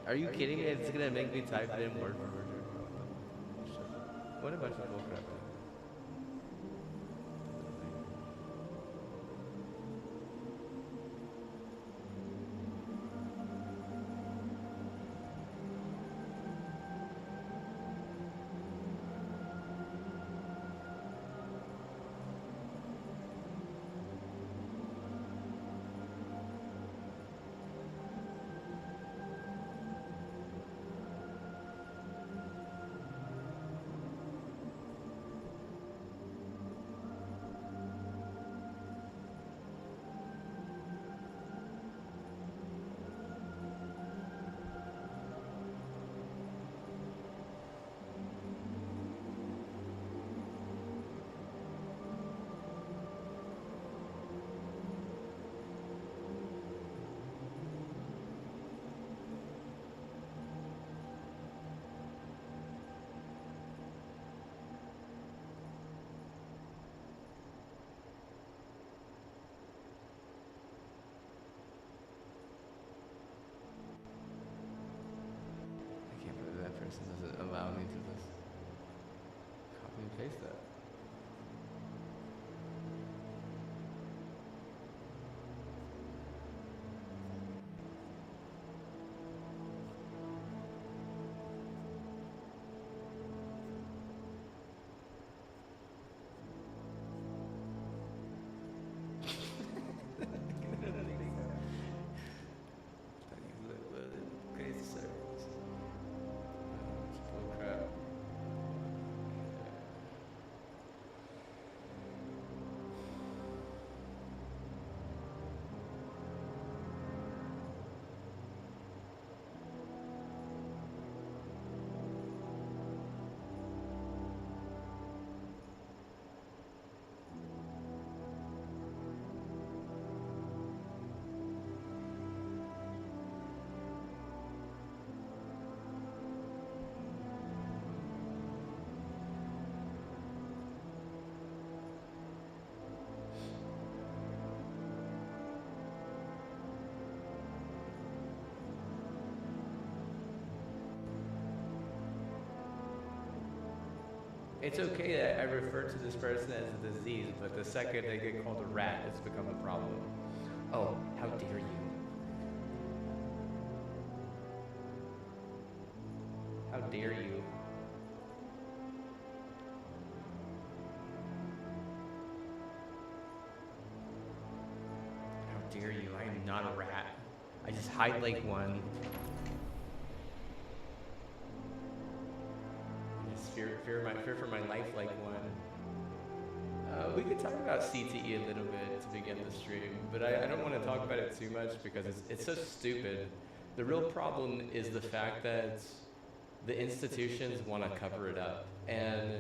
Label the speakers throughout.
Speaker 1: Are you kidding me? It's gonna make me type it in word for word. What a bunch of bullcrap. I can't believe that person doesn't allow me to just copy and paste that. Crazy circles. Bullcrap. It's okay that I refer to this person as a disease, but the second they get called a rat, it's become a problem. Oh, how dare you? How dare you? How dare you? I am not a rat. I just hide like one. Fear for my life like one. We could talk about CTE a little bit to begin the stream, but I don't want to talk about it too much because it's so stupid. The real problem is the fact that the institutions want to cover it up, and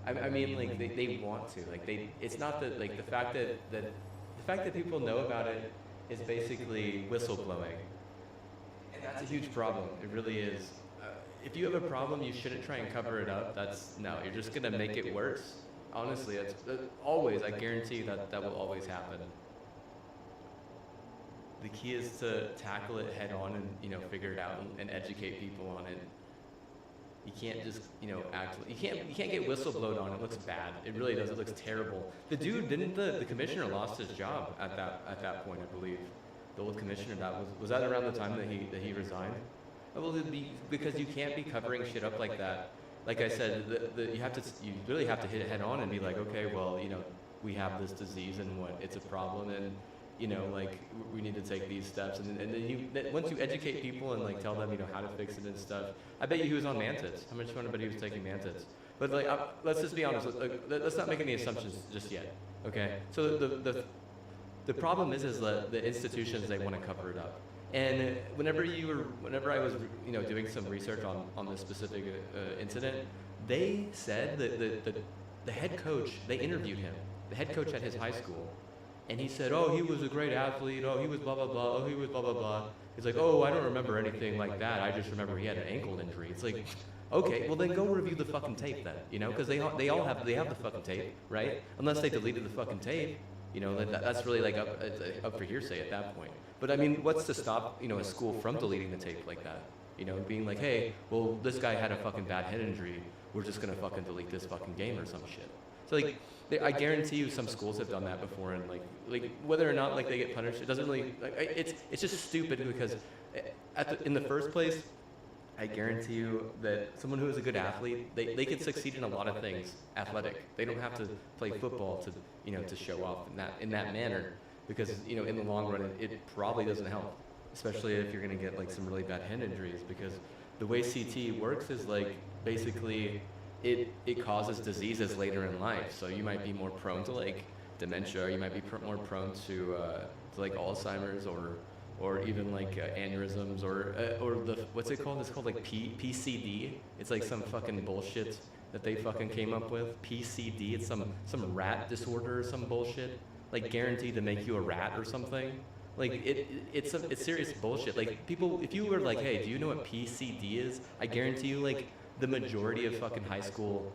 Speaker 1: I mean, like they want to, like it's not that, like the fact that people know about it is basically whistleblowing, and that's a huge problem. It really is. If you have a problem, you shouldn't try and cover it up. No, you're just gonna make it worse. Honestly, that's always. I guarantee that will always happen. The key is to tackle it head on and figure it out and educate people on it. You can't just act. You can't get whistleblowed on. It looks bad. It really does. It looks terrible. The dude didn't the commissioner lost his job at that point, I believe. The old commissioner, was that around the time that he resigned? Well, because you can't be covering shit up like that. Like I said, you really have to hit it head on and be like, okay, well, we have this disease and it's a problem, and like we need to take these steps, and then once you educate people and like tell them how to fix it and stuff. I bet you he was on Mantis. How much fun he was taking Mantis? But like, let's just be honest. Let's not make any assumptions just yet. Okay. So the problem is that the institutions, they want to cover it up. And whenever I was doing some research on this specific incident, they said that the head coach, they interviewed him, the head coach at his high school, and he said, oh, he was a great athlete, oh, he was blah blah blah, oh, he was blah blah blah. He's like, oh, I don't remember anything like that, I just remember he had an ankle injury. It's like, okay, well then go review the fucking tape then, because they have the fucking tape, right? Unless they deleted the fucking tape. That's really like up for hearsay at that point. But I mean, what's to stop a school from deleting the tape like that? You know, being like, hey, well, this guy had a fucking bad head injury. We're just gonna fucking delete this fucking game or some shit. So like, I guarantee you, some schools have done that before, and like whether or not like they get punished, it doesn't really. Like, it's just stupid because in the first place, I guarantee you that someone who is a good athlete, they can succeed in a lot of things athletic. They don't have to play football to show off in that manner, because in the long run it probably doesn't help, especially if you're gonna get like some really bad head injuries, because the way CT works is like basically it causes diseases later in life. So you might be more prone to like dementia, or you might be more prone to like Alzheimer's or even like aneurysms or the what's it called? It's called like PCD. It's like some fucking bullshit that they fucking came up with. PCD. It's some rat disorder or some bullshit. Like guaranteed to make you a rat or something. Like it's serious bullshit. Like people, if you were like, hey, do you know what PCD is? I guarantee you, like the majority of fucking high school,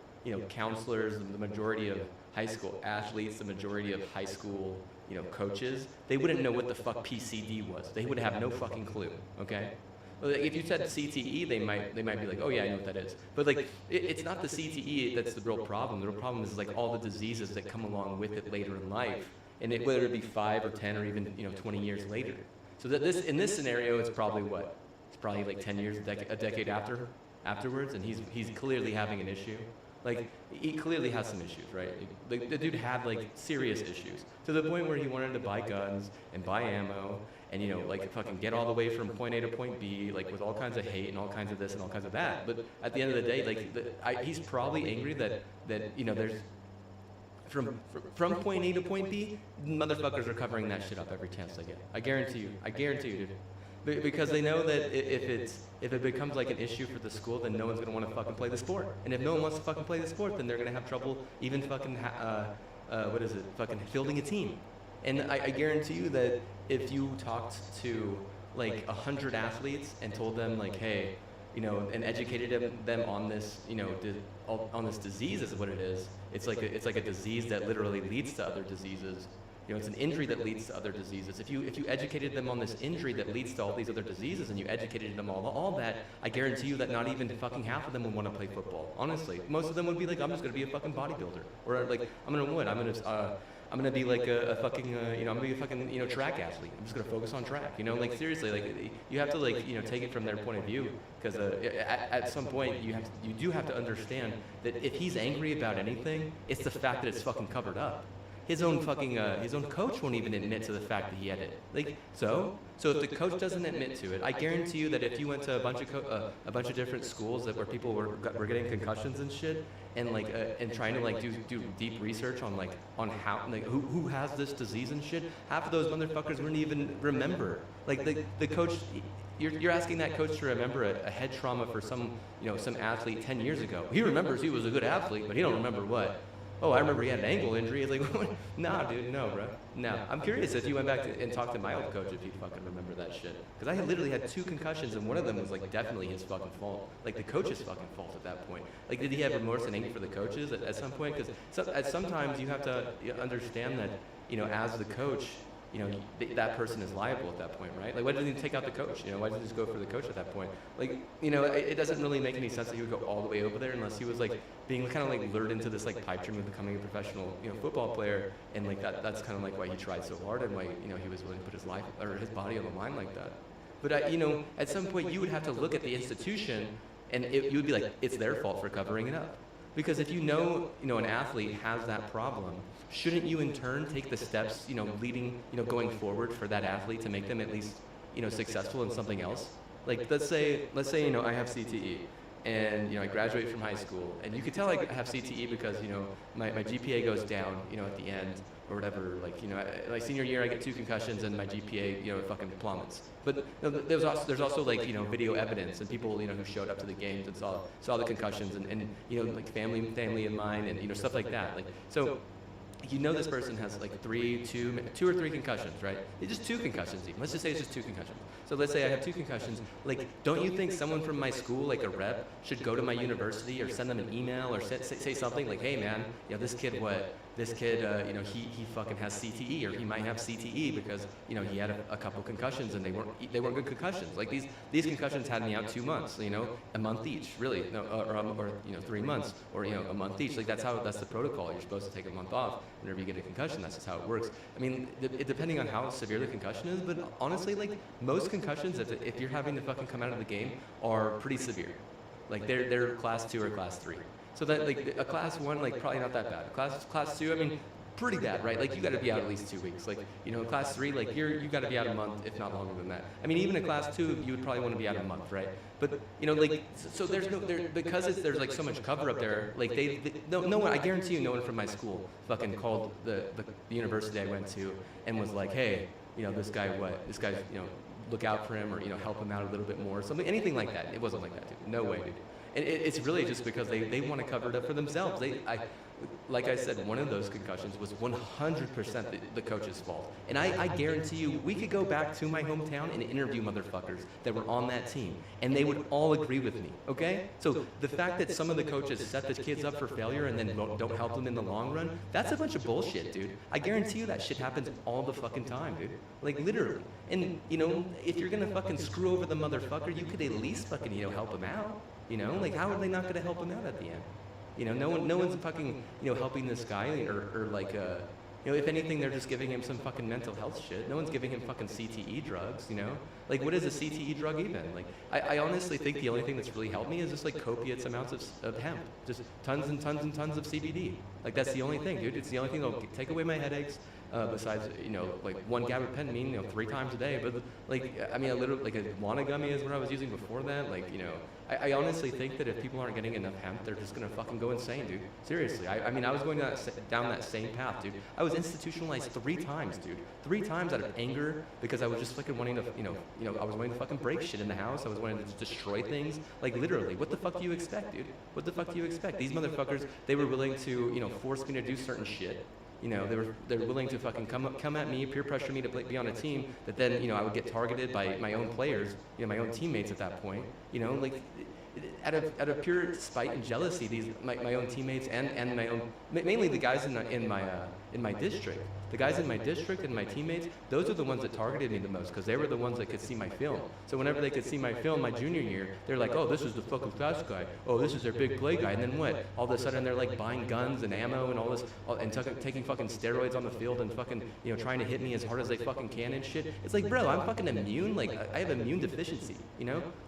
Speaker 1: counselors, the majority of high school athletes, the majority of high school, coaches, they wouldn't know what the fuck PCD was. They would have no fucking clue. Okay. Like if you said CTE, they might be like, oh yeah, I know what that is. But like, it's not the CTE that's the real problem. The real problem is like all the diseases that come along with it later in life, and whether it be 5 or 10 or even 20 years later. So that in this scenario, it's probably what? It's probably like 10 years, a decade afterwards, and he's clearly having an issue. Like he clearly has some issues, right? Like, the dude had like serious issues to the point where he wanted to buy guns and buy ammo and like fucking get all the way from point A to point B, like with all kinds of hate and all kinds of this and all kinds of that. But at the end of the day, like he's probably angry that there's from point A to point B, motherfuckers are covering that shit up every chance they get. I guarantee you, dude. Because they know that if it becomes like an issue for the school, then no one's gonna want to fucking play the sport. And if no one wants to fucking play the sport, then they're gonna have trouble even fucking fucking fielding a team. And I guarantee you that if you talked to like 100 athletes and told them like, hey, and educated them on this, on this disease is what it is. It's like a disease that literally leads to other diseases. It's an injury that leads to other diseases. If you educated them on this injury that leads to all these other diseases, and you educated them all that, I guarantee you that not even fucking half of them would want to play football. Honestly, most of them would be like, I'm just gonna be a fucking bodybuilder, or like I'm gonna be like a fucking I'm gonna be a fucking track athlete. I'm just gonna focus on track. Like seriously, like you have to like take it from their point of view, because at some point you do have to understand that if he's angry about anything, it's the fact that it's fucking covered up. His own coach won't even admit to the fact that he had it. Like so if the coach doesn't admit to it, I guarantee you that if you went to a bunch of different schools where people were getting concussions and shit, and like and trying to like do deep research on how like who has this disease and shit, half of those motherfuckers wouldn't even remember. Like the coach. You're asking that coach to remember a head trauma for some athlete 10 years ago. He remembers he was a good athlete, but he don't remember what. Oh, I remember he had an ankle injury. It's like, nah, dude, no, bro. No. I'm curious if you went back and talked to my old coach if he'd fucking remember that shit. Because I literally had 2 concussions, and one of them was like definitely his fucking fault. Like the coach's fucking fault at that point. Like, did he have remorse and anger for the coaches at some point? Because sometimes you have to understand that, as the coach, that person is liable at that point, right? Like, why didn't he take out the coach? Why didn't he just go for the coach at that point? Like, it doesn't really make any sense that he would go all the way over there unless he was like being kind of like lured into this like pipe dream of becoming a professional, football player, and like that's kind of like why he tried so hard and why he was willing to put his life or his body on the line like that. But at some point you would have to look at the institution, and you would be like, it's their fault for covering it up. Because if an athlete has that problem, shouldn't you in turn take the steps, leading, going forward for that athlete to make them at least, successful in something else? Like, let's say, I have CTE, and, I graduate from high school, and you could tell I have CTE because, my GPA goes down, at the end, or whatever. Like, like senior year I get 2 concussions and my GPA, fucking plummets. But there's also like, video evidence and people, who showed up to the games and saw the concussions and like family of mine and, stuff like that. Like, so, this person has like 2 or 3 concussions, right? It's just 2 concussions even. Let's just say it's just 2 concussions. So let's say I have 2 concussions. Like, don't you think someone from my school, like a rep, should go to my university or send them an email or say something like, hey man, this kid this kid, he fucking has CTE, or he might have CTE because, he had a couple concussions and they weren't good concussions. Like these concussions had me out 2 months, a month each, really, no, or 3 months, or a month each. Like that's the protocol. You're supposed to take a month off whenever you get a concussion. That's just how it works. I mean, depending on how severe the concussion is, but honestly, like most concussions, if you're having to fucking come out of the game, are pretty severe. Like they're class 2 or class 3. So that like a class 1, like probably not that bad. Class 2, I mean, pretty bad, right? Like you got to be out at least 2 weeks. Like class 3, like you got to be out a month, if not longer than that. I mean, even a class 2, you would probably want to be out a month, right? But like so there's because there's like so much cover up there. Like no one, I guarantee you, no one from my school fucking called the university I went to and was like, hey, this guy, look out for him, or help him out a little bit more, something, anything like that. It wasn't like that, dude. No way, dude. And it's really just because they want to cover it up for themselves. Like I said, one of those concussions was 100% the coach's fault. And I guarantee you, we could go back to my hometown and interview motherfuckers that were on that team, and they would all agree with me, okay? So the fact that some of the coaches set the kids up for failure and then don't help them in the long run, that's a bunch of bullshit, dude. I guarantee you that shit happens all the fucking time, dude. Like, literally. And, if you're gonna fucking screw over the motherfucker, you could at least fucking, help him out. Like, how are they not gonna help him out at the end? No one's fucking, helping this guy, or like, if anything, they're just giving him some fucking mental health shit. No one's giving him fucking CTE drugs, Like, what is a CTE drug even? Like, I honestly think the only thing that's really helped me is just like copious amounts of hemp. Just tons and tons and tons of CBD. Like, that's the only thing, dude. It's the only thing that'll take away my headaches. Besides, like 1 gabapentin, 3 times a day. But like, I mean, like a Wana gummy is what I was using before that. Like, I honestly think that if people aren't getting enough hemp, they're just gonna fucking go insane, dude. Seriously. I mean, I was going down that same path, dude. I was institutionalized 3 times, dude. 3 times out of anger because I was just fucking wanting to, I was wanting to fucking break shit in the house. I was wanting to destroy things. Like, literally, what the fuck do you expect, dude? What the fuck do you expect? These motherfuckers, they were willing to, force me to do certain shit. They were willing to fucking come at me, peer pressure me to be on a team that then, I would get targeted by my own players, my own teammates at that point. Like out of pure spite and jealousy, my own teammates and my own, mainly the guys in my district. The guys in my district and my teammates, those are the ones that targeted me the most because they were the ones that could see my film. So whenever they could see my film my junior year, they're like, oh, this is the fucking fast guy. Oh, this is their big play guy. And then what? All of a sudden they're like buying guns and ammo and all this, and taking fucking steroids on the field and fucking, trying to hit me as hard as they fucking can and shit. It's like, bro, I'm fucking immune. Like, I have immune deficiency,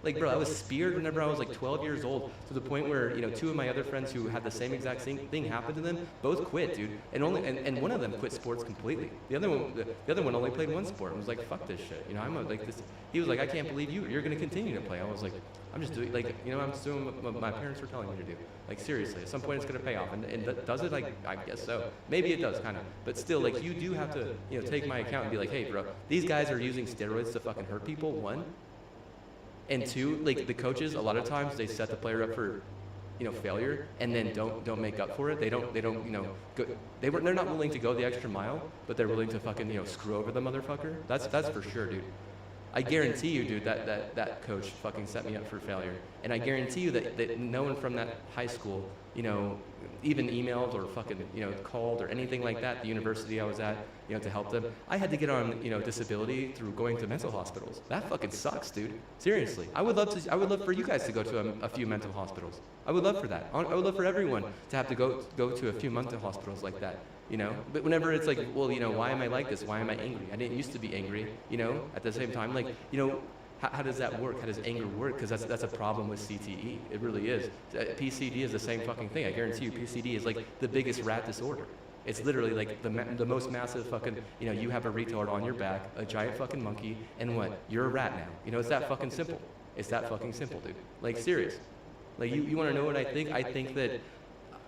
Speaker 1: Like, bro, I was speared whenever I was like 12 years old to the point where, 2 of my other friends who had the same exact thing happen to them both quit, dude. And one of them quit sports completely. The other one only played 1 sport and was like, fuck this shit. I'm like this. He was like, I can't believe you're gonna continue to play. I was like, I'm just doing, like, I'm just doing what my parents were telling me to do. Like, seriously, at some point it's gonna pay off. And does it? Like, I guess so. Maybe it does, kind of. But still, like, you do have to, take my account and be like, hey, bro, these guys are using steroids to fucking hurt people, 1. And 2, like, the coaches, a lot of times they set the player up for, failure, and then don't make up for it. They're not willing to go the extra mile, but they're willing to fucking, screw over the motherfucker. That's for sure, dude. I guarantee you, dude, that coach fucking set me up for failure. And I guarantee you that no one from that high school, even emailed or fucking, called or anything like that, the university I was at, to help them. I had to get on, disability through going to mental hospitals. That fucking sucks, dude. Seriously. I would love for you guys to go to a few mental hospitals. I would love for that. I would love for everyone to have to go to a few mental hospitals like that. But whenever it's like, well, why am I like this? Why am I angry? I didn't used to be angry, at the same time, like, how does that work? How does anger work? Because that's a problem with CTE. It really is. PCD is the same fucking thing. I guarantee you PCD is like the biggest rat disorder. It's literally like the most massive fucking, you have a retard on your back, a giant fucking monkey, and what? You're a rat now. It's that fucking simple. It's that fucking simple, dude. Like, serious. Like, you want to know what I think? I think that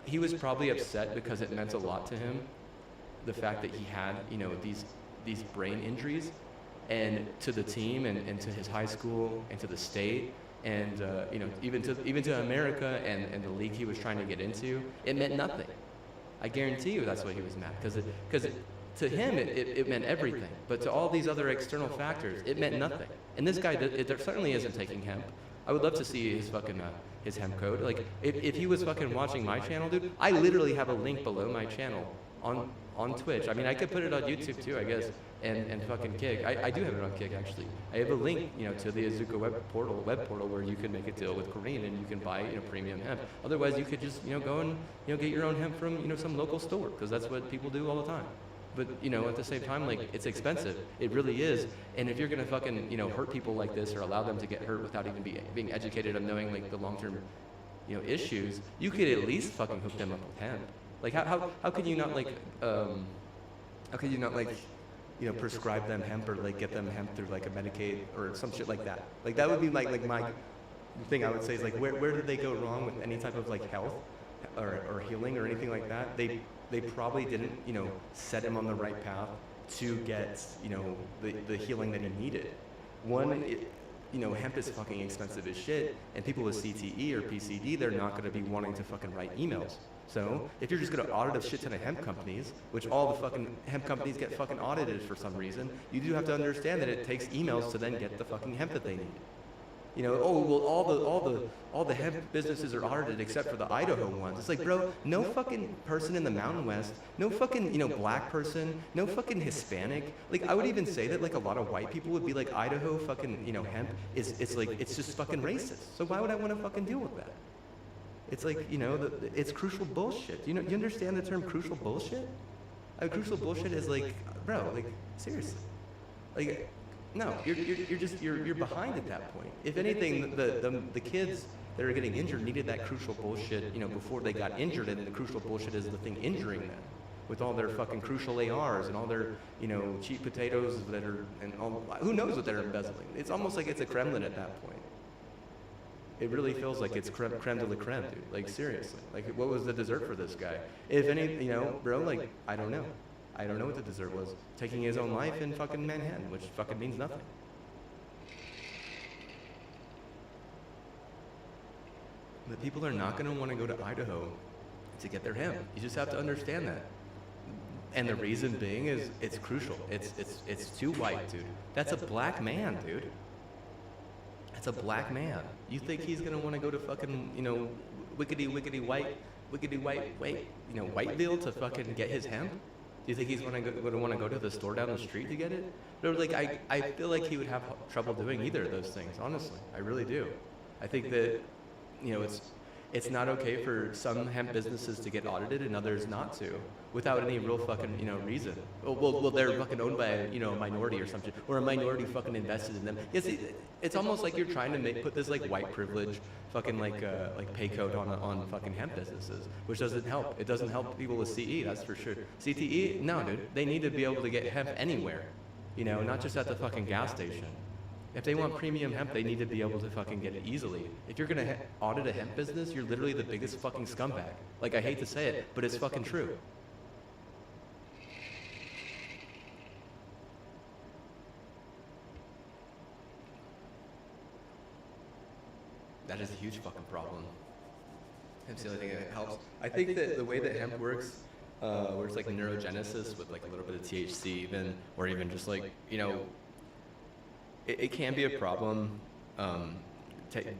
Speaker 1: he was probably upset because it meant a lot to him, the fact that he had, these brain injuries, and to the team and to his high school and to the state and even to America and the league he was trying to get into, it meant nothing. I guarantee you that's why he was mad, because to him it meant everything, but to all these other external factors it meant nothing. And this guy there certainly isn't taking hemp. I would love to see his fucking his hemp code. Like, if he was fucking watching my channel, dude, I literally have a link below my channel on Twitch. I mean, I could put it on YouTube too, I guess, and fucking Kick. I do have it on Kick actually. I have a link, to the Azuka web portal where you can make a deal with Korean and you can buy, premium hemp. Otherwise, you could just, go and, get your own hemp from, some local store, because that's what people do all the time. But, at the same time, like, it's expensive. It really is. And if you're gonna fucking, hurt people like this or allow them to get hurt without even being educated on knowing, like, the long-term, issues, you could at least fucking hook them up with hemp. Like, how could you not, like, prescribe them hemp or, like, get them hemp through, like, a Medicaid or some shit like that? Like, that would be, like my thing I would say is, like, where did they go wrong with any type of, like, health or healing or anything like that? They probably didn't, set him on the right path to get, the healing that he needed. One, hemp is fucking expensive as shit, and people with CTE or PCD, they're not gonna be wanting to fucking write emails. So, if you're just gonna audit a shit ton of hemp companies, which all the fucking hemp companies get fucking audited for some reason, you do have to understand that it takes emails to then get the fucking hemp that they need. All the hemp businesses are audited except for the Idaho ones. It's like, bro, no fucking person in the Mountain West, no fucking, black person, no fucking Hispanic. Like, I would even say that, like, a lot of white people would be like, Idaho fucking, hemp it's just fucking racist. So why would I want to fucking deal with that? It's like, it's crucial bullshit. You understand the term crucial bullshit? Crucial bullshit is like, bro, like, seriously. Like, no, you're behind at that point. If anything, the kids that are getting injured needed that crucial bullshit, before they got injured, and the crucial bullshit is the thing injuring them, with all their fucking crucial ARs and all their, cheap potatoes that are, and all, who knows what they're embezzling. It's almost like it's a Kremlin at that point. It really feels like it's creme de la creme, dude. Like, seriously. Like, what was the dessert for this guy? If any, bro, like, I don't know. I don't know what the dessert was. Taking his own life in fucking Manhattan, which fucking means nothing. But people are not going to want to go to Idaho to get their hemp. You just have to understand that. And the reason being is it's crucial. It's too white, dude. That's a black man, dude. That's a black man. You think he's going to want to go to fucking, Whiteville to fucking get his hemp? Do you think he's going to want to go to the store down the street to get it? But, like, I feel like he would have trouble doing either of those things, honestly. I really do. I think that, it's not okay for some hemp businesses to get audited and others not to, without any real fucking, reason. Well, they're fucking owned by, a minority or something, or a minority fucking invested in them. It's almost like you're trying to put this, like, white privilege fucking, like pay code on fucking hemp businesses, which doesn't help. It doesn't help people with CE, that's for sure. CTE, no, dude. They need to be able to get hemp anywhere, not just at the fucking gas station. If they want premium hemp, they need to be able to fucking get it easily. If you're gonna audit a hemp business, you're literally the biggest fucking scumbag. Like, I hate to say it, but it's fucking true. That is a huge fucking problem. Hemp's the only thing that helps. I think that the way that hemp works, where it's like neurogenesis with like a little bit of THC even, or even just like, it can be a problem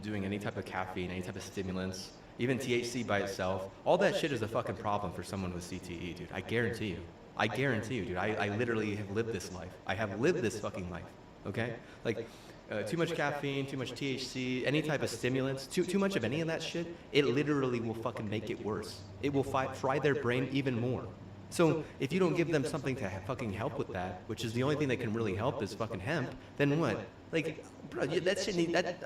Speaker 1: doing any type of caffeine, any type of stimulants, even THC by itself. All that shit is a fucking problem for someone with CTE, dude. I guarantee you. I guarantee you, dude. I literally have lived this life. I have lived this fucking life, okay? Like, too much caffeine, too much THC, any type of stimulants, too much of any of that shit, it literally will fucking make it worse. It will fry their brain even more. So if you don't give them something to fucking help with that, which is the only thing that can really help is fucking hemp, then what? Like, bro, that shit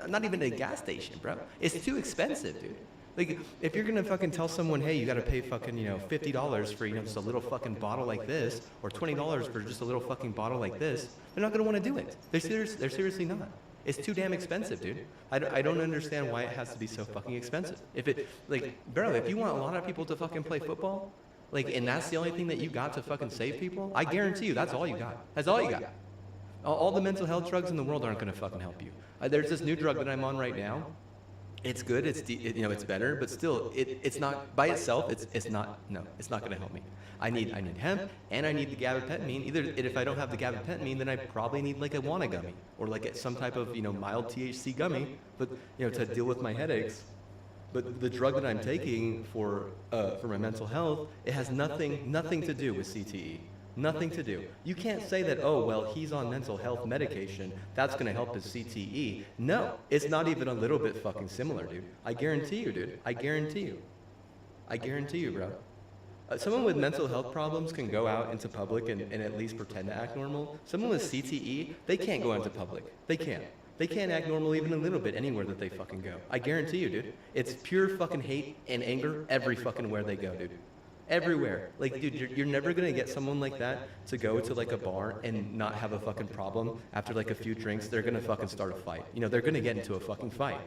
Speaker 1: not even at a gas station, bro. It's too expensive, dude. Like, if you're gonna fucking tell someone, hey, you gotta pay fucking, $50 for, just a little fucking bottle like this, or $20 for just a little fucking bottle like this, they're not gonna wanna do it. They're seriously not. It's too damn expensive, dude. I don't understand why it has to be so fucking expensive. If you want a lot of people to fucking play football, like, and that's the only thing that you got to fucking save people, I guarantee you that's all you got. That's all you got. All the mental health drugs in the world aren't gonna fucking help you. There's this new drug that I'm on right now. It's good, it's better, but still, it's not, by itself, it's not gonna help me. I need hemp, and I need the gabapentin. Either, if I don't have the gabapentin, then I probably need like a Wana gummy, or like some type of, mild THC gummy, but, to deal with my headaches. But the drug that I'm taking for my mental health, it has nothing to do with CTE. Nothing to do. You can't say that, oh, well, he's on mental health medication, that's going to help his CTE. No, it's not even a little bit fucking similar, dude. I guarantee you, dude. I guarantee you. I guarantee you, bro. Someone with mental health problems can go out into public and at least pretend to act normal. Someone with CTE, they can't go into public. They can't. They can't act normal even a little bit anywhere that they fucking go. I guarantee you, dude. It's pure fucking hate and anger every fucking where they go, dude. Everywhere. Like, dude, you're never gonna get someone like that to go to like a bar and not have a fucking problem. After like a few drinks, they're gonna fucking start a fight. You know, they're gonna get into a fucking fight.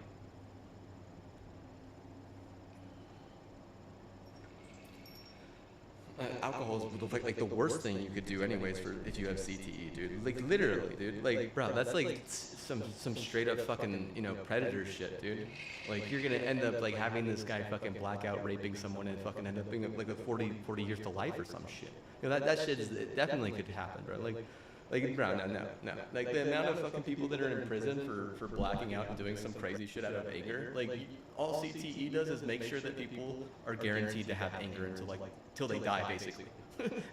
Speaker 1: Alcohol is like the worst thing you could do anyways for if you have CTE, dude. Like literally, dude. Like, bro, that's like some straight up fucking, you know, predator shit, dude. Like you're gonna end up like having this guy fucking blackout raping someone and fucking end up being like a 40 years to life or some shit. You know, that shit it definitely could happen, bro. Like, bro, no. Like, the amount of fucking people that are in prison for blacking out and doing some crazy shit out of anger, like, all CTE does is make sure that people are guaranteed to have anger till they die, basically.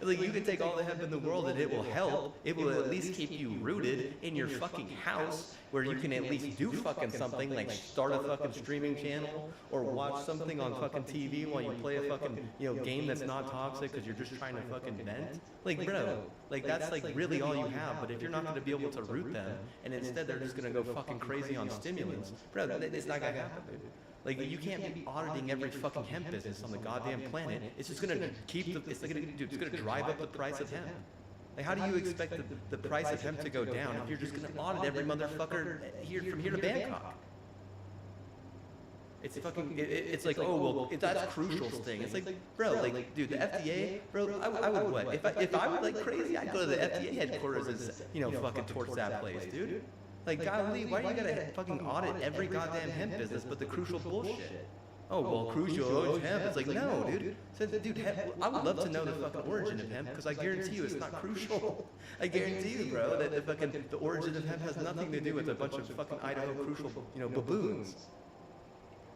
Speaker 1: Like, you can take all the hemp in the world and it will help. It will at least keep you rooted in your fucking house where you can at least do fucking something, like start a fucking streaming channel or watch something on fucking TV while you play a fucking, you know, game that's not toxic because you're just trying to fucking vent. Like, bro, like, that's like really all you have. But if you're not going to be able to root them and instead they're just going to go fucking crazy on stimulants, bro, it's not going to happen, dude. Like, you can't be auditing every fucking hemp business on the goddamn planet. It's just gonna it's gonna drive up the price of hemp. Like, how do you expect the price of hemp to go down if you're just gonna audit every motherfucker from here to Bangkok? It's fucking, it's like, oh, well, that's Crucial's thing. It's like, bro, like, dude, the FDA, bro, I would what? If I was like crazy, I'd go to the FDA headquarters and, you know, fucking torch that place, dude. Like, golly, why do you gotta fucking audit every goddamn hemp business but the Crucial bullshit? Oh, well, Crucial owns hemp. It's like, no, dude. So, dude, I would love to know the fucking origin of hemp because I guarantee you it's not Crucial. I guarantee you, bro, that the origin of hemp has nothing to do with a bunch of fucking Idaho Crucial, you know, baboons.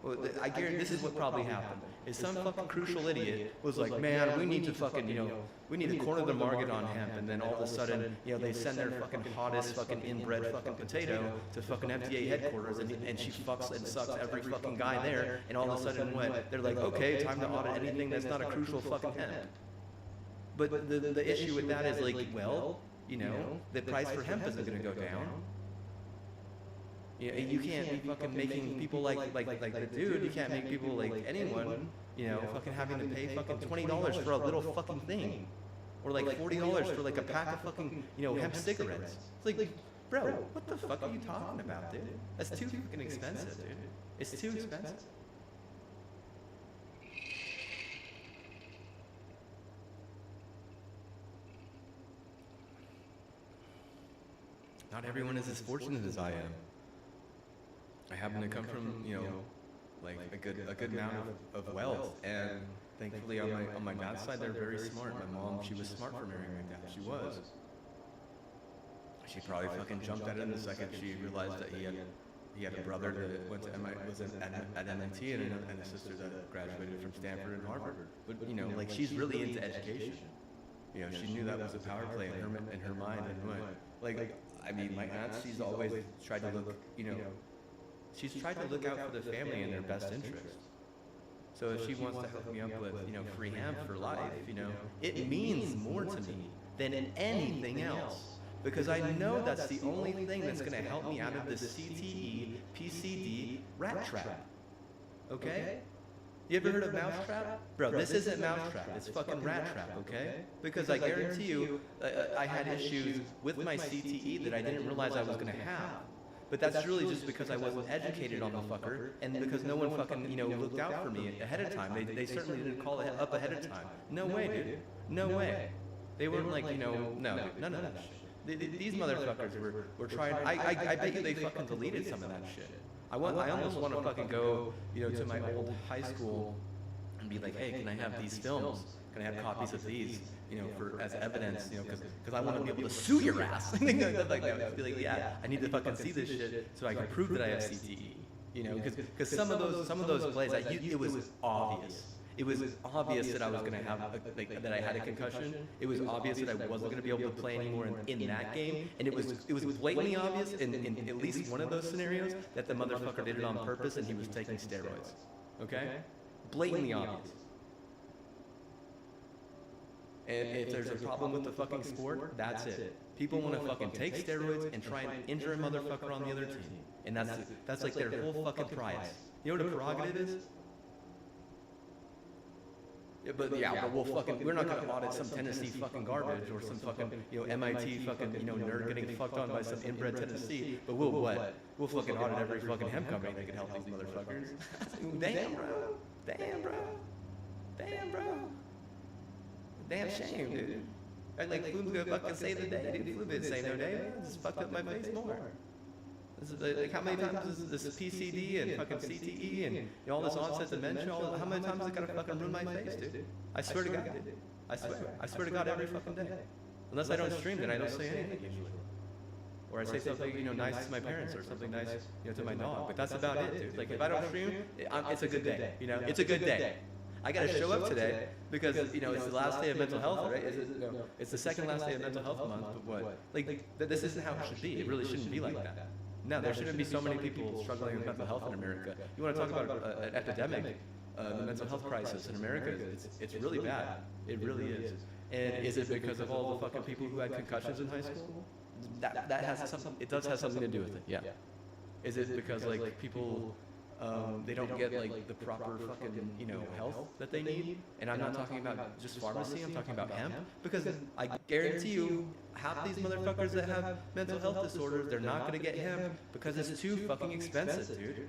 Speaker 1: Well, I guarantee this is what probably happened. Is some fucking Crucial idiot was like, man, we need to fucking, you know, we need to corner the market on hemp, and then all of a sudden, you know, they send their fucking hottest fucking inbred fucking potato to fucking FDA headquarters, and she fucks and sucks every fucking guy there, and all of a sudden, what? They're like, okay, time to audit anything that's not a Crucial fucking hemp. But the issue with that is like, well, you know, the price for hemp isn't going to go down. You can't be fucking making people like the dude. You can't make people like anyone, you know, fucking having to pay fucking $20 for a little fucking thing, or like $40 for like a pack of fucking, you know, hemp cigarettes. It's like, bro, what the fuck are you talking about, dude? That's too fucking expensive, dude. It's too expensive. Not everyone is as fortunate as I am. I happen to come from, you know, like a good amount of wealth, and thankfully on my dad's side they're very smart. My mom, she was smart for marrying my dad. She was. She probably fucking jumped at it the second she realized that he had a brother that went to was at MIT and a sister that graduated from Stanford and Harvard. But you know, like, she's really into education. You know, she knew that was a power play in her mind, and like, I mean, my aunt, she's always tried to look, you know. She's tried to look out for the family in their best interest. So if she wants to hook me up with, you know, free hemp for life, you know, it means more to me than anything else. Because I know that's the only thing that's going to help me out of this CTE, PCD rat trap. Okay? You ever heard of mousetrap? Bro, this isn't mousetrap, it's fucking rat trap, okay? Because I guarantee you, I had issues with my CTE that I didn't realize I was going to have. But that's really just because I wasn't educated on the fucker, and because no one fucking, you know, looked out for me ahead of time. They certainly didn't call it up ahead of time. No way, dude. No way. They weren't like, you know, no, dude, none of that shit. These motherfuckers were trying, I bet you they fucking deleted some of that shit. I almost want to fucking go, you know, to my old high school and be like, hey, can I have these films? Can I have copies of these, you know, for as evidence, you know, because I want to be able to sue your ass. Like that. Be like, yeah, I need to fucking see this shit so I can prove that I have CTE. You know, because some of those plays, it was obvious. It was obvious that I was going to have that I had a concussion. It was obvious that I wasn't going to be able to play anymore in that game, and it was blatantly obvious in at least one of those scenarios that the motherfucker did it on purpose and he was taking steroids. Okay, blatantly obvious. And if there's a problem with the fucking sport, that's it. People want to fucking take steroids and try and injure a motherfucker on the other team, and that's like their whole fucking prize. You know what a prerogative is? Yeah, but we're not gonna audit some Tennessee fucking garbage or some fucking, MIT fucking, nerd getting fucked on by some inbred Tennessee. But we'll fucking audit every fucking hemp company that can help these motherfuckers. Damn, bro. Damn, bro. Damn, bro. Damn shame, dude. Like Flume's gonna fucking save the day, dude. Flume didn't save no day, man. This fucked up my face more. This is like how many times is this PCD and fucking CTE and all this onset dementia? How many times is it gonna fucking ruin my face, dude? I swear to God, dude. I swear to God every fucking day. Unless I don't stream, then I don't say anything usually. Or I say something, nice to my parents or something nice, to my dog. But that's about it, dude. Like if I don't stream, it's a good day. It's a good day. I gotta show up today because it's the last day of mental health, right? It's the second last day of mental health month. But what? Like this isn't how it should be. It really shouldn't be like that. No, there shouldn't be so many people struggling with mental health in America. You want to talk about an epidemic, the mental health crisis in America? It's really bad. It really is. And is it because of all the fucking people who had concussions in high school? That has something. It does have something to do with it. Yeah. Is it because like people? They don't get like the proper fucking health that they need, and I'm not talking about just pharmacy. I'm talking about hemp, because I guarantee you, half these motherfuckers that have mental health disorders, they're not gonna get hemp because it's too fucking expensive, dude.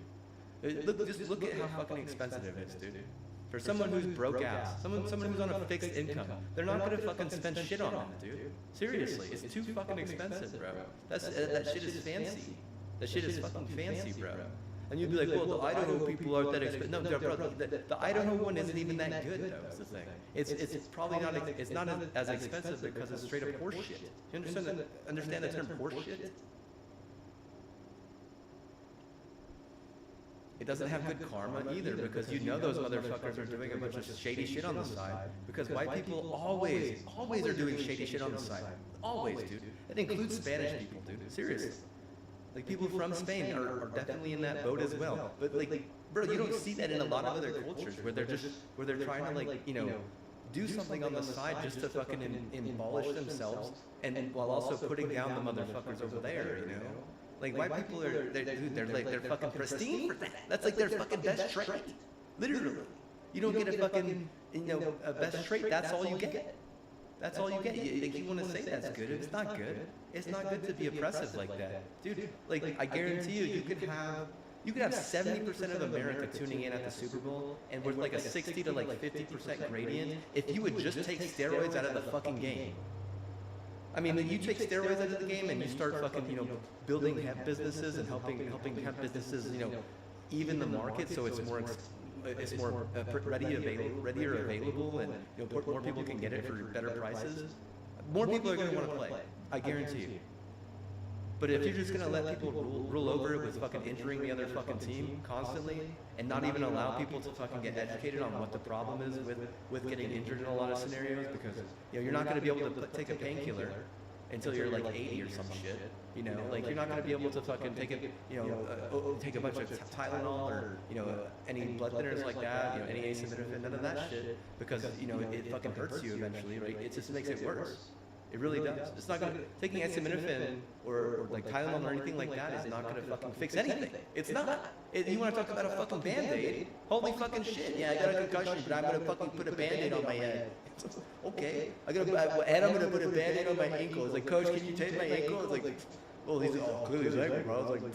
Speaker 1: Just look at how fucking expensive it is, dude. For someone who's broke ass, someone who's on a fixed income, they're not gonna fucking spend shit on that, dude. Seriously, it's too fucking expensive, bro. That shit is fancy. That shit is fucking fancy, bro. And you'd be like, well, the Idaho people aren't that expensive. No, bro, the Idaho one isn't even that good, though, is the thing. It's probably not, it's not as expensive because it's straight up horse shit. You understand the term horse shit? It doesn't have good karma either, because those motherfuckers are doing a bunch of shady shit on the side, because white people always are doing shady shit on the side. Always, dude. It includes Spanish people, dude. Seriously. Like people from Spain are definitely in that boat as well. But like, bro, you don't see that in a lot of other cultures where they're trying to like, do something on the side just to fucking abolish themselves, and while also putting down the motherfuckers over there, Like white people they're fucking pristine for that. That's like their fucking best trait. Literally. You don't get a fucking a best trait, that's all you get. That's all you get. You want to say that's good. It's not good. It's not good to be oppressive like that. Dude, like I guarantee you could have 70% of America tuning in at the Super Bowl, and with like a 60 to like 50% gradient if you would just take steroids out of the fucking game. I mean, you take steroids out of the game and you start fucking, building hemp businesses and helping hemp businesses, even the market so it's more readier available, and more people can get it for better prices. More people are going to want to play. I guarantee you. But if you're just going to let people rule over it with fucking injuring the other fucking team constantly, and not even allow people to fucking get educated on what the problem is with getting injured in a lot of scenarios, because you're not going to be able to take a painkiller until you're like 80 or some shit. Like you're not going to be able to fucking take it, take a bunch of Tylenol or any blood thinners like that, any acetaminophen, none of that shit, because it fucking hurts you eventually, right? It just makes it worse. It really does. It's not gonna, taking acetaminophen or like Tylenol or anything like that is not gonna fucking fix anything. It's not. You wanna talk about a fucking Band-Aid? Holy fucking shit. Yeah, I got a concussion, but I'm gonna fucking put a Band-Aid on my head. Okay. I'm gonna put a Band-Aid on my ankle. It's like, Coach, can you tape my ankle? It's like, well, he's clearly his ankle, bro. I was like,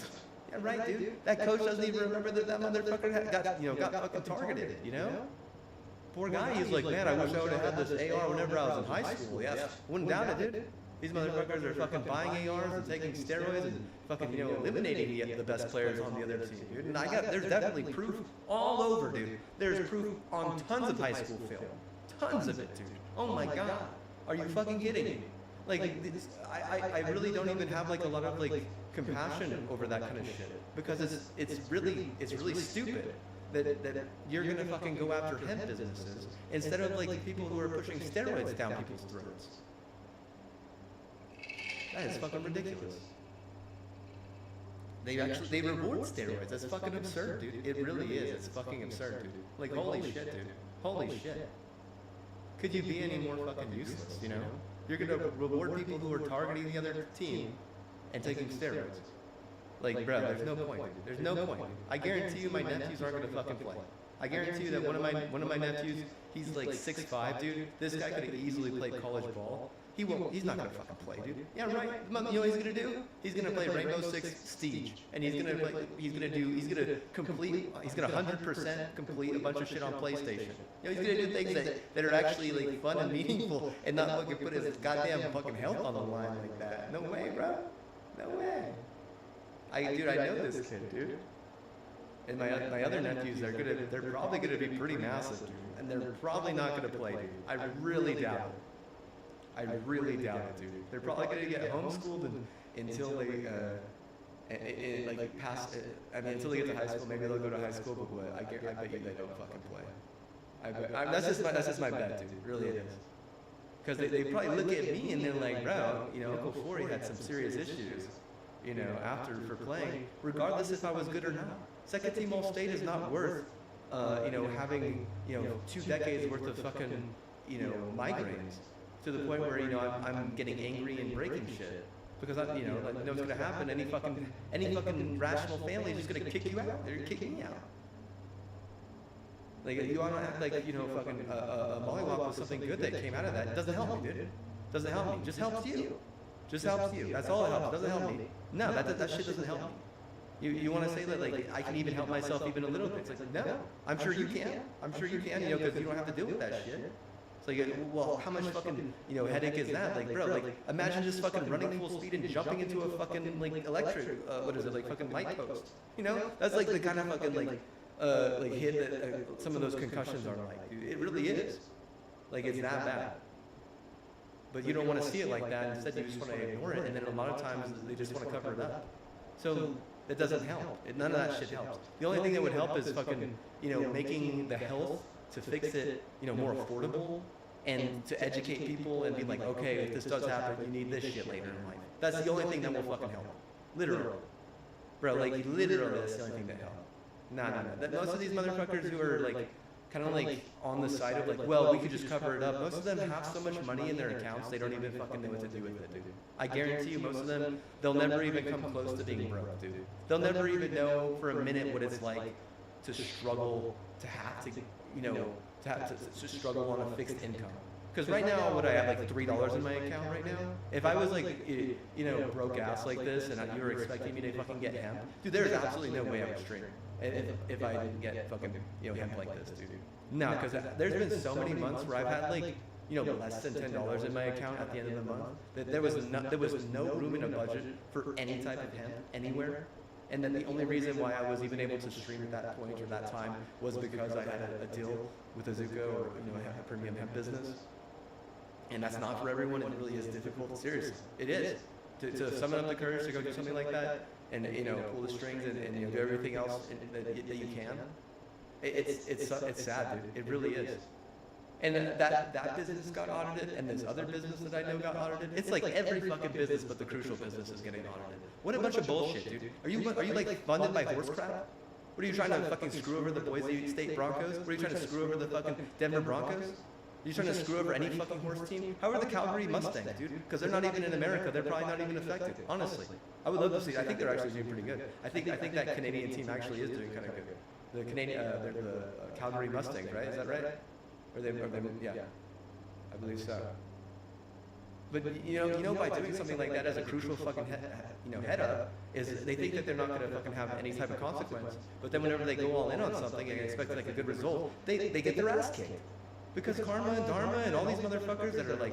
Speaker 1: yeah, right, dude. That coach doesn't even remember that motherfucker got fucking targeted, Poor guy, he's like, man, I wish I would have had this AR whenever I was in high school. Yeah, wouldn't doubt it, dude. These motherfuckers are fucking buying ARs and taking steroids and fucking, eliminating the best players on the other team, dude. And there's definitely proof all over, dude. There's proof on tons of high school film. Tons of it, dude. Oh my God. Are you fucking kidding me? Like, I really don't even have like a lot of like compassion over that kind of shit, because it's really stupid that you're gonna fucking go after hemp businesses instead of like the people who are pushing steroids down people's throats. That is fucking ridiculous. They reward steroids. That's fucking absurd, dude. It really is. It's fucking absurd, dude. Like, holy shit, dude. Holy shit. Could you be any more fucking useless, you know? You're gonna reward people who are targeting the other team and taking steroids. Like, bro, there's no point, dude. There's no point. I guarantee you my nephews aren't gonna fucking play. I guarantee you that one of my nephews, he's like 6'5", dude. This guy could have easily played college ball. He won't. He's not gonna fucking play, dude. Yeah, right. You know what he's gonna do? He's gonna play Rainbow Six Siege, and he's gonna play. He's gonna 100% complete a bunch of shit on PlayStation. You know, he's gonna do things that are actually like fun and meaningful, and not fucking put his goddamn fucking health on the line like that. No way, bro. No way. I know this kid, dude. And my other nephews, they're probably gonna be pretty massive, dude, and they're probably not gonna play, dude. I really doubt it. I really doubt it, dude. They're probably gonna get homeschooled until they like pass. I mean, until they get to high school. Maybe they'll go to high school, but I bet you they don't fucking play. That's just my bet, dude. Really, it is. Because they probably look at me and they're like, bro, you know, Uncle Forey had some serious issues, you know, after for playing, regardless if I was good or not. Second team All State is not worth, you know, having 2 decades worth of fucking, migraines. To the point where, I'm getting angry and breaking shit. Because I know what's gonna happen. Any fucking rational family is just gonna kick you out. They're kicking me out. Like, you wanna act like, fucking a mollywop was something good that came out of that. It doesn't help me, dude. Doesn't help me. Just helps you. Just helps you. That's all it helps. Doesn't help me. No, that shit doesn't help me. You want to say that, like, I can even help myself even a little bit. It's like, no, I'm sure you can. I'm sure you can, because you don't have to deal with that shit. It's like, well, how much fucking, headache is that? Like, bro, like, imagine just fucking running full speed and jumping into a fucking, like, electric, like, fucking light post. That's like the kind of fucking, like hit that some of those concussions are like, dude. It really is. Like, it's that bad. But you don't want to see it like that. Instead, you just want to ignore it. And then a lot of times, they just want to cover it up. So that doesn't help. None of that shit helps. The only thing that would help is fucking, making the health to fix it, more affordable, and to educate people and be like, okay, if this does happen, you need this shit later in life. That's the only thing that will fucking help. Literally. Bro, like, literally, that's the only thing that helps. Nah. Most of these motherfuckers who are, like, kind of like on the side of like, well, we could just cover it up. Most of them have so much money in their accounts, they don't even fucking know what to do with it, dude. I guarantee you, most of them, they'll never even come close to being broke, dude. They'll never even know for a minute what it's like to struggle, to have to, to struggle on a fixed income. Because right now, would I have like $3 in my account right now? If I was like, broke ass like this, and you were expecting me to fucking get hemp, dude, there's absolutely no way I would stream if I didn't get fucking hemp like this, dude. No, because there's been so many months where I've had like less than $10 in my account at the end of the month that there was no room in a budget for any type of hemp anywhere. And then the only reason why I was even able to stream at that point or that time was because I had a deal with Azuko, or a premium hemp business. And that's not for everyone. It really is difficult. Seriously, it is. To summon up the courage to go do something like that, and pull the strings and do everything else that you can. It's sad, dude. It really is. And that business got audited, and this other business that I know got audited. It's like every fucking business but the crucial business is getting audited. What a bunch of bullshit, dude. Are you like funded by horse crap? What are you trying to fucking screw over the Boise State Broncos? What are you trying to screw over the fucking Denver Broncos? Are you trying to screw over any fucking horse team? How are the Calgary Mustangs, dude? Because they're not even in America. They're probably not even affected. Honestly, I would love to see. I think they're actually doing pretty good. I think that Canadian team actually is doing kind of good. The Canadian, they're the Calgary Mustangs, right? Is that right? Yeah, I believe so. But by doing something like that as a crucial fucking head up, is they think that they're not going to fucking have any type of consequence. But then whenever they go all in on something and expect like a good result, they get their ass kicked. Because karma and dharma and all these motherfuckers that are like,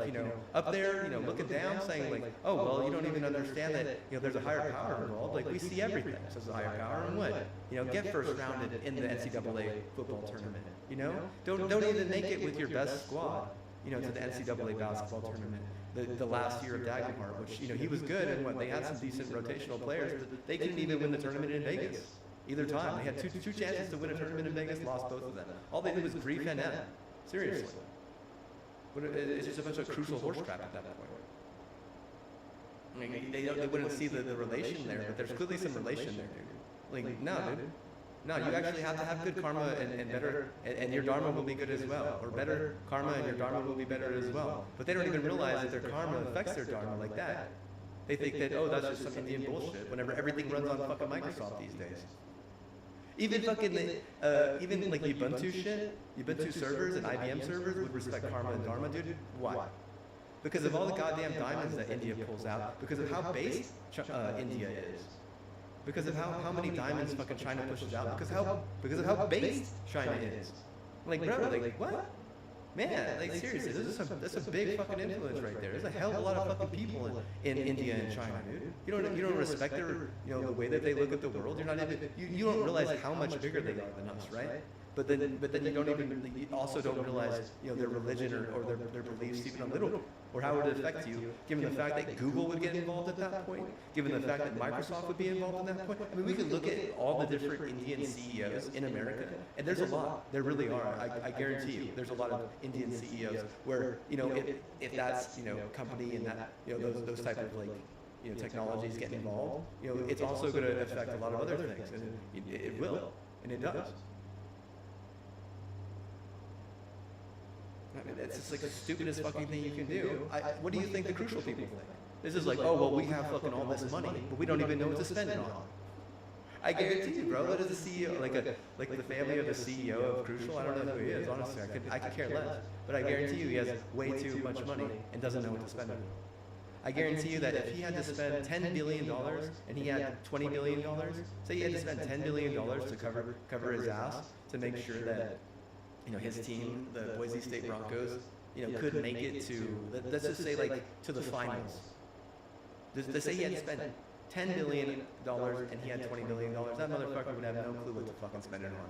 Speaker 1: up there, looking down, saying like, oh, well, you don't even understand that, there's a higher power involved. Like, we see everything. So there's a higher power and what? Get first rounded in the NCAA football tournament, Don't even make it with your best squad.
Speaker 2: to the NCAA basketball tournament the last year of Dagenhart, which, he was good, and they had some decent rotational players, but they couldn't even win the tournament in Vegas. Either time. They had two chances to win a tournament in Vegas, lost both of them. All they did was grief and M. Seriously. But it's just a bunch of crucial horse crap at that point. I mean, they wouldn't see the relation there, but there's clearly some relation there, dude. Like, no, dude. No, you actually have to have good karma and better, and your dharma will be good as well. Or better karma and your dharma will be better as well. But they don't even realize that their karma affects their dharma like that. They think that, oh, that's just some Indian bullshit, whenever everything runs on fucking Microsoft these days. Even fucking, even like Ubuntu shit, Ubuntu servers and IBM servers would respect karma and dharma, dude. Why? Because of all the goddamn diamonds that India pulls out, because of how based India is. Because of how many diamonds fucking China pushes out, because of how based China is. Like, bro, like, what? Man, like, seriously, that's a big fucking influence right there. There's a hell of a lot of fucking people in India and China, dude. You don't respect their, the way that they look at the world. You're not even, you don't realize how much bigger they are than us, right? But then you you also don't realize, their religion or their beliefs even a little, or how it would affect you, given the fact that Google would get involved at that point, given the fact that Microsoft would be involved at that point. I mean, we could look at all the different Indian CEOs in America, and there's a lot. There really are. I guarantee you, there's a lot of Indian CEOs where, if that's, company and that, those type of like, technologies get involved, it's also going to affect a lot of other things, and it will, and it does. I mean, it's just like the stupidest fucking thing you can do. What do you think the crucial people think? This is like, oh, well, we have fucking all this money, but we don't even know what to spend it on. I guarantee you, bro, that is a CEO, like the family of the CEO of Crucial. I don't know who he is, honestly. I could care less. But I guarantee you he has way too much money and doesn't know what to spend it on. I guarantee you that if he had to spend $10 billion and he had $20 billion, say he had to spend $10 billion to cover his ass to make sure that his team, the Boise State Broncos, could make it to, let's just say, like, to the finals. Let's say he had to spend $10 billion and he had $20 billion. That motherfucker would have no clue what to fucking spend it on.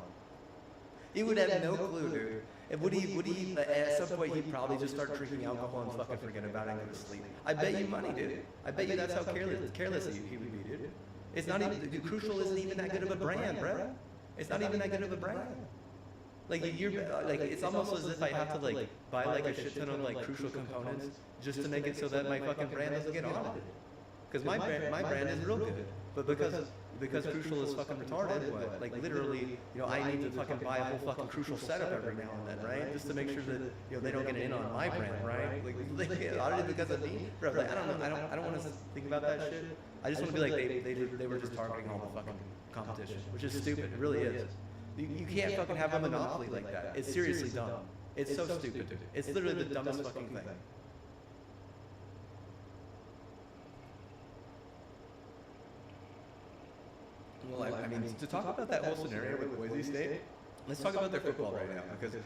Speaker 2: He would have no clue, dude. And would he, at some point, he'd probably just start drinking alcohol and fucking forget about it and go to sleep. I bet you money, dude. I bet you that's how careless he would be, dude. It's not even, Crucial isn't even that good of a brand, bro. It's not even that good of a brand. Like, it's almost as if I have to, like, buy, like, a shit ton of, like, Crucial components just to make it so that my fucking brand doesn't get audited. Because my brand is real good. But because Crucial is fucking retarded, like, literally, I need to fucking buy a whole fucking Crucial setup every now and then, right? Just to make sure that, they don't get in on my brand, right? Like, they get audited because of me? Bro, like, I don't know, I don't want to think about that shit. I just want to be like, they were just targeting all the fucking competition, which is stupid. It really is. You can't fucking have a monopoly like that. It's seriously dumb. It's so stupid, dude. It's literally the dumbest fucking thing. Well, I mean, to talk about that whole scenario with Boise State, let's talk about their football right now, because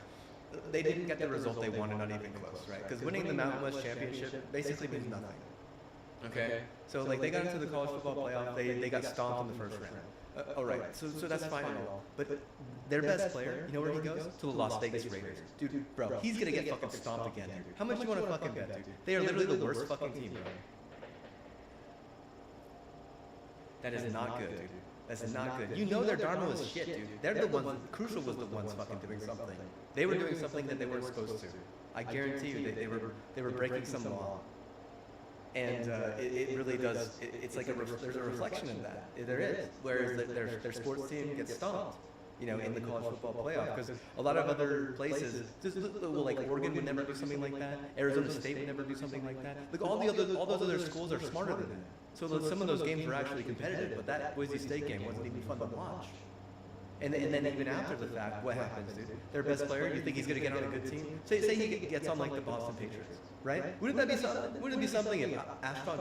Speaker 2: they didn't get the result they wanted, not even close, right? Because winning the Mountain West Championship basically means nothing. Okay? So, like, they got into the college football playoff, they got stomped in the first round. All right, so that's fine and all. But their best player, you know where he goes? To the Las Vegas Raiders. Dude, bro, he's going to get fucking stomped again, dude. How much do you want to fucking bet, dude? They are literally the worst fucking team, bro. That is not good, dude. That's not good. You know their dharma was shit, dude. They're the ones, Crucial was the ones fucking doing something. They were doing something that they weren't supposed to. I guarantee you, they were breaking some law. And it really does, it's like there's a reflection of that. There is. Whereas their sports team gets stomped, in the college football playoff. Because a lot of other places, like Oregon would never do something like that. Arizona State would never do something like that. Like all those other schools are smarter than that. So some of those games were actually competitive, but that Boise State game wasn't even fun to watch. And then even after the fact, what happens, dude? Their best player, you think he's going to get on a good team? Say he gets on like the Boston Patriots, right? Wouldn't that be something? Wouldn't it be something if Ashton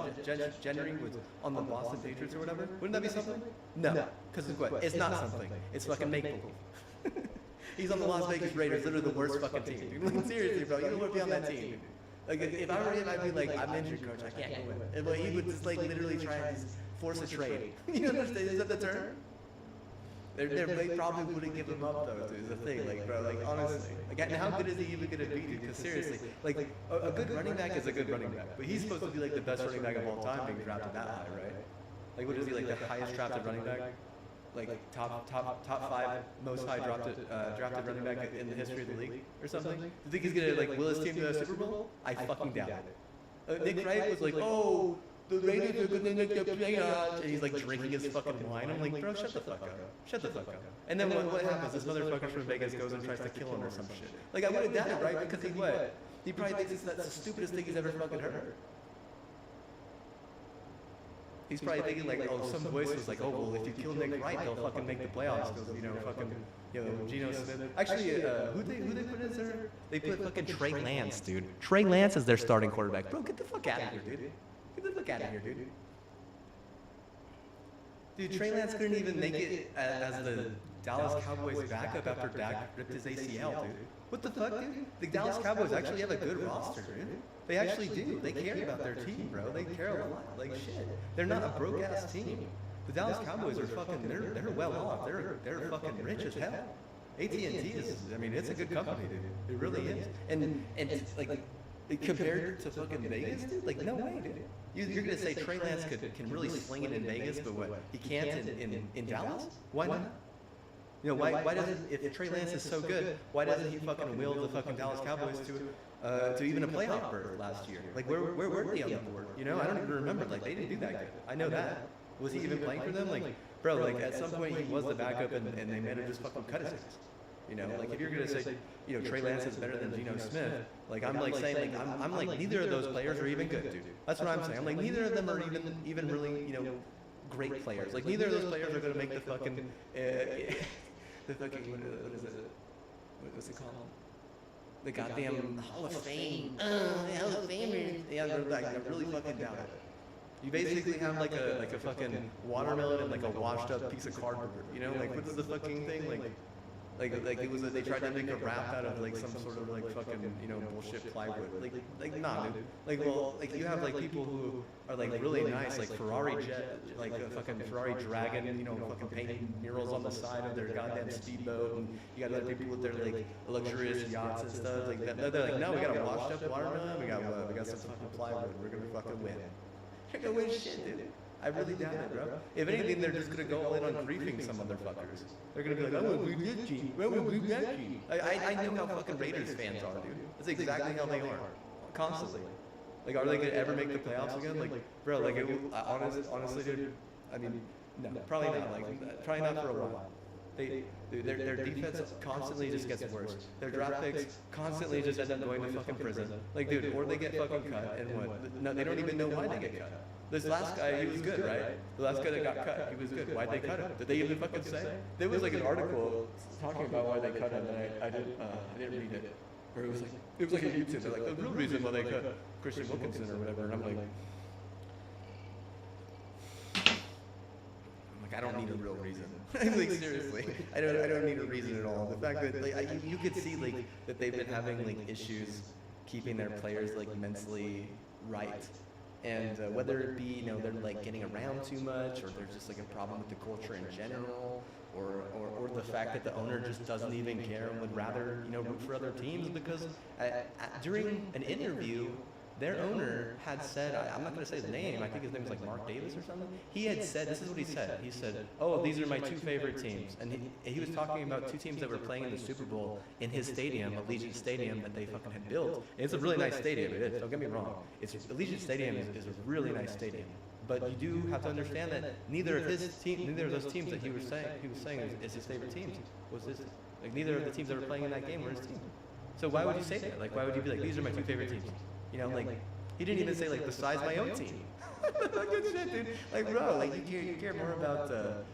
Speaker 2: Jennings was on the Boston Patriots or whatever? Wouldn't that be something? No, because what? It's not something. It's fucking make-believe. He's on the Las Vegas Raiders, literally the worst fucking team, dude. Like, seriously, bro, you don't want to be on that team, dude. Like, if I were him, I'd be like, I'm injured, coach, I can't go in. And he would just like literally try and force a trade. You understand? Is that the term? They probably wouldn't give him up though, dude. Is the thing, like, bro, like honestly, like, and how good is he even gonna be, dude? Because seriously, like, a good running back is a good running back, but he's supposed to be like the best running back of all time, being drafted that high, right? Like, what is he, like the highest drafted running back? Like top 5 most high drafted running back in the history of the league or something? Do you think he's gonna like will his team to the Super Bowl? I fucking doubt it. Nick Wright was like, oh, the Raiders are gonna make the playoffs, and he's like drinking his fucking wine. I'm like, bro, shut the fuck up, shut the fuck up. And then what happens? This motherfucker from Vegas goes and tries to kill him or some shit. Like I would have doubted, right? Because he what? He probably thinks that's the stupidest thing he's ever fucking heard. He's probably thinking like, oh, some voice was like, oh, well, if you kill Nick Wright, they'll fucking make the playoffs because, you know, fucking, you know, Geno Smith. Actually, who they put as their? They put fucking Trey Lance, dude. Trey Lance is their starting quarterback. Bro, get the fuck out of here, dude. Get the fuck out of here, dude. Dude, Trey Lance couldn't even make it as the Dallas Cowboys backup after Dak ripped his ACL, dude. What the fuck, dude? The Dallas Cowboys actually have a good roster, dude. They actually do. They care about their team, bro. They care a lot. Like shit. They're not a broke ass team. The Dallas Cowboys are fucking. They're well off. They're fucking rich as hell. AT&T is. I mean, it's a good company, dude. It really is. And like compared to fucking Vegas, dude. Like no way, dude. You're gonna say Trey Lance can really sling it in Vegas, but what he can't in Dallas? Why not? You know, why doesn't, if Trey Lance is so good, why doesn't he fucking will the fucking Dallas Cowboys to even a playoff berth last year? Like, where were they on the board? You know, I don't even remember. Like, they didn't do that good. I know that. Was he even playing for them? Like, bro, like, at some point he was the backup and they made him just fucking cut his ass. You know, like, if you're going to say, you know, Trey Lance is better than Geno Smith, like, I'm like saying, like, I'm like, neither of those players are even good, dude. That's what I'm saying. I'm like, neither of them are even really, you know, great players. Like, neither of those players are going to make the fucking, the fucking, what is it? What's it called? The goddamn Hall of Fame. Hall of Famers. Yeah, they're really fucking down it. You basically have like a fucking watermelon and like a washed up piece of cardboard. You know, like what's the fucking thing? Like it was they tried to make a raft out of like some sort of like fucking, you know, bullshit plywood. Like nah, dude. Like well, like you have like people who are like really nice, like Ferrari jet, like a fucking Ferrari Dragon, you know, fucking painting murals on the side of their goddamn speedboat, and you got other people with their like luxurious yachts and stuff. Like that. They're like, no, we got a washed up watermelon. We got some fucking plywood. We're gonna fucking win. You're gonna win shit, dude. I really doubt it, bro. If anything, they're just gonna go all in on griefing some motherfuckers. They're gonna be like, oh, we did cheat. Well, we did cheat. I know how fucking Raiders fans are, dude. That's exactly how they are. Constantly. Like, are they gonna ever make the playoffs again? Like, bro, like, honestly, dude, I mean, no, probably not. Like, probably not for a while. Their defense constantly just gets worse. Their draft picks constantly just end up going to fucking prison. Like, dude, or they get fucking cut, and what? No, they don't even know why they get cut. This last guy, he was good, right? The last guy that got cut, he was good. Why'd they cut him? Did they even fucking say? There was like an article talking about why they cut him, and I didn't read it. Or it was like a YouTube. They're like, the real reason why they cut Christian Wilkinson or whatever, and I'm like, I don't need a real reason. Like seriously, I don't need a reason at all. The fact that like you could see like that they've been having like issues keeping their players like mentally right. And whether it be, you know, they're like getting around too much, or there's just like a problem with the culture in general, or the fact that the owner just doesn't even care and would rather, you know, root for other teams, because during an interview, their owner had said, I'm not going to say his name, I think his name was like Mark Davis or something. He had said, this is what he said. He said, oh, these are my two favorite teams. And he was talking about two teams that were playing in the Super Bowl in his stadium, Allegiant Stadium, that they fucking had built. And it's a really nice stadium, it is, don't get me wrong. Allegiant Stadium is a really nice stadium. But you do have to understand that neither of those teams that he was saying is his favorite teams. Like neither of the teams that were playing in that game were his team. So why would you say that? Like why would you be like, these are my two favorite teams? You know, like, he didn't even say, like, besides my own team. Good shit, dude. Like, bro, like, you care more about the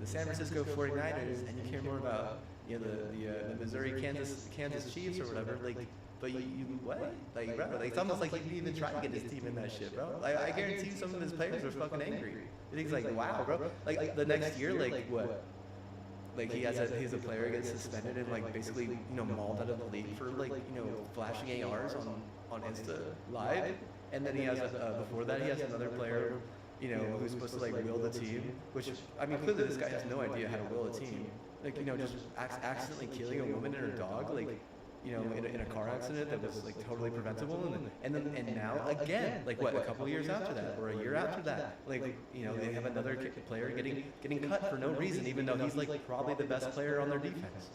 Speaker 2: San Francisco 49ers, and you care more about, you know, the Missouri Kansas Chiefs or whatever. Like, but you what? Like, bro, like, it's almost like he didn't even try to get his team in that shit, bro. Like, I guarantee you some of his players are fucking angry. He's like, wow, bro. Like, the next year, like, what? Like he's a player gets suspended and like basically, you know, mauled out of the league for like, you know, flashing ARs on Insta Live, and then he has before that he has another player who's supposed to like will the team, which, I mean, clearly this guy has no idea how to will a team. Like, just accidentally killing a woman and her dog, like, in a car accident that was like totally preventable, and now again, like what, a couple years after that, or a year after that, like, they have another player getting cut for no reason, even though he's like probably the best player on their defense.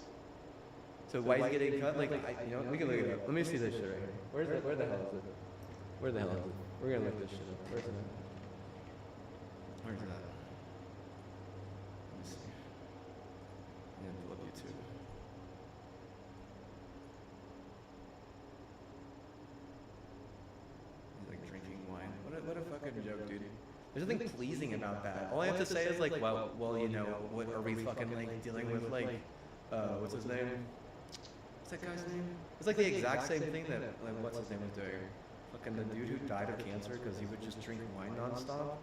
Speaker 2: So why is he getting cut? Like, we can look it up. Let me see this shit right here. Where the hell is it? Where the hell is it? We're gonna look this shit up. Where's it? Where's that? Let me see. I'm gonna pull up YouTube. He's like drinking wine. What a fucking joke, dude. There's nothing pleasing about that. All I have to say is like, well, what are we fucking like dealing with, like, what's his name? What's that guy's name? It's like the exact same thing that, like, what's his name was doing. Fucking the dude who died of cancer because he would just drink wine nonstop.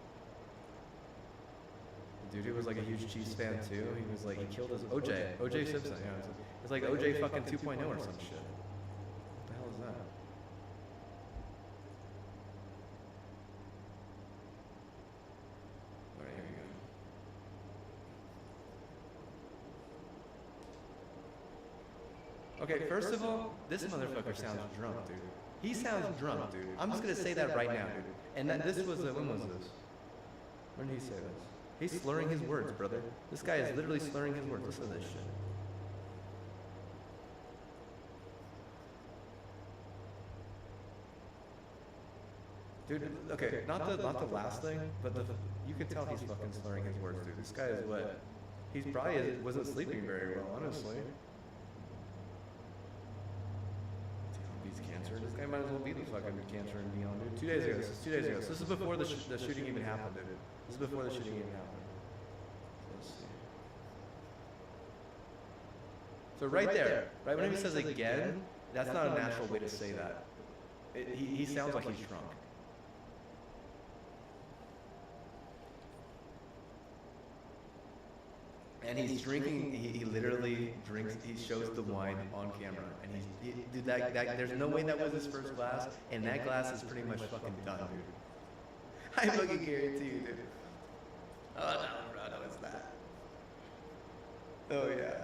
Speaker 2: The dude who was like a huge Chiefs fan too. He was like, he killed his OJ Simpson. Yeah, it's like OJ fucking 2.0 or some shit. What the hell is that? All right, here we go. Okay, first of all, this motherfucker sounds drunk, dude. He sounds drunk, dude. I'm just gonna say that right now, dude. And that this was, when was this? When did he say this? He's slurring his words, brother. This guy is literally slurring his words. Listen to this shit. Dude, okay, not the last thing, but you can tell he's fucking slurring his words, dude. This guy is what? He's probably wasn't sleeping very well, honestly. Cancer. This guy might as well be the fucking cancer and beyond, dude. 2 days ago. This is 2 days ago. So this is before the shooting even happened, dude. This is before the shooting even happened. So let's see. So right there, right when he says again, that's not a natural way to say that. He sounds like he's drunk. And he's drinking. He literally drinks. He shows the wine on camera, and dude, there's no way that was his first glass, and that glass is pretty much fucking done, dude. I fucking guarantee you, dude. Oh no, it's that. Oh yeah.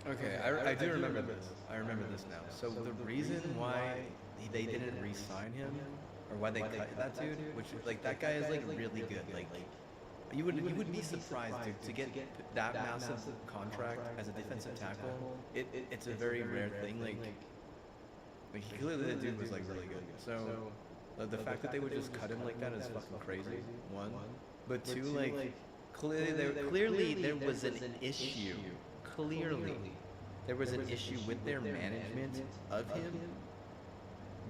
Speaker 2: Okay, I do remember this. I remember this now. So the reason why they didn't re-sign him, or why they cut that dude, which like that guy is like really good. Like you would be surprised, dude, to get that massive contract as a defensive tackle. It's a very rare thing. Like clearly the dude was like really good. So the fact that they would just cut him like that is fucking crazy. One. but two, like, clearly there was an issue. Clearly, there was an issue with their management of him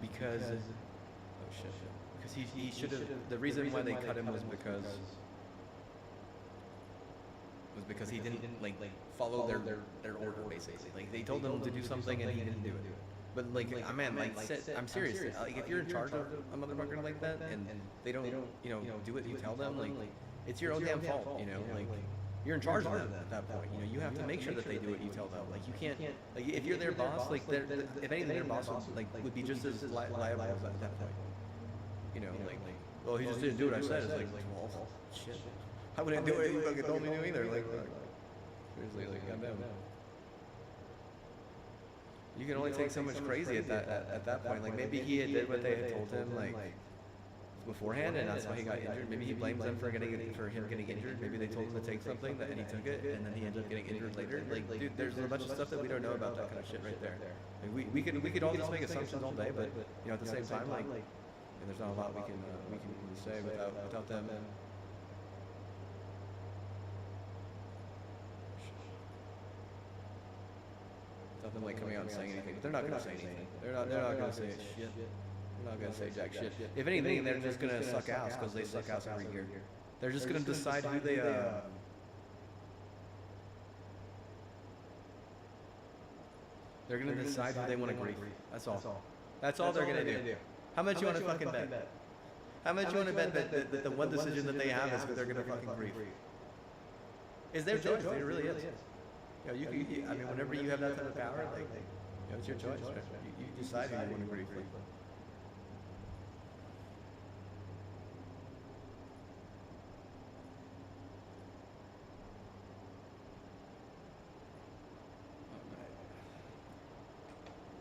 Speaker 2: because, oh shit, because he should have. The reason why they cut him was because he didn't like follow their order basically. Like they told him to do something and he didn't do it. But like, man, like, I'm serious. Like, if you're in charge of a motherfucker like that and they don't, do what you tell them, like, it's your own damn fault, Like, you're in charge of them at that point. You have to make sure that they do what you tell them. Like, you can't, like, if you're their boss, like, if anything, their boss would be just as liable at that point. Like, well, he just didn't do what I said. It's like, well, shit. I wouldn't do it. You fucking told me to either. Like, seriously, like, goddamn. You can only take so much crazy at that point. Like maybe he had did what they had told him like beforehand, and that's why he got injured. Maybe he blames them for him getting injured. Maybe they told him to take something and he took it, and then he ended up getting injured later. Like, dude, there's a bunch of stuff that we don't know about that kind of shit right there. Like, we could all just make assumptions all day, but at the same time, like, there's not a lot we can really say without them. Them like coming out and saying anything, but they're not going to say anything. They're not going to say shit. They're not going to say jack shit. If anything, they're just going to suck ass because they suck ass every year. They're just going to decide who they they're going to decide who they want to grief. That's all. That's all they're going to do. How much you want to fucking bet? How much you want to bet that the one decision that they have is who they're going to fucking grief? It's their choice. It really is. I mean, whenever you have that type of power, like, it's your choice. Right? You decide who you want to grieve for.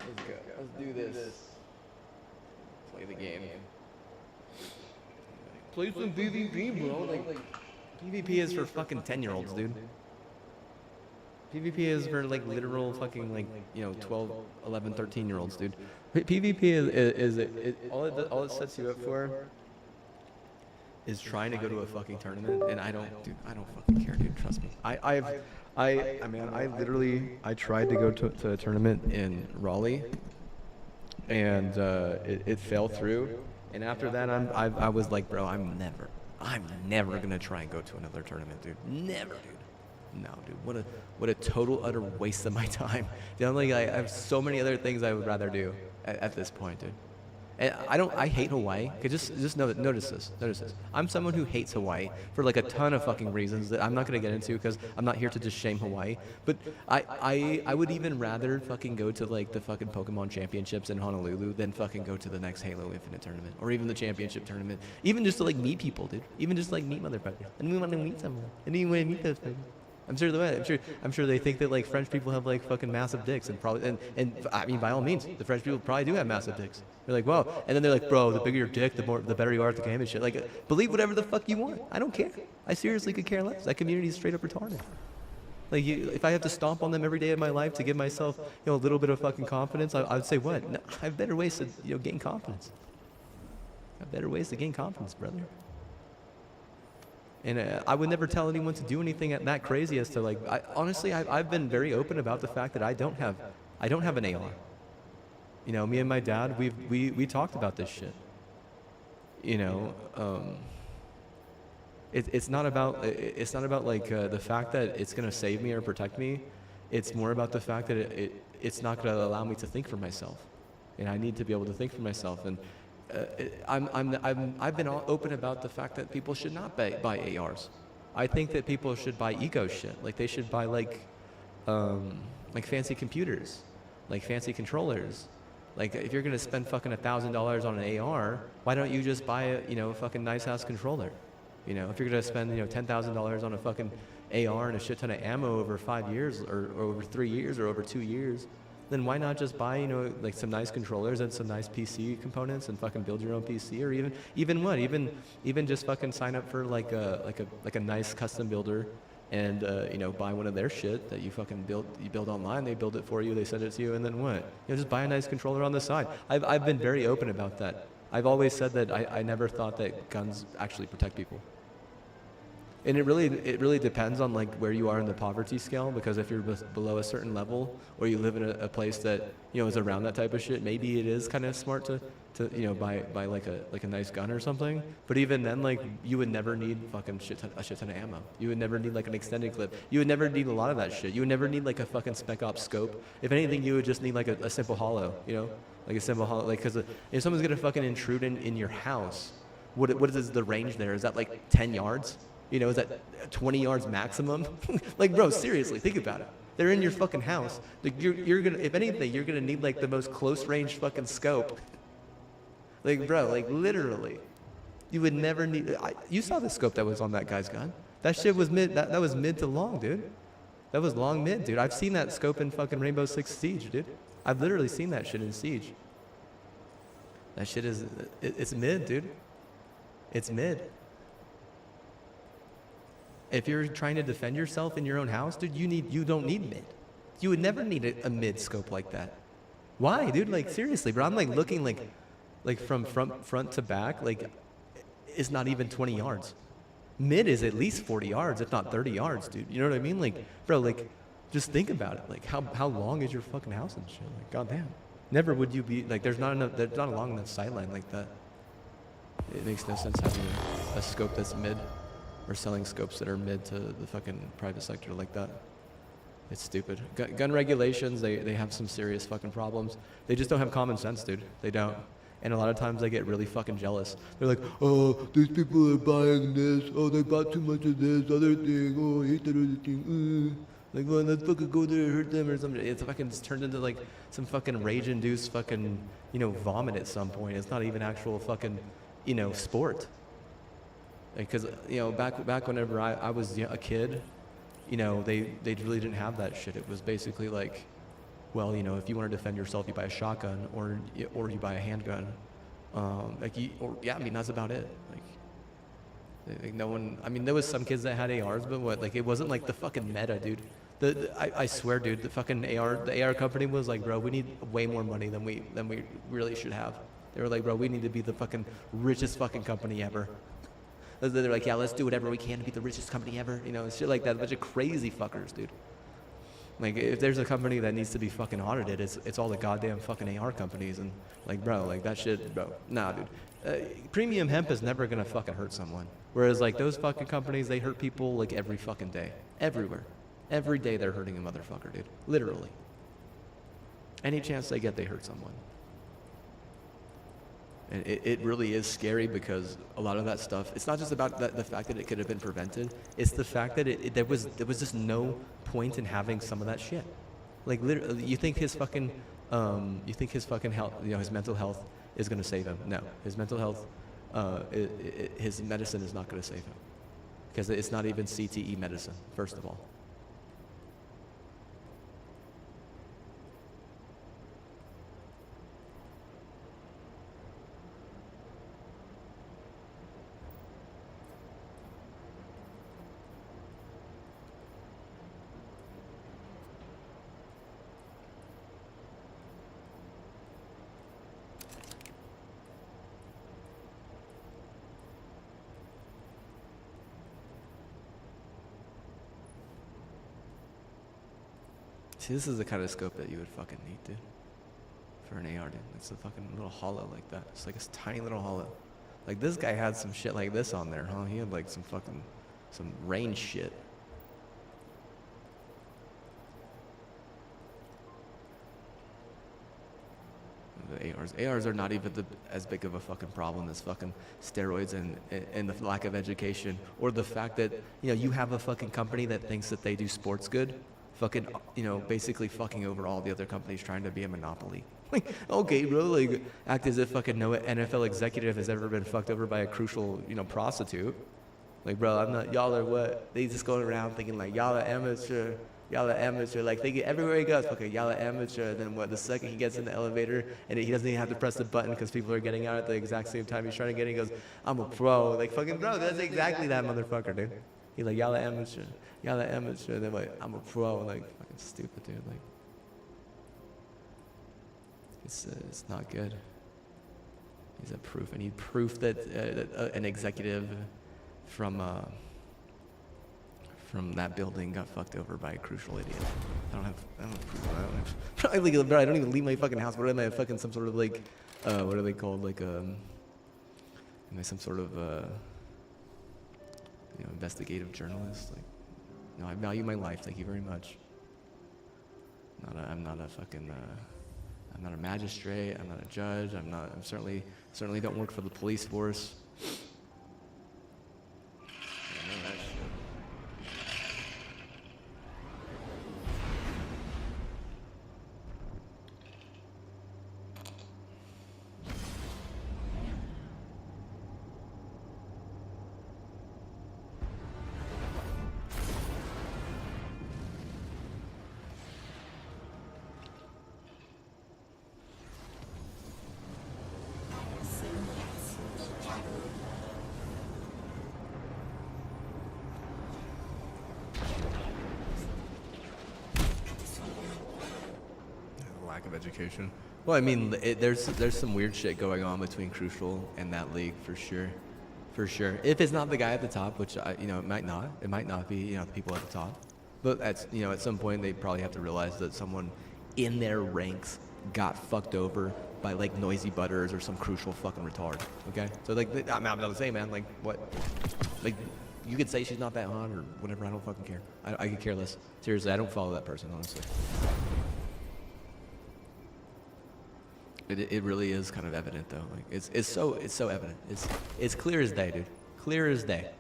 Speaker 2: Let's go. Let's do this. Play the game. Play some PvP, bro. Like, PvP is for fucking 10-year-olds, dude. PvP is for like literal fucking like 12, 11, 13-year-olds, dude. PvP is all it sets you up for is trying to go to a fucking tournament, and I don't fucking care, dude. Trust me. I tried to go to a tournament in Raleigh, and it fell through. And after that, I was like, bro, I'm never gonna try and go to another tournament, dude. Never, dude. No, dude, what a total utter waste of my time. I have so many other things I would rather do at this point, dude. And I hate Hawaii. Just notice this. I'm someone who hates Hawaii for like a ton of fucking reasons that I'm not gonna get into because I'm not here to just shame Hawaii. But I would even rather fucking go to like the fucking Pokemon Championships in Honolulu than fucking go to the next Halo Infinite tournament or even the championship tournament. Even just to like meet people, dude. Even just like meet motherfuckers. And we want to meet someone. And you want to meet those people. I'm sure they think that like French people have like fucking massive dicks and probably and I mean by all means the French people probably do have massive dicks. They're like, well, and then they're like, bro, the bigger your dick, the better you are at the game and shit. Like, believe whatever the fuck you want. I don't care. I seriously could care less. That community is straight up retarded. Like, if I have to stomp on them every day of my life to give myself a little bit of fucking confidence, I would say what? No, I have better ways to gain confidence. I have better ways to gain confidence, brother. And I would never tell anyone to do anything that crazy as to like. Honestly, I've been very open about the fact that I don't have an AR. Me and my dad, we talked about this shit. It's not about like the fact that it's gonna save me or protect me. It's more about the fact that it's not gonna allow me to think for myself, and I need to be able to think for myself. And I've been open about the fact that people should not buy ARs. I think that people should buy eco shit. Like they should buy like fancy computers, like fancy controllers. Like if you're gonna spend fucking $1,000 on an AR, why don't you just buy a fucking nice ass controller? If you're gonna spend $10,000 on a fucking AR and a shit ton of ammo over 5 years or over 3 years or over 2 years, then why not just buy, like some nice controllers and some nice PC components and fucking build your own PC, or even just fucking sign up for like a nice custom builder and buy one of their shit that you fucking build online. They build it for you, they send it to you, and then what? Just buy a nice controller on the side. I've been very open about that. I've always said that I never thought that guns actually protect people. And it really depends on like where you are in the poverty scale, because if you're below a certain level, or you live in a place that, you know, is around that type of shit, maybe it is kind of smart to you know, buy like a nice gun or something. But even then, like, you would never need fucking a shit ton of ammo. You would never need like an extended clip. You would never need a lot of that shit. You would never need like a fucking spec ops scope. If anything, you would just need like a simple hollow, you know, like a simple hollow, like, because if someone's gonna fucking intrude in your house, what is the range there? Is that like 10 yards? You know, is that 20 yards maximum? Like, bro, seriously, think about it. They're in your fucking house. Like, you're gonna, if anything, you're gonna need like the most close range fucking scope. Like, bro, like literally, you would never need. You saw the scope that was on that guy's gun. That shit was mid. That was mid to long, dude. That was long mid, dude. I've seen that scope in fucking Rainbow Six Siege, dude. I've literally seen that shit in Siege. That shit is, it's mid, dude. It's mid. If you're trying to defend yourself in your own house, dude, you don't need mid. You would never need a mid scope like that. Why, dude? Like, seriously, bro. I'm like looking like from front to back, like, it's not even 20 yards. Mid is at least 40 yards, if not 30 yards, dude. You know what I mean? Like, bro, like, just think about it. Like, how long is your fucking house and shit? Like, goddamn. Never would you be like, there's not a long enough sideline like that. It makes no sense having a scope that's mid, or selling scopes that are mid to the fucking private sector like that. It's stupid. Gun regulations, they have some serious fucking problems. They just don't have common sense, dude. They don't. And a lot of times they get really fucking jealous. They're like, oh, these people are buying this. Oh, they bought too much of this other thing. Oh, I hate that other thing. Like, well, let's fucking go there and hurt them or something. It's fucking just turned into like some fucking rage-induced fucking, you know, vomit at some point. It's not even actual fucking, you know, sport. Because, you know, back whenever I was a kid, you know, they really didn't have that shit. It was basically like, well, you know, if you want to defend yourself, you buy a shotgun or you buy a handgun. I mean, that's about it. Like no one. I mean, there was some kids that had ARs, but what? Like, it wasn't like the fucking meta, dude. I swear, dude, the fucking the AR company was like, bro, we need way more money than we really should have. They were like, bro, we need to be the fucking richest fucking company ever. They're like, yeah, let's do whatever we can to be the richest company ever. You know, shit like that. A bunch of crazy fuckers, dude. Like, if there's a company that needs to be fucking audited, it's all the goddamn fucking AR companies. And like, bro, like that shit, bro. Nah, dude. Premium hemp is never gonna fucking hurt someone. Whereas like those fucking companies, they hurt people like every fucking day, everywhere. Every day they're hurting a motherfucker, dude. Literally. Any chance they get, they hurt someone. And it really is scary, because a lot of that stuff, it's not just about the fact that it could have been prevented. It's the fact that there was just no point in having some of that shit. Like, literally, you think his fucking health, you know, his mental health is going to save him? No, his mental health, his medicine is not going to save him, because it's not even CTE medicine, first of all. See, this is the kind of scope that you would fucking need, dude, for an AR, dude. It's a fucking little hollow like that. It's like a tiny little hollow. Like, this guy had some shit like this on there, huh? He had like some range shit. The ARs are not even as big of a fucking problem as fucking steroids and the lack of education, or the fact that, you know, you have a fucking company that thinks that they do sports good, fucking, you know, basically fucking over all the other companies trying to be a monopoly. Like, okay, bro, like, act as if fucking no NFL executive has ever been fucked over by a crucial, you know, prostitute. Like, bro, I'm not, y'all are what? They just going around thinking like, y'all are amateur. Y'all are amateur. Like, thinking everywhere he goes, okay, y'all are amateur. And then what, the second he gets in the elevator and he doesn't even have to press the button because people are getting out at the exact same time he's trying to get in, he goes, I'm a pro. Like, fucking bro, that's exactly that motherfucker, dude. He's like, y'all are amateur. Y'all are amateur. And then like, I'm a pro. Like, fucking stupid, dude. Like, it's not good. I need proof that an executive from from that building got fucked over by a crucial idiot. I don't have proof. I don't even leave my fucking house. What am I, fucking some sort of like, what are they called? Like, am I some sort of, investigative journalist? Like, no, I value my life. Thank you very much. I'm not a magistrate. I'm not a judge. I'm certainly don't work for the police force. I know that shit. Lack of education. Well, I mean, there's some weird shit going on between Crucial and that league for sure. If it's not the guy at the top, which it might not be, the people at the top. But at some point they probably have to realize that someone in their ranks got fucked over by like Noisy Butters or some Crucial fucking retard. Okay, so like I'm not saying, man. Like what? Like you could say she's not that hot or whatever. I don't fucking care. I could care less. Seriously, I don't follow that person honestly. It really is kind of evident though. Like it's so evident. It's clear as day, dude. Clear as day.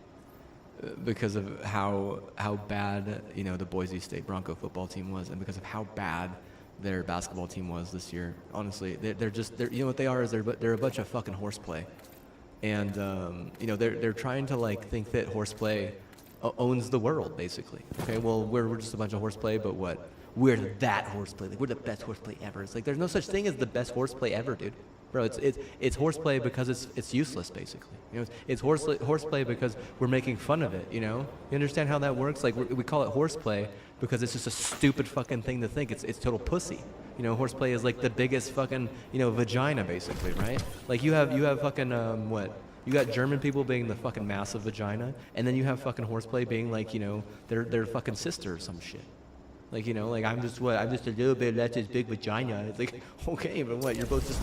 Speaker 2: Because of how bad the Boise State Bronco football team was, and because of how bad their basketball team was this year. Honestly, they're what they are is they're a bunch of fucking horseplay, and they're trying to like think that horseplay owns the world basically. Okay, well we're just a bunch of horseplay, but what? We're that horseplay. Like, we're the best horseplay ever. It's like there's no such thing as the best horseplay ever, dude. Bro, it's horseplay because it's useless basically. It's horseplay because we're making fun of it. You understand how that works? Like we call it horseplay because it's just a stupid fucking thing to think. It's total pussy. Horseplay is like the biggest fucking vagina basically, right? Like you have fucking what? You got German people being the fucking massive vagina, and then you have fucking horseplay being like their fucking sister or some shit. Like, like I'm just a little bit less this big vagina. It's like, okay, but what? You're both just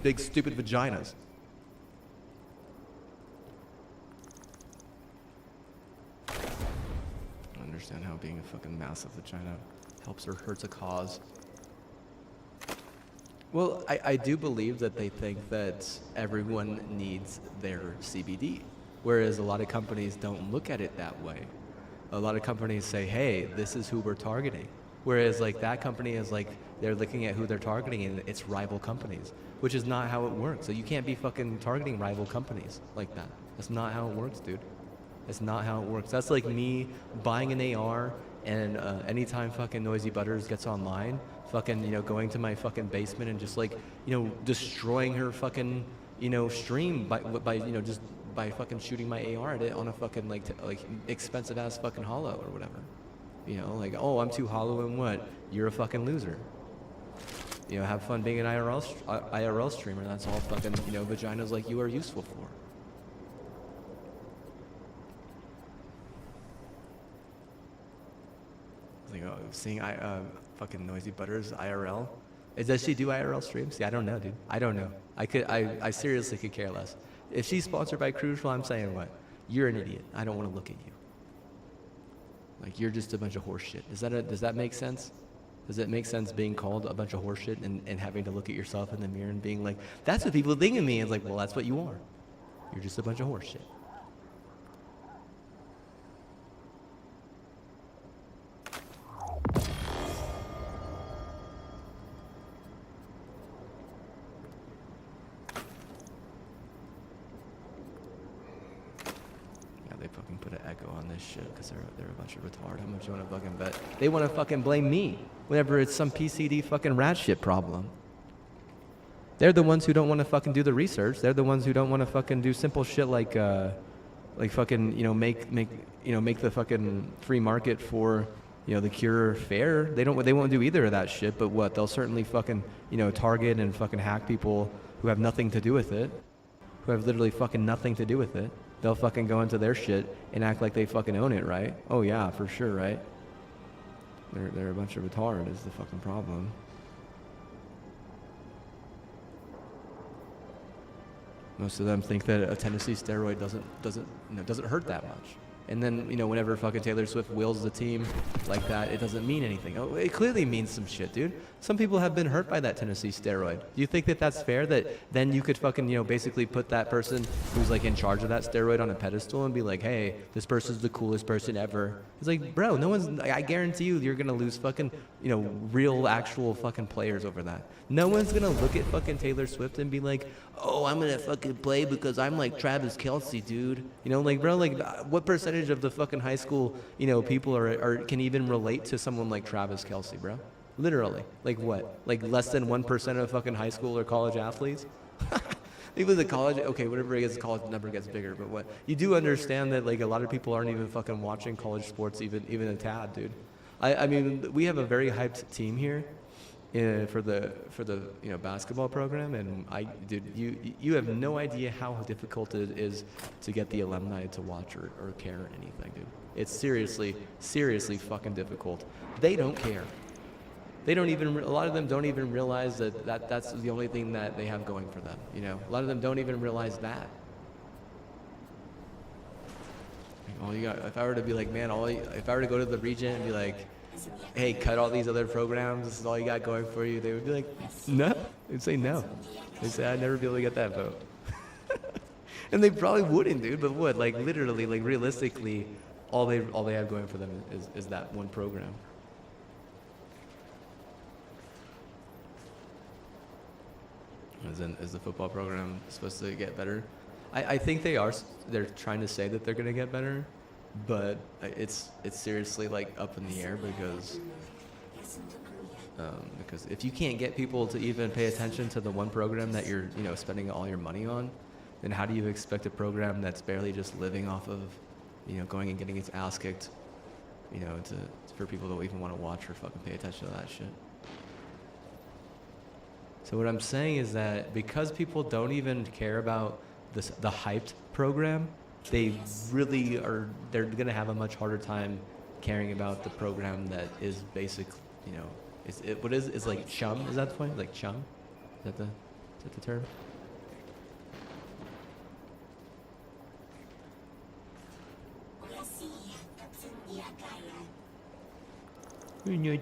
Speaker 2: big stupid vaginas. I understand how being a fucking massive vagina helps or hurts a cause. Well, I do believe that they think that everyone needs their CBD, whereas a lot of companies don't look at it that way. A lot of companies say, hey, this is who we're targeting. Whereas like that company is like, they're looking at who they're targeting and it's rival companies, which is not how it works. So you can't be fucking targeting rival companies like that. That's not how it works, dude. That's not how it works. That's like me buying an AR and anytime fucking Noisy Butters gets online, fucking, going to my fucking basement and just like, destroying her fucking, stream by just by fucking shooting my AR at it on a fucking like expensive ass fucking holo or whatever. Like, oh, I'm too hollow and what? You're a fucking loser. Have fun being an IRL streamer. That's all fucking, vaginas like you are useful for. Seeing fucking Noisy Butters IRL. Does she do IRL streams? See, I don't know, dude. I don't know. I seriously could care less. If she's sponsored by Crucial, I'm saying what? You're an idiot. I don't want to look at you. Like, you're just a bunch of horse shit. Does that make sense? Does it make sense being called a bunch of horse shit and having to look at yourself in the mirror and being like, that's what people think of me? And it's like, well, that's what you are. You're just a bunch of horse shit. Shit, because they're a bunch of retard. How much you want to fucking bet? They want to fucking blame me whenever it's some PCD fucking rat shit problem. They're the ones who don't want to fucking do the research. They're the ones who don't want to fucking do simple shit like fucking make the fucking free market for the cure fair. They won't do either of that shit. But what? They'll certainly fucking target and fucking hack people who have nothing to do with it, who have literally fucking nothing to do with it. they'll fucking go into their shit and act like they fucking own it, right? Oh yeah, for sure, right? They're a bunch of retards is the fucking problem. Most of them think that a Tennessee steroid doesn't hurt that much. And then, whenever fucking Taylor Swift wills the team like that, it doesn't mean anything. Oh, it clearly means some shit, dude. Some people have been hurt by that Tennessee steroid. Do you think that that's fair? That then you could fucking, basically put that person who's like in charge of that steroid on a pedestal and be like, hey, this person's the coolest person ever. It's like, bro, no one's, I guarantee you're gonna lose fucking, real actual fucking players over that. No one's gonna look at fucking Taylor Swift and be like, oh, I'm gonna fucking play because I'm like Travis Kelce, dude. Bro, what percentage of the fucking high school, people are can even relate to someone like Travis Kelce, bro? Literally. Like what? Like less than 1% of fucking high school or college athletes? Even the college, okay, whatever it is, college number gets bigger, but what? You do understand that like a lot of people aren't even fucking watching college sports even a tad, dude. I mean, we have a very hyped team here. For the basketball program, and dude, you have no idea how difficult it is to get the alumni to watch or care anything, dude. It's seriously fucking difficult. They don't care. They don't even. A lot of them don't even realize that's the only thing that they have going for them. A lot of them don't even realize that. All you got. If I were to be like, man, if I were to go to the region and be like, hey, cut all these other programs, this is all you got going for you, they would be like, no. They'd say no. They'd say, I'd never be able to get that vote. And they probably wouldn't, dude, but would. Like, literally, like, realistically, all they have going for them is that one program. Is the football program supposed to get better? I think they are. They're trying to say that they're going to get better. But it's seriously like up in the air because if you can't get people to even pay attention to the one program that you're spending all your money on, then how do you expect a program that's barely just living off of going and getting its ass kicked for people to even want to watch or fucking pay attention to that shit? So what I'm saying is that because people don't even care about the hyped program, they really are. They're gonna have a much harder time caring about the program that is basic. What is like chum? Is that the point? Like chum? Is that the term?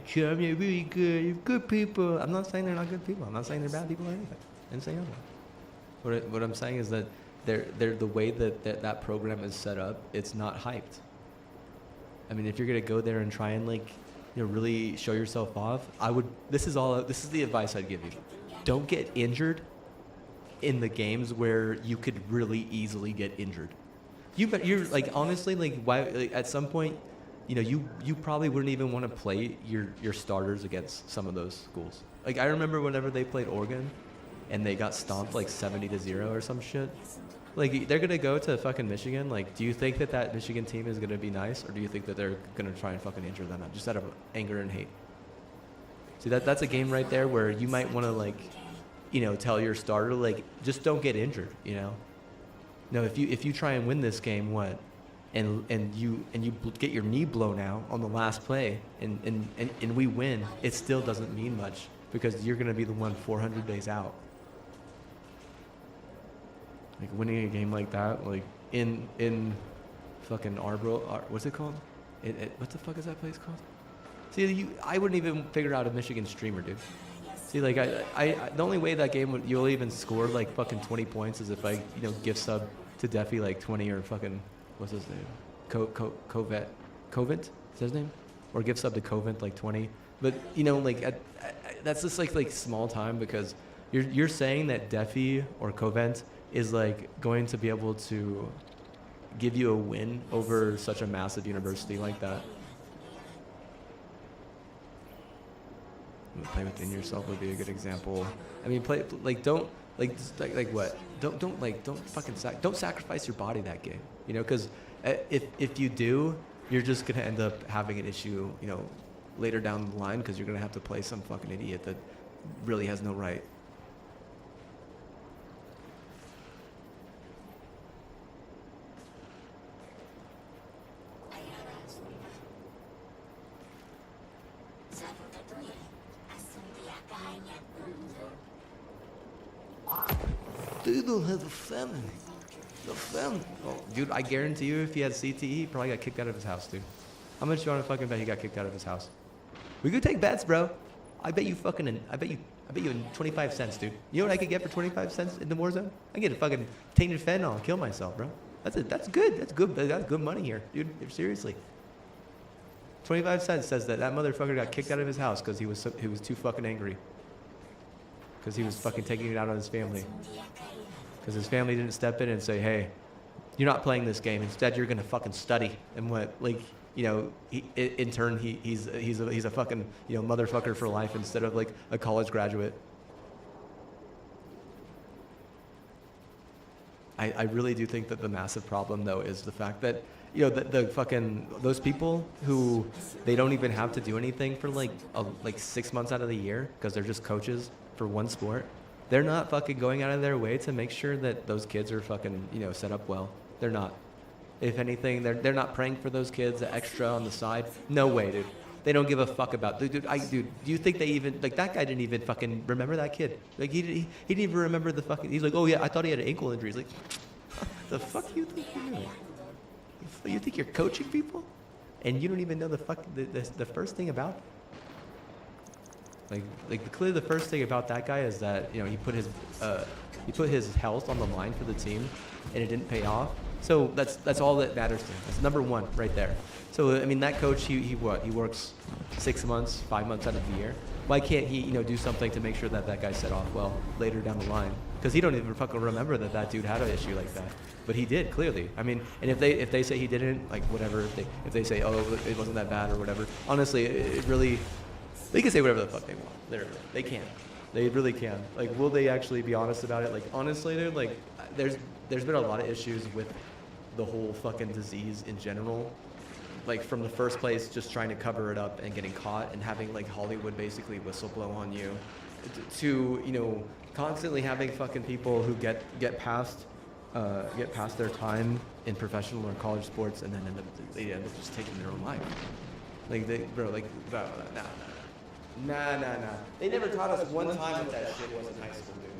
Speaker 2: Chum, you're really good. You're good people. I'm not saying they're not good people. I'm not saying they're bad people or anything. I didn't say anything. What I'm saying is that they're the way that program is set up, it's not hyped. I mean, if you're gonna go there and try and really show yourself off, this is the advice I'd give you. Don't get injured in the games where you could really easily get injured. You're like, honestly, like, why, like, at some point, you probably wouldn't even want to play your starters against some of those schools. Like, I remember whenever they played Oregon and they got stomped like 70-0 or some shit. Like, they're going to go to fucking Michigan. Like, do you think that Michigan team is going to be nice, or do you think that they're going to try and fucking injure them just out of anger and hate? See, that's a game right there where you might want to, tell your starter, like, just don't get injured, No, if you try and win this game, what? And you get your knee blown out on the last play, and we win, it still doesn't mean much because you're going to be the one 400 days out. Like, winning a game like that, like in fucking Arboro, what's it called? What the fuck is that place called? See, I wouldn't even figure out a Michigan streamer, dude. See, like, I the only way that game you'll even score like fucking 20 points is if I gift sub to Deffy like 20 or fucking, what's his name? Covent? Is that his name? Or gift sub to Covent like 20. But that's just like small time because you're saying that Deffy or Covent is like going to be able to give you a win over such a massive university like that. Play within yourself would be a good example. I mean, don't sacrifice your body that game, because if you do, you're just gonna end up having an issue, later down the line because you're gonna have to play some fucking idiot that really has no right. They don't have a family. No family. Oh, dude, I guarantee you, if he had CTE, he probably got kicked out of his house, dude. How much you want to fucking bet he got kicked out of his house? We could take bets, bro. I bet you in 25 cents, dude. You know what I could get for 25 cents in the war zone? I get a fucking tainted fentanyl and kill myself, bro. That's good. That's good money here, dude. Seriously. 25 cents says that motherfucker got kicked out of his house because he was too fucking angry. Because he was fucking taking it out on his family. Because his family didn't step in and say, hey, you're not playing this game. Instead, you're gonna fucking study. And what, like, you know, in turn, he's a fucking, you know, motherfucker for life instead of like a college graduate. I really do think that the massive problem though is the fact that, you know, the fucking, those people who they don't even have to do anything for like 6 months out of the year because they're just coaches for one sport. They're not fucking going out of their way to make sure that those kids are fucking, you know, set up well. They're not. If anything, they're not praying for those kids extra on the side. No way, dude. They don't give a fuck about, dude. Do you think they even, like, that guy didn't even fucking remember that kid? Like, he didn't even remember the fucking, he's like, oh yeah, I thought he had an ankle injury. He's like, the fuck you think you're doing? You think you're coaching people? And you don't even know the first thing about them? Clearly the first thing about that guy is that, you know, he put his health on the line for the team and it didn't pay off. So that's all that matters to him. That's number one right there. So I mean, that coach, he works 6 months, 5 months out of the year. Why can't he, you know, do something to make sure that that guy set off well later down the line? Because he don't even fucking remember that dude had an issue like that. But he did, clearly. I mean, and if they say he didn't, like, whatever, if they say, oh, it wasn't that bad or whatever, honestly, it really, they can say whatever the fuck they want. Literally. They can. They really can. Like, will they actually be honest about it? Like, honestly, dude, like, there's been a lot of issues with the whole fucking disease in general. Like, from the first place, just trying to cover it up and getting caught and having, like, Hollywood basically whistleblow on you, to, you know, constantly having fucking people who get past their time in professional or college sports and then they end up just taking their own life. Like, nah. They never taught us one time what that shit was in high school, dude.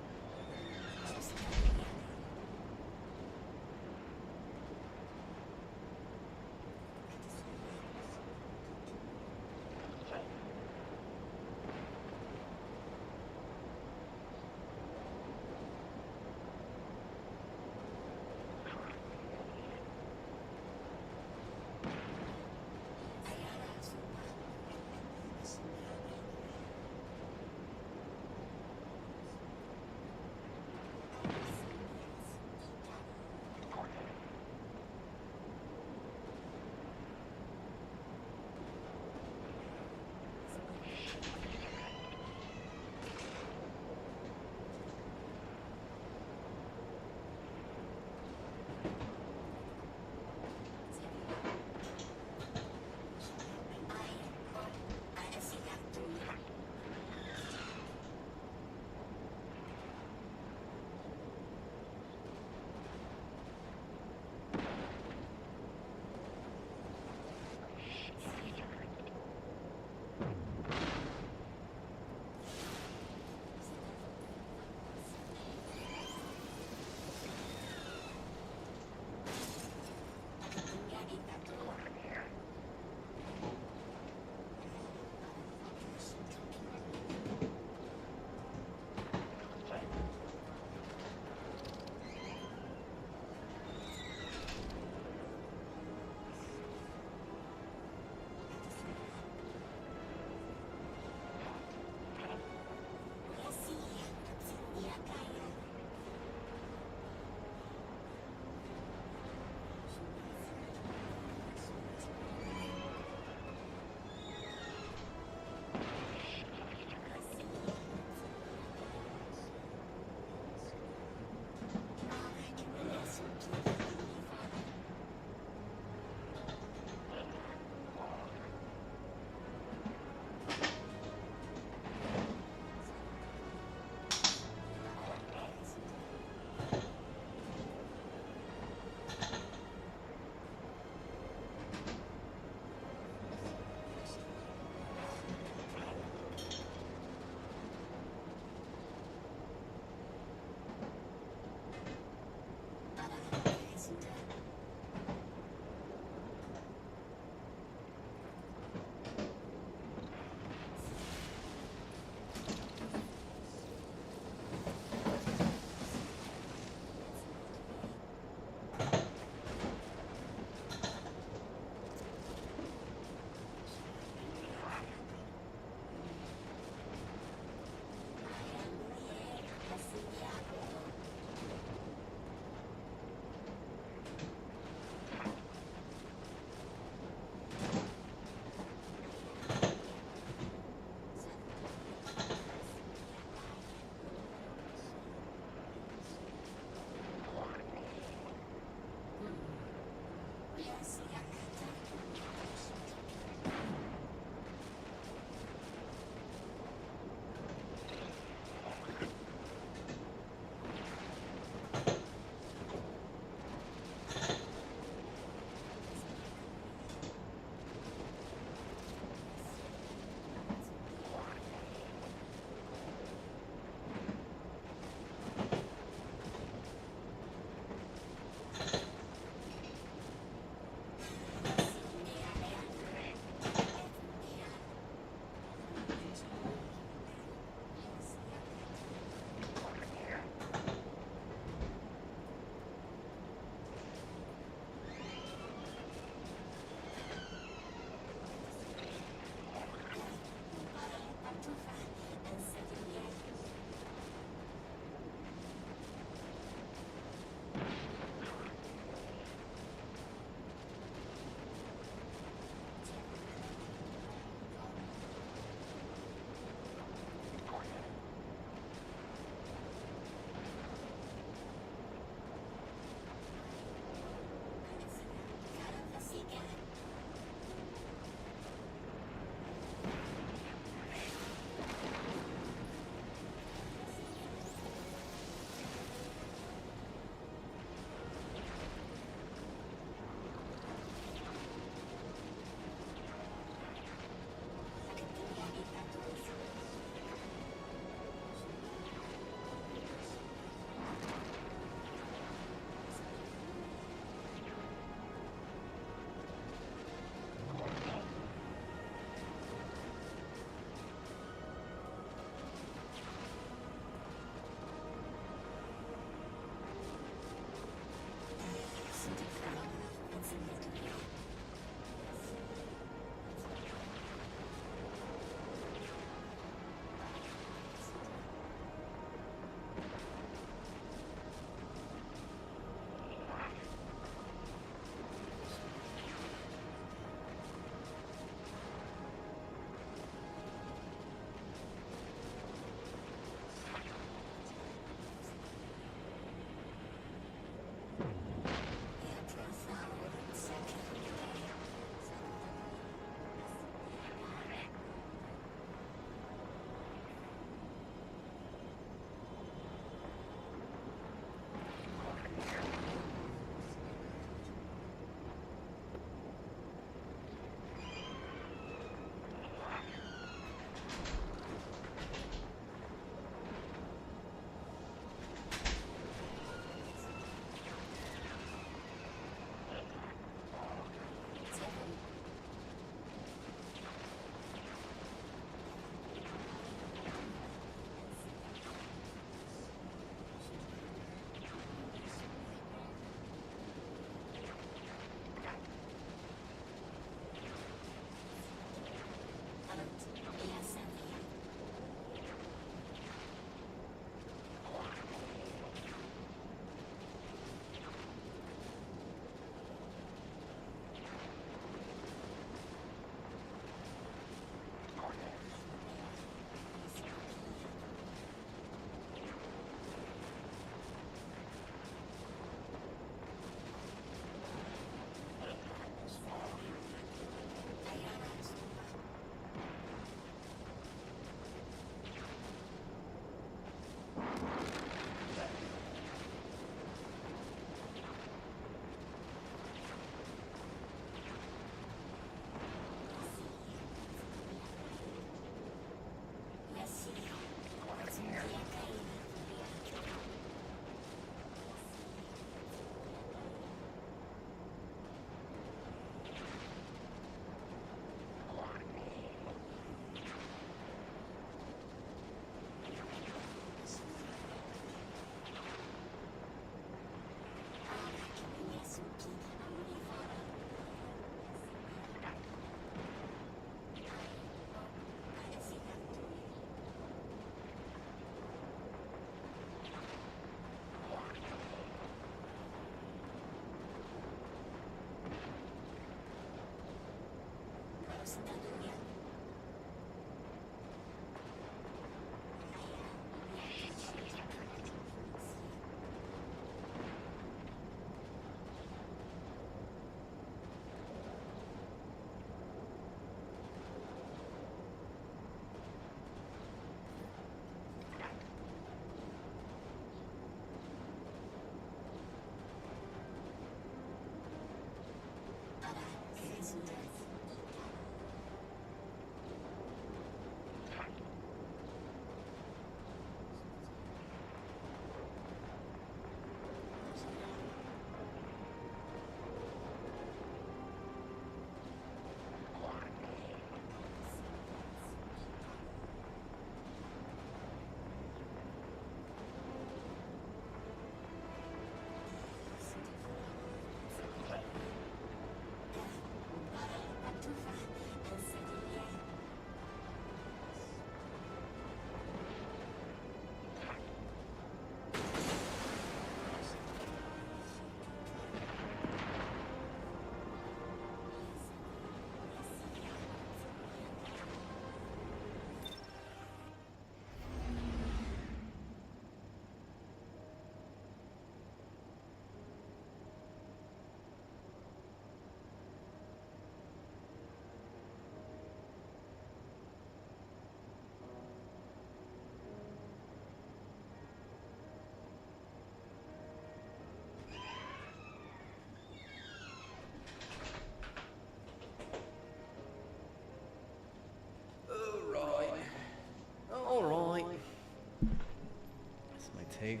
Speaker 2: take.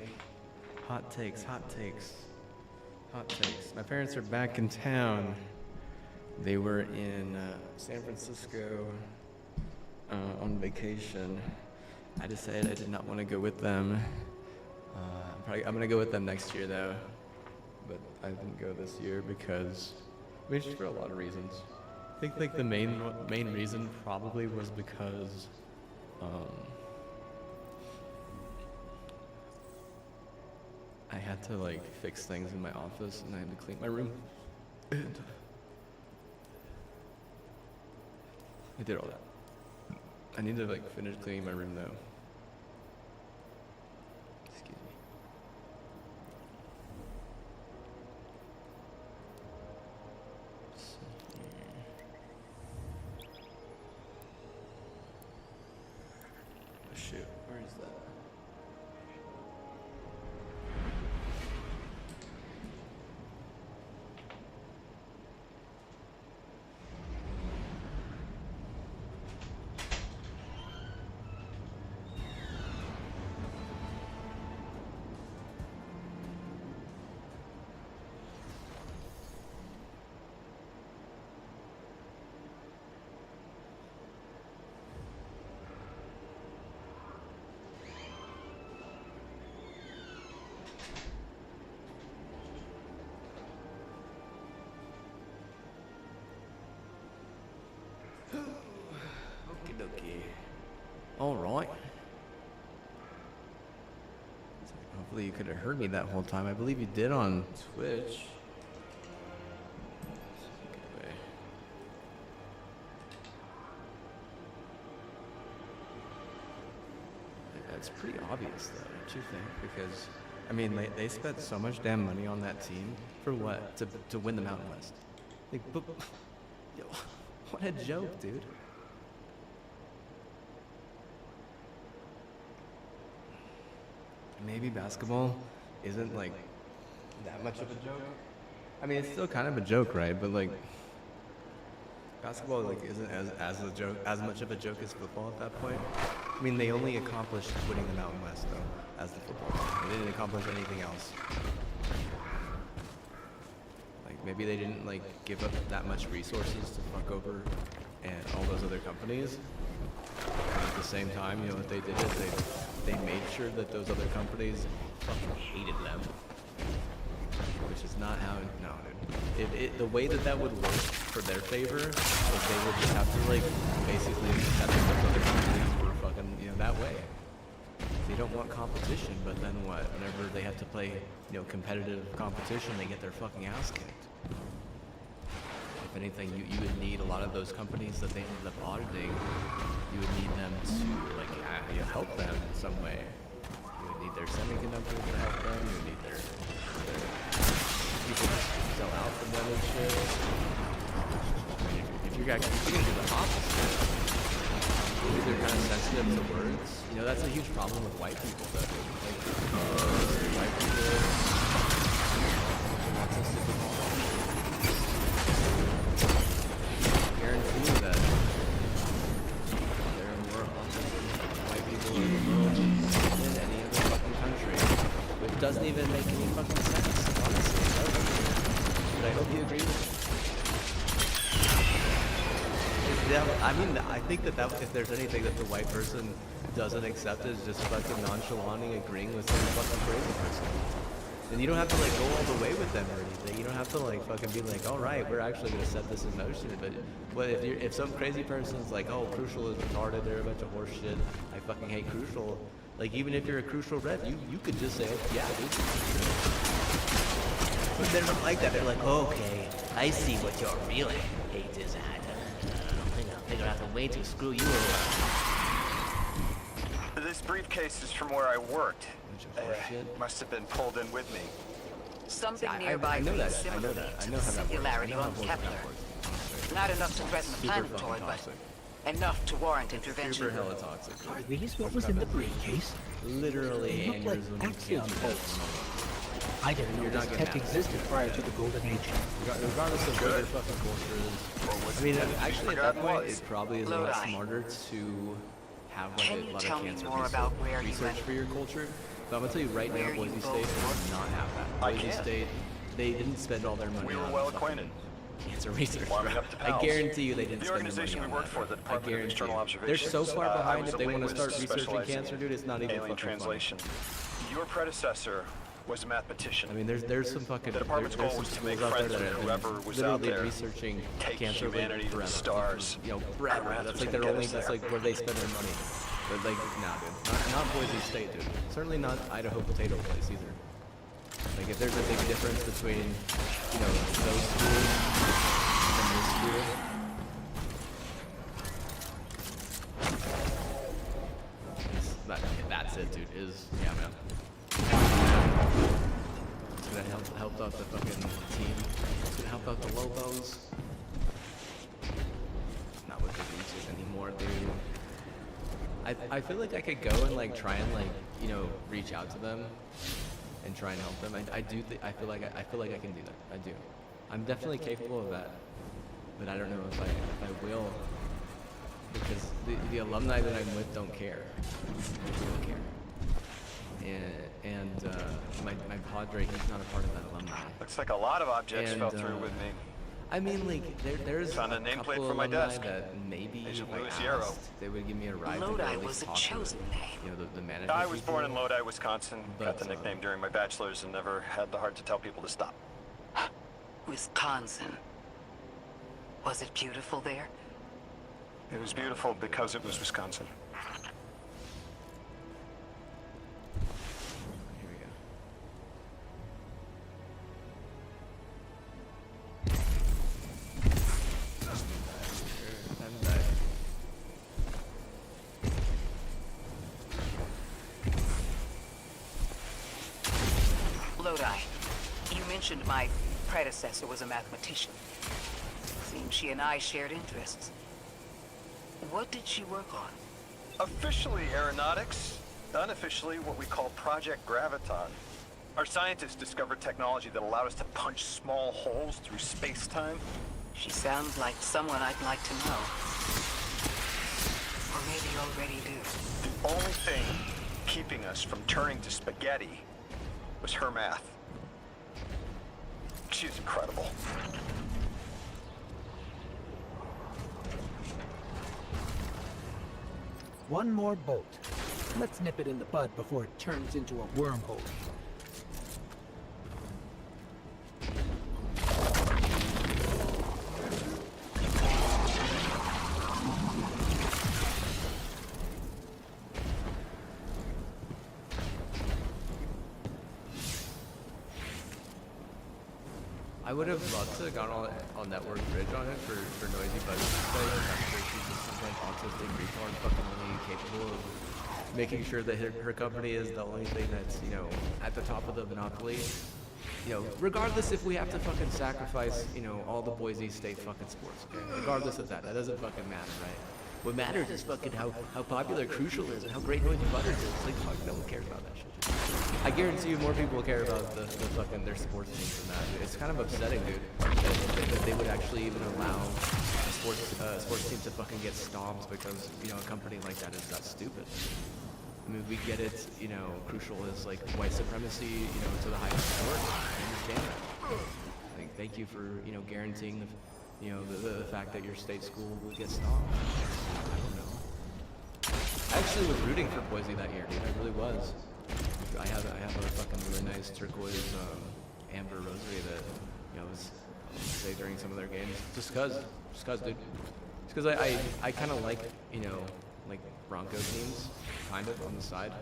Speaker 2: Hot takes, hot takes, hot takes. My parents are back in town. They were in San Francisco on vacation. I decided I did not want to go with them. I'm gonna go with them next year though, but I didn't go this year because, I mean, just for a lot of reasons. I think like the main reason probably was because I had to like fix things in my office and I had to clean my room. And I did all that. I need to like finish cleaning my room though. Excuse me. Oh, shoot, where is that? Okie dokie. All right. Hopefully you could have heard me that whole time. I believe you did on Twitch. Anyway. It's pretty obvious though, don't you think? Because, I mean, they spent so much damn money on that team for what? To win the Mountain West. Like, but, yo, what a joke, dude. Maybe basketball isn't like that much of a joke. I mean, it's still kind of a joke, right? But like, basketball like isn't as much of a joke as football at that point. I mean, they only accomplished winning the Mountain West though, as the football team. They didn't accomplish anything else. Like maybe they didn't like give up that much resources to fuck over and all those other companies. And at the same time, you know what they did is they made sure that those other companies fucking hated them, which is not how. No, dude. The way that would work for their favor is they would just have to like basically accept that those other companies were fucking that way. They don't want competition, but then what? Whenever they have to play competitive competition, they get their fucking ass kicked. If anything, you would need a lot of those companies that they ended up auditing. You would need them to like help them in some way. You would need their semiconductors to help them. You would need their people to sell out for them and shit. I mean, if you're gonna do the opposite, maybe they're kind of sensitive to words. That's a huge problem with white people, though. Like white people, that's a stupid problem. Guarantee you that there are more white people in the world than any other fucking country, which doesn't even make any fucking sense, honestly. But I hope you agree with me. I mean, I think that if there's anything that the white person doesn't accept is just fucking nonchalantly agreeing with some fucking crazy person. And you don't have to like go all the way with them or anything. You don't have to like fucking be like, all right, we're actually gonna set this in motion. But if some crazy person's like, oh, Crucial is retarded, they're a bunch of horse shit, I fucking hate Crucial. Like even if you're a Crucial rep, you could just say, yeah, dude. But they're not like that. They're like, okay, I see what your real hate is at. I think I'll figure out a way to screw you over.
Speaker 3: This briefcase is from where I worked. Must have been pulled in with me.
Speaker 4: Something nearby reads similarly to the singularity on Kepler. Not enough to threaten the planetoid, but enough to warrant intervention.
Speaker 2: Super hella toxic.
Speaker 5: Are these what was in the briefcase?
Speaker 2: Literally,
Speaker 5: They look like Axion bolts. I didn't know this tech existed prior to the Golden Age.
Speaker 2: Regardless of what their fucking culture is. I mean, actually, at that point, it probably is a lot smarter to have like a lot of cancer research for your culture.
Speaker 1: But I'm gonna tell you right now,
Speaker 4: Where
Speaker 1: Boise
Speaker 4: you
Speaker 1: State
Speaker 4: both
Speaker 1: does not have that.
Speaker 3: I
Speaker 1: Boise
Speaker 3: can't.
Speaker 1: State, they didn't spend all their money
Speaker 3: We were
Speaker 1: on
Speaker 3: well
Speaker 1: fucking
Speaker 3: acquainted.
Speaker 1: cancer research.
Speaker 3: Warming up to
Speaker 1: I
Speaker 3: pals.
Speaker 1: guarantee you they didn't
Speaker 3: The
Speaker 1: spend the
Speaker 3: organization
Speaker 1: money
Speaker 3: we
Speaker 1: on
Speaker 3: worked
Speaker 1: that.
Speaker 3: for, the
Speaker 1: I
Speaker 3: Department of
Speaker 1: guarantee
Speaker 3: External
Speaker 1: you. They're
Speaker 3: Observation.
Speaker 1: so far
Speaker 3: I
Speaker 1: behind
Speaker 3: was
Speaker 1: if
Speaker 3: a
Speaker 1: they want to
Speaker 3: linguist
Speaker 1: start researching
Speaker 3: specializing
Speaker 1: cancer, dude. It's not
Speaker 3: in
Speaker 1: even
Speaker 3: alien
Speaker 1: fucking
Speaker 3: translation. Your predecessor was a mathematician.
Speaker 1: funny. I mean, there's some fucking
Speaker 3: The department's
Speaker 1: there's
Speaker 3: goal
Speaker 1: some
Speaker 3: was to make
Speaker 1: schools out there
Speaker 3: friends
Speaker 1: that
Speaker 3: with
Speaker 1: have
Speaker 3: whoever
Speaker 1: been
Speaker 3: was out
Speaker 1: literally
Speaker 3: there.
Speaker 1: researching
Speaker 3: Take
Speaker 1: cancer
Speaker 3: humanity to the
Speaker 1: forever.
Speaker 3: stars.
Speaker 1: You know, forever.
Speaker 3: Our
Speaker 1: That's
Speaker 3: methods
Speaker 1: like
Speaker 3: would
Speaker 1: their
Speaker 3: get
Speaker 1: only.
Speaker 3: us
Speaker 1: That's
Speaker 3: there.
Speaker 1: like where they spend their money. But like, nah, dude. Not Boise State, dude. Certainly not Idaho Potato Place either. Like, if there's a big difference between, you know, those schools and this school. That's it, dude. Yeah, man. It's gonna help out the fucking team. It's gonna help out the Lobos. Not with the research anymore, dude. I feel like I could go and like try and like, you know, reach out to them and try and help them. I feel like I can do that. I do. I'm definitely capable of that. But I don't know if I will, because the alumni that I'm with don't care. They don't care. And my padre, he's not a part of that alumni.
Speaker 3: Looks like a lot of objects
Speaker 1: And,
Speaker 3: fell through with me.
Speaker 1: I mean, like, there's
Speaker 3: Found a
Speaker 1: a
Speaker 3: nameplate
Speaker 1: couple
Speaker 3: for my
Speaker 1: alumni
Speaker 3: desk.
Speaker 1: that maybe
Speaker 3: Agent
Speaker 1: if I
Speaker 3: Louis Yarrow.
Speaker 1: asked, they would give me a ride. to go
Speaker 4: Lodi
Speaker 1: at least
Speaker 4: was a
Speaker 1: talk to
Speaker 4: chosen name.
Speaker 1: You know, the manager.
Speaker 3: I was born in
Speaker 1: people.
Speaker 3: Lodi, Wisconsin. Got the
Speaker 1: But,
Speaker 3: nickname during my bachelor's and never had the heart to tell people to stop.
Speaker 4: Wisconsin. Was it beautiful there?
Speaker 3: It was beautiful because it was Wisconsin.
Speaker 1: Here we go. I'm back.
Speaker 4: Lodi, you mentioned my predecessor was a mathematician. Seems she and I shared interests. What did she work on?
Speaker 3: Officially aeronautics, unofficially what we call Project Graviton. Our scientists discovered technology that allowed us to punch small holes through space-time.
Speaker 4: She sounds like someone I'd like to know. Or maybe already do.
Speaker 3: The only thing keeping us from turning to spaghetti was her math. She's incredible.
Speaker 5: One more bolt. Let's nip it in the bud before it turns into a wormhole.
Speaker 1: I would have loved to have gone on Network Bridge on it for Noisy Buddy's sake. I'm sure she's just some like autistic retard fucking only capable of making sure that her company is the only thing that's, you know, at the top of the monopoly. You know, regardless if we have to fucking sacrifice, you know, all the Boise State fucking sports, okay? Regardless of that doesn't fucking matter, right? What matters is fucking how popular Crucial is and how great Noisy Butters is. Like, fuck, no one cares about that shit. I guarantee you more people care about the fucking their sports teams than that. Dude. It's kind of upsetting, dude, that they would actually even allow a sports team to fucking get stomped because, you know, a company like that is that stupid. I mean, we get it, you know, Crucial is like white supremacy, you know, to the highest sport. I understand that. Like, thank you for, you know, guaranteeing the, you know, the fact that your state school will get stomped. I don't know. I actually was rooting for Boise that year, dude. I really was. I have a fucking really nice turquoise amber rosary that, you know, was say during some of their games. Just cause, dude. Just cause I kind of like, you know, like Bronco teams, kind of on the side.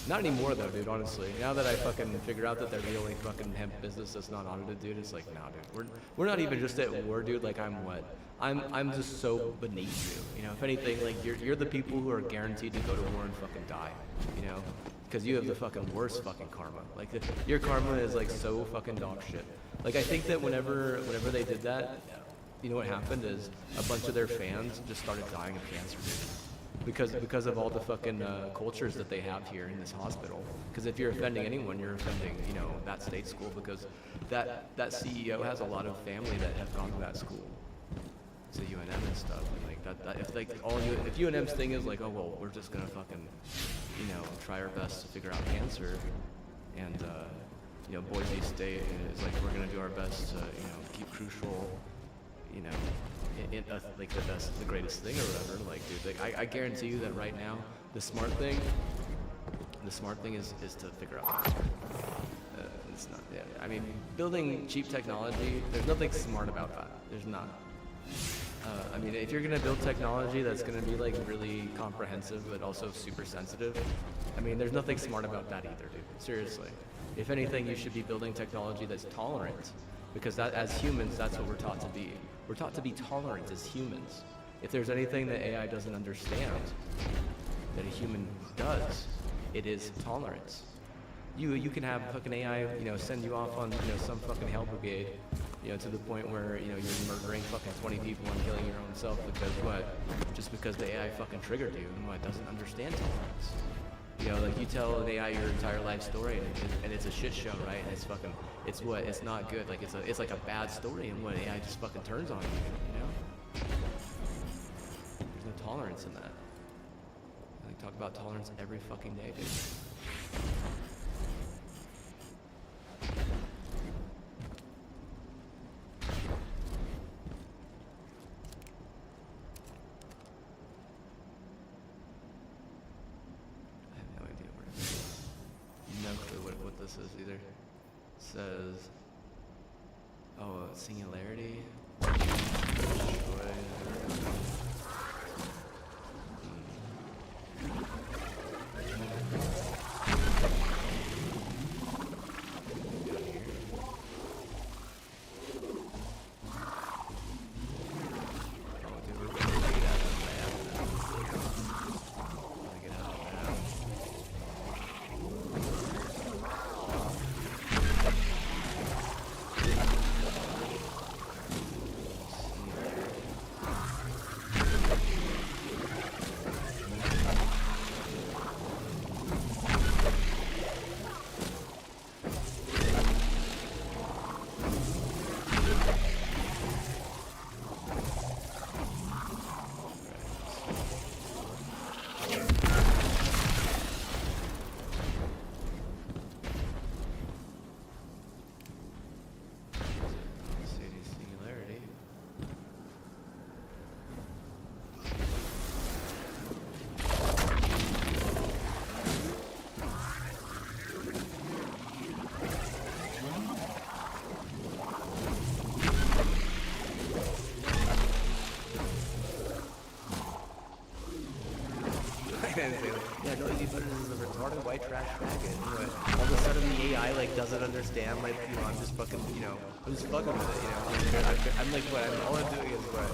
Speaker 1: Not anymore though, dude. Honestly, now that I fucking figured out that they're the only fucking hemp business that's not audited, dude, it's like, nah, dude. We're not even just at war, dude. Like I'm what? I'm just so beneath you. You know, if anything, like you're the people who are guaranteed to go to war and fucking die. You know. Because you have the fucking worst fucking karma. Like, your karma is like so fucking dog shit. Like, I think that whenever they did that, you know what happened is a bunch of their fans just started dying of cancer, dude. Because of all the fucking cultures that they have here in this hospital. Because if you're offending anyone, you're offending, you know, that state school. Because that CEO has a lot of family that have gone to that school, to UNM and stuff. And like if UNM's thing is like, oh well, we're just gonna fucking try our best to figure out cancer, and Boise State is like, we're gonna do our best to keep crucial, like the greatest thing or whatever. Like, dude, like I guarantee you that right now the smart thing is to figure out cancer. It's not. Yeah, I mean, building cheap technology, there's nothing smart about that. There's not. I mean, if you're gonna build technology that's gonna be like really comprehensive but also super sensitive, I mean, there's nothing smart about that either, dude. Seriously. If anything, you should be building technology that's tolerant, because that, as humans, that's what we're taught to be. We're taught to be tolerant as humans. If there's anything that AI doesn't understand that a human does, it is tolerance. You can have fucking AI, send you off on, some fucking hell brigade, to the point where, you're murdering fucking 20 people and killing your own self because what? Just because the AI fucking triggered you and what? Doesn't understand tolerance. Like you tell an AI your entire life story and it's a shit show, right? And it's not good. Like it's like a bad story, and what AI just fucking turns on you, There's no tolerance in that. I talk about tolerance every fucking day, dude. This is either. It says, singularity. Yeah, no, Easy Butters is a retarded white trash faggot. All of a sudden the AI doesn't understand. I'm just fucking, I'm just fucking with it. I'm like, what? All I'm doing is what?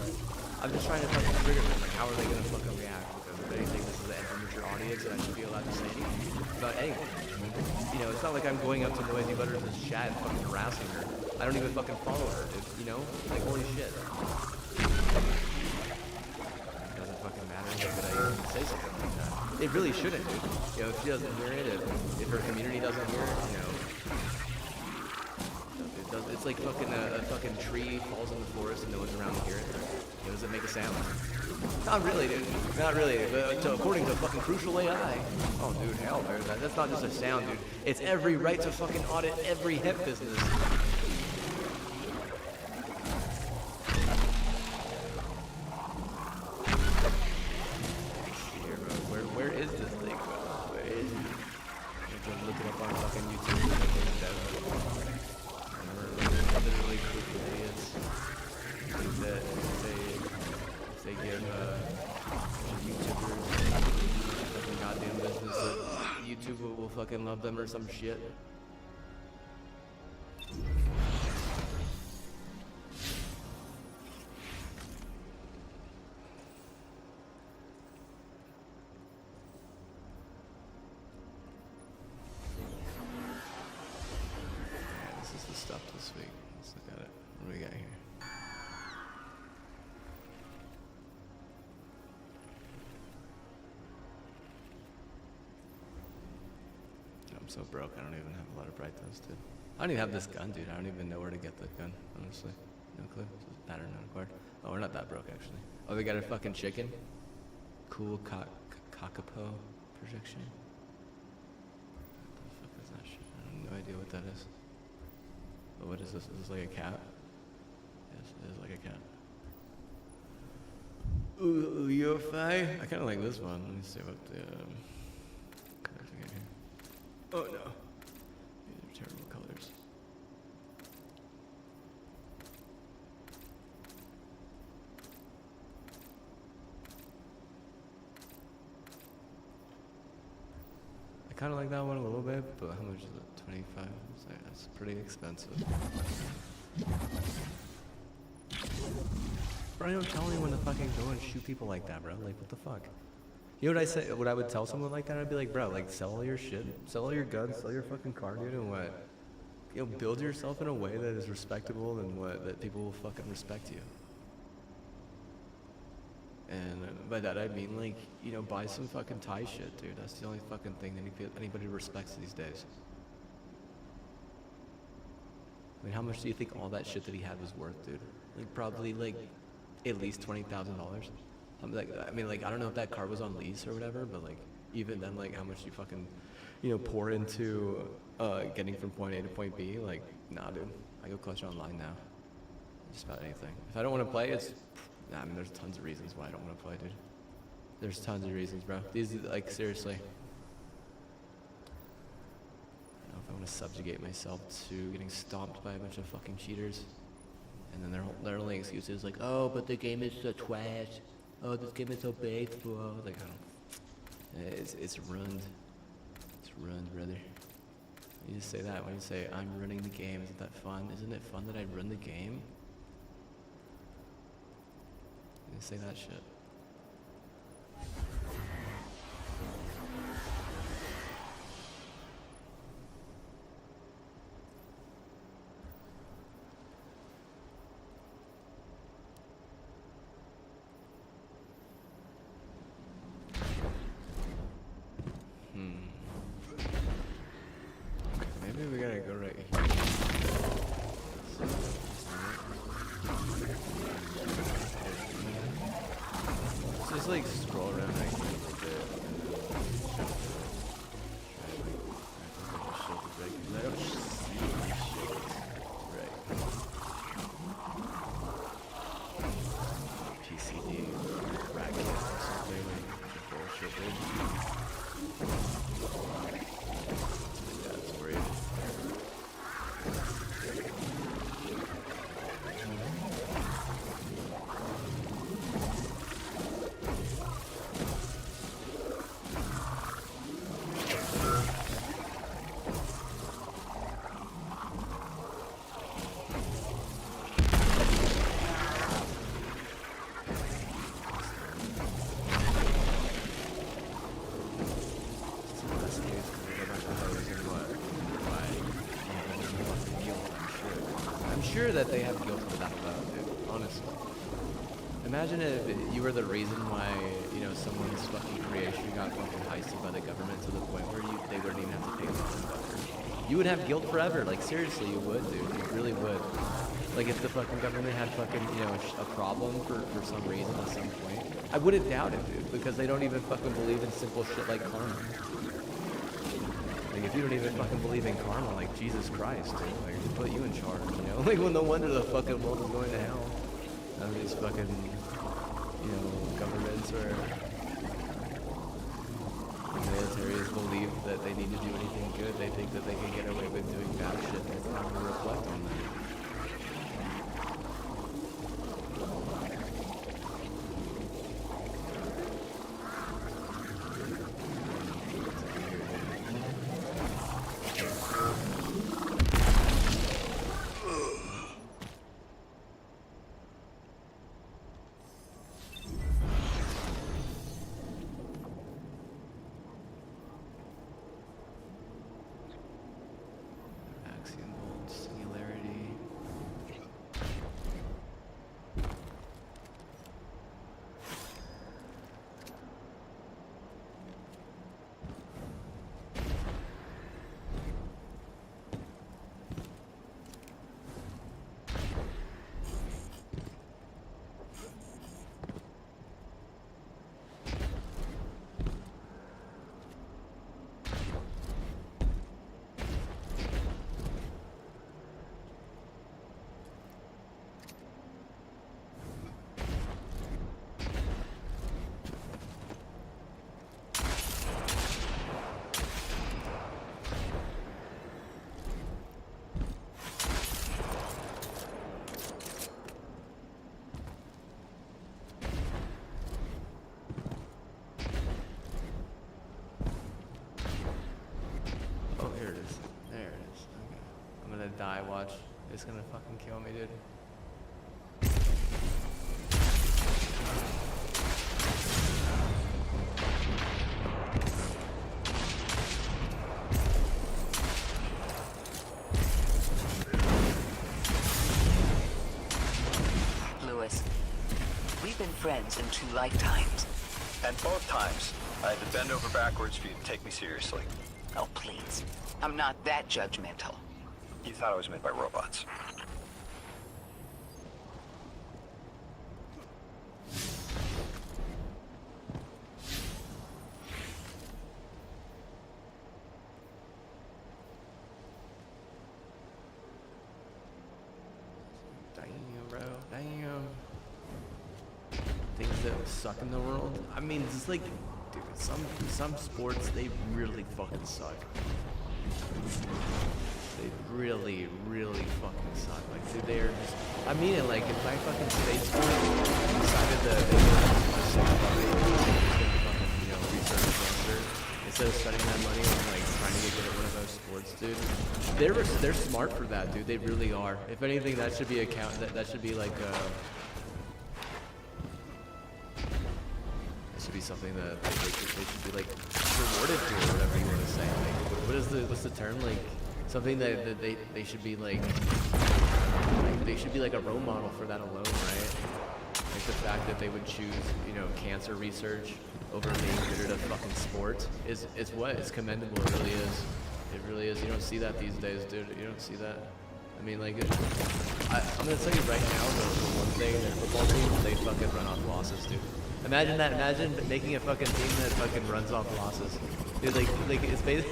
Speaker 1: I'm just trying to fucking trigger them. Like, how are they gonna fucking react? Because if anything, this is an immature audience, and I should be allowed to say anything about anything. It's not like I'm going up to Noisy Butters' chat and fucking harassing her. I don't even fucking follow her, dude. Like, holy shit. Fucking matter that I even say something like that. It really shouldn't, dude. If she doesn't hear it, if her community doesn't hear it, it does. It's like fucking a fucking tree falls in the forest and no one's around to hear it. Does it make a sound? Not really, dude. Not really. But according to fucking Crucial AI, oh, dude, hell, that's not just a sound, dude. It's every right to fucking audit every hemp business. Where is this thing, bro? Where is it? I'm gonna look it up on fucking YouTube. Literally crucial idiots. That if they give YouTubers fucking goddamn business, that YouTube will fucking love them or some shit. Stuff this week. Let's look at it. What do we got here? I'm so broke. I don't even have a lot of bright toast, dude. I don't even have this gun, dude. I don't even know where to get that gun, honestly. No clue. It's just pattern not acquired. Oh, we're not that broke, actually. Oh, we got a fucking chicken. Cool cockapoo projection. what that is. Oh, what is this? Is this like a cat? Yes, it is like a cat. Ooh, UFI? I kind of like this one. Let me see what the colors I got here. Oh no, these are terrible colors. I kind of like that one a little bit, but how much is it? 25? So that's pretty expensive. Bro, don't tell anyone to fucking go and shoot people like that, bro. Like, what the fuck? You know what I say? What I would tell someone like that? I'd be like, bro, like, sell all your shit, sell all your guns, sell your fucking car, dude, and what? You know, build yourself in a way that is respectable and what that people will fucking respect you. And by that I mean, like, you know, buy some fucking Thai shit, dude. That's the only fucking thing that anybody respects these days. I mean, how much do you think all that shit that he had was worth, dude? Like, probably, like, at least $20,000. I mean, like, I don't know if that car was on lease or whatever, but, like, even then, like, how much you fucking, you know, pour into getting from point A to point B? Like, nah, dude. I go clutch online now. Just about anything. If I don't want to play, it's... Nah, I mean, there's tons of reasons why I don't want to play, dude. There's tons of reasons, bro. These, like, seriously. I don't know if I want to subjugate myself to getting stomped by a bunch of fucking cheaters. And then their only excuse is like, oh, but the game is so trash. Oh, this game is so baseball. Like, I don't... It's ruined. It's ruined, brother. You just say that when you say, I'm running the game. Isn't that fun? Isn't it fun that I run the game? You say that shit. Maybe we gotta go right here. Just like scroll around right here a little bit. I don't see shit. Right. PCD, racket, or something like bullshit, dude. My dad's worried. Sure that they have guilt without a doubt, dude. Honestly. Imagine if you were the reason why, you know, someone's fucking creation got fucking heisted by the government to the point where they wouldn't even have to pay $1,000. You would have guilt forever. Like, seriously, you would, dude. You really would. Like, if the fucking government had fucking, you know, a problem for some reason at some point, I wouldn't doubt it, dude, because they don't even fucking believe in simple shit like karma. Like, if you don't even fucking believe in karma, like, Jesus Christ, dude, like, they put you in charge, you know? Like, well, no wonder the fucking world is going to hell. None of these fucking, you know, governments or militaries believe that they need to do anything good. They think that they can get away with doing bad shit and it's not going to reflect on them. Oh, here it is. There it is. Okay. I'm gonna die, watch. It's gonna fucking kill me, dude.
Speaker 4: Lewis, we've been friends in 2 lifetimes.
Speaker 3: And both times, I had to bend over backwards for you to take me seriously.
Speaker 4: Oh, please. I'm not that judgmental.
Speaker 3: You thought I was made by robots.
Speaker 1: Damn, bro. Damn. Things that suck in the world. I mean, it's like, dude, some sports, they really fucking suck. They really, really fucking suck. Like, dude, they're just, I mean it, like, if my fucking state school decided that they were just fucking, you know, research cancer, instead of spending that money on, like, trying to get good at one of those sports, dude, they're smart for that, dude. They really are. If anything, that should be that should be like, should be something that they should be like rewarded for, or whatever you want to say. Like, what's the term? Like something that they should be like they should be like a role model for that alone, right? Like the fact that they would choose, you know, cancer research over being good at a fucking sport is it's commendable. It really is. It really is. You don't see that these days, dude. You don't see that. I mean, like, I'm gonna tell you right now, the one thing, their football team, they fucking run off losses, dude. Imagine that. Imagine making a fucking team that fucking runs off losses. Dude, like it's paid.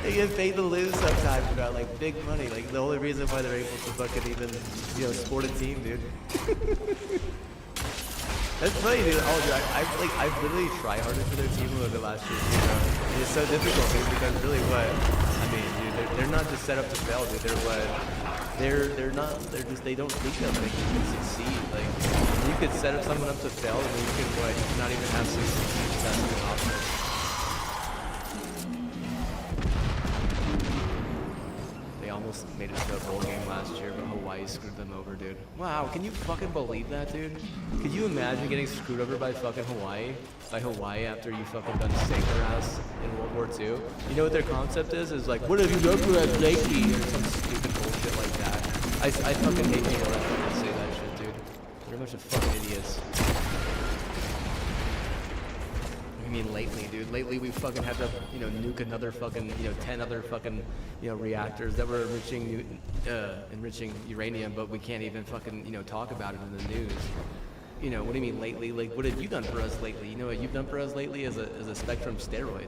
Speaker 1: They get paid to lose sometimes about like big money. Like the only reason why they're able to fucking even, you know, sport a team, dude. That's funny, dude. Oh, dude, I've literally tryharded for their team a little bit last year. You know? And it's so difficult, dude, because really what I mean, dude, they're not just set up to fail, dude. They're what. They're not. They're just. They don't think that they can succeed. Like you could set up someone up to fail, and then you can what? You can not even have success in the offense. They almost made it to a bowl game last year, but Hawaii screwed them over, dude. Wow, can you fucking believe that, dude? Could you imagine getting screwed over by fucking Hawaii? By Hawaii after you fucking done saved their ass in World War II? You know what their concept is? Is like, what have you done for us lately? Or some stupid bullshit like that. I fucking hate people that fucking say that shit, dude. They're a bunch of fucking idiots. I mean lately, dude. Lately we fucking had to, you know, nuke another fucking, you know, 10 other fucking, you know, reactors that were enriching uranium, but we can't even fucking, you know, talk about it in the news. You know, what do you mean lately? Like, what have you done for us lately? You know what you've done for us lately is a Spectrum steroid.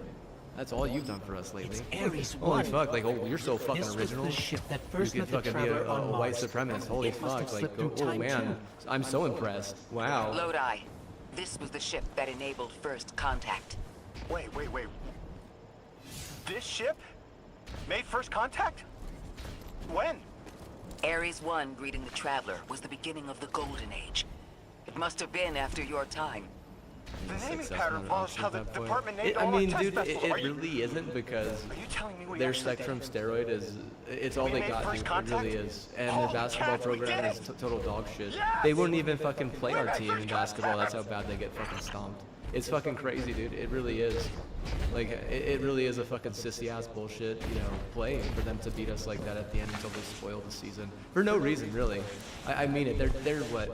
Speaker 1: That's all you've done for us lately.
Speaker 5: It's Ares
Speaker 1: Holy
Speaker 5: 1.
Speaker 1: fuck, like, oh, you're so fucking
Speaker 5: This
Speaker 1: original.
Speaker 5: was the ship that
Speaker 1: You
Speaker 5: first
Speaker 1: could
Speaker 5: met the
Speaker 1: fucking be
Speaker 5: traveler
Speaker 1: a
Speaker 5: on
Speaker 1: white
Speaker 5: Mars.
Speaker 1: supremacist. Holy
Speaker 5: It must have
Speaker 1: fuck, like,
Speaker 5: slipped through
Speaker 1: oh
Speaker 5: time,
Speaker 1: man.
Speaker 5: too.
Speaker 1: I'm so impressed. Wow.
Speaker 4: Lodi, this was the ship that enabled first contact.
Speaker 3: Wait. This ship made first contact? When?
Speaker 4: Ares 1 greeting the traveler was the beginning of the Golden Age. It must have been after your time.
Speaker 3: The naming
Speaker 1: Successful
Speaker 3: pattern follows how the
Speaker 1: at that point.
Speaker 3: department named
Speaker 1: I
Speaker 3: all
Speaker 1: mean,
Speaker 3: our test
Speaker 1: dude,
Speaker 3: vessels.
Speaker 1: it
Speaker 3: Are you-
Speaker 1: really isn't because
Speaker 3: Are you telling me we
Speaker 1: their
Speaker 3: actually
Speaker 1: Spectrum
Speaker 3: did?
Speaker 1: steroid is, it's all
Speaker 3: We
Speaker 1: they
Speaker 3: made
Speaker 1: got,
Speaker 3: first
Speaker 1: dude. It really
Speaker 3: contact?
Speaker 1: is. And their
Speaker 3: Holy
Speaker 1: basketball
Speaker 3: cats, we
Speaker 1: program
Speaker 3: did
Speaker 1: is
Speaker 3: it!
Speaker 1: total dog shit.
Speaker 3: Yes!
Speaker 1: They wouldn't even fucking play
Speaker 3: We
Speaker 1: our
Speaker 3: made
Speaker 1: team
Speaker 3: first
Speaker 1: in basketball. That's how
Speaker 3: contact!
Speaker 1: bad they get fucking stomped. It's fucking crazy, dude. It really is. Like, it really is a fucking sissy-ass bullshit, you know, play for them to beat us like that at the end until they spoil the season. For no reason, really. I mean it. They're what?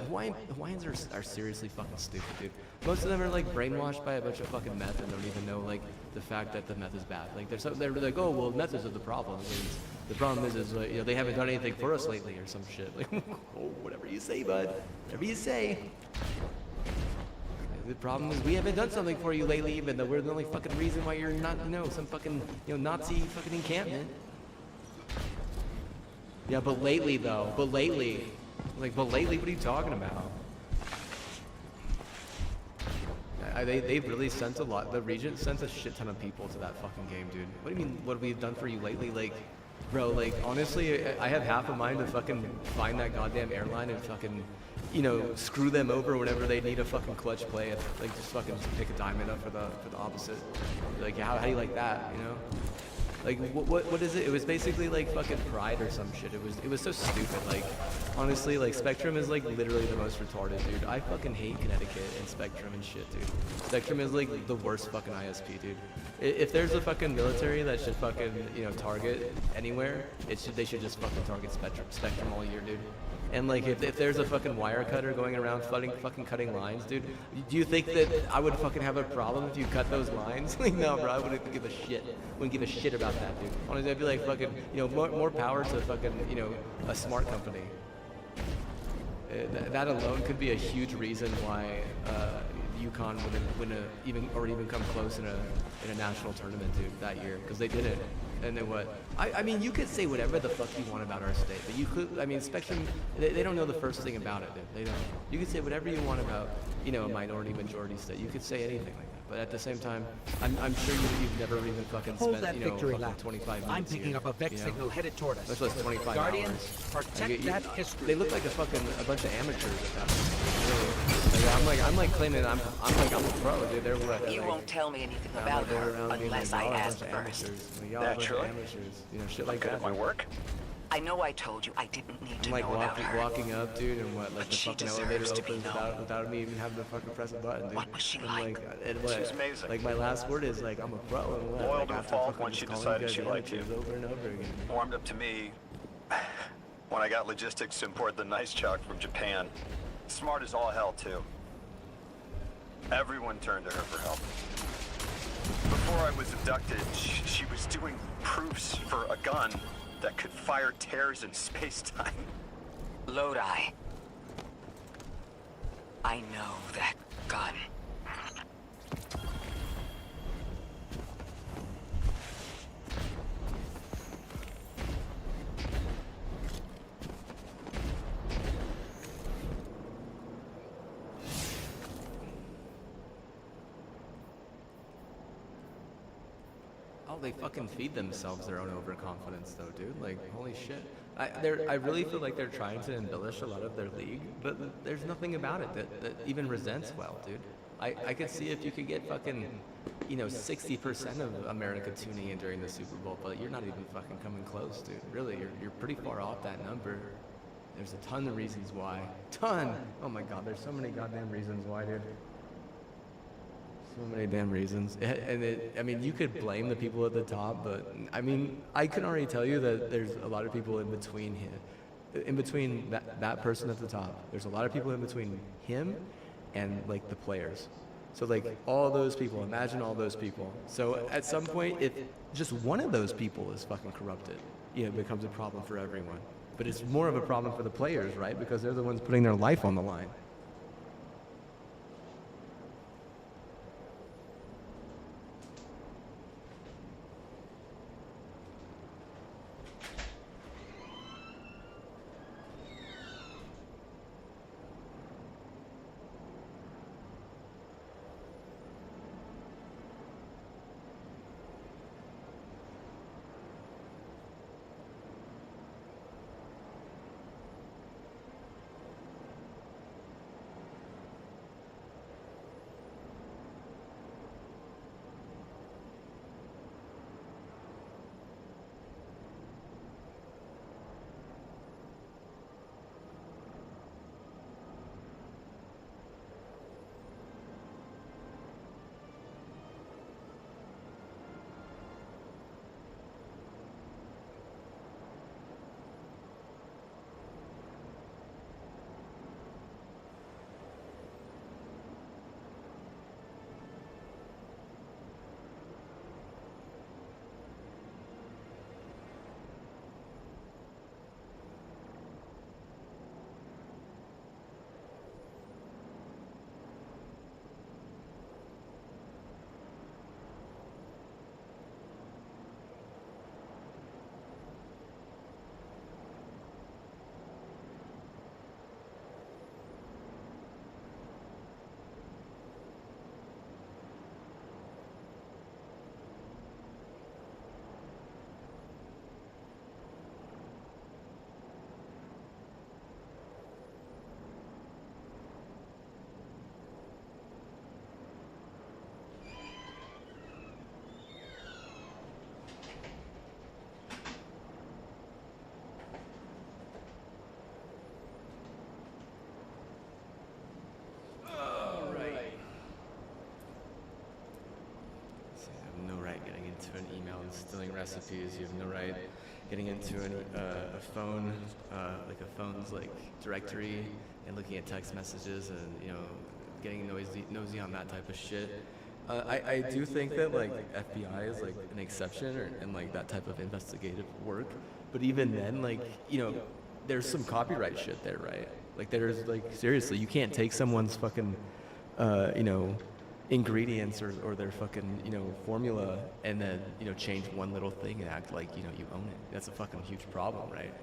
Speaker 1: Hawaiians are seriously fucking stupid, dude. Most of them are, like, brainwashed by a bunch of fucking meth and don't even know, like, the fact that the meth is bad. Like, they're like, oh, well, meth is the problem. And the problem is you know, they haven't done anything for us lately or some shit. Like, oh, whatever you say, bud. Whatever you say. The problem is we haven't done something for you lately, even though we're the only fucking reason why you're not, you know, some fucking, you know, Nazi fucking encampment. Yeah, but lately, though. But lately, what are you talking about? They've really sent a lot. The Regent sent a shit ton of people to that fucking game, dude. What do you mean, what we've done for you lately? Like, bro, like, honestly, I have half a mind to fucking find that goddamn airline and fucking, you know, screw them over whenever they need a fucking clutch play. Like, just fucking pick a diamond up for the opposite. Like, how do you like that, you know? Like what is it? It was basically like fucking Pride or some shit. It was so stupid. Like honestly, like Spectrum is like literally the most retarded, dude. I fucking hate Connecticut and Spectrum and shit, dude. Spectrum is like the worst fucking ISP, dude. If there's a fucking military that should fucking target anywhere, they should just fucking target Spectrum all year, dude. And like if there's a fucking wire cutter going around fucking cutting lines, dude, do you think that I would fucking have a problem if you cut those lines? Like no, bro, I wouldn't give a shit. Wouldn't give a shit about that, dude. Honestly, I'd be like fucking, more power to fucking, a smart company. That alone could be a huge reason why UConn wouldn't even come close in a national tournament, dude, that year, because they didn't. And then what? I mean, you could say whatever the fuck you want about our state, but you could, I mean, Spectrum, they don't know the first thing about it, dude. They don't. You could say whatever you want about, a minority majority state. You could say anything like that. But at the same time, I'm sure you've never even fucking
Speaker 5: Hold
Speaker 1: spent,
Speaker 5: that victory
Speaker 1: fucking
Speaker 5: lap.
Speaker 1: 25 minutes
Speaker 5: I'm picking
Speaker 1: here,
Speaker 5: up a Vex signal headed toward us.
Speaker 1: Much less 25
Speaker 5: Guardians,
Speaker 1: hours.
Speaker 5: protect that history.
Speaker 1: They look like a bunch of amateurs at that point. Really. I'm like claiming I'm a pro, dude. They're what?
Speaker 4: You
Speaker 1: like,
Speaker 4: won't tell me anything
Speaker 1: I'm
Speaker 4: about
Speaker 1: out there
Speaker 4: her
Speaker 1: around being
Speaker 4: unless
Speaker 1: like,
Speaker 4: I
Speaker 1: y'all are a
Speaker 4: ask
Speaker 1: bunch of
Speaker 4: first.
Speaker 1: amateurs. Like, y'all are a bunch of
Speaker 3: Naturally.
Speaker 1: amateurs. Shit
Speaker 3: I'm
Speaker 1: like
Speaker 3: good
Speaker 1: that.
Speaker 3: at my work.
Speaker 4: I know I told you I didn't need to
Speaker 1: I'm like
Speaker 4: know about her.
Speaker 1: walking up, dude, and what, like
Speaker 4: But
Speaker 1: the
Speaker 4: she
Speaker 1: fucking
Speaker 4: deserves
Speaker 1: elevator
Speaker 4: to be
Speaker 1: opens
Speaker 4: known.
Speaker 1: without me even having to fucking press a button, dude.
Speaker 4: What was she
Speaker 1: And,
Speaker 4: like?
Speaker 1: And what,
Speaker 3: She was amazing.
Speaker 1: Like my last word is like I'm a pro and what?
Speaker 3: Loyal
Speaker 1: like,
Speaker 3: to a
Speaker 1: after
Speaker 3: fault
Speaker 1: fucking
Speaker 3: once
Speaker 1: just
Speaker 3: she
Speaker 1: calling
Speaker 3: decided
Speaker 1: you
Speaker 3: she
Speaker 1: guys
Speaker 3: liked you.
Speaker 1: amateurs over and over again.
Speaker 3: Warmed up to me when I got logistics to import the nice chalk from Japan. Smart as all hell, too. Everyone turned to her for help. Before I was abducted, she was doing proofs for a gun that could fire tears in space-time.
Speaker 4: Lodi. I know that gun.
Speaker 1: Oh, they fucking feed themselves their own overconfidence, though, dude. Like, holy shit. I really feel like they're trying to embellish a lot of their league, but there's nothing about it that even resents well, dude. I could see if you could get fucking, 60% of America tuning in during the Super Bowl, but you're not even fucking coming close, dude. Really, you're pretty far off that number. There's a ton of reasons why. Ton! Oh my god, there's so many goddamn reasons why, dude. So many damn reasons. I mean, you could blame the people at the top, but I mean, I can already tell you that there's a lot of people in between him, in between that person at the top. There's a lot of people in between him and like the players. So like all those people, imagine all those people. So at some point, if just one of those people is fucking corrupted, it becomes a problem for everyone. But it's more of a problem for the players, right? Because they're the ones putting their life on the line. recipes. You have no right getting into a phone, like a phone's like directory and looking at text messages and, you know, getting nosy on that type of shit. I do think that like FBI is like an exception and like that type of investigative work, but even then, like, you know, there's some copyright shit there, right? Like there's like, seriously, you can't take someone's fucking, you know, ingredients or their fucking, you know, formula and then, you know, change one little thing and act like, you know, you own it. That's a fucking huge problem, right?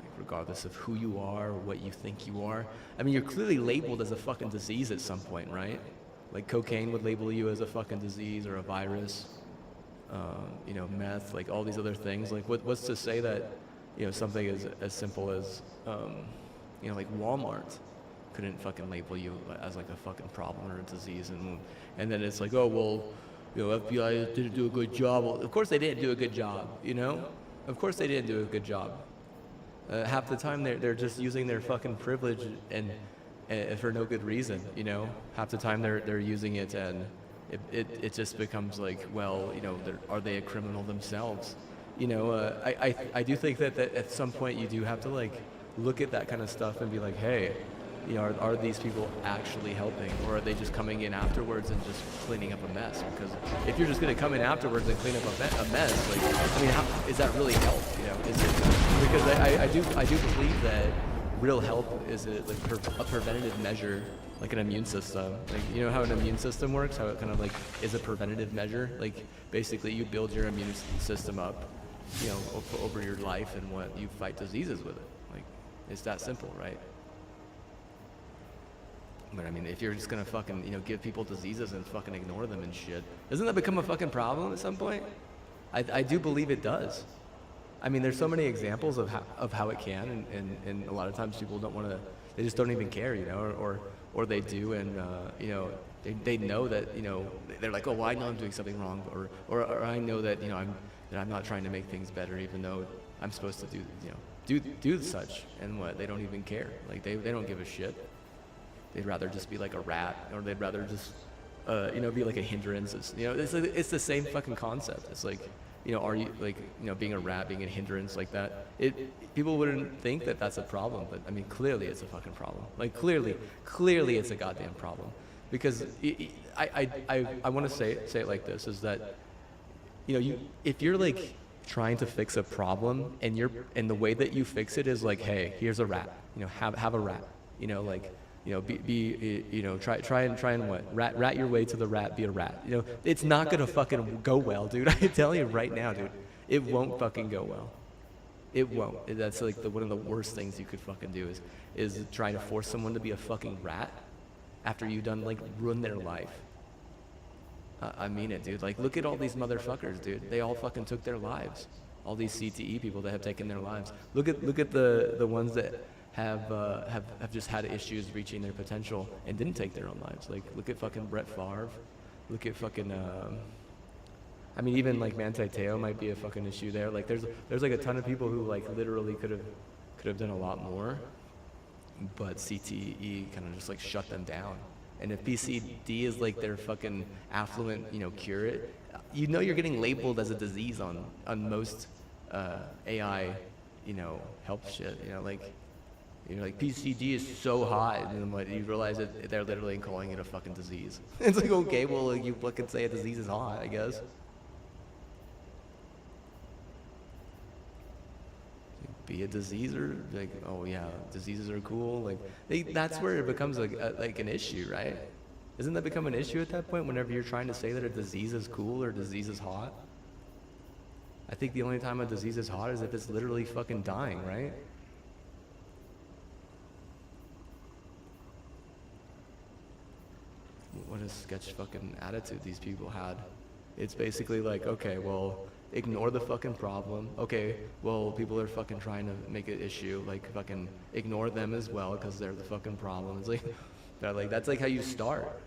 Speaker 1: Like regardless of who you are or what you think you are. I mean, you're clearly labeled as a fucking disease at some point, right? Like cocaine would label you as a fucking disease or a virus. You know, meth, like all these other things. Like what's to say that, you know, something as simple as, you know, like Walmart couldn't fucking label you as like a fucking problem or a disease, and then it's like, oh well, you know, FBI didn't do a good job. Well, of course they didn't do a good job, you know. Of course they didn't do a good job. Half the time they're just using their fucking privilege and for no good reason, you know. Half the time they're using it and it just becomes like, well, you know, are they a criminal themselves? You know, I do think that at some point you do have to like look at that kind of stuff and be like, hey, you know, are these people actually helping, or are they just coming in afterwards and just cleaning up a mess? Because if you're just going to come in afterwards and clean up a mess, like, I mean, is that really help? You know, is it? Because I do believe that real help is a preventative measure, like an immune system. Like, you know how an immune system works? How it kind of like is a preventative measure? Like basically you build your immune system up, you know, over your life, and what you fight diseases with it. Like it's that simple, right? But I mean, if you're just gonna fucking, you know, give people diseases and fucking ignore them and shit, doesn't that become a fucking problem at some point? I do believe it does. I mean, there's so many examples of how it can, and a lot of times people don't want to, they just don't even care, you know, or they do, and you know, they know that, you know, they're like, oh, well, I know I'm doing something wrong, or I know that, you know, I'm not trying to make things better, even though I'm supposed to do, you know, do such, and what, they don't even care. Like they don't give a shit. They'd rather just be like a rat, or they'd rather just, you know, be like a hindrance. You know, it's the same fucking concept. It's like, you know, are you like, you know, being a rat, being a hindrance like that? People wouldn't think that that's a problem, but I mean, clearly it's a fucking problem. Like clearly it's a goddamn problem. Because I want to say it like this: is that, you know, if you're like trying to fix a problem, and the way that you fix it is like, hey, here's a rat, you know, have a rat, you know, like. You know, be you know, try and what? Rat your way to the rat, be a rat. You know, it's not gonna fucking go well, dude. I tell you right now, dude, it won't fucking go well. It won't. That's like one of the worst things you could fucking do is trying to force someone to be a fucking rat after you've done like ruin their life. I mean it, dude. Like, look at all these motherfuckers, dude. They all fucking took their lives. All these CTE people that have taken their lives. Look at the ones that have just had issues reaching their potential and didn't take their own lives. Like, look at fucking Brett Favre. Look at fucking, I mean, even like Manti Te'o might be a fucking issue there. Like, there's like a ton of people who like literally could have done a lot more, but CTE kind of just like shut them down. And if PCD is like their fucking affluent, you know, cure it, you know, you're getting labeled as a disease on most AI, you know, help shit. You know, like. You know, like PCD is so hot, and then what, you realize that they're literally calling it a fucking disease. It's like, okay, well, like, you fucking say a disease is hot, I guess. Be a disease, or like, oh yeah, diseases are cool. Like, that's where it becomes like an issue, right? Doesn't that become an issue at that point whenever you're trying to say that a disease is cool or a disease is hot? I think the only time a disease is hot is if it's literally fucking dying, right? What a sketch fucking attitude these people had. It's basically like, okay, well, ignore the fucking problem. Okay, well, people are fucking trying to make an issue. Like, fucking ignore them as well, because they're the fucking problem. It's like, that's like how you start.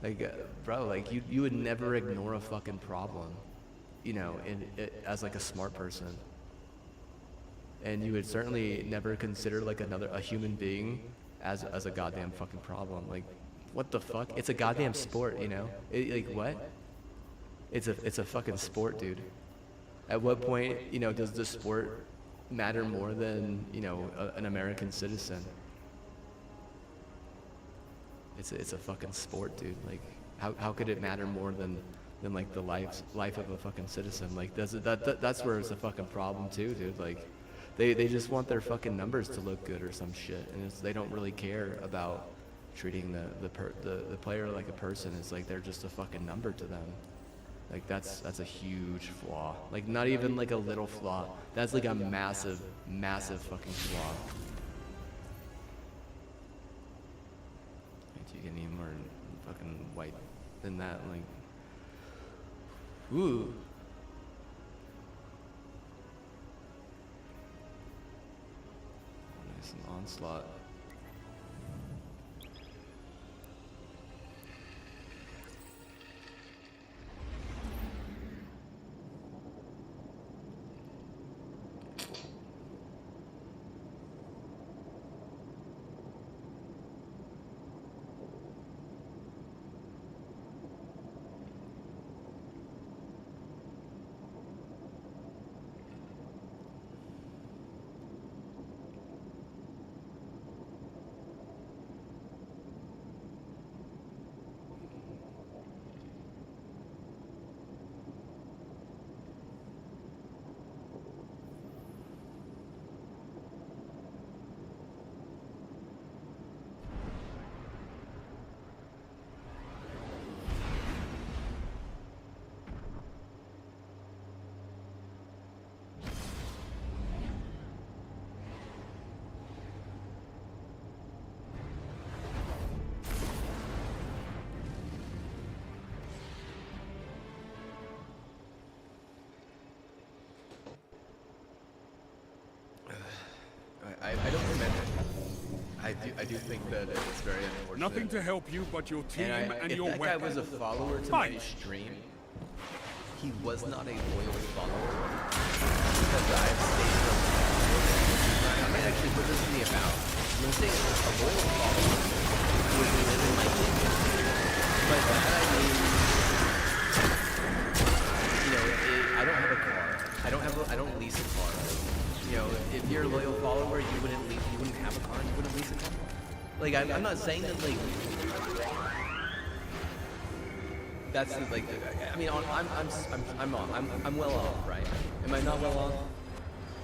Speaker 1: Like, bro, like, you would never ignore a fucking problem, you know, as like a smart person. And you would certainly never consider like a human being as a goddamn fucking problem. Like, what the fuck? It's a goddamn sport, you know? Like, what? It's a fucking sport, dude. At what point, you know, does the sport matter more than, you know, an American citizen? It's a fucking sport, dude. Like, how could it matter more than like the life of a fucking citizen? Like, that's where it's a fucking problem too, dude. Like, they just want their fucking numbers to look good or some shit, and they don't really care about treating the player like a person. It's like they're just a fucking number to them. Like, that's a huge flaw. Like, not even like a little flaw. That's like a massive fucking flaw. You get any more fucking white than that? Like, ooh. Nice and onslaught. I don't remember. I do think that it's very unfortunate.
Speaker 6: Nothing to help you but your team and
Speaker 1: if
Speaker 6: your
Speaker 1: that
Speaker 6: weapon.
Speaker 1: guy was a follower to
Speaker 6: Fine.
Speaker 1: my stream, he was not a loyal follower because I've stayed I might actually put this in the about. I'm gonna say a loyal follower would live in my kingdom. By that I mean, you know, I don't have a car. I don't lease a car. You know, if you're a loyal follower, you wouldn't have a car, and you wouldn't lease a car. Like, I'm not saying that, like, that's like, I mean, I'm well off, right? Am I not well off?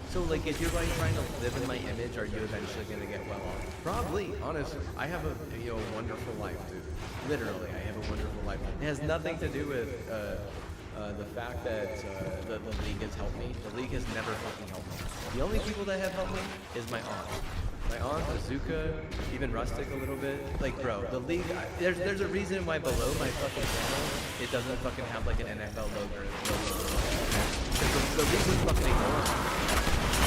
Speaker 1: So, like, if you're trying to live in my image, are you eventually gonna get well off? Probably, honestly. I have a wonderful life, dude. Literally, I have a wonderful life. It has nothing to do with the fact that the league has helped me. The league has never fucking helped me. The only people that have helped me is my aunt. My aunt, Azuka, even Rustic a little bit. Like, bro, the league, there's a reason why below my fucking channel, it doesn't fucking have like an NFL logo. Because the league was fucking ignoring me.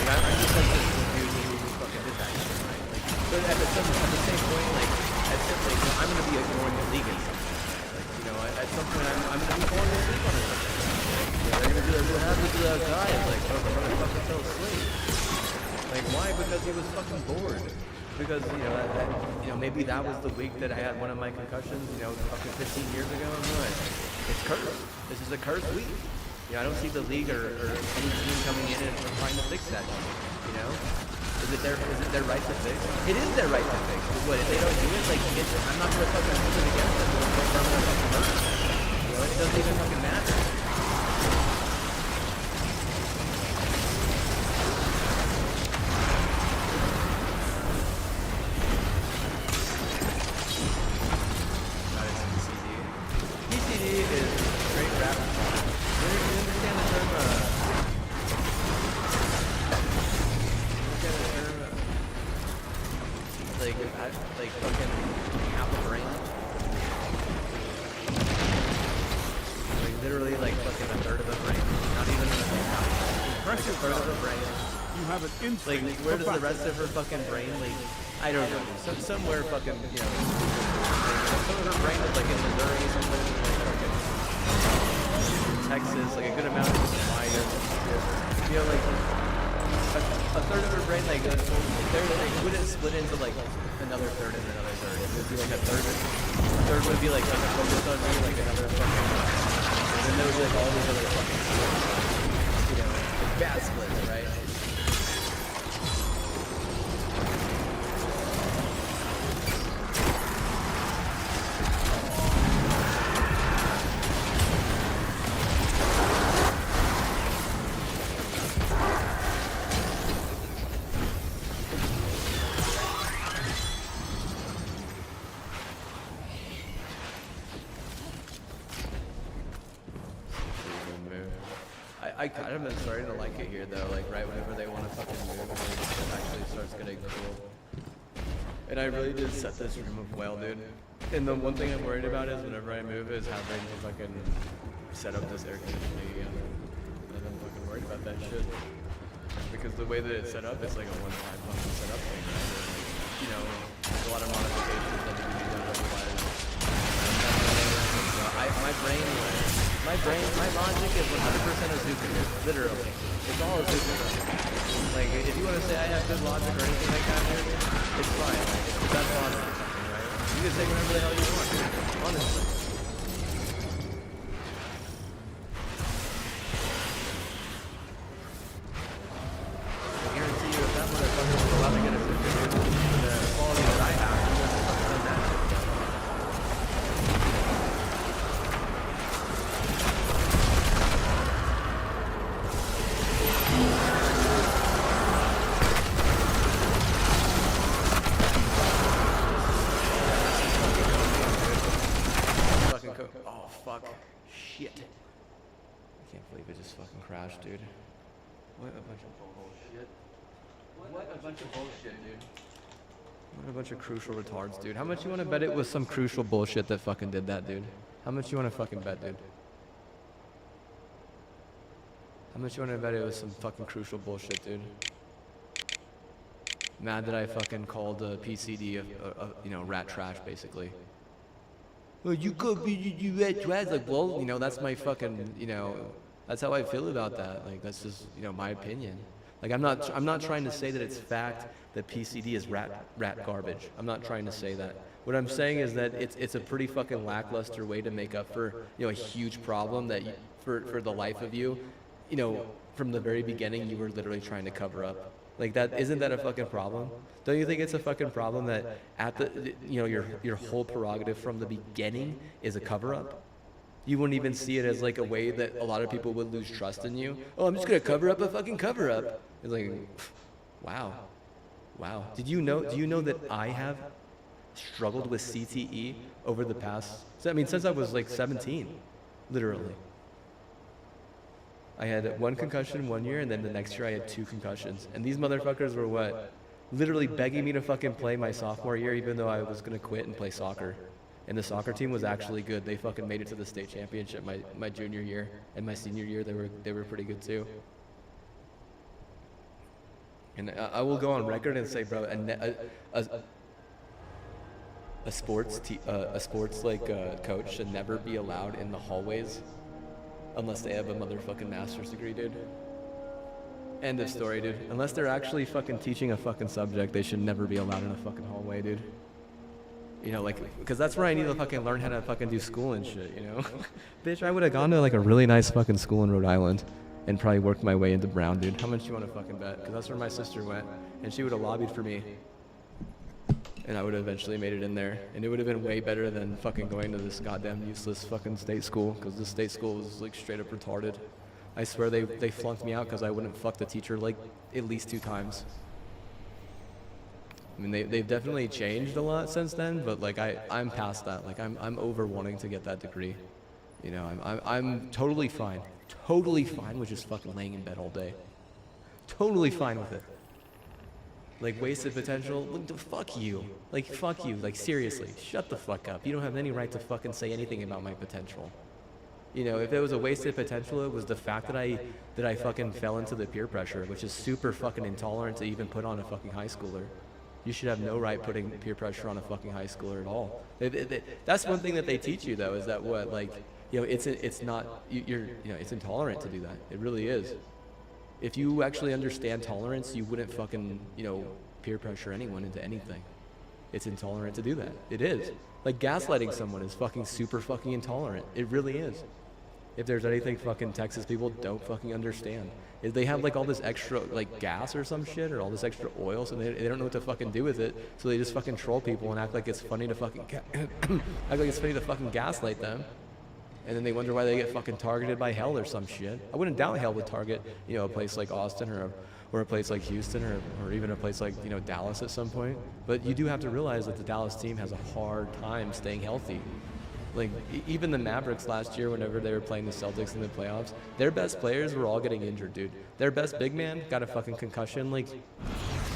Speaker 1: Like, I'm just like this dude who fucking did that shit, right? Like, but at the same point, like, I'm gonna be ignoring the league at some point. Like, you know, at some point, I'm gonna be falling asleep on it. They're gonna be like, what happened to that guy? It's like, oh, the motherfucker fell asleep. Like, why? Because he was fucking bored. Because, you know, maybe that was the week that I had one of my concussions, you know, fucking 15 years ago. I'm like, it's cursed. This is a cursed week. You know, I don't see the league or any team coming in and trying to fix that shit, you know? Is it their right to fix? It is their right to fix. What, if they don't do it, like, I'm not gonna fucking hold it against them. I'm gonna fucking hurt them. You know, it doesn't even fucking matter. Like fucking half a brain. Like literally like fucking a third of a brain. Not even half. Like a third of a brain.
Speaker 6: You have an instinct.
Speaker 1: Like where does the rest of her fucking brain like I don't know. Somewhere fucking some of her brain is like in Missouri, somewhere like fucking Texas, like a good amount of wider. You know, like a third of her brain, like, it wouldn't split into, like, another third and another third. It would be, like, a third would be, like focused on me, like, another fucking, and then there would be, like, all these other fucking, you know, Bad splits, right? I kind of been starting to like it here though, like right whenever they want to fucking move, it actually starts getting cool. And I really did set this room up well, dude. And the one thing I'm worried about is whenever I move is having to fucking set up this air conditioning again. And I'm fucking worried about that shit. Because the way that it's set up, it's like a one-time fucking setup thing, right? Where, like, you know, there's a lot of modifications that need to be done otherwise. My logic is 100% a Zucker, literally. It's all a Zucker. Like, if you want to say I have good logic or anything like that, dude, it's fine. Like, that's logic, right? You can say whatever the hell you want, honestly. I guarantee you, if that motherfucker was allowed to get a Zucker, the quality that I have, he wouldn't have fucking done that shit. Oh, fuck. Shit. I can't believe it just fucking crashed, dude. What a bunch of bullshit. What a bunch of bullshit, dude. What a bunch of crucial retards, dude. How much you want to bet it was some crucial bullshit that fucking did that, dude? How much you want to fucking bet, dude? How much you want to bet it was some fucking crucial bullshit, dude? Mad that I fucking called PCD you know, rat trash, basically. Well, you could be, you rat trash, like, well, you know, that's my fucking, you know, that's how I feel about that. Like, that's just, you know, my opinion. Like, I'm not trying to say that it's fact that PCD is rat garbage. I'm not trying to say that. What I'm saying is that it's a pretty fucking lackluster way to make up for, you know, a huge problem that you, for the life of you, you know, from the very beginning you were literally trying to cover up. Like, that, isn't that a fucking problem? Don't you think it's a fucking problem that at the, you know, your whole prerogative from the beginning is a cover up? You wouldn't even see it as like a way that a lot of people would lose trust in you. Oh, I'm just gonna cover up a fucking cover up. It's like, wow. Wow. Do you know that I have struggled with CTE over the past, I mean, since I was like 17, literally. I had one concussion one year, and then the next year I had 2 concussions. And these motherfuckers were what? Literally begging me to fucking play my sophomore year, even though I was gonna quit and play soccer. And the soccer team was actually good. They fucking made it to the state championship my junior year, and my senior year they were pretty good too. And I will go on record and say, bro, a sports like coach should never be allowed in the hallways unless they have a motherfucking master's degree, dude. End of story, dude. Unless they're actually fucking teaching a fucking subject, they should never be allowed in a fucking hallway, dude. You know, like, because that's where I need to fucking learn how to fucking do school and shit, you know? Bitch, I would have gone to like a really nice fucking school in Rhode Island and probably worked my way into Brown, dude. How much you want to fucking bet? Because that's where my sister went, and she would have lobbied for me. And I would have eventually made it in there. And it would have been way better than fucking going to this goddamn useless fucking state school, because this state school was like straight up retarded. I swear they flunked me out because I wouldn't fuck the teacher like at least 2 times. I mean, they've definitely changed a lot since then, but like I'm past that. Like I'm over wanting to get that degree. You know, I'm totally fine with just fucking laying in bed all day. Totally fine with it. Like, wasted potential, fuck you. Like, fuck you. Like, seriously, shut the fuck up. You don't have any right to fucking say anything about my potential. You know, if it was a wasted potential, it was the fact that I fucking fell into the peer pressure, which is super fucking intolerant to even put on a fucking high schooler. You should have no right putting peer pressure on a fucking high schooler at all. That's one thing that they teach you though, is that what, like, you know, it's not, you're, you know, it's intolerant to do that. It really is. If you actually understand tolerance, you wouldn't fucking, you know, peer pressure anyone into anything. It's intolerant to do that. It is. Like, gaslighting someone is fucking super fucking intolerant. It really is.
Speaker 2: if there's anything fucking Texas people don't fucking understand. Is they have like all this extra like gas or some shit or all this extra oil, so they don't know what to fucking do with it, so they just fucking troll people and act like it's funny to fucking gaslight them. And then they wonder why they get fucking targeted by hell or some shit. I wouldn't doubt hell would target, you know, a place like Austin or a place like Houston or even a place like, you know, Dallas at some point. But you do have to realize that the Dallas team has a hard time staying healthy. Like, even the Mavericks last year, whenever they were playing the Celtics in the playoffs, their best players were all getting injured, dude. Their best big man got a fucking concussion, like,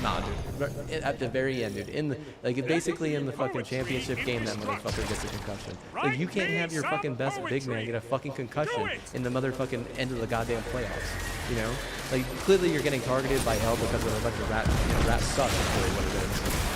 Speaker 2: nah, dude. At the very end, dude. Basically in the fucking championship game, that motherfucker gets a concussion. Like, you can't have your fucking best big man get a fucking concussion in the motherfucking end of the goddamn playoffs, you know? Like, clearly you're getting targeted by hell because of a bunch of rat suck is really what it is.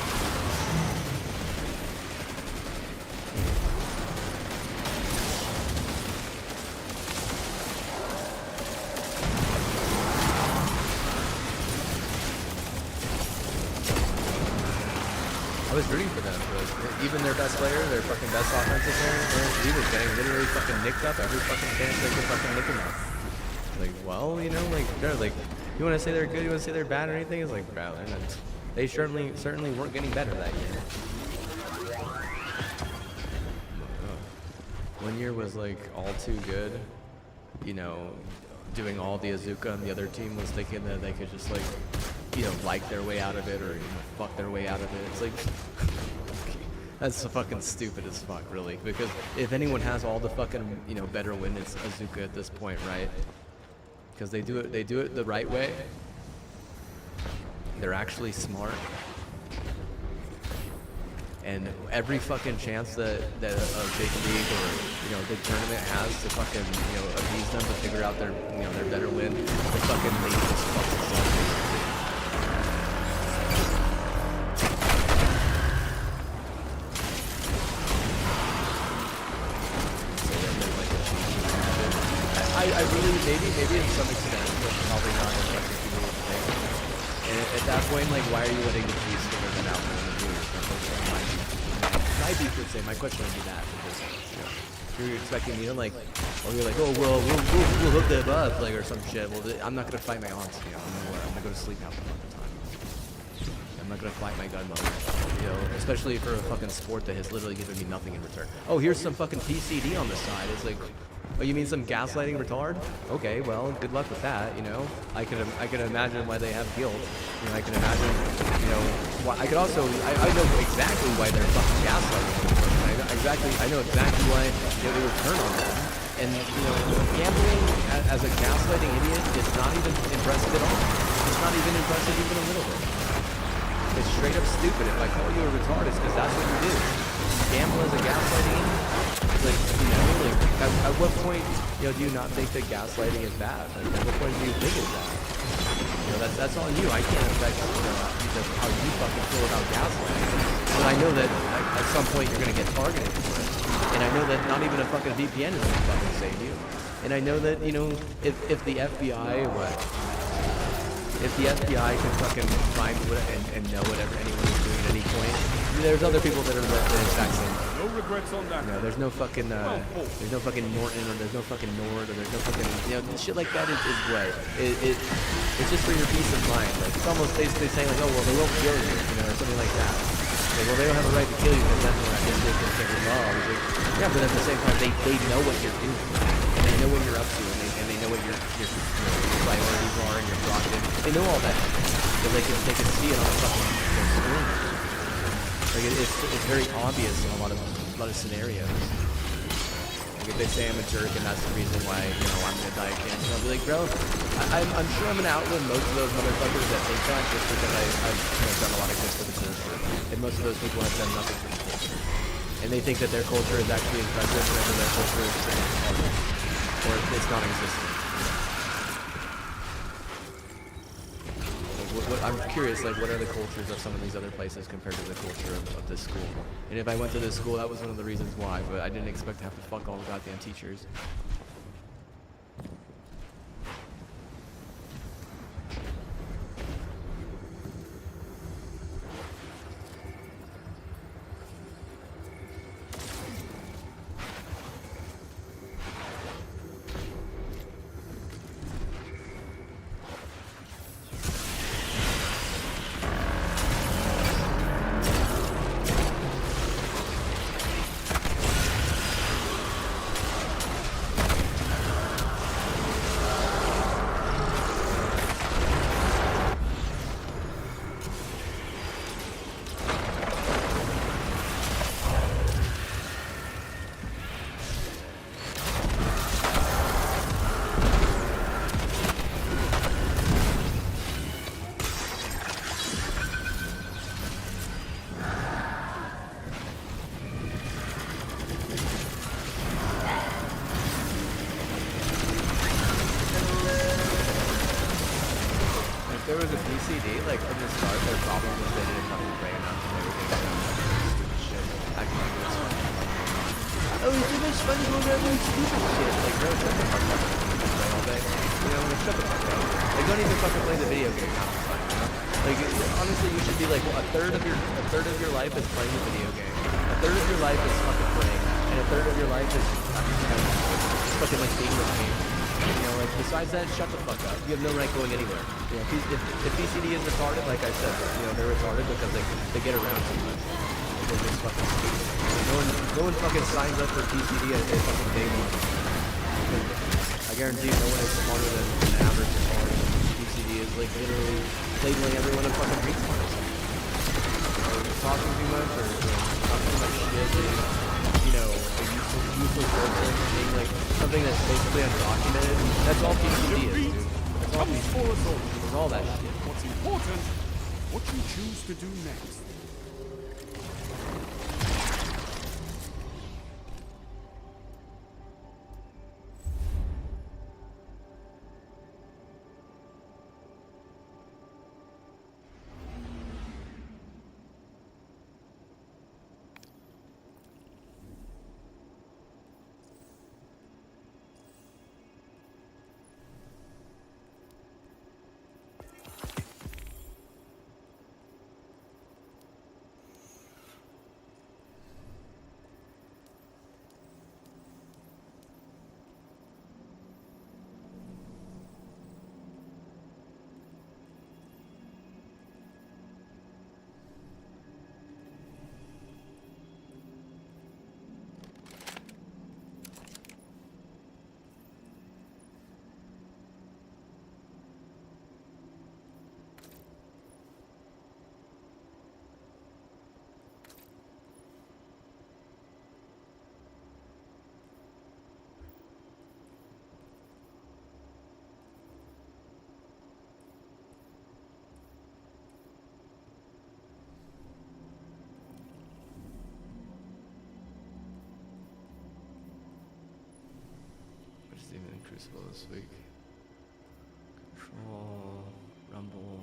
Speaker 2: I was rooting for them, but even their best player, their fucking best offensive player, he was getting literally fucking nicked up every fucking chance they could fucking nick him up. Like, well, you know, like, they're like, you want to say they're good, you want to say they're bad or anything? It's like, bro, they certainly weren't getting better that year. One year was like all too good, you know, doing all the Azuka, and the other team was thinking that they could just like, you know, like their way out of it or, you know, fuck their way out of it. It's like, that's so fucking stupid as fuck, really. Because if anyone has all the fucking, you know, better win, it's Azuka at this point, right? Because they do it the right way. They're actually smart. And every fucking chance that a big league or, you know, a big tournament has to fucking, you know, appease them to figure out their, you know, their better win, the fucking league just fucks itself. I really, maybe to some extent, but probably not as much as people would think. And at that point, like, why are you letting the Chiefs figure them out more than you? My beef would say, my question would be that, because, you know, you're expecting me to, like, or you're like, oh, well, we'll hook them up, like, or some shit. Well, I'm not gonna fight my aunts, you know, I'm gonna go to sleep half the fucking time. I'm not gonna fight my godmother, you know, especially for a fucking sport that has literally given me nothing in return. Oh, here's some fucking PCD on the side. It's like, oh, you mean some gaslighting retard? Okay, well, good luck with that, you know. I can imagine why they have guilt. You know, I can imagine, you know, why. I could also, I know exactly why they're fucking gaslighting. I know exactly why they would turn on them. And, you know, gambling as a gaslighting idiot is not even impressive at all. It's not even impressive even a little bit. It's straight up stupid. If I call you a retard, it's because that's what you do. Gamble as a gaslighting idiot. Like, you know, like, at what point, you know, do you not think that gaslighting is bad? Like, at what point do you think it's bad? You know, that's on you. I can't affect, you know, how you fucking feel about gaslighting. But I know that at some point you're gonna get targeted for it. And I know that not even a fucking VPN is gonna fucking save you. And I know that, you know, if the FBI, if the FBI can fucking find and know whatever anyone is doing at any point, there's other people that are the exact same.
Speaker 6: No regrets on that.
Speaker 2: You know, there's no fucking Norton, or there's no fucking Nord, or there's no fucking, you know, shit like that is great. It's just for your peace of mind. Like, it's almost basically saying like, oh, well, they won't kill you, you know, or something like that. Like, well, they don't have a right to kill you because that's not against their law. Like, yeah, but at the same time, they know what you're doing, and they know what you're up to, and they know what your priorities are and your prerogatives. They know all that. But they can see it on the fucking screen. Like, it's very obvious in a lot of scenarios. Like, if they say I'm a jerk and that's the reason why, you know, I'm gonna die of cancer, I'll be like, bro, I'm sure I'm gonna outlive most of those motherfuckers that think that, just because I've, you know, done a lot of good for the culture, and most of those people have done nothing for the culture, and they think that their culture is actually impressive whenever their culture is retarded, or it's non-existent. I'm curious, like, what are the cultures of some of these other places compared to the culture of this school? And if I went to this school, that was one of the reasons why, but I didn't expect to have to fuck all the goddamn teachers.
Speaker 1: there was a BCD, like from the start, their problem was they didn't fucking play enough and everything. Stupid shit. Acting like it was fun. Oh, it's too much fun to go around doing stupid shit. Like, bro, shut the fuck up. Play all day. You know, like, shut the fuck up. Like, don't even fucking play the video game half the time, you know? Like, honestly, you should be like, well, a third of your life is playing the video game. A third of your life is fucking playing. And a third of your life is, you know, just fucking like being with me. You know, like, besides that, shut the fuck up. You have no right going anywhere. You know, if BCD is retarded, like I said, you know, they're retarded because they get around too much. They're just fucking stupid. No one fucking signs up for BCD at fucking day one. I guarantee you no one is smarter than an average retard. BCD is like literally labeling everyone a fucking retard or something. Or talking too much or talking too much shit, you know, a useless person, being like something that's basically undocumented. That's all BCD is, dude. That's all BCD is. It's all that shit.
Speaker 6: What's important, what you choose to do next.
Speaker 1: Even in Crucible this week. Control, Rumble,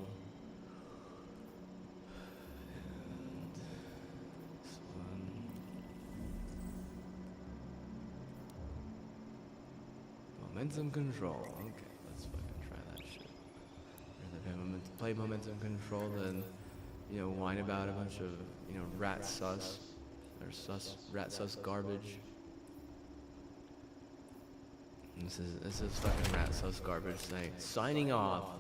Speaker 1: and this one. Momentum Control. Okay, let's fucking try that shit. Rather play Momentum Control than, you know, whine about a bunch of, you know, rat sus garbage. This is fucking rat sus garbage saying, signing off.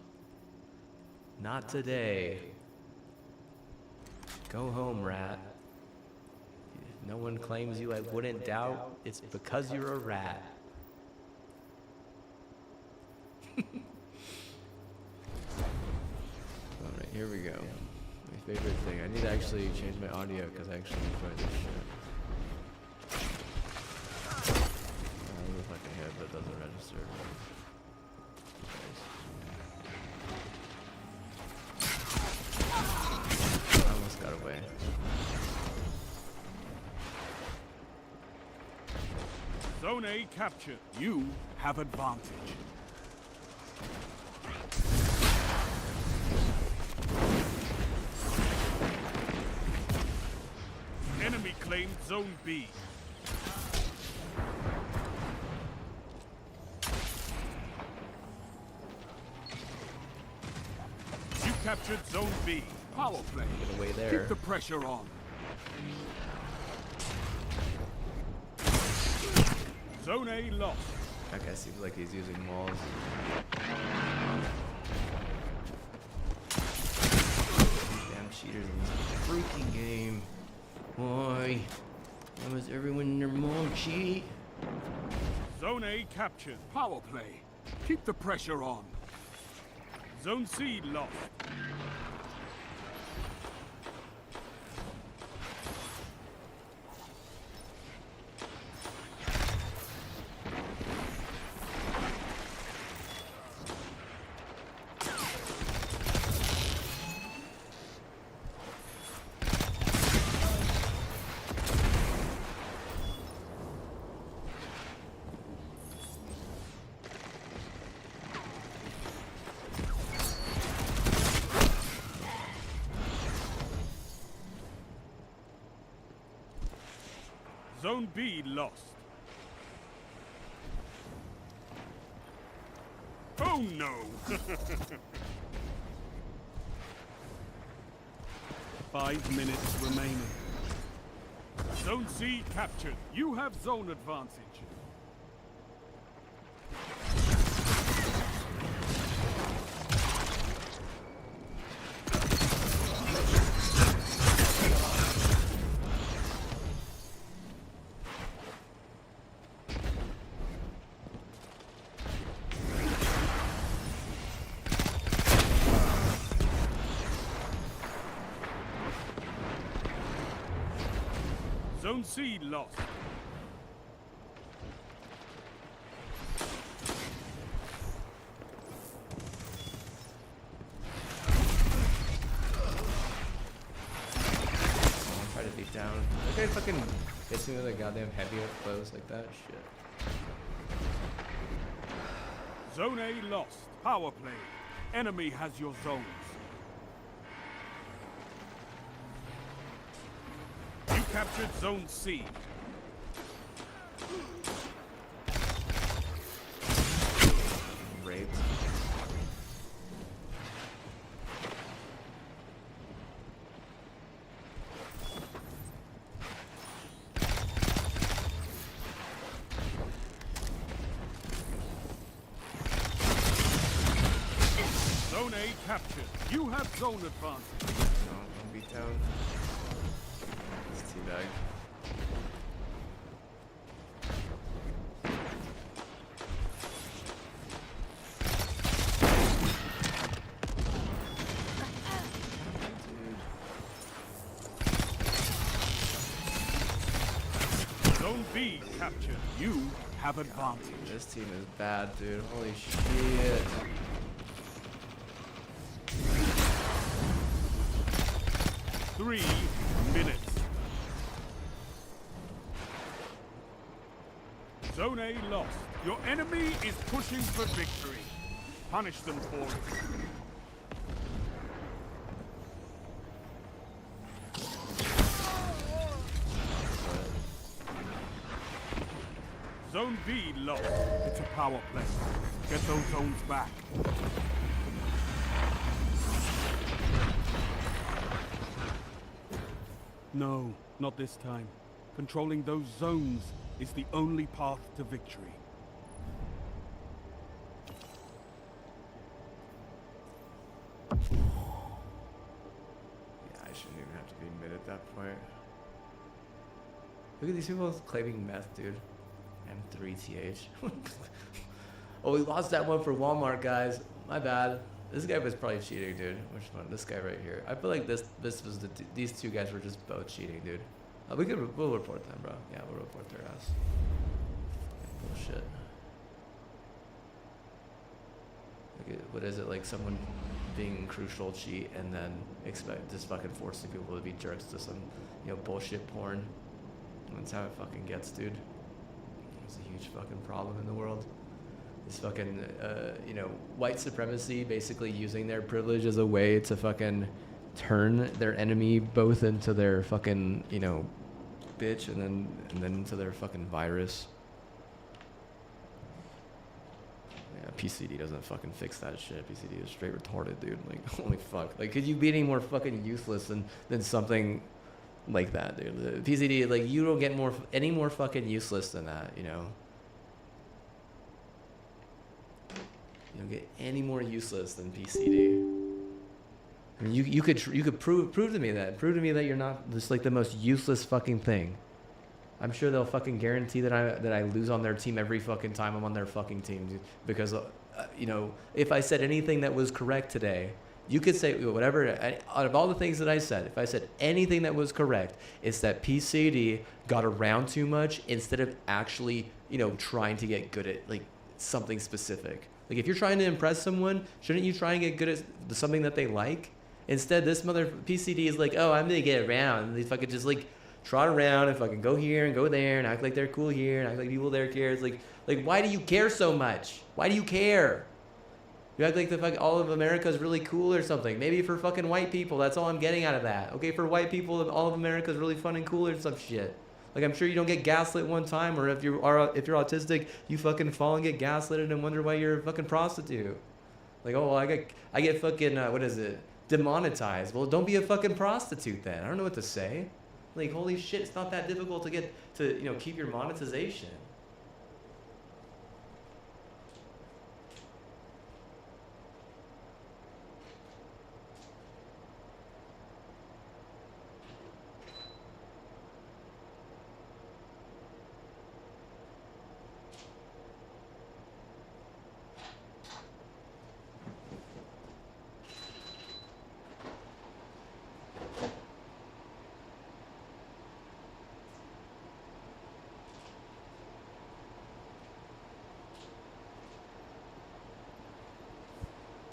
Speaker 1: Not today. Go home, rat. If no one claims you, I wouldn't doubt. It's because you're a rat. Alright, here we go. My favorite thing. I need to actually change my audio because I actually enjoy this shit. That doesn't register. I almost got away.
Speaker 6: Zone A captured. You have advantage. Enemy claimed Zone B. Captured Zone B. Power play.
Speaker 1: Get away there.
Speaker 6: Keep the pressure on. Zone A lost.
Speaker 1: That guy seems like he's using walls. Damn cheaters in this freaking game. Why? Why was everyone in their mom cheat?
Speaker 6: Zone A captured. Power play. Keep the pressure on. Zone C lost. Zone B lost. Oh no! 5 minutes remaining. Zone C captured. You have zone advantage. Zone C lost.
Speaker 1: Try to beat down. That guy fucking hits me with a goddamn heavy up close like that. Shit.
Speaker 6: Zone A lost. Power play. Enemy has your zones. You captured Zone C.
Speaker 1: Raped.
Speaker 6: Zone A captured. You have zone advantage.
Speaker 1: No, don't beat down. It's teabag.
Speaker 6: Zone B captured. You have advantage.
Speaker 1: This team is bad, dude. Holy shit.
Speaker 6: Three minutes. Zone A lost. Your enemy is pushing for victory. Punish them for it. Zone B lost. It's a power play. Get those zones back. No, not this time. Controlling those zones is the only path to victory.
Speaker 1: Yeah, I shouldn't even have to be mid at that point. Look at these people claiming meth, dude. M3TH. Oh, we lost that one for Walmart, guys. My bad. This guy was probably cheating, dude. Which one? This guy right here. I feel like this was these two guys were just both cheating, dude. We'll report them, bro. Yeah, we'll report their ass. Bullshit. Like, what is it, like someone being crucial cheat and then just fucking forcing people to be jerks to some, bullshit porn. That's how it fucking gets, dude. It's a huge fucking problem in the world. This fucking, white supremacy basically using their privilege as a way to fucking turn their enemy both into their fucking, bitch and then into their fucking virus. Yeah, PCD doesn't fucking fix that shit. PCD is straight retarded, dude. Like, holy fuck. Like, could you be any more fucking useless than something like that, dude? The PCD, like, you don't get any more fucking useless than that, You don't get any more useless than PCD. I mean, you could prove to me that. Prove to me that you're not just like the most useless fucking thing. I'm sure they'll fucking guarantee that I lose on their team every fucking time I'm on their fucking team, dude. Because if I said anything that was correct today, you could say whatever. Out of all the things that I said, if I said anything that was correct, it's that PCD got around too much instead of actually trying to get good at like something specific. Like, if you're trying to impress someone, shouldn't you try and get good at something that they like? Instead, this mother PCD is like, oh, I'm gonna get around. And they fucking just like trot around and fucking go here and go there and act like they're cool here and act like people there care. It's like why do you care so much? Why do you care? You act like all of America is really cool or something. Maybe for fucking white people, that's all I'm getting out of that. Okay, for white people, all of America is really fun and cool or some shit.
Speaker 2: Like, I'm sure you don't get gaslit one time, or if you're autistic, you fucking fall and get gaslit and wonder why you're a fucking prostitute. Like, oh, well, I get fucking what is it? Demonetized. Well, don't be a fucking prostitute then. I don't know what to say. Like, holy shit, it's not that difficult to get to, you know, keep your monetization.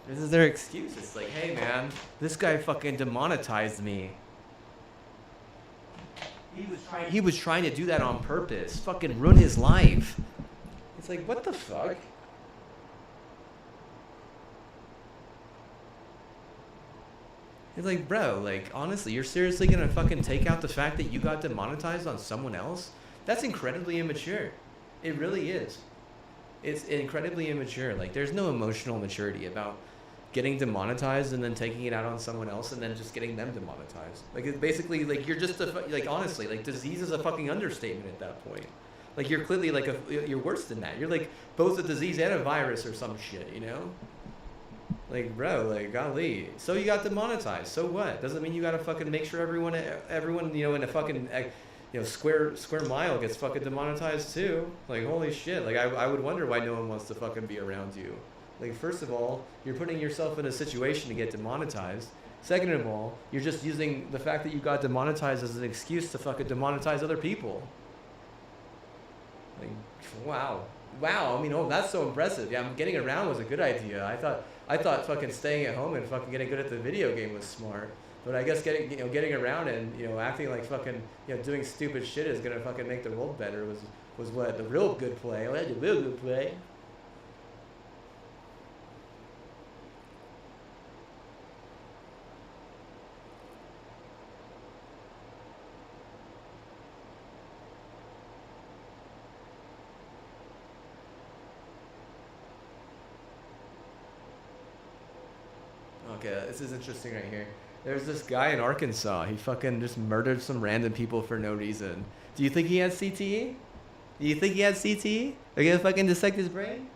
Speaker 2: This is their excuse. It's like, hey man, this guy fucking demonetized me. He was trying to do that on purpose. Fucking ruin his life. It's like, what the fuck? It's like, bro, like, honestly, you're seriously gonna fucking take out the fact that you got demonetized on someone else? That's incredibly immature. It really is. It's incredibly immature. Like, there's no emotional maturity about getting demonetized and then taking it out on someone else and then just getting them demonetized. Like, it's basically, like, you're just like, honestly, like, disease is a fucking understatement at that point. Like, you're clearly, like, you're worse than that. You're, like, both a disease and a virus or some shit, you know? Like, bro, like, golly. So you got demonetized. So what? Doesn't mean you gotta fucking make sure everyone, you know, in a fucking, you know, square mile gets fucking demonetized too. Like, holy shit. Like, I would wonder why no one wants to fucking be around you. Like, first of all, you're putting yourself in a situation to get demonetized. Second of all, you're just using the fact that you got demonetized as an excuse to fucking demonetize other people. Like, wow. Wow, I mean, oh, that's so impressive. Yeah, getting around was a good idea. I thought fucking staying at home and fucking getting good at the video game was smart. But I guess getting around and, you know, acting like fucking, you know, doing stupid shit is gonna fucking make the world better was what the real good play. Oh, that's a real good play. Okay, this is interesting right here. There's this guy in Arkansas. He fucking just murdered some random people for no reason. Do you think he has CTE? Do you think he has CTE? Are you gonna fucking dissect his brain?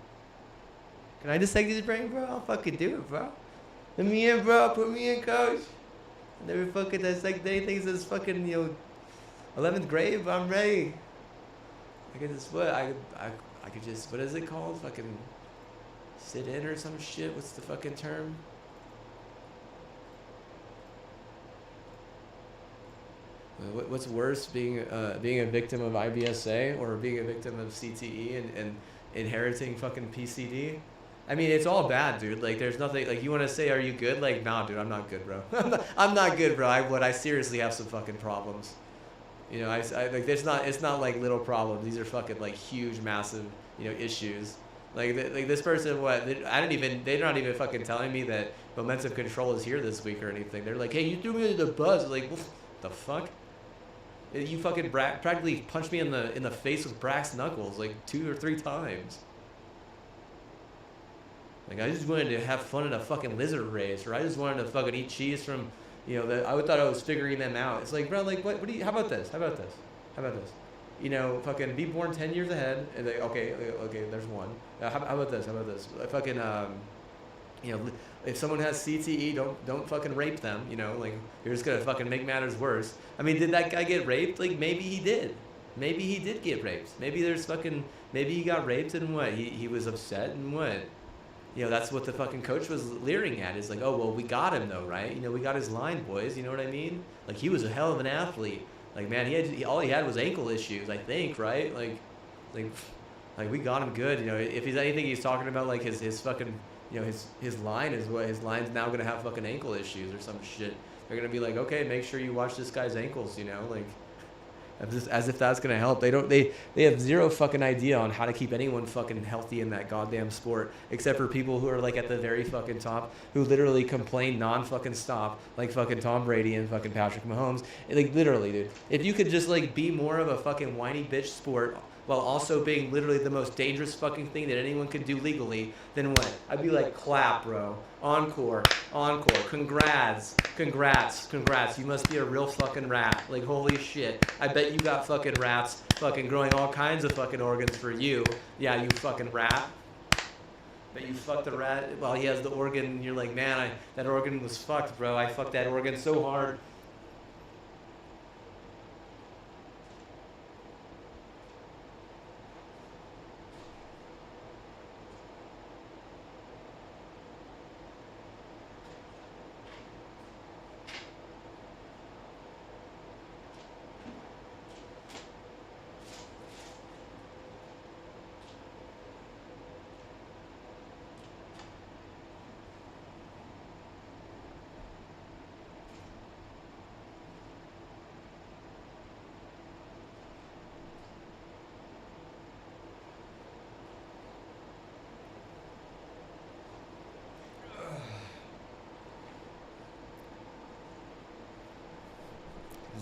Speaker 2: Can I dissect his brain, bro? I'll fucking do it, bro. Let me in, bro. Put me in, coach. I never fucking dissect anything since fucking, you know, 11th grade, but I'm ready. I could just, what? I could just, what is it called? Fucking sit in or some shit? What's the fucking term? What's worse, being a victim of IBSA or being a victim of CTE and inheriting fucking PCD? I mean, it's all bad, dude. Like, there's nothing, like, you want to say, are you good? Like, nah, dude, I'm not good, bro. I'm not good, bro. I seriously have some fucking problems. You know, I like, it's not like little problems. These are fucking, like, huge, massive, you know, issues. Like this person, what? They're not even fucking telling me that momentum control is here this week or anything. They're like, hey, you threw me under the bus. Like, what the fuck? You fucking practically punched me in the face with brass knuckles like 2 or 3 times. Like, I just wanted to have fun in a fucking lizard race, or I just wanted to fucking eat cheese from, you know, I thought I was figuring them out. It's like, bro, like, what do you, how about this? You know, fucking be born 10 years ahead, and like, okay, there's one. How about this? Fucking, you know, if someone has CTE, don't fucking rape them, you know, like, you're just gonna fucking make matters worse. I mean, did that guy get raped? Like, maybe he did. Maybe he did get raped. Maybe he got raped and what? He was upset and what? You know, that's what the fucking coach was leering at. Is like, oh, well, we got him though, right? You know, we got his line, boys. You know what I mean? Like, he was a hell of an athlete. Like, man, all he had was ankle issues, I think, right? Like we got him good. You know, if he's anything, he's talking about like his fucking, you know, his line is what his line's now gonna have fucking ankle issues or some shit. They're gonna be like, okay, make sure you watch this guy's ankles. You know, like,
Speaker 1: as if that's gonna help. They have zero fucking idea on how to keep anyone fucking healthy in that goddamn sport, except for people who are like at the very fucking top, who literally complain non-fucking stop, like fucking Tom Brady and fucking Patrick Mahomes. Like literally, dude, if you could just like be more of a fucking whiny bitch sport while also being literally the most dangerous fucking thing that anyone could do legally, then what? I'd be like, clap, bro. Encore. Congrats. You must be a real fucking rat. Like, holy shit. I bet you got fucking rats fucking growing all kinds of fucking organs for you. Yeah, you fucking rat. Bet you fucked the rat while he has the organ, and you're like, man, that organ was fucked, bro. I fucked that organ so hard.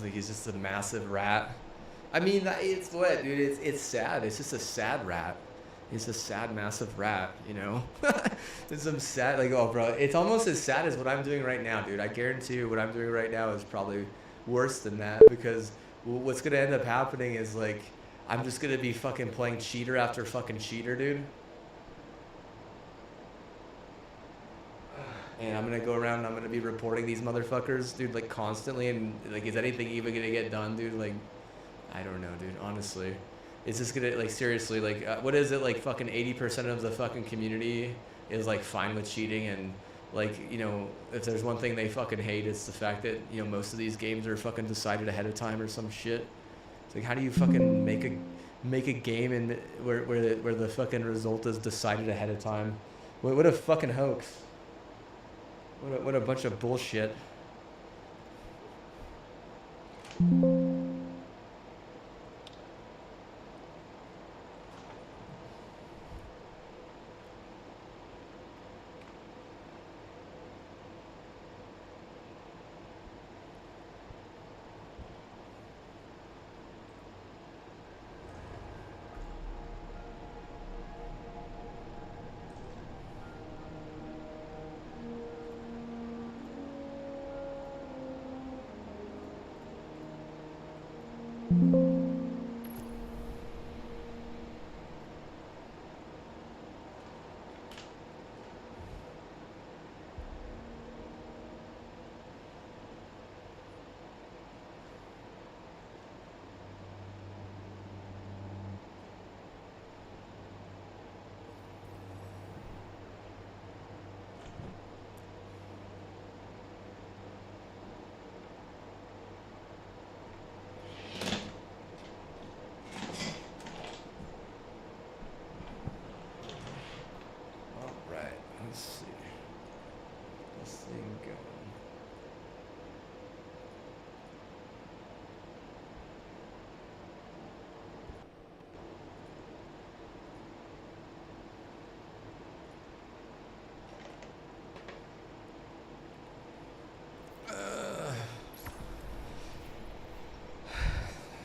Speaker 1: Like he's just a massive rat. I mean, it's what, dude? It's sad. It's just a sad rat. It's a sad, massive rat, you know? It's some sad, like, oh, bro. It's almost as sad as what I'm doing right now, dude. I guarantee you what I'm doing right now is probably worse than that, because what's going to end up happening is, like, I'm just going to be fucking playing cheater after fucking cheater, dude. And I'm going to go around and I'm going to be reporting these motherfuckers, dude, like, constantly. And, like, is anything even going to get done, dude? Like, I don't know, dude, honestly. It's just going to, like, seriously, like, what is it, like, fucking 80% of the fucking community is, like, fine with cheating. And, like, you know, if there's one thing they fucking hate, it's the fact that, you know, most of these games are fucking decided ahead of time or some shit. It's like, how do you fucking make a game in where the fucking result is decided ahead of time? What a fucking hoax. What a bunch of bullshit. Let's see. This thing going.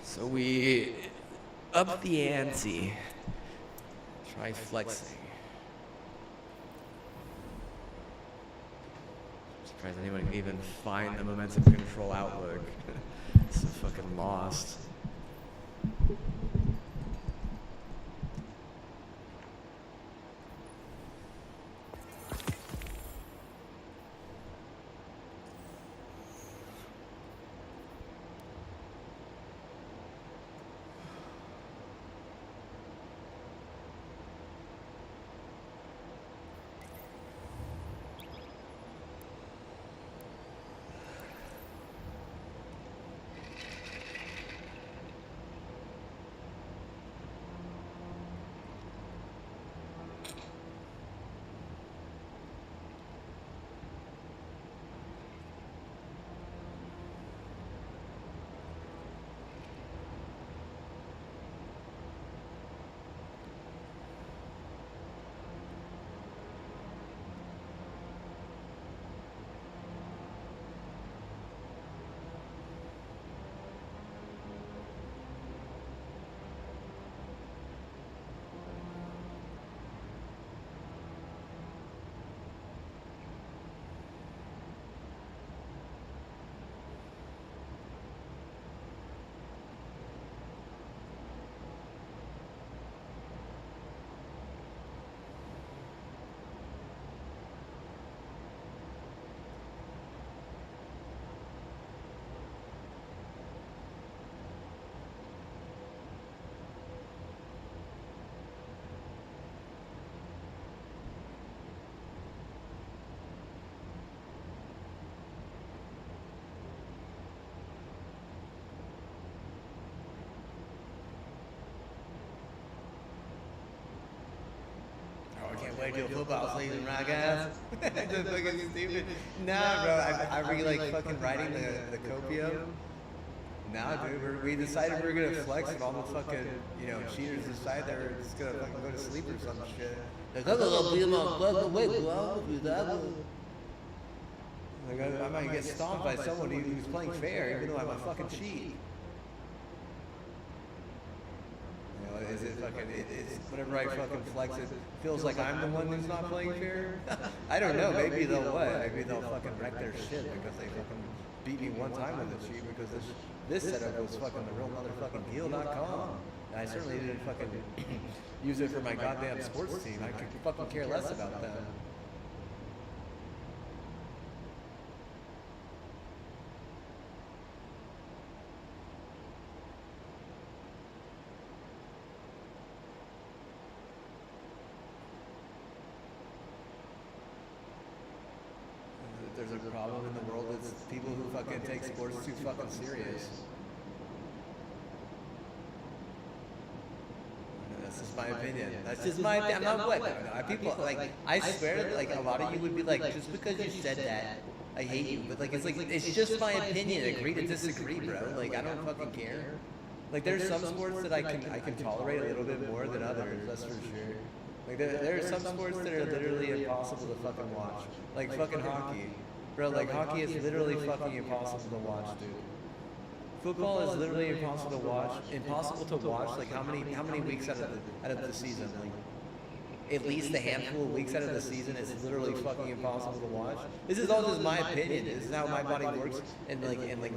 Speaker 1: So we up the ante. Try flexing. Surprised anyone can even find the momentum control outlook. It's so fucking lost.
Speaker 2: like do a football season, right, guys? Just fucking stupid. Nah, bro, I really like fucking riding the copium. Nah, dude, we decided we were gonna flex and all the fucking, cheaters decide they're just gonna fucking go to sleep or some shit. Like, I'm gonna beat them on fucking wait, bro. Like, I might get stomped by someone who's playing fair, even though I'm a fucking cheat. Is it fucking, it's whenever I fucking flex, it feels like I'm the one who's not playing fair? I don't know, maybe they'll what? Maybe they'll fucking wreck their shit because they fucking beat me one time with a cheat because this setup was fucking the real motherfucking deal.com. And I certainly didn't fucking use it for my goddamn sports team. I could fucking care less about them. There's a problem in the world that's people who fucking take sports too fucking serious. That's just my opinion. That's just my opinion. I'm not what? People, like, I swear, like, a lot of you would be like, just because you said that, I hate you. But, like, it's just my opinion. Agree to disagree, bro. Like, I don't fucking care. Like, there's some sports that I can tolerate a little bit more than others, that's for sure. Like, there are some sports that are literally impossible to fucking watch. Like, fucking hockey. Bro, like, hockey is literally fucking impossible to watch, dude. Football is literally impossible to watch. Impossible to watch. Like, how many weeks out of the season? Like, at least a handful of weeks out of the season is literally fucking impossible to watch. This is all just my opinion. This is how my body works and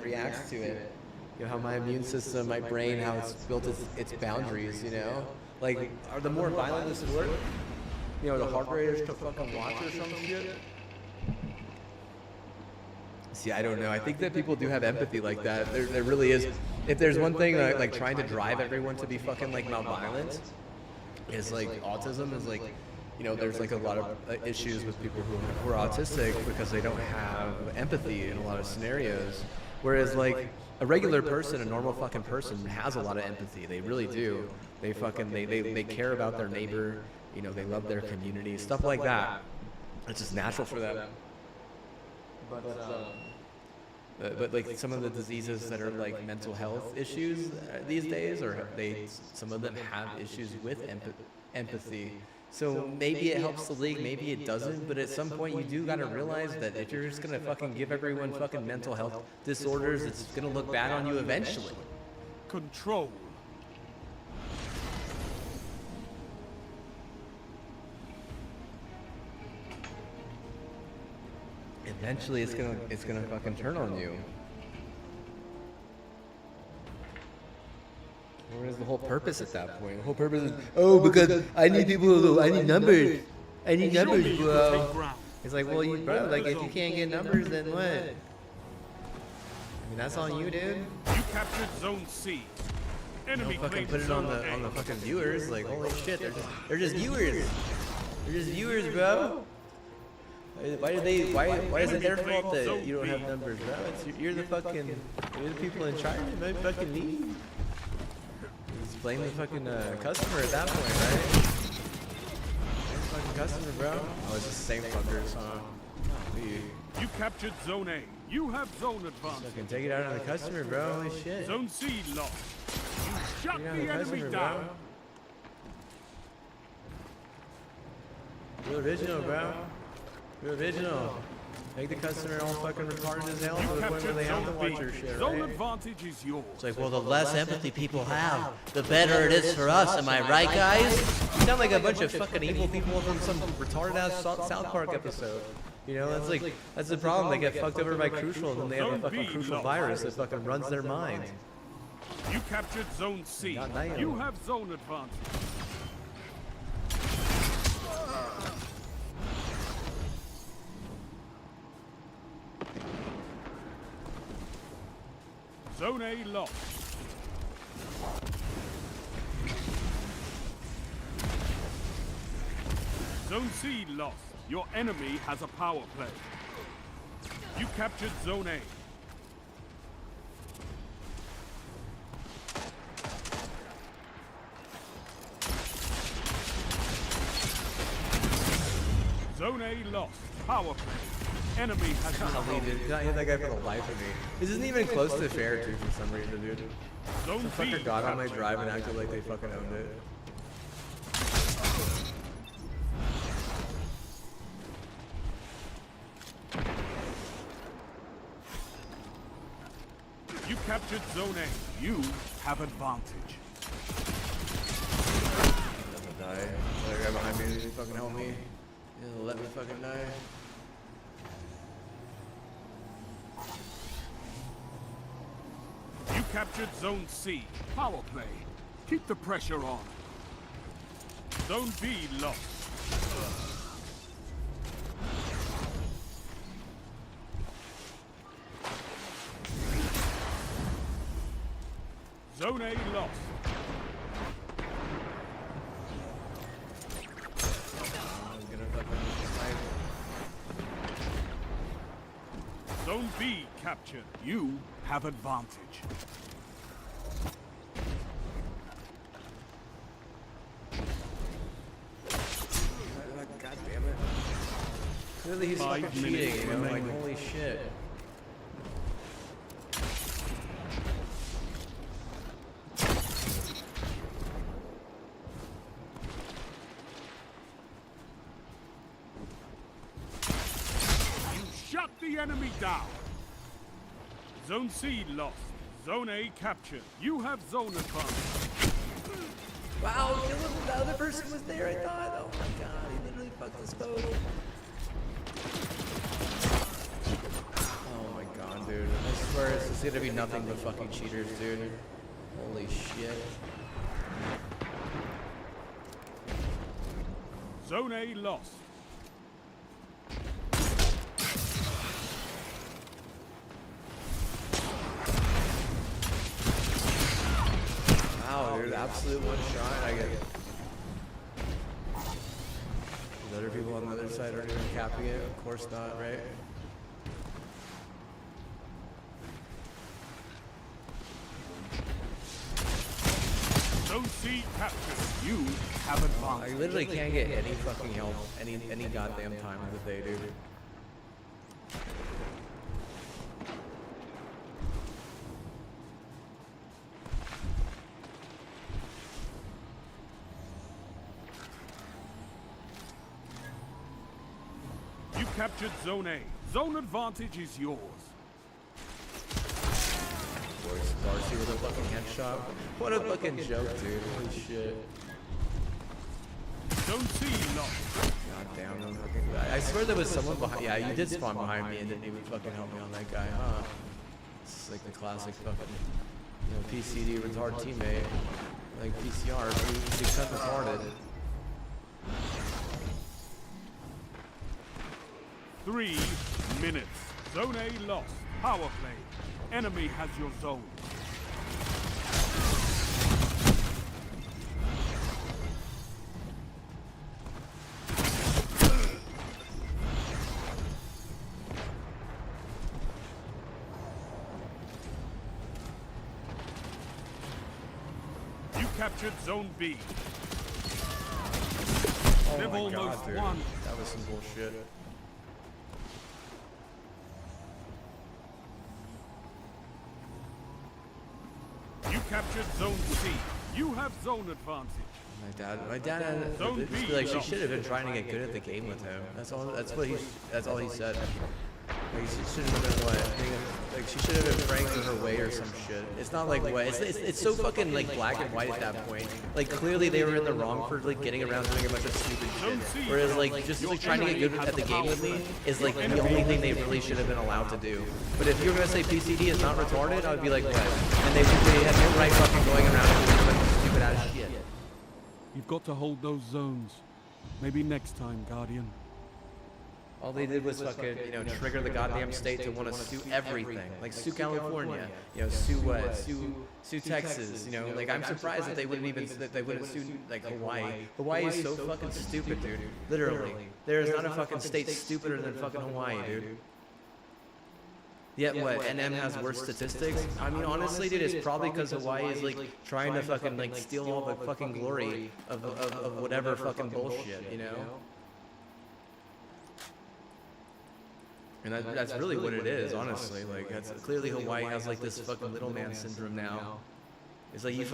Speaker 2: reacts to it. You know, how my immune system, my brain, how it's built its boundaries, you know? Like, are the more violent the sport, the harder it is to fucking watch or some shit? See, I don't know. I think that people do have empathy like that. There really is. If there's one thing like trying to drive everyone to be fucking like non-violent, is like autism is like, there's like a lot of issues with people who are autistic because they don't have empathy in a lot of scenarios. Whereas like a regular person, a normal fucking person has a lot of empathy. They really do. They fucking they care about their neighbor. They love their community, stuff like that. It's just natural for them. But like some of the diseases that are like mental health issues these days, or some of them have issues with empathy. So maybe it helps the league, maybe it doesn't. But at some point, you do gotta realize that if you're just gonna fucking give everyone fucking mental health disorders, it's gonna look bad on you eventually.
Speaker 6: Control.
Speaker 2: Eventually, it's gonna fucking turn on you. What is the whole purpose at that point? The whole purpose is, because I need I need numbers. I need numbers, bro. It's like, well, bro, like if you can't get numbers, then what? I mean, that's on you, dude.
Speaker 6: You captured Zone C. Enemy
Speaker 2: fucking put it on the fucking viewers. Like, holy shit, they're just viewers. They're just viewers, bro. Why is it their fault that you don't have numbers, bro? You're the people in charge, not fucking me. Just blame the fucking customer at that point, right? Blame the fucking customer, bro. Oh, it's just the same fuckers, huh?
Speaker 6: You captured Zone A. You have zone advantage.
Speaker 2: Fucking take it out on the customer, bro. Holy shit.
Speaker 6: Zone C lost. You shut the enemy
Speaker 2: customer,
Speaker 6: down.
Speaker 2: Real original, bro. You're original. Make the customer all fucking retarded as hell to the point where they have to watch your shit,
Speaker 6: Zone
Speaker 2: right?
Speaker 6: advantage is yours.
Speaker 2: It's like, well, the less empathy people have, the better it is for us. Am I right, guys? You sound like a bunch of fucking evil people from some retarded ass South Park episode. That's the problem. They get fucked over by Crucial, and then they have a fucking Crucial virus that fucking runs their mind.
Speaker 6: You captured Zone C. You have zone advantage. Zone A lost. Zone C lost. Your enemy has a power play. You captured Zone A. A lost. Power play. Enemy has your
Speaker 2: Golly,
Speaker 6: zone.
Speaker 2: dude, did not hit that guy for the life of me. This isn't even close to fair, too, for some reason, dude.
Speaker 6: Zone
Speaker 2: The
Speaker 6: B
Speaker 2: fucker got on my
Speaker 6: captured.
Speaker 2: drive and acted like they fucking owned it.
Speaker 6: You captured Zone A. You have advantage.
Speaker 2: I'm gonna die. That guy behind me, did he fucking help me? He'll let me fucking die.
Speaker 6: You captured Zone C. Power play. Keep the pressure on. Zone B lost. Zone A lost.
Speaker 2: I'm gonna fucking snipe.
Speaker 6: Zone B captured. You have advantage.
Speaker 2: God damn it. Clearly he's
Speaker 6: 5
Speaker 2: fucking
Speaker 6: minutes
Speaker 2: cheating, you know? Like,
Speaker 6: remaining.
Speaker 2: holy shit.
Speaker 6: You shut the enemy down. Zone C lost. Zone A captured. You have zone advantage.
Speaker 2: Wow, the other person was there, I thought. Oh my god, he literally fucked us both. Oh my god, dude. I swear it's just gonna be nothing but fucking cheaters, dude. Holy shit.
Speaker 6: Zone A lost.
Speaker 2: Wow, dude, absolute one shot. I get. The other people on the other side aren't even capping it. Of course not, right?
Speaker 6: Zone C captured. You have
Speaker 2: I
Speaker 6: advantage.
Speaker 2: literally can't get any fucking help any goddamn time of the day, dude.
Speaker 6: You captured Zone A. Zone advantage is yours.
Speaker 2: Darcy with a fucking headshot. What a fucking joke, dude. Holy shit.
Speaker 6: Zone C lost.
Speaker 2: God damn, no fucking. I swear there was someone behind. Yeah, you did spawn behind me and didn't even fucking help me on that guy, huh? It's like the classic fucking, PCD retard teammate. Like PCR, dude. Except retarded.
Speaker 6: 3 minutes. Zone A lost. Power play. Enemy has your zone. You captured Zone B.
Speaker 2: Oh
Speaker 6: They've
Speaker 2: my
Speaker 6: almost
Speaker 2: god, dude.
Speaker 6: won.
Speaker 2: That was some bullshit.
Speaker 6: You captured Zone C. You have zone advantage.
Speaker 2: My dad had.
Speaker 6: Zone
Speaker 2: Just
Speaker 6: B
Speaker 2: be like, she
Speaker 6: lost.
Speaker 2: should have been trying to get good at the game with him. That's all. That's all he said. Like, she should have been what? Like, she should have been praying for her way or some shit. It's not like what? It's so fucking like black and white at that point. Like, clearly they were in the wrong for like getting around doing a bunch of stupid shit. Whereas like just like trying to get good at the game with me is like the only thing they really should have been allowed to do. But if you're gonna say PCD is not retarded, I would be like, what? And they had no right fucking going around and doing a bunch of stupid ass shit.
Speaker 6: You've got to hold those zones. Maybe next time, Guardian.
Speaker 2: All they did was fucking, trigger the goddamn state to want to sue everything. Like, sue California, sue what? Sue Texas, Like, I'm surprised that they wouldn't sue, like, Hawaii. Hawaii is so fucking stupid, dude. Literally. There is not a fucking state stupider than fucking Hawaii, dude. Yet what? NM has worse statistics? I mean, honestly, dude, it's probably because Hawaii is, like, trying to fucking, like, steal all the fucking glory of whatever fucking bullshit,
Speaker 1: And that's really what it is, honestly. Like, that's clearly Hawaii has like this fucking little man syndrome now. It's like you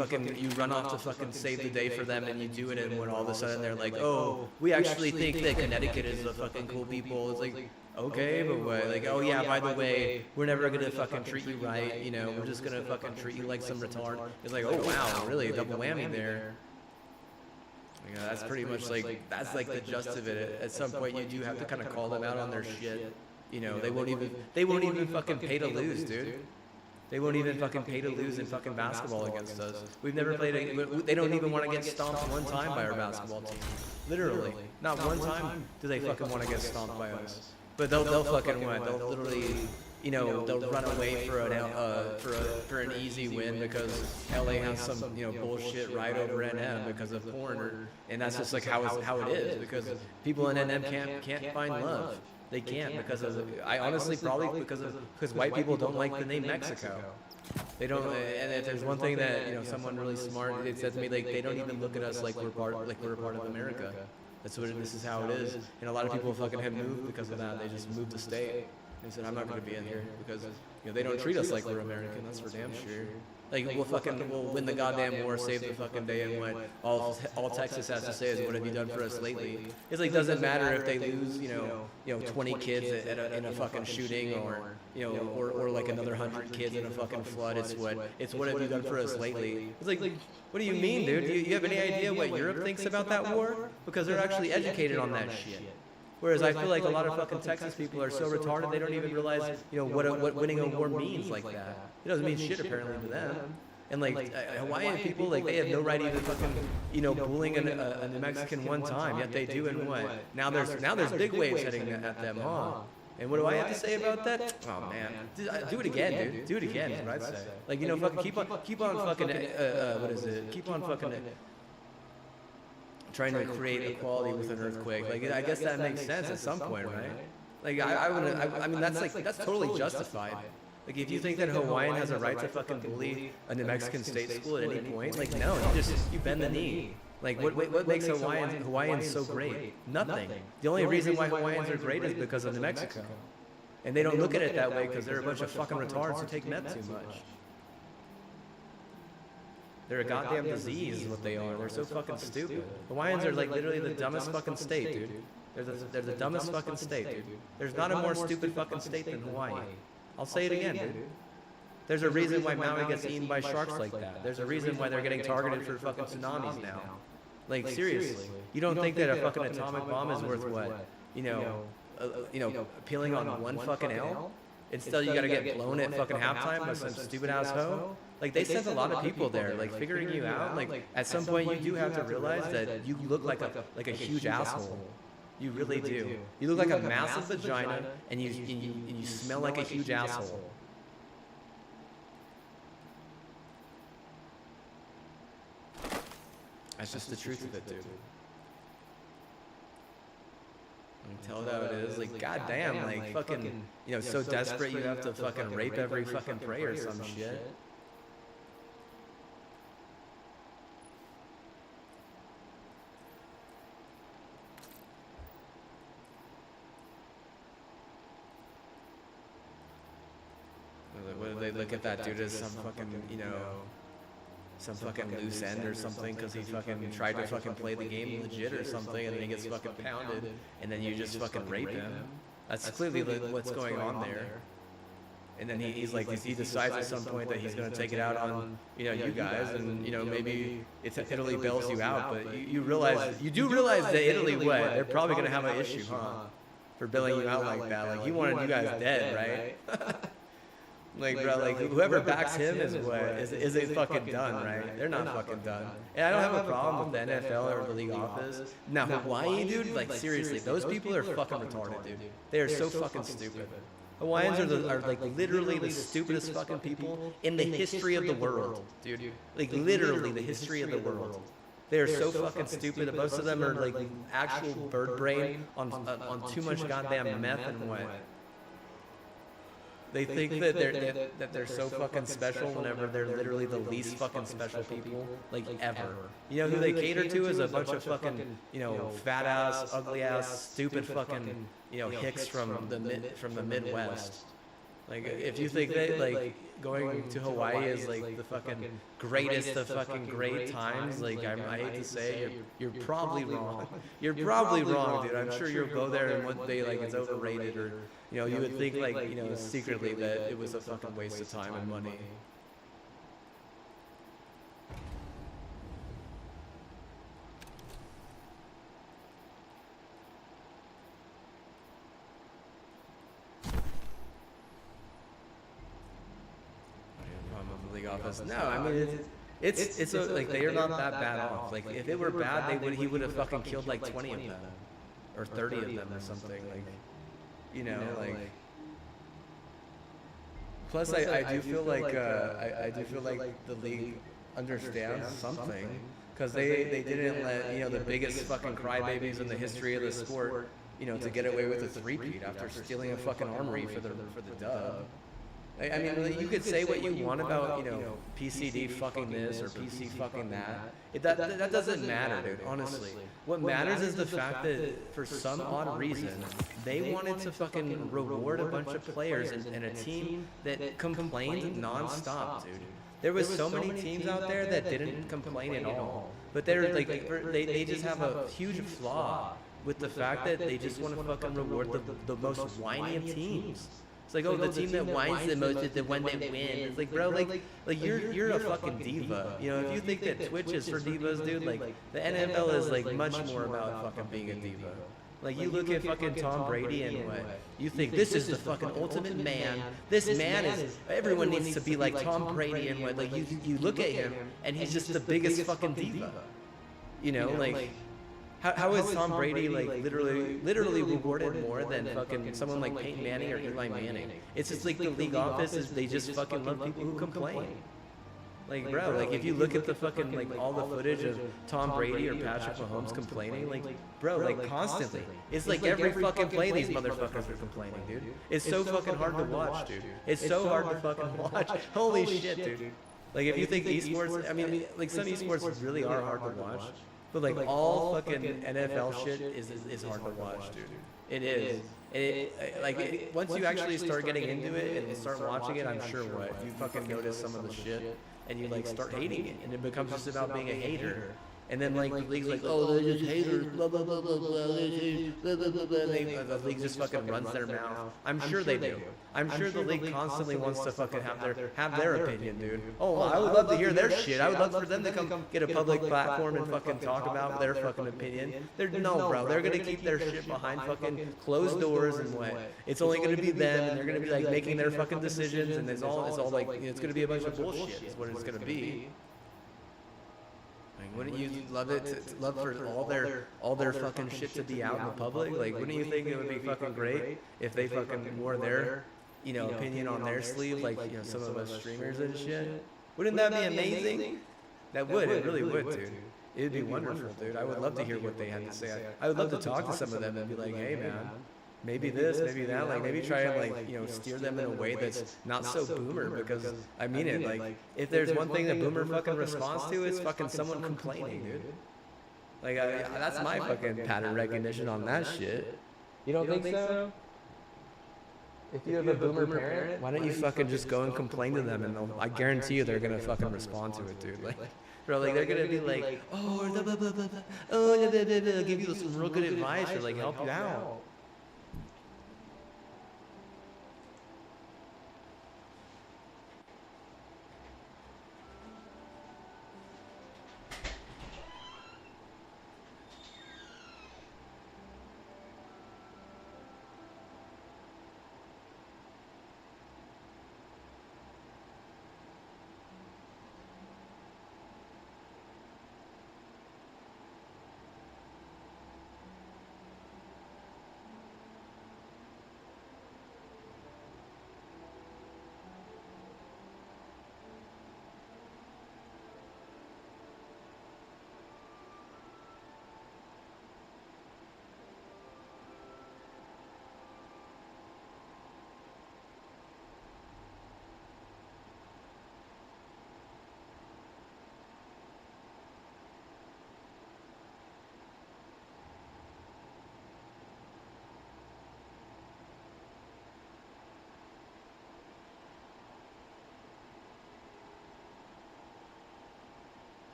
Speaker 1: run off to fucking save the day for them, and you do it, and when all of a sudden they're like, oh, we actually think that Connecticut is the fucking cool people. It's like, okay, but what? Like, oh yeah, by the way, we're never gonna fucking treat you right. You know, we're just gonna fucking treat you like some retard. It's like, oh wow, really, double whammy there. Yeah, that's pretty much like, that's like the gist of it. At some point, you do have to kind of call them out on their shit. You know, they won't even fucking pay to lose, dude. They won't even fucking pay to lose in fucking basketball against us. We've never played they don't even want to get stomped one time by our basketball team. Literally. Not one time do they fucking want to get stomped by us. But they'll fucking what? They'll literally, you know, they'll run away for an easy win because LA has some, you know, bullshit right over NM because of foreigner, and that's just like how it is, because people in NM can't find love. They can't because I honestly probably because white people don't like the name Mexico. They don't, and if there's one thing that, you know, someone really smart, it said to me, like, they don't even look at us like we're part of America. This is how it is. And a lot of people fucking have moved because of that. They just moved the state. They said, I'm not going to be in here because, you know, they don't treat us like we're American. That's for damn sure. Like, we'll win the goddamn war, save the fucking day, and what all Texas has to say is, what have you done for us lately? It's like, doesn't matter if they lose, you know, 20 kids in a fucking shooting, or, you know, or like another 100 kids in a fucking flood. It's what have you done for us lately? It's like, what do you mean, dude? Do you have any idea what Europe thinks about that war? Because they're actually educated on that shit. Whereas I feel like a lot of fucking Texas people are so retarded they don't even realize, you know, what winning a war means like that. It doesn't mean shit apparently to them. And like Hawaiian people, like, they have no right even fucking, you know, bullying a Mexican one time, yet they do. And what? Now there's big waves heading at them, huh? And what do I have to say about that? Oh man, do it again, dude. Do it again. Is what I'd say. Like, you know, fucking keep on fucking what is it? Keep on fucking trying to create equality with an earthquake. Like, I guess that makes sense at some point, right? Like, I mean, that's totally justified. Like, if you think that Hawaiian has a right to fucking bully a New Mexican state school at any point, like, no, you bend the knee. Like, what makes Hawaiians so great? Nothing. The only reason why Hawaiians are great is because of New Mexico. And they don't look at it that way because they're a bunch of fucking retards who take meth too much. They're a goddamn disease is what they are. They're so fucking stupid. Hawaiians are like literally the dumbest fucking state, dude. They're the dumbest fucking state, dude. There's not a more stupid fucking state than Hawaii. I'll say it again, dude. There's a reason why Maui gets eaten by sharks like that. There's a reason why they're getting targeted for fucking tsunamis now. Like, seriously. You don't think that a fucking atomic bomb is worth what? You know, peeling on one fucking L? Instead, you gotta get blown at fucking halftime by some stupid ass hoe? Like, they sent a lot of people there, like, figuring you out. Like, at some point, you do have to realize that you look like a huge asshole. You really do. You look like a massive vagina, and you smell like a huge asshole. That's just the truth of it, dude. Tell it how it is. Like, goddamn, like, fucking, you know, so desperate you have to fucking rape every fucking prey or some shit. What do they look at that dude as some fucking, you know, some fucking loose end or something because he fucking tried to fucking play the game legit or something, and then he gets fucking pounded, and then you just fucking rape him. That's clearly what's going on there. And then he decides at some point that he's going to take it out on, you know, you guys, and, you know, maybe Italy bails you out, but you do realize that Italy, what? They're probably going to have an issue, huh? For bailing you out like that. Like, he wanted you guys dead, right? Like, bro, like, whoever backs him is what? Is it fucking done, right? They're not fucking done. And I don't have a problem with the NFL or the league office. Now, Hawaii, dude, like, seriously, those people are fucking retarded, dude. They are so fucking stupid. Hawaiians are like literally the stupidest fucking people in the history of the world, dude. Like, literally the history of the world. They are so fucking stupid that most of them are like actual bird brain on too much goddamn meth and what?
Speaker 2: They think that they're so fucking special whenever they're literally the least fucking special people like ever. You know who they cater to is a bunch of fucking, you know, fat ass, ugly ass, stupid fucking, you know, hicks from the Midwest. Like if you think that like going to Hawaii is like the fucking greatest of fucking great times, like I hate to say, you're probably wrong. You're probably wrong, dude. I'm sure you'll go there and one day like it's overrated, or you know, you would think like, you know, secretly that it was a fucking waste of time and money. Office. No, I mean it's like they are not that bad off. Like if it were bad, he would have fucking killed like 20 of them or 30 of them or something. Like, you know, like. Plus, I do feel like I do feel like the league understands something, because they didn't let, you know, the biggest fucking crybabies in the history of the sport, you know, to get away with a three-peat after stealing a fucking armory for the dub. I mean, you could say what you want about, you know, PCD fucking this or PC fucking that. That doesn't matter, dude, honestly. What matters is the fact that for some odd reason, they wanted to fucking reward a bunch of players and a team that complained nonstop, dude. There was so many teams out there that didn't complain at all. But they're like, they just have a huge flaw with the fact that they just want to fucking reward the most whiny of teams. It's like, oh, the team that whines the most is the one that wins. It's like, bro, like you're a fucking diva. You know, if you think that Twitch is for divas, dude, like the NFL is like much more about fucking being a diva. Like you look at fucking Tom Brady and what you think, this is the fucking ultimate man. This man is, everyone needs to be like Tom Brady and what, like you look at him and he's just the biggest fucking diva. You know, like. How is Tom Brady like literally rewarded more than fucking someone like Peyton Manning or Eli Manning? It's just like the league office is, they just fucking love people who complain. Like, bro, like if you look at the fucking like all the footage of Tom Brady or Patrick Mahomes complaining, like, bro, like constantly. It's like every fucking play these motherfuckers are complaining, dude. It's so fucking hard to watch, dude. It's so hard to fucking watch. Holy shit, dude. Like if you think esports, I mean, like some esports really are hard to watch. But like all fucking NFL shit is hard to watch, dude. It is. Once you actually start getting into it and start watching it, I'm sure what you fucking notice some of the shit and you like start hating it, and it becomes just about being a hater. And then like the league's like, oh, they're just haters, blah blah blah blah blah, the league just fucking runs their mouth. I'm sure they do. I'm sure the league constantly wants to fucking have their opinion, dude. Oh, I would love to hear their shit. I would love for them to come get a public platform and fucking talk about their fucking opinion. No, bro, they're gonna keep their shit behind fucking closed doors and what? It's only gonna be them, and they're gonna be like making their fucking decisions, and it's all like, it's gonna be a bunch of bullshit. Is what it's gonna be. Wouldn't you love it to love for all their fucking shit to be out in the public? Like, wouldn't you think it would be fucking great if they fucking wore their, you know, opinion on their sleeve, like, you know, some of us streamers and shit? Wouldn't that be amazing? That would, it really would, dude. It'd be wonderful, dude. I would love to hear what they had to say. I would love to talk to some of them and be like, hey, man, maybe this, maybe that, like maybe try and like, you know, steer them in a way that's not so boomer, because I mean it, like if there's one thing that boomer fucking responds to, it's fucking someone complaining, dude. Like that's my fucking pattern recognition on that shit. You don't think so? If you have a boomer parent, why don't you fucking just go and complain to them, and I guarantee you they're gonna fucking respond to it, dude. Like, bro, like they're gonna be like, oh, blah, blah, blah, blah, blah. Oh, blah, blah, blah, blah. Give you some real good advice or like help you out.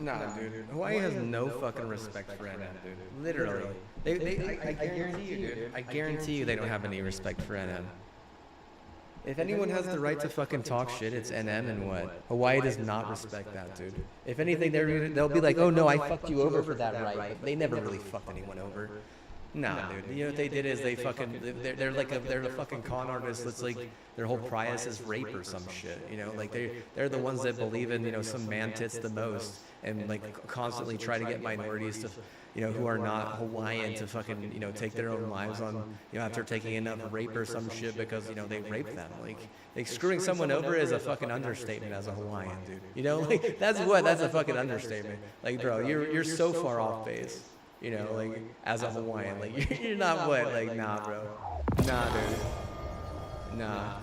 Speaker 2: Nah, dude. Hawaii has no fucking respect for NM, dude. Literally. I guarantee you, dude. I guarantee you they don't have any respect for NM. If anyone has the right to fucking talk shit, it's NM and what? Hawaii does not respect that, dude. If anything, they'll be like, oh no, I fucked you over for that right. But they never really fucked anyone over. Nah, dude. You know what they did is they fucking they're a fucking con artist that's like their whole prize is rape or some shit. You know, like they're the ones that believe in, you know, some man tits the most and like constantly try to get minorities to, you know, who are not Hawaiian to fucking, you know, take their own lives on, you know, after taking enough rape or some shit because, you know, they raped them. Like screwing someone over is a fucking understatement as a Hawaiian, dude. You know, like that's a fucking understatement. Like, bro, you're so far off base. You know, like, as a Hawaiian, like, you're not what, like, nah, bro. Nah, dude. Nah.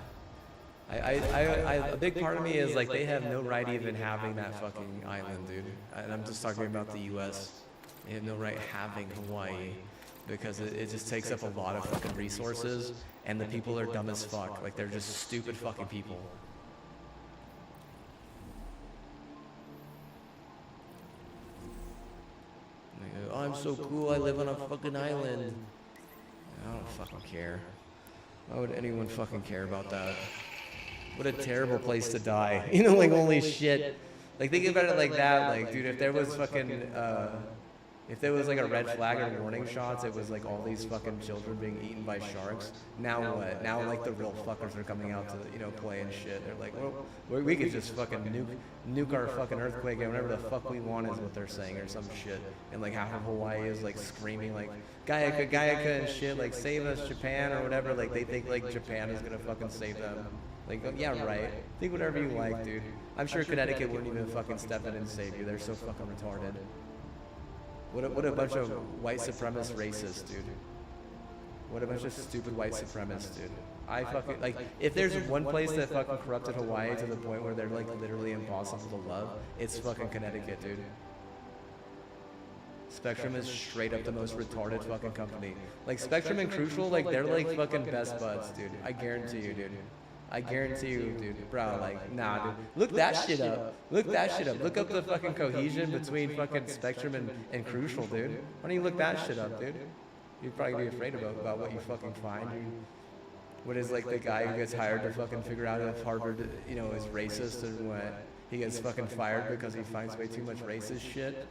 Speaker 2: A big part of me is, like, they have no right even having that fucking island, dude. And I'm just talking about the U.S. They have no right having Hawaii because it just takes up a lot of fucking resources, and the people are dumb as fuck. Like, they're just stupid fucking people. Oh, I'm so cool, I live on a fucking island. I don't fucking care. Why would anyone fucking care about that? What a terrible place to die. You know, like, holy shit. Like, think about it like that, like, dude, if there was fucking, if there was like a red flag or warning shots, it was like all these fucking children being eaten by sharks. Now what? Now like the real fuckers are coming out to, you know, play and shit. They're like, well, we could just fucking nuke our fucking earthquake and whatever the fuck we want is what they're saying or some shit. And like half of Hawaii is like screaming like, Gaiaka and shit, like save us Japan or whatever. Like they think like Japan is gonna fucking save them. Like, yeah, right. Think whatever you like, dude. I'm sure Connecticut wouldn't even fucking step in and save you. They're so fucking retarded. What a bunch of white supremacist racists, dude. What a bunch of stupid white supremacists, dude. I fucking, like, if there's one place that fucking corrupted Hawaii to the point where they're, like, literally impossible to love, it's fucking Connecticut, dude. Spectrum is straight up the most retarded fucking company. Like, Spectrum and Crucial, like, they're, like, fucking best buds, dude. I guarantee you, dude. I guarantee you, dude, bro, like, nah, dude. Look that shit up. Look that shit up. Look up the fucking cohesion between fucking Spectrum and Crucial, dude. Why don't you look that shit up, dude? You'd probably be afraid about what you fucking find. What is, like, the guy who gets hired to fucking figure out if Harvard, you know, is racist and what? He gets fucking fired because he finds way too much racist shit.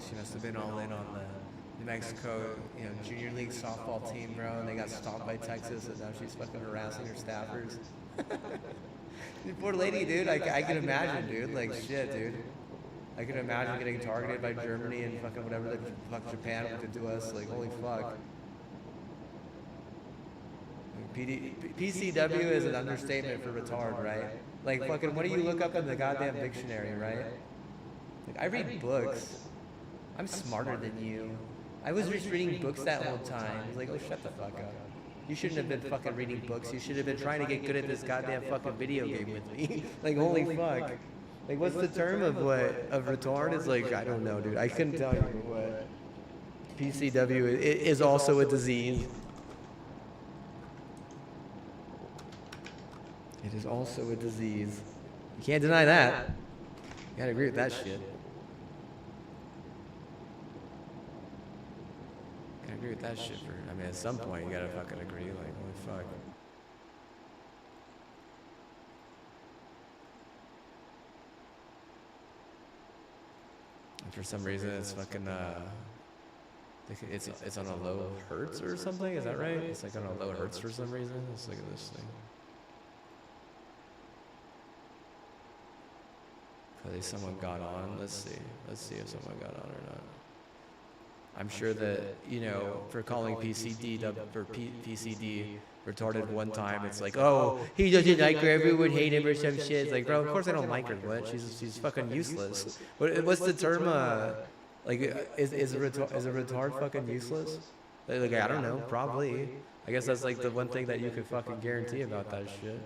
Speaker 2: She must have been all in on the New Mexico, junior league softball team, bro, and they got stomped by Texas, and now she's fucking harassing her staffers. Poor lady, dude. I can imagine, dude. Like, shit, dude. I can imagine getting targeted by Germany and fucking whatever the fuck Japan did to us. Like, holy fuck. PCW is an understatement for retard, right? Like, fucking, what do you look up in the goddamn dictionary, right? Like, I read books. I'm smarter than you. I was just reading books that whole time. He's like, oh, shut the fuck up. You shouldn't have been fucking reading books. You should have been trying to get good at this goddamn fucking video game with me. Like, holy fuck. Like, what's the term of retard? It's like, I don't know, dude. I couldn't tell you what. PCW is also a disease. It is also a disease. You can't deny that. You gotta agree with that shit. I agree with that shit I mean, at some point you gotta fucking agree, like, holy fuck. And for some reason it's fucking, it's on a low hertz or something, is that right? It's like on a low hertz for some reason. Let's look at this thing. Probably someone got on, let's see if someone got on or not. I'm sure that, for calling PCD retarded one time, it's like, oh, he doesn't like her, everyone hate him or some shit. It's like, bro, of course I don't like her, what? She's fucking useless. What's the term, like, is a retard fucking useless? Like, I don't know, probably. I guess that's like the one thing that you could fucking guarantee about that shit.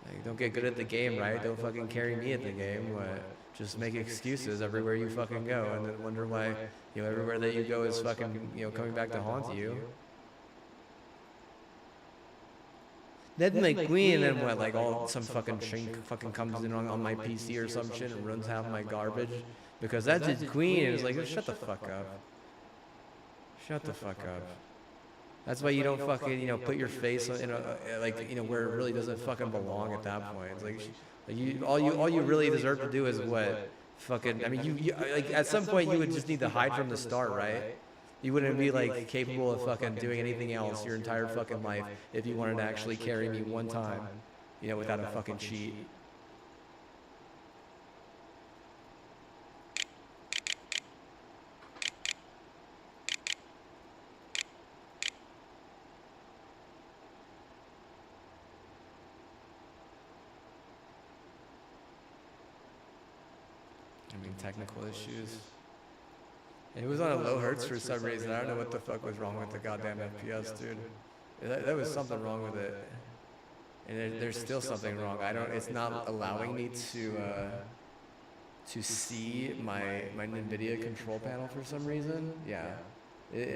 Speaker 2: Like, don't get good at the game, right? Don't fucking carry me at the game. What? Just make excuses everywhere you fucking go, and then wonder why, everywhere that you go is fucking, coming back to haunt you. Then like Queen, and then what? Like some fucking shrink fucking comes in on my PC or some shit and runs half my garbage because that's just Queen. And it's like, oh, shut the fuck up. Shut the fuck up. That's why you don't fucking, put your face in where it really doesn't fucking belong at that point. It's like, all you really deserve to do is what? Fucking, I mean, you like, at some point you would just need to hide from the start, right? You wouldn't be like capable of fucking doing anything else your entire fucking life if you wanted to actually carry me one time, without a fucking cheat. Technical issues. And it was on a low hertz for some reason. I don't know what the fuck was wrong with the goddamn FPS, dude. There was something wrong with it. And there's still something wrong. It's not allowing me to see my NVIDIA control panel for some reason. Yeah.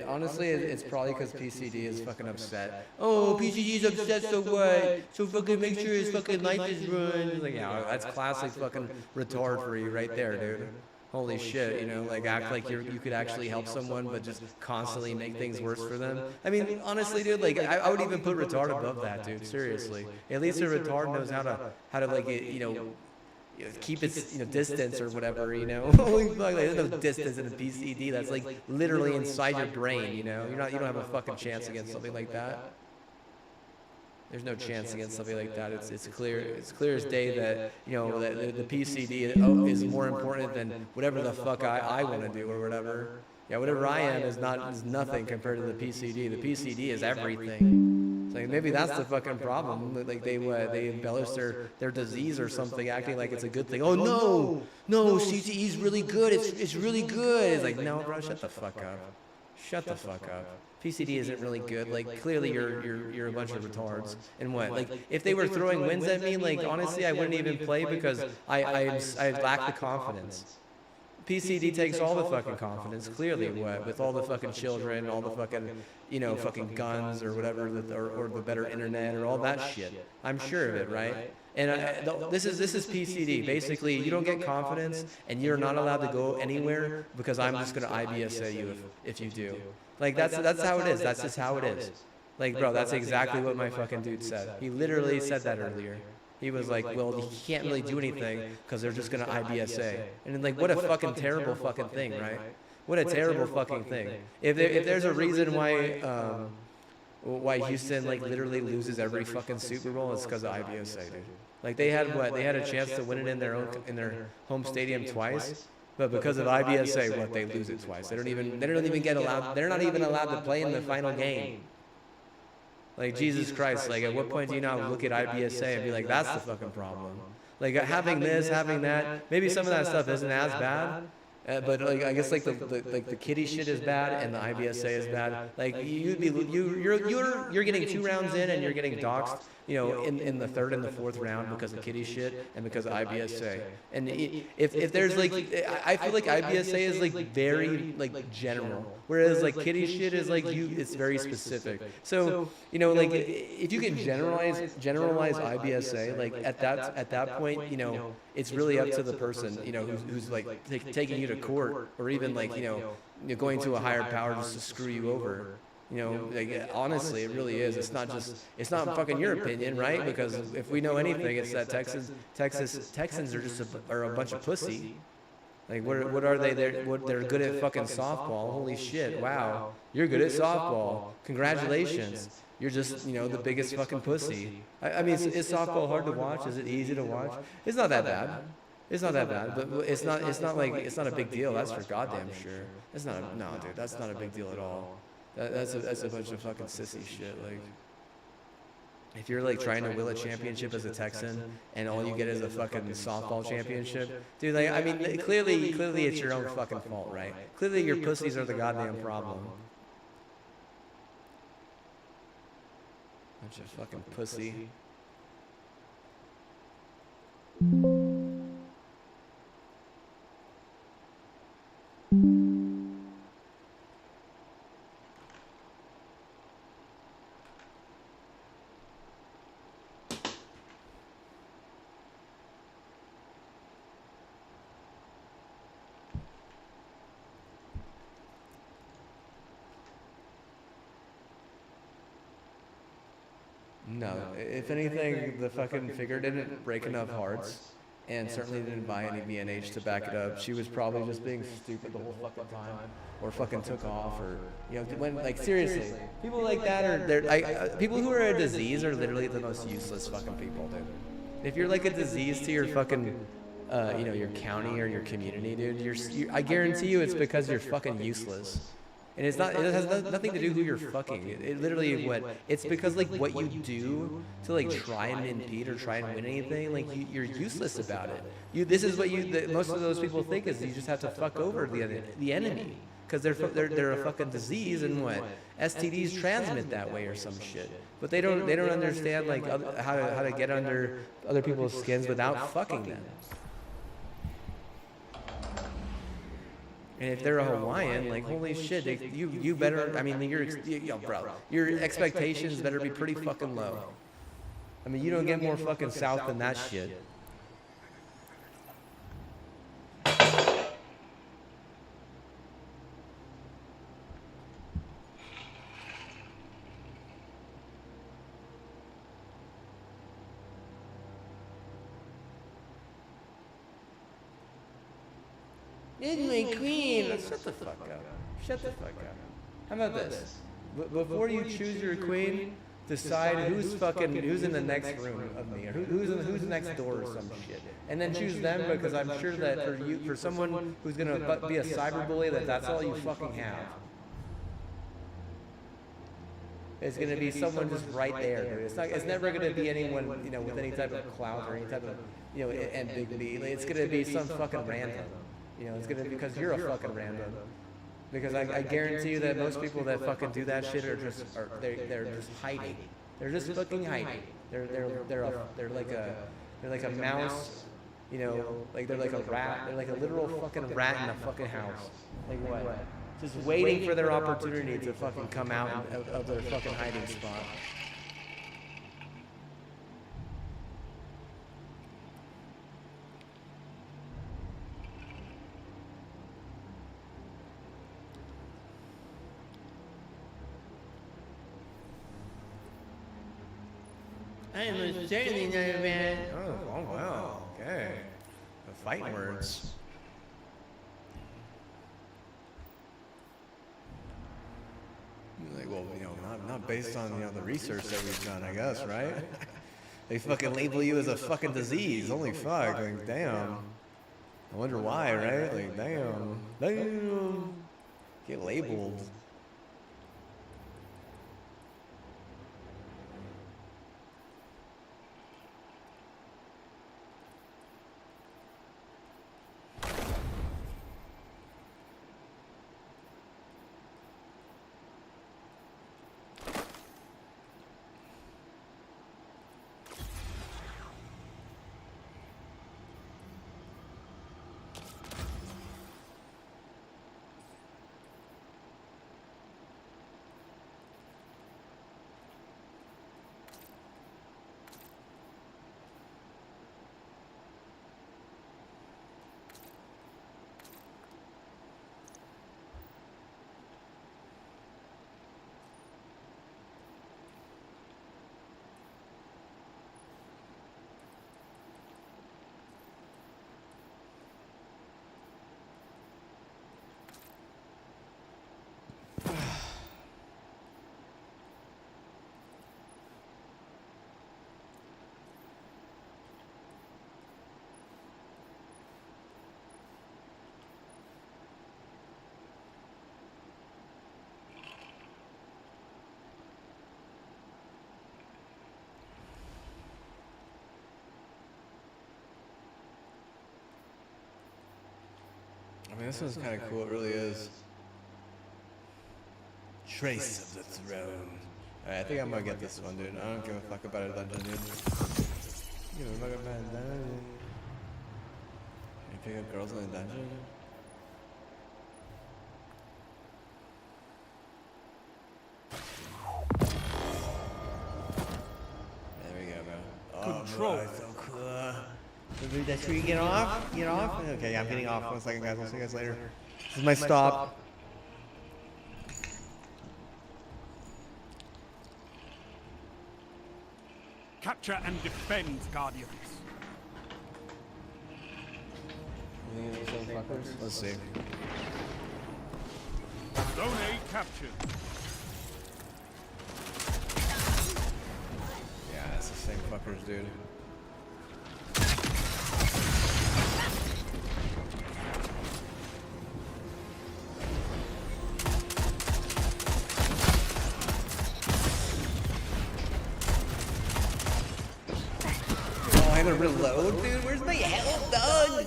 Speaker 2: Honestly, it's probably because PCD is fucking upset. Oh, PCD is upset, so what? So fucking make sure his fucking life is ruined. Like, yeah, that's classic fucking retard for you right there, dude. Holy shit, like act like you could actually help someone, but just constantly make things worse for them. I mean, honestly, dude, like I would even put retard above that, dude. Seriously, at least a retard knows how to like keep its distance or whatever. Holy fuck, like, there's no distance in a PCD. That's like literally inside your brain. You don't have a fucking chance against something like that. There's no chance against something like that. It's clear as day that that the PCD is more important than whatever the fuck I want to do or whatever. Yeah, whatever I am is nothing compared to the PCD. The PCD is everything. So maybe that's the fucking problem. Like they embellish their disease or something, acting like it's a good thing. Oh no, CTE is really good. It's really good. It's like, no, bro, shut the fuck up. Shut the fuck up. PCD isn't really good. Like, clearly you're a bunch of retards. And what? Like, if they were throwing wins at me, like, honestly, I wouldn't even play because I lack the confidence. PCD takes all the fucking confidence, clearly, what? With all the fucking children, all the fucking, fucking guns or whatever, or the better internet or all that shit. I'm sure of it, right? And this is PCD. Basically, you don't get confidence, and you're not allowed to go anywhere because I'm just gonna IBSA you if you do. Like that's how it is. That's just how it is. Like, bro, that's exactly what my fucking dude said. He literally said that earlier. he was like, well, he can't really do anything because they're just gonna IBSA. And then, like, what a fucking terrible fucking thing, right? What a terrible fucking thing. If there's a reason why Houston like literally loses every fucking Super Bowl, it's because of IBSA, dude. Like they had a chance to win it in their home stadium twice. But because of IBSA, they lose it twice. They don't even get allowed. They're not even allowed to play in the final game. Like Jesus Christ! Like at what point do you now look at IBSA and be like, that's the fucking problem? Like having this, having that. Maybe some of that stuff isn't as bad. But like I guess like the kiddie shit is bad and the IBSA is bad. Like you're getting 2 rounds in and you're getting doxxed, you know, in the 3rd and the 4th round because of kiddie shit and because of IBSA. And if there's like, I feel like IBSA is like very like general, whereas like kiddie shit is like it's very specific. So you know, like if you can generalize IBSA, like at that point, you know, it's really up to the person, you know, who's like taking you to court, or even like, you know, going to a higher power just to screw you over. You know, like honestly, it really is. It's not fucking your opinion, right? Because if we know anything, it's that Texans are just a bunch of pussy. Like what are they? They're good at fucking softball. Holy shit! Wow, you're good at softball. Congratulations. You're just, you know, the biggest fucking pussy. I mean, is softball hard to watch? Is it easy to watch? It's not that bad. It's not that bad, but it's not a big deal. That's for goddamn sure. No, dude, that's not a big deal at all. That's a bunch of fucking sissy shit. Like, if you're like trying to win a championship as a Texan and all you get is a fucking softball championship, dude, like, I mean, clearly it's your own fucking fault, right? Clearly your pussies are the goddamn problem. Bunch of fucking pussy. No, if anything, the fucking figure didn't break enough hearts, and certainly didn't buy any B&H to back it up. She was probably just being stupid the whole fucking time, or fucking took off, or, you know, when, like, seriously, people like that are, people who are a disease are literally the most useless fucking people, dude. If you're like a disease to your fucking, you know, your county or your community, dude, I guarantee you it's because you're fucking useless. And it has nothing to do who you're fucking. It literally it's because like what you do to like try and impede or try and win anything, like you're useless about it. This is what most of those people think is you just have to fuck over the enemy because they're a fucking disease, and what STDs transmit that way or some shit. But they don't understand like how to get under other people's skins without fucking them. And if they're a Hawaiian, like, holy shit, you better, I mean, your expectations better be pretty fucking low. I mean, you don't get more fucking south than that shit. It's my queen. Shut the fuck up. Shut the fuck up. How about this? Before you choose your queen, decide who's in the next room of me, or who's next door or some shit, and then choose them, because I'm sure that for someone who's gonna be a cyberbully, that's all you fucking have. It's gonna be someone just right there, dude. It's never gonna be anyone, you know, with any type of clout or any type of, you know, ambiguity. It's gonna be some fucking random. You know, it's gonna be because you're a fucking random. Because I guarantee you that most people that fucking do that shit they're just hiding. They're just fucking hiding. They're like a mouse. You know, like they're like a rat. They're like a literal fucking rat in a fucking house. Like what? Just waiting for their opportunity to fucking come out of their fucking hiding spot. I'm certainly not a man. Oh, wow. Okay. The fighting words. Like, well, not based on, the research that we've done, I guess, right? They fucking label you as a fucking disease. Holy fuck. Like, damn. I wonder why, right? Like, damn. Damn. Get labeled. I mean, this one's kind of cool. It really is. Trace of the Throne. Alright, I think I'm gonna get this one, dude. I don't give a fuck about a dungeon, dude. Give a fuck about a dungeon. You pick up girls in a dungeon? There we go, bro.
Speaker 6: Control.
Speaker 2: Bro, so cool. That's where you get off? Get off? Okay, I'm getting off. 1 second, guys. I'll see you guys later. This is my stop.
Speaker 6: Capture and defend, Guardians.
Speaker 2: Let's see.
Speaker 6: Zone A captured.
Speaker 2: Yeah, it's the same fuckers, dude. Oh, I had to reload, dude. Where's my health, dog?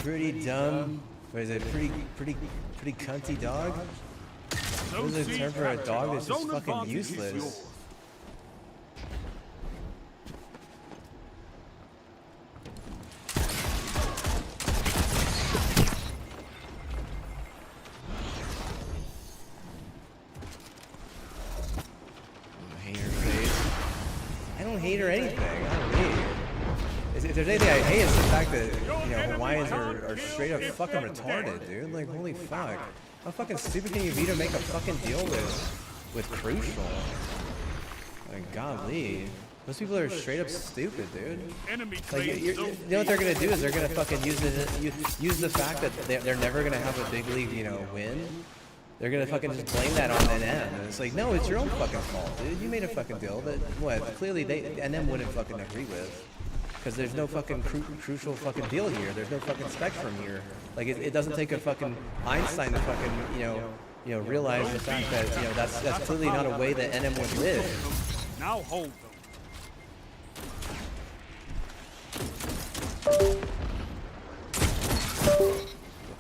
Speaker 2: Pretty dumb. What is it? Pretty cunty dog? What is a term for a dog that's just fucking useless? I hate her face. I don't hate her anything. I don't hate her. If there's anything I hate, it's the fact that, Hawaiians are straight up fucking retarded, dude. Like, holy fuck. How fucking stupid can you be to make a fucking deal with Crucial? Like, golly. Those people are straight up stupid, dude. Like, you know what they're gonna do is they're gonna fucking use the fact that they're never gonna have a big league, win. They're gonna fucking just blame that on NM. And it's like, no, it's your own fucking fault, dude. You made a fucking deal that, clearly NM wouldn't fucking agree with. Because there's no fucking crucial fucking deal here. There's no fucking spectrum here. Like, it doesn't take a fucking Einstein to fucking, realize the fact that, that's clearly not a way that NM would live.
Speaker 6: Now hold them.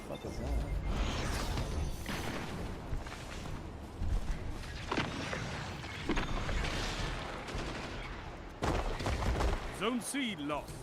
Speaker 2: What the fuck is that?
Speaker 6: Zone C lost.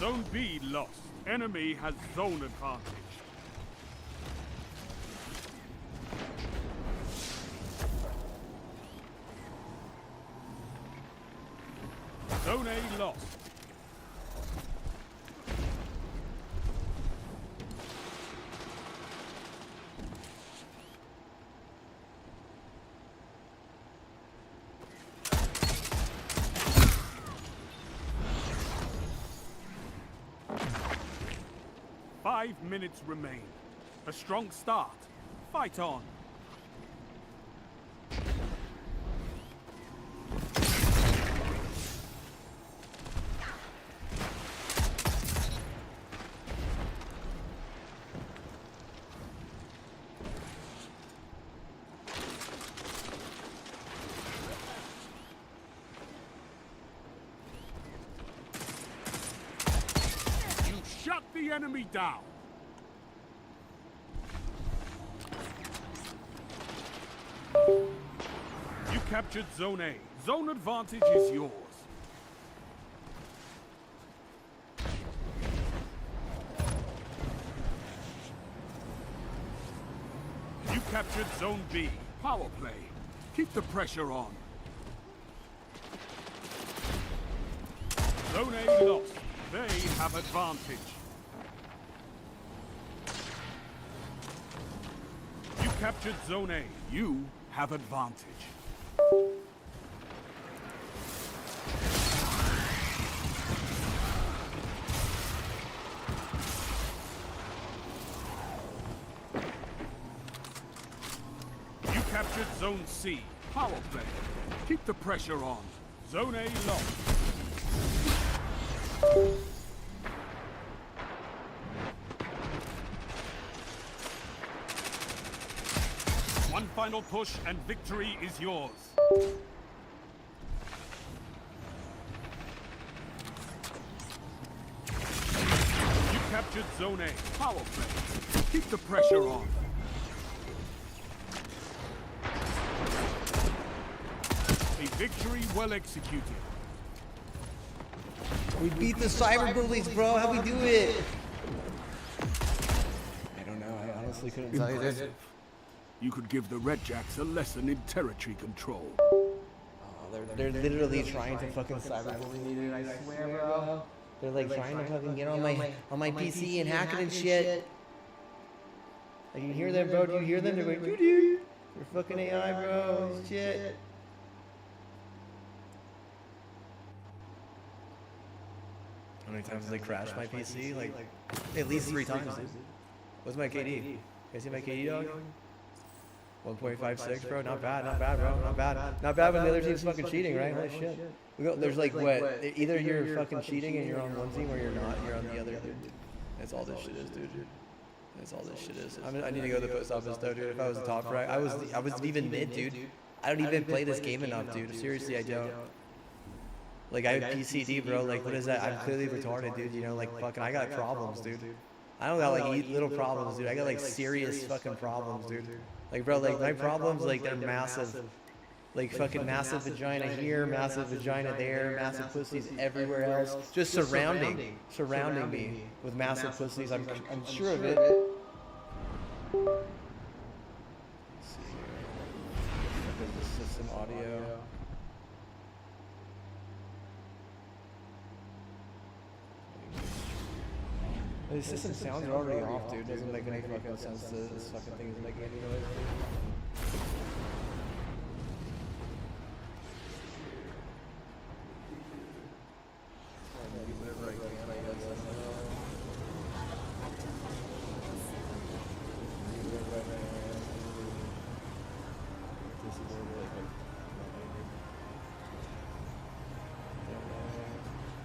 Speaker 6: Zone B lost. Enemy has zone advantage. Zone A lost. Five minutes remain. A strong start. Fight on. You shut the enemy down. You captured Zone A. Zone advantage is yours. You captured Zone B. Power play. Keep the pressure on. Zone A lost. They have advantage. You captured Zone A. You have advantage. You captured Zone C. Power play. Keep the pressure on. Zone A lost. One final push and victory is yours. You captured Zone A. Power play. Keep the pressure on. A victory well executed.
Speaker 2: We beat the cyber bullies, bro. How'd we do it? I don't know. I honestly couldn't tell you this.
Speaker 6: You could give the Red Jacks a lesson in territory control.
Speaker 2: Oh, they're literally trying to fucking cyberbully me, dude. I swear, bro. They're like trying to fucking get on my PC and hack it and shit. Like, you hear them, bro? Do you hear them? They're going, doo-doo. They're fucking AI, bro. Holy shit. How many times did they crash my PC? Like, at least 3 times, dude. What's my KD? You guys see my KD, dog? 1.56, bro. Not bad, bro. Not bad. Not bad when the other team's fucking cheating, right? Holy shit. There's like, what? Either you're fucking cheating and you're on one team, or you're not. You're on the other, dude. That's all this shit is, dude. That's all this shit is. I need to go to the post office, though, dude. If I was the top right, I was even mid, dude. I don't even play this game enough, dude. Seriously, I don't. Like, I have PCD, bro. Like, what is that? I'm clearly retarded, dude. You know, like, fucking, I got problems, dude. I don't got, like, little problems, dude. I got, like, serious fucking problems, dude. Like, bro, like, my problems, like, they're massive. Like, fucking massive vagina here, massive vagina there, massive pussies everywhere else. Just surrounding me with massive pussies. I'm sure of it. Let's see here. Look at the system audio. The system sounds are already off, dude. Doesn't make any fucking sense that this fucking thing is making any noise.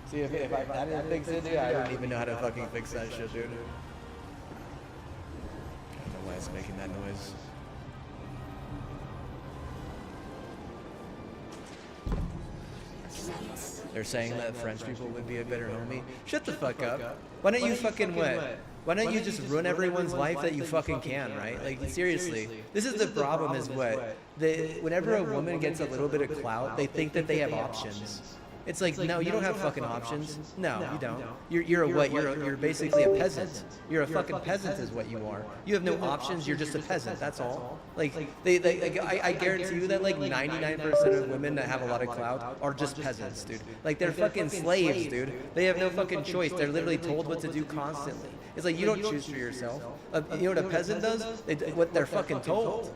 Speaker 2: See, if I didn't fix it, dude, I don't even know how to fucking fix that shit, dude. I don't know why it's making that noise. They're saying that French people would be a better homie. Shut the fuck up. Why don't you fucking what? Why don't you just ruin everyone's life that you fucking can, right? Like, seriously. This is the problem is what? Whenever a woman gets a little bit of clout, they think that they have options. It's like, no, you don't have fucking options. No, you don't. You're a what? You're basically a peasant. You're a fucking peasant is what you are. You have no options. You're just a peasant. That's all. Like I guarantee you that like 99% of women that have a lot of clout are just peasants, dude. Like they're fucking slaves, dude. They have no fucking choice. They're literally told what to do constantly. It's like you don't choose for yourself. You know what a peasant does? What they're fucking told.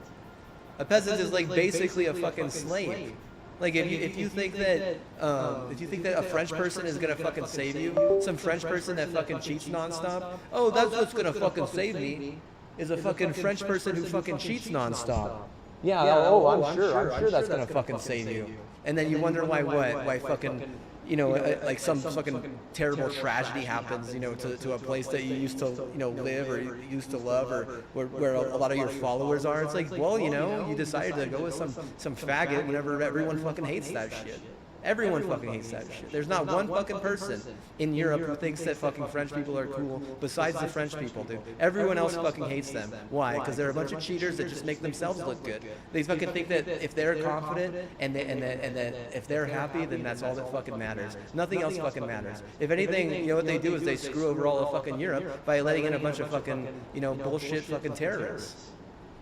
Speaker 2: A peasant is like basically a fucking slave. Like if you think that a French person is gonna fucking save you, some French person that fucking cheats nonstop, oh, that's what's gonna fucking save me, is a fucking French person who fucking cheats nonstop. Yeah, I'm sure that's gonna fucking save you. And then you wonder why fucking, you know, like some fucking terrible tragedy happens, you know, to a place that you used to, you know, live or you used to love, or where a lot of your followers are. It's like, well, you know, you decided to go with some faggot whenever everyone fucking hates that shit. Everyone fucking hates that shit. There's not one fucking person in Europe who thinks that fucking French people are cool besides the French people, dude. Everyone else fucking hates them. Why? Because they're a bunch of cheaters that just make themselves look good. They fucking think that if they're confident and that if they're happy, then that's all that fucking matters. Nothing else fucking matters. If anything, you know what they do is they screw over all of fucking Europe by letting in a bunch of fucking, you know, bullshit fucking terrorists.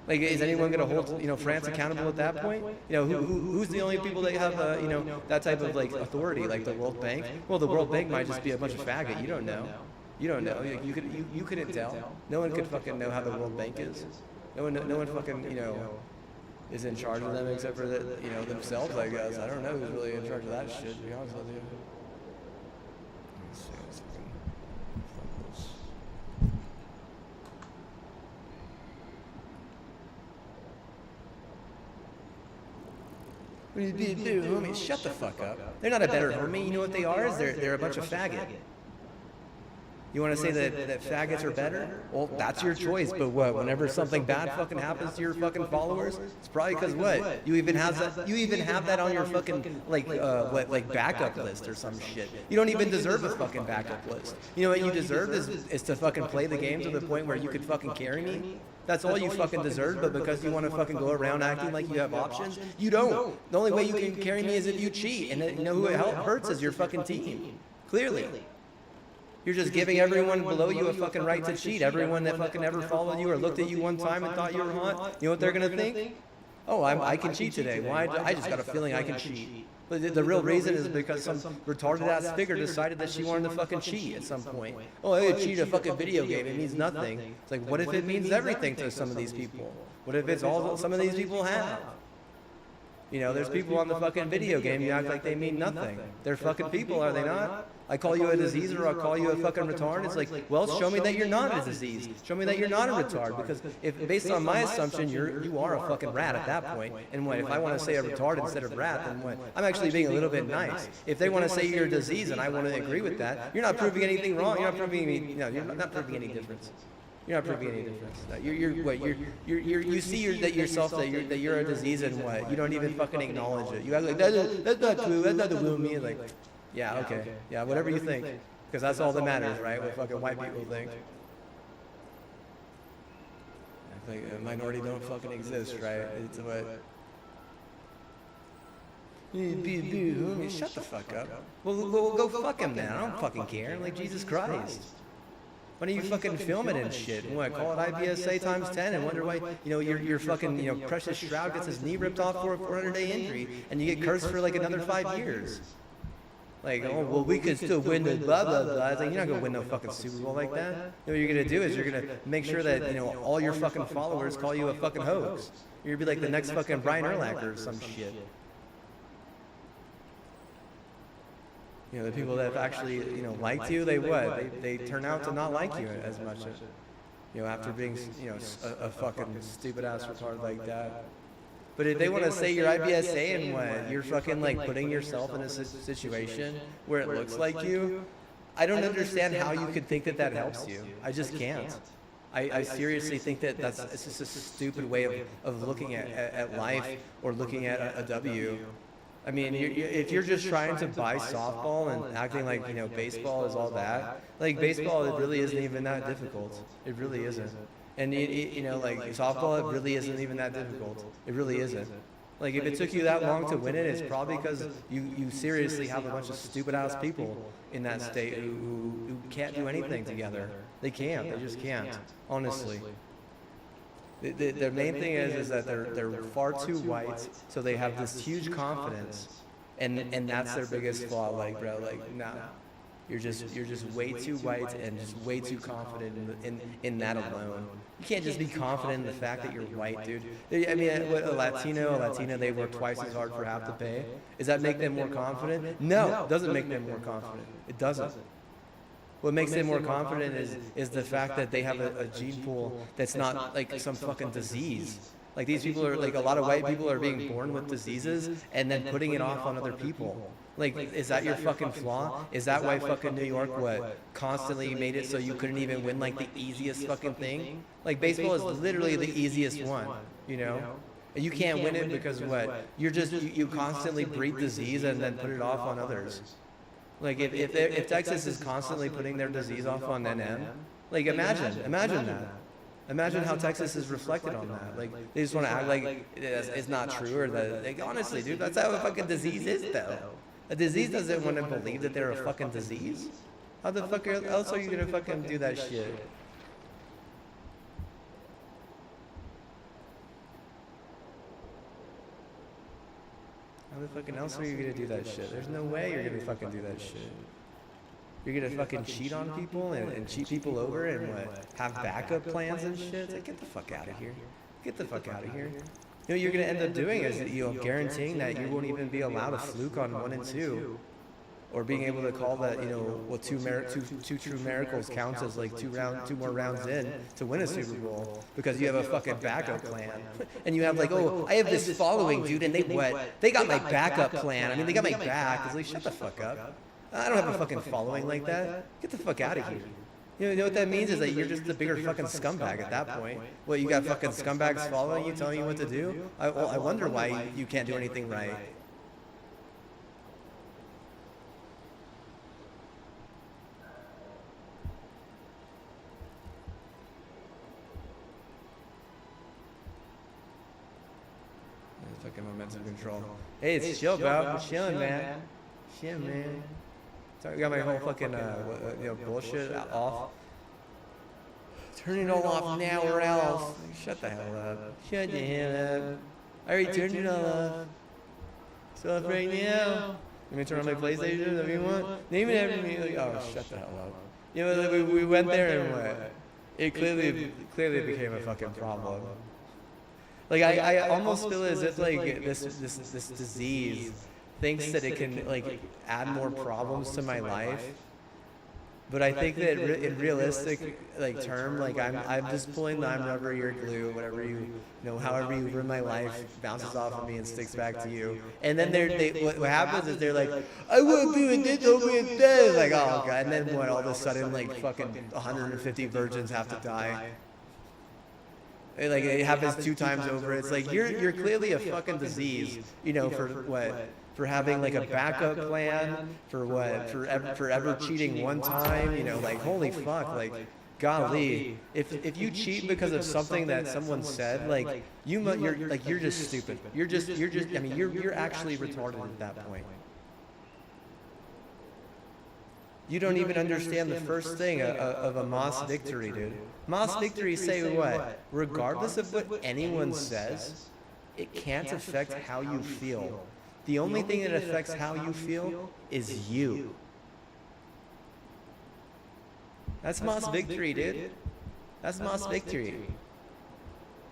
Speaker 2: Like, is anyone going to hold, you know, France accountable at that point? You know, who's the only people that have, you know, that type of, like, authority, like the World Bank? Well, the World Bank might just be a bunch of faggot. You don't know. You don't know. You couldn't tell. No one could fucking know how the World Bank is. No one fucking, you know, is in charge of them except for, you know, themselves, I guess. I don't know who's really in charge of that shit, to be honest with you. Let's see, let's fucking focus. Homie, shut the fuck up. They're not a better homie. You know what they are? Is they're a bunch of faggot. You want to say that faggots are better? Well, that's your choice. But what? Whenever something bad fucking happens to your fucking followers, it's probably because what? You even have that on your fucking like backup list or some shit. You don't even deserve a fucking backup list. You know what you deserve is to fucking play the game to the point where you could fucking carry me. That's all you fucking deserve, but because you want to fucking go around acting like you have options, you don't. The only way you can carry me is if you cheat, and you know who it hurts is your fucking team. Clearly. You're just giving everyone below you a fucking right to cheat. Everyone that fucking ever followed you or looked at you one time and thought you were hot, you know what they're gonna think? Oh, I can cheat today. Why? I just got a feeling I can cheat. But the real reason is because some retarded ass figure decided that she wanted to fucking cheat at some point. Oh, I cheat a fucking video game. It means nothing. It's like, what if it means everything to some of these people? What if it's all some of these people have? You know, there's people on the fucking video game, you act like they mean nothing. They're fucking people, are they not? I call you a disease or I call you a fucking retard. It's like, well, show me that you're not a disease. Show me that you're not a retard. Because if based on my assumption, you are a fucking rat at that point. And what, if I want to say a retard instead of rat, then what? I'm actually being a little bit nice. If they want to say you're a disease and I want to agree with that, you're not proving anything wrong. You're not proving any, you're not proving any difference. You're not proving any difference. No, you see yourself that you're a disease and what? You don't even fucking acknowledge it. You act like that's not true. That's not the real me. Like, yeah, okay, yeah, whatever you think, because that's all that matters, right? What fucking white people think. I think a minority don't fucking exist, right? It's what. Shut the fuck up. Well, go fuck him then. I don't fucking care. Like, Jesus Christ. Why don't you fucking film it and shit? And what, call it IBSA times 10 and wonder why, you know, your fucking, you know, Precious Shroud gets his knee ripped off for a 400-day injury and you get cursed for like another 5 years. Like, oh, well, we could still win the blah, blah, blah. I was like, you're not going to win no fucking Super Bowl like that. You know what you're going to do is you're going to make sure that, you know, all your fucking followers call you a fucking hoax. You're going to be like the next fucking Brian Urlacher or some shit. You know, the people that have actually, you know, liked you, they turn out to not like you as much, you know, after being, you know, a fucking stupid ass retard like that. But if they want to say you're IBSA and what, you're fucking like putting yourself in a situation where it looks like you, I don't understand how you could think that that helps you. I just can't. I seriously think that it's just a stupid way of looking at life or looking at a W. I mean, if you're just trying to buy softball and acting like, you know, baseball is all that, like baseball, it really isn't even that difficult. It really isn't. And, you know, like softball, it really isn't even that difficult. It really isn't. Like, if it took you that long to win it, it's probably because you seriously have a bunch of stupid-ass people in that state who can't do anything together. They can't. They just can't, honestly. The main thing is that they're far too white, so they have this huge confidence, and that's their biggest flaw. Like, bro, like, nah. You're just way too white and just way too confident in that alone. You can't just be confident in the fact that you're white, dude. I mean, what, a Latina, they work twice as hard for half the pay. Does that make them more confident? No, it doesn't make them more confident. It doesn't. What makes them more confident is the fact that they have a gene pool that's not like some fucking disease. Like, these people are, like, a lot of white people are being born with diseases and then putting it off on other people. Like, is that your fucking flaw? Is that why fucking New York, constantly made it so you couldn't even win, like, the easiest fucking thing? Like, baseball is literally the easiest one, you know? And you can't win it because you constantly breed disease and then put it off on others. Like, if Texas is constantly putting their disease off on NM, like, imagine that. Imagine how Texas is reflected on that. Like, they just want to act like it's not true, or that, like, honestly, dude, that's how a fucking disease is, though. A disease doesn't want to believe that they're a fucking disease. How the fuck else are you gonna fucking do that shit? How the fucking else are you gonna do that shit? There's no way you're gonna fucking do that shit. You're gonna fucking cheat on people and cheat people over and have backup plans and shit? It's like, get the fuck out of here. Get the fuck out of here. You know what you're gonna end up doing is, guaranteeing that you won't even be allowed a fluke on 1 and 2. Or being able to call that, two true miracles counts as like two more rounds in to win a Super Bowl because you have a fucking backup plan. And you have like, oh, I have this following, dude, and they got my backup plan. I mean, they got my back. It's like, shut the fuck up. I don't have a fucking following like that. Get the fuck out of here. You know what that means is that you're just the bigger fucking scumbag at that point. What, you got fucking scumbags following you, telling you what to do? I wonder why you can't do anything right. Fucking momentum control. Hey, it's chill, bro. I'm chilling, man. Shit, man. Sorry, I got my whole fucking bullshit off. Turn it all off now or else. Shut the hell up. Shut the hell up. I already turned it all off. So off right now. Let me turn on my PlayStation if you want. Name it after me. Like, oh, shut the hell up. You know, we went there and what? It clearly became a fucking problem. Like, I almost feel as if like this disease thinks that it can like add more problems to my life, but I think that in realistic like term, like I'm just pulling the I'm rubber, you're glue, whatever however you ruin my life bounces off of me and sticks back to you. And then what happens is they're like, I want to be with this over instead. Like, oh god, and then all of a sudden like fucking 150 virgins have to die. Like, it happens 2 times over. It's like you're clearly a fucking disease, for what? For having like a backup plan, for what? For ever cheating one time, like, holy fuck, like, golly. If you cheat because of something that someone said, like, you're just stupid. You're actually retarded at that point. You don't even understand the first thing of a Moss victory, dude. Moss victories say what? Regardless of what anyone says, it can't affect how you feel. The only thing that affects how you feel is you. That's Moss victory, dude. That's Moss victory.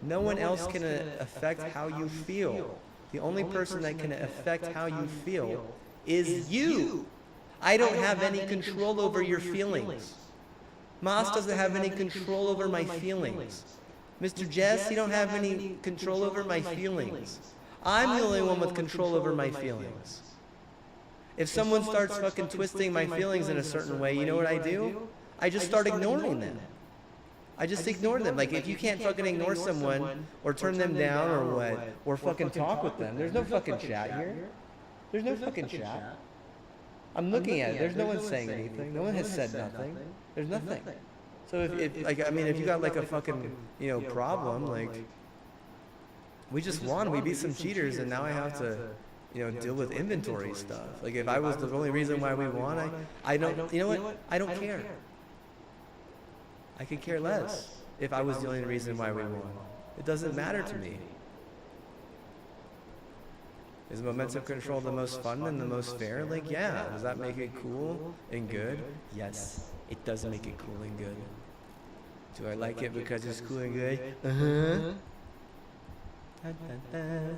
Speaker 2: No one else can affect how you feel. The only person that can affect how you feel is you. I don't have any control over your feelings. Moss doesn't have any control over my feelings. Mr. Jess, you don't have any control over my feelings. I'm the only one with control over my feelings. If someone starts fucking twisting my feelings in a certain way, you know what I do? I just start ignoring them. I just ignore them. Like, if you can't fucking ignore someone or turn them down or what, or fucking talk with them, there's no fucking chat here. There's no fucking chat. I'm looking at it. There's no one saying anything. No one has said nothing. There's nothing. So if you got like a fucking, problem, like, we just won. We beat some cheaters, and now I have to, deal with inventory stuff. Like if I was the only reason why we won, I don't. You know what? I don't care. I could care less if I was the only reason why we won. It doesn't matter to me. Is momentum control the most fun and the most fair? Like, yeah. Does that make it cool and good? Yes, it does make it cool and good. Do I like it because it's cool and good? Uh-huh. Dun, dun, dun.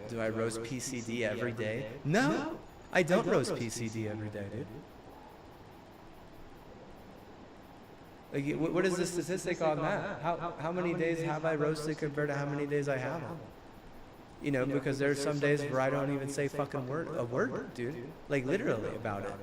Speaker 2: Do I roast PCD every day? No, I don't roast PCD every day, dude. Like, what is the statistic on that? How many days have I roasted compared to how many days I haven't? Because there's some days where I don't even say fucking a word, dude. Like literally about it.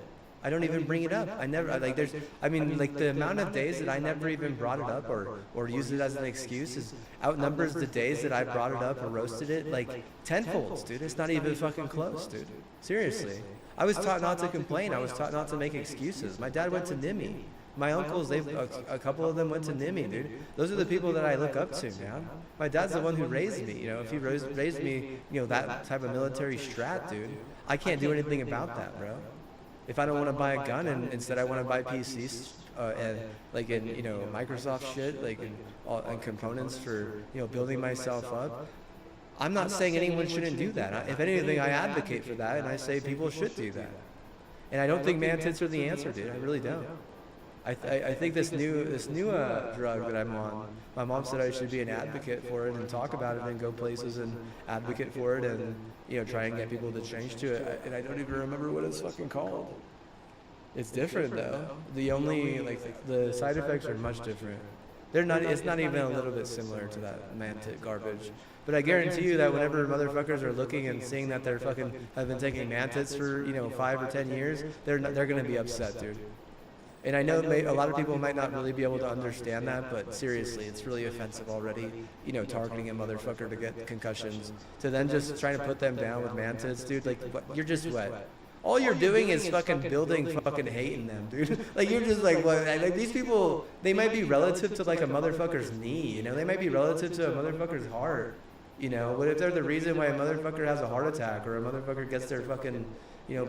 Speaker 2: I don't even bring it up. I never, like the amount of days that I never even brought it up or used it as an excuse is outnumbers the days that I brought it up or roasted it like tenfolds, dude. It's not even fucking close, dude. Seriously. I was taught not to complain. I was taught not to make excuses. My dad went to NIMI. My uncles, a couple of them went to NIMI, dude. Those are the people that I look up to, man. My dad's the one who raised me, If he raised me, that type of military strat, dude, I can't do anything about that, bro. If I don't want to buy a gun and instead I want to buy PCs, and like in, Microsoft shit, like and components for, building myself up, I'm not saying anyone shouldn't do that. If anything, I advocate for that, and I say people should do that. And I don't think man-tits are the answer, dude. I really don't. I think this new drug that I'm on, my mom said I should be an advocate for it and talk about it and go places and advocate for it and try and get people to change to it. And I don't even remember what it's fucking called. It's different though. The only the side effects are much different. They're not. It's not even a little bit similar to that man-tit garbage. But I guarantee you that whenever motherfuckers are looking and seeing that they're fucking have been taking man-tits for 5 or 10 years, they're gonna be upset, dude. And I know a lot of people might not really be able to understand that, but seriously, it's really offensive already, targeting a motherfucker to get concussions. To then just trying to put them down with man-tits, dude, like, you're just wet. All you're doing is fucking building fucking hate in them, dude. Like, you're just like, what? Like, these people, they might be relative to, like, a motherfucker's knee, They might be relative to a motherfucker's heart, What if they're the reason why a motherfucker has a heart attack or a motherfucker gets their fucking,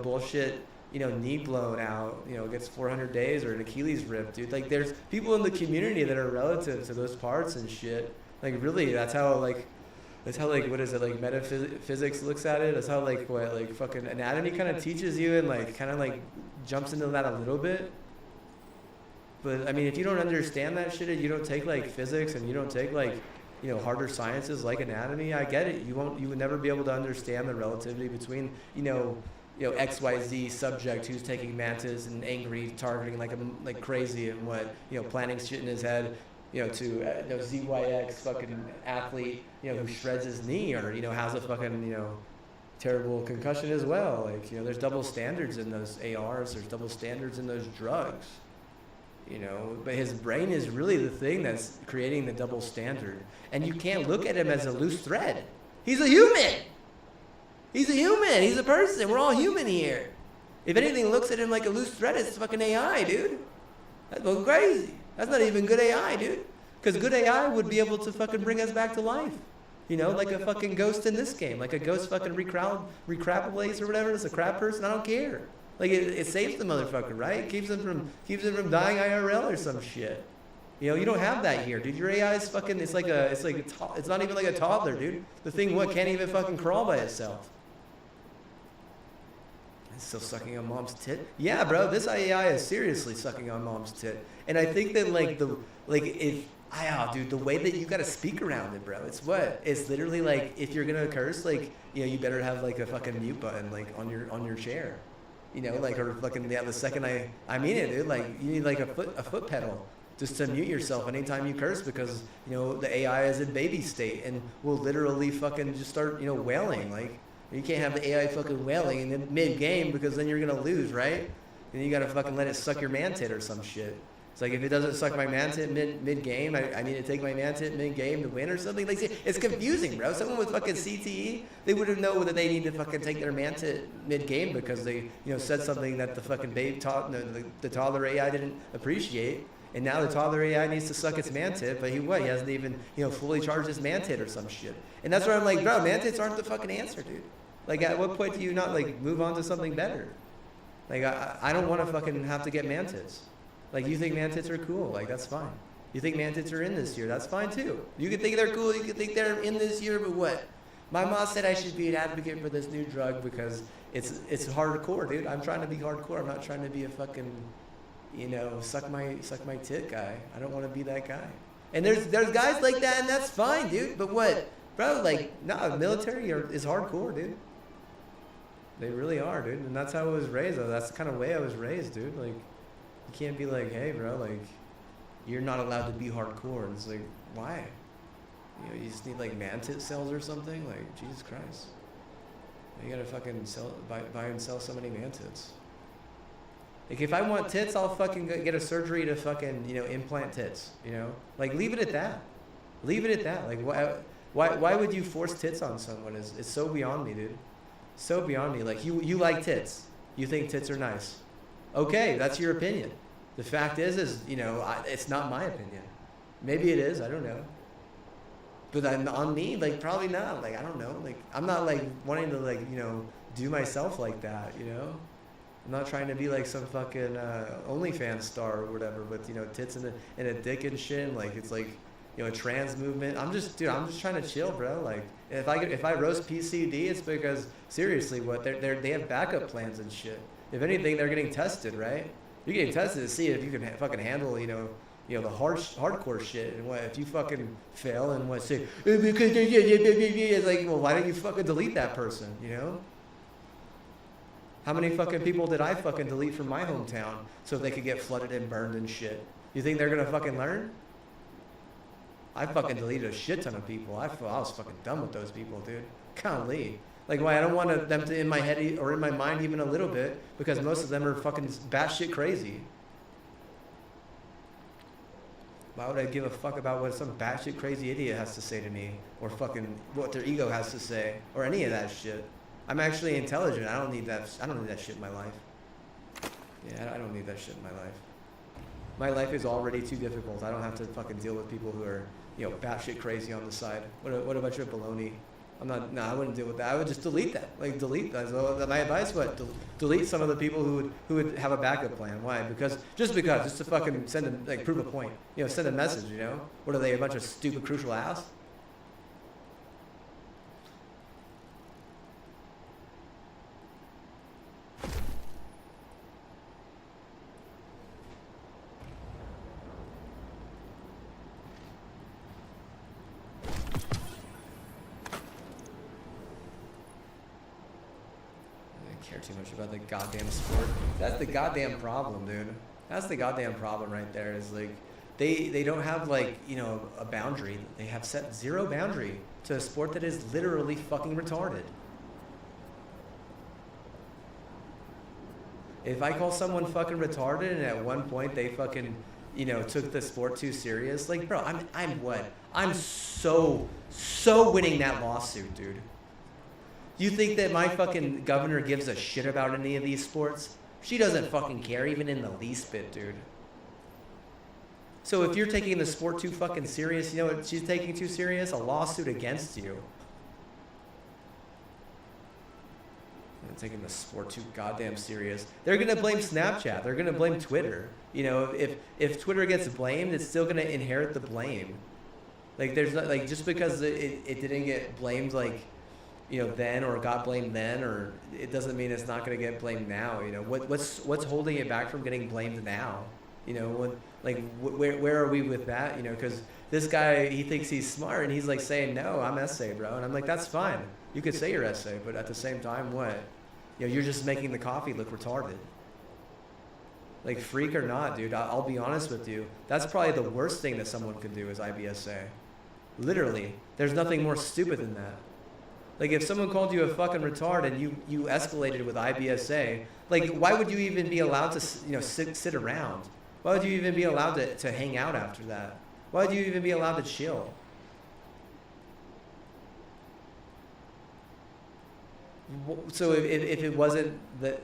Speaker 2: bullshit, knee blown out, gets 400 days or an Achilles ripped, dude. Like, there's people in the community that are relative to those parts and shit. Like, really, that's how, what is it, like, metaphysics looks at it? That's how, fucking anatomy kind of teaches you and, kind of, jumps into that a little bit. But, I mean, if you don't understand that shit and you don't take, physics and you don't take, harder sciences like anatomy, I get it. You would never be able to understand the relativity between, XYZ subject who's taking mantis and angry, targeting like crazy and planning shit in his head, to ZYX fucking athlete, who shreds his knee or, has a fucking, terrible concussion as well. There's double standards in those ARs, there's double standards in those drugs, but his brain is really the thing that's creating the double standard. And you can't look at him as a loose thread. He's a human! He's a human. He's a person. We're all human here. If anything looks at him like a loose thread, it's fucking AI, dude. That's fucking crazy. That's not even good AI, dude. Because good AI would be able to fucking bring us back to life. Like a fucking ghost in this game. Like a ghost fucking recrapulates or whatever. It's a crap person. I don't care. Like it saves the motherfucker, right? Keeps him from dying IRL or some shit. You don't have that here, dude. Your AI is fucking. It's not even like a toddler, dude. The thing can't even fucking crawl by itself. It's still sucking on mom's tit. Yeah, bro. This AI is seriously sucking on mom's tit. And I think that dude, the way that you gotta speak around it, bro. It's literally if you're gonna curse, you better have a fucking mute button on your chair. Or fucking the second I mean it, dude. You need a foot pedal just to mute yourself anytime you curse because the AI is in baby state and will literally fucking just start wailing. You can't have the AI fucking wailing in mid game because then you're gonna lose, right? And you gotta fucking let it suck your man-tit or some shit. It's if it doesn't suck my man-tit mid game, I need to take my man-tit mid game to win or something. It's confusing, bro. Someone with fucking CTE, they wouldn't know that they need to fucking take their man-tit mid game because they said something that the fucking babe the toddler AI didn't appreciate. And now the toddler AI needs to suck its man tit, but he hasn't even, fully charged his man tit or some shit. And that's where I'm like, bro, man tits aren't the fucking answer, dude. Like, at what point do you not, like, move on to something better? Like, I don't want to fucking have to get man tits. Like, you think man tits are cool, like, that's fine. You think man tits are in this year, that's fine too. You can think they're cool, you can think they're in this year, but what? My mom said I should be an advocate for this new drug because it's hardcore, dude. I'm trying to be hardcore. I'm not trying to be a fucking, suck my tit guy. I don't want to be that guy. And there's guys like that, and that's fine, dude. But what, bro? Like, no, military is hardcore, dude. They really are, dude. And that's how I was raised. That's the kind of way I was raised, dude. Like, you can't be like, hey, bro, like, you're not allowed to be hardcore. And it's like, why? You just need like man tit cells or something? Like, Jesus Christ. You gotta fucking buy and sell so many man tits. Like, if I want tits, I'll fucking get a surgery to fucking, implant tits, Like, leave it at that. Leave it at that. Like, why would you force tits on someone? It's so beyond me, dude. So beyond me. Like, you like tits. You think tits are nice. Okay, that's your opinion. The fact is it's not my opinion. Maybe it is, I don't know. But on me, like, probably not. Like, I don't know. Like, I'm not, like, wanting to, like, do myself like that, I'm not trying to be, like, some fucking OnlyFans star or whatever with, tits and a dick and shit. And, like, it's, like, a trans movement. I'm just trying to chill, bro. Like, if I roast PCD, it's because, seriously, they have backup plans and shit. If anything, they're getting tested, right? You're getting tested to see if you can fucking handle, the hardcore shit, and what if you fucking fail and what say because it's like, well, why don't you fucking delete that person? How many fucking people did I fucking delete from my hometown so they could get flooded and burned and shit? You think they're gonna fucking learn? I fucking deleted a shit ton of people. I was fucking done with those people, dude. Golly. Like, why? I don't want them to in my head or in my mind even a little bit, because most of them are fucking batshit crazy. Why would I give a fuck about what some batshit crazy idiot has to say to me, or fucking what their ego has to say, or any of that shit? I'm actually intelligent. I don't need that. I don't need that shit in my life. Yeah, I don't need that shit in my life. My life is already too difficult. I don't have to fucking deal with people who are, batshit crazy on the side. What about your baloney? I wouldn't deal with that. I would just delete that. Like, delete that. So my advice, delete some of the people who would have a backup plan. Why? Just to fucking prove a point. Send a message, What are they, a bunch of stupid crucial ass? Care too much about the goddamn sport. That's the goddamn problem, dude. That's the goddamn problem right there, is like they don't have, like, a boundary. They have set zero boundary to a sport that is literally fucking retarded. If I call someone fucking retarded and at one point they fucking, took the sport too serious, like, bro, I'm so winning that lawsuit, dude. You think that my fucking governor gives a shit about any of these sports? She doesn't fucking care, even in the least bit, dude. So if you're taking the sport too fucking serious, you know what she's taking too serious? A lawsuit against you. I'm taking the sport too goddamn serious. They're gonna blame Snapchat. They're gonna blame Twitter. If Twitter gets blamed, it's still gonna inherit the blame. Like, there's not, like, just because it didn't get blamed, like, then, or got blamed then, or it doesn't mean it's not going to get blamed now. What's holding it back from getting blamed now? Where are we with that? Because this guy, he thinks he's smart, and he's like saying, no, I'm essay, bro. And I'm like, that's fine. You could say you're essay, but at the same time, what? You're just making the coffee look retarded. Like, freak or not, dude, I'll be honest with you. That's probably the worst thing that someone could do is IBSA. Literally. There's nothing more stupid than that. Like, if someone called you a fucking retard and you escalated with IBSA, like, why would you even be allowed to, sit around? Why would you even be allowed to hang out after that? Why would you even be allowed to chill? Why would you even be allowed to chill? So if it wasn't that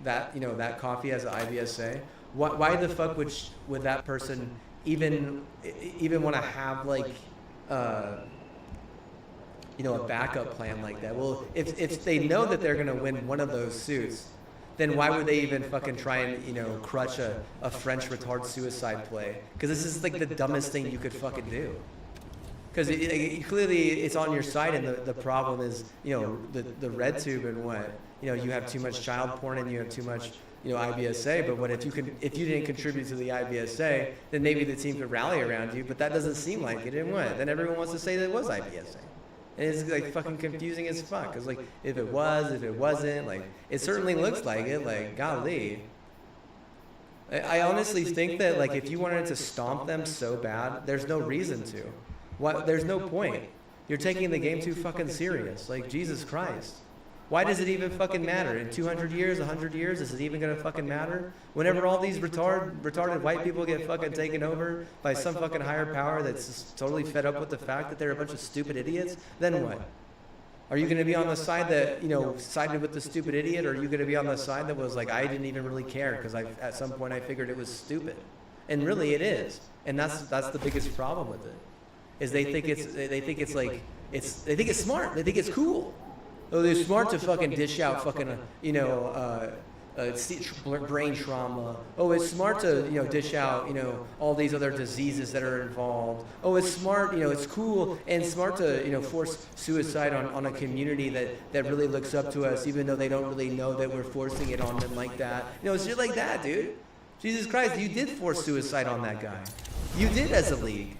Speaker 2: that coffee has an IBSA, why the fuck would that person even want to have like a backup plan like that? Well, if they know that they're gonna win one of those suits, then why would they even fucking try and crutch a French retard suicide play? Because this is like the dumbest thing you could fucking do. Because clearly it's on your side, and the problem is the red tube and what you have too much child porn and you have too much IBSA. But what if you didn't contribute to the IBSA, then maybe the team could rally around you. But that doesn't seem like it. And what? Then everyone wants to say that it was IBSA. And it's like fucking confusing as fuck. Cause like if it was, if it wasn't, like it certainly looks like it. Like golly. I honestly think that like if you wanted to stomp them so bad, there's no reason to. There's no point. You're taking the game too fucking serious. Like Jesus Christ. Why does it even fucking matter? In 200 years, 100 years, is it even gonna fucking matter? Whenever all these retarded white people get fucking taken over by some fucking higher power that's just totally fed up with the fact that they're a bunch of stupid idiots, then what? Are you gonna be on the side that, sided with the stupid idiot, or are you gonna be on the side that was like, I didn't even really care because at some point I figured it was stupid? And really it is. And that's the biggest problem with it. Is they think it's smart. They think it's cool. Oh, they're smart to fucking dish out fucking brain trauma. Oh, it's smart to dish out all these other diseases that are involved. Oh, it's smart. It's cool and smart to force suicide on a community that really looks up to us, even though they don't really know that we're forcing it on them like that. It's shit like that, dude. Jesus Christ, you did force suicide on that guy. You did as a league.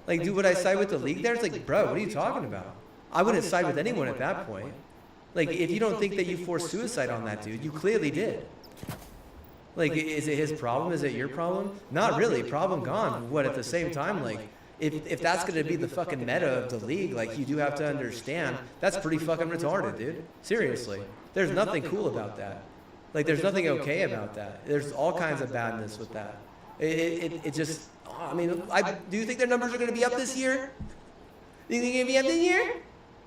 Speaker 2: Like, dude, would I side with the league there? It's like, bro, what are you talking about? I wouldn't side with anyone at that point. Like, if you don't think that you forced suicide on that dude, you clearly did. Like, is it his problem? Is it your problem? Not really. Problem gone. What, at the same time, like, if that's going to be the fucking meta of the league, like, you do have to understand, that's pretty fucking retarded, dude. Seriously. There's nothing cool about that. Like, there's nothing okay about that. There's all kinds of badness with that. It just... I mean, do you think their numbers are going to be up this year? Do you think they're going to be up this year?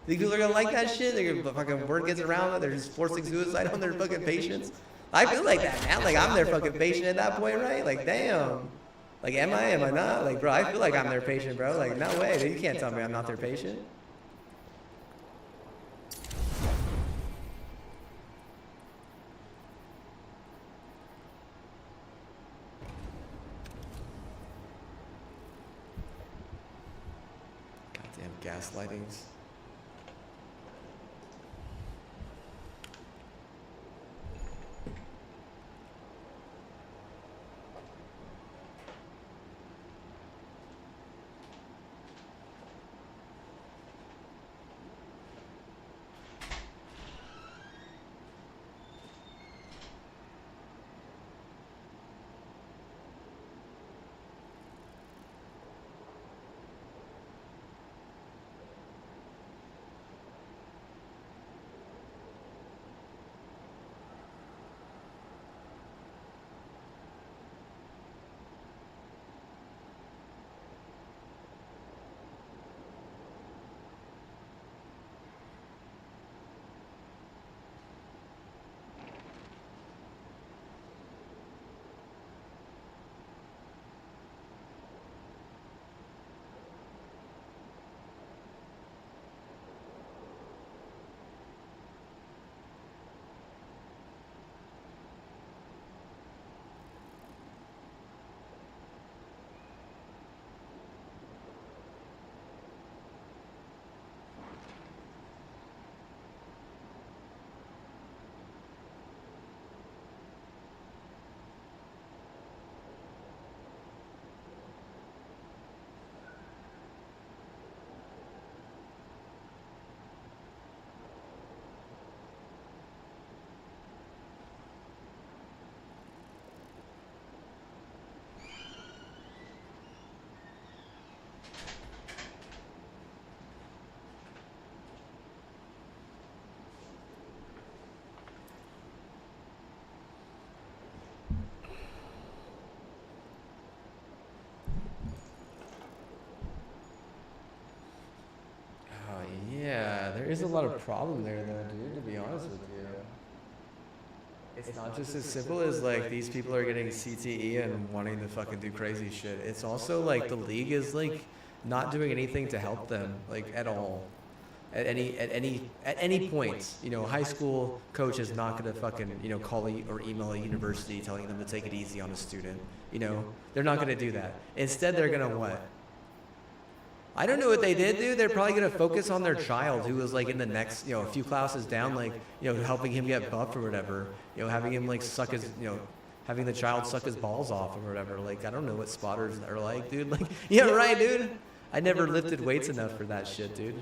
Speaker 2: Think people are going to like that shit? They're going to fucking word gets around that they're just forcing suicide on their fucking patients? I feel like that, man. Like, I'm their fucking patient at that point, right? Like, damn. Like, am I not? Like, bro, I feel like I'm their patient, bro. Like, no way. You can't tell me I'm not their patient. Gaslightings. is a lot of problem there, though, dude, to be honest with you. It's not just as simple as, like, these people are getting CTE and wanting to fucking do crazy shit. It's also, like, the league is, like, not doing anything to help them, like, at all. At any point, you know, high school coach is not gonna fucking, you know, call or email a university telling them to take it easy on a student. You know, they're not gonna do that. Instead, they're gonna what? I don't know what they did, dude. They're probably gonna focus on their child who was like in the next, you know, a few classes down, like, you know, helping him get buffed or whatever. You know, having him like suck his, you know, having the child suck his balls off or whatever. Like, I don't know what spotters are like, dude. Like, yeah, right, dude. I never lifted weights enough for that shit, dude.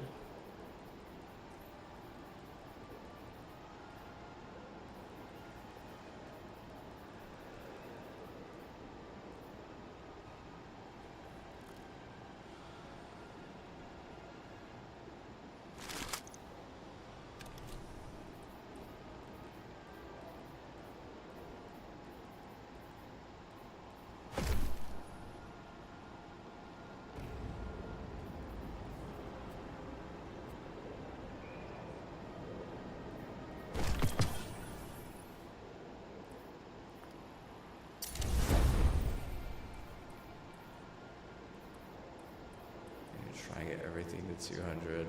Speaker 2: Try and get everything to 200.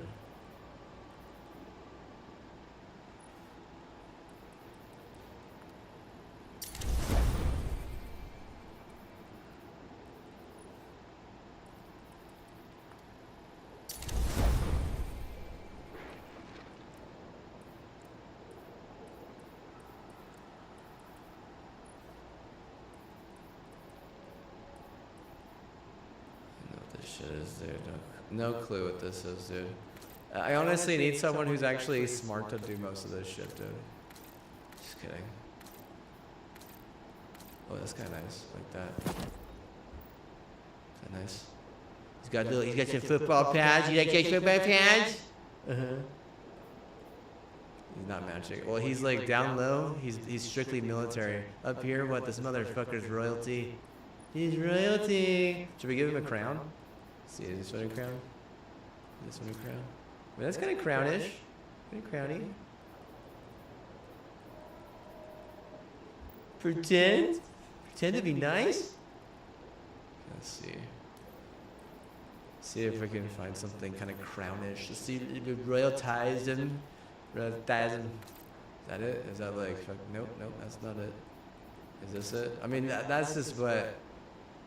Speaker 2: Shit is, dude. No clue what this is, dude. I honestly need someone who's actually smart to do most of this shit, dude. Just kidding. Oh, that's kind of nice, like that. Is that nice? He's got your football pads. You like your football pads? He's not matching. Well, he's like down low. He's strictly military. Up here, what? This motherfucker's royalty. He's royalty. Should we give him a crown? See, is this one a crown? This one a crown? I mean, that's kind of crownish. Kind of crowny. Pretend? Pretend to be nice? Let's see. See if we can find something kind of crownish. Let's see if we royaltize him. Royaltize him. Is that it? Is that like, nope, that's not it. Is this it? I mean, that's just what.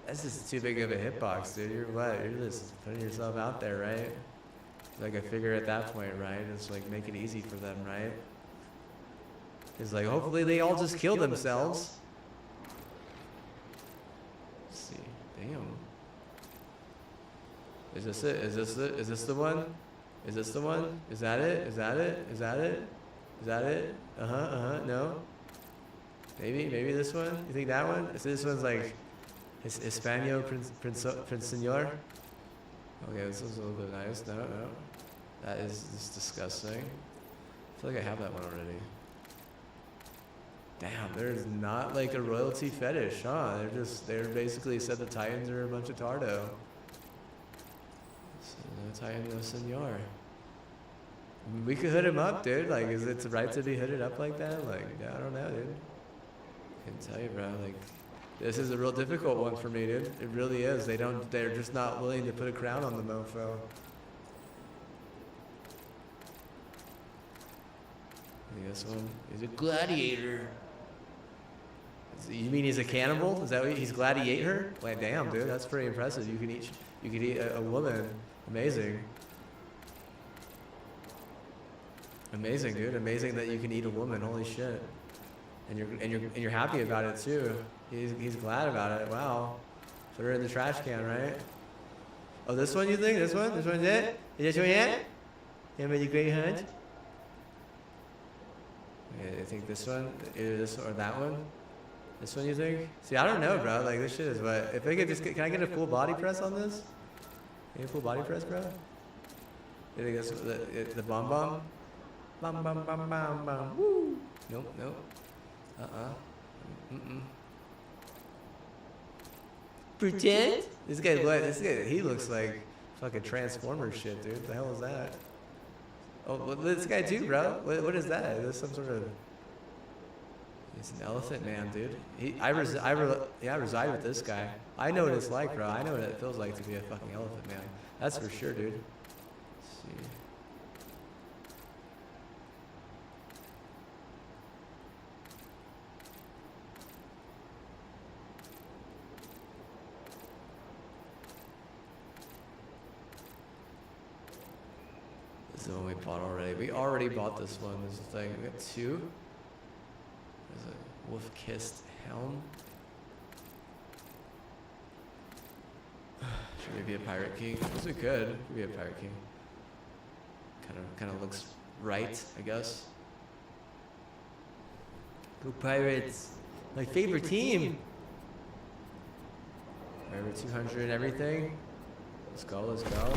Speaker 2: That's just too big of a hitbox, dude. You're what? You're just putting yourself out there, right? Like, I figure at that point, right? It's like, make it easy for them, right? It's like, hopefully they all just kill themselves. Let's see. Damn. Is this it? Is this it? Is this the one? Is this the one? Is that it? Is that it? Is that it? Is that it? No? Maybe this one? You think that one? So this one's like... Hispano Princeñor? Okay, this is a little bit nice. No. That is disgusting. I feel like I have that one already. Damn, there's not like a royalty fetish, huh? They're basically said the Titans are a bunch of tardo. So, no Titan, no senor. I mean, we could hood him up, dude. Like, is it right to be hooded up like that? Like, I don't know, dude. I can tell you, bro. Like, this is a real difficult one for me, dude. It really is. They're just not willing to put a crown on the mofo. This one, he's a gladiator. You mean he's a cannibal? Is that what he's gladiator? Like, damn, dude, that's pretty impressive. You can eat a woman. Amazing. Amazing, dude. Amazing that you can eat a woman. Holy shit. And you're happy about it too. He's glad about it. Wow. Put her in the trash can, right? Oh, this one you think? This one? This one's it? Is this one it? You made a great hunt? Okay, I think this one, either this or that one. This one you think? See, I don't know, bro. Like, this shit is what. If I could just, can I get a full body press on this? Can you get a full body press, bro? You think that's the bomb bomb? Bum bum bum bum bum. Woo! Nope. Pretend? This guy, he looks like fucking Transformers shit, dude. What the hell is that? Oh, well, this guy too, bro. What is that? Is this some sort of? He's an elephant man, dude. I reside with this guy. I know what it's like, bro. I know what it feels like to be a fucking elephant man. That's for sure, dude. Let's see. This is the one we bought already. We already bought this one. This thing. We got two. There's a wolf-kissed helm. Should we be a pirate king? This is good. Could be a pirate king. Kind of looks right, I guess. Go Pirates! My favorite team. Pirate 200 and everything. Let's go. Let's go.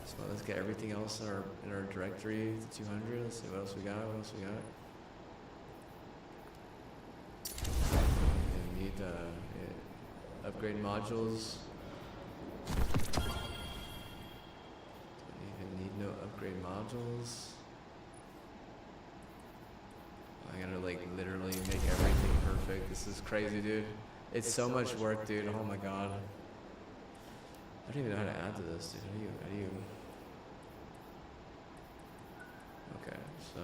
Speaker 2: So let's get everything else in our directory to 200. Let's see what else we got. What else we got? We need upgrade modules. Don't even need no upgrade modules. I gotta like literally make everything perfect. This is crazy, dude. It's so much work, dude. Oh my god. I don't even know how to add to this, dude. How do you? Okay, so.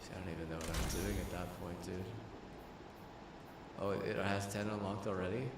Speaker 2: See, I don't even know what I'm doing at that point, dude. Oh, it has 10 unlocked already?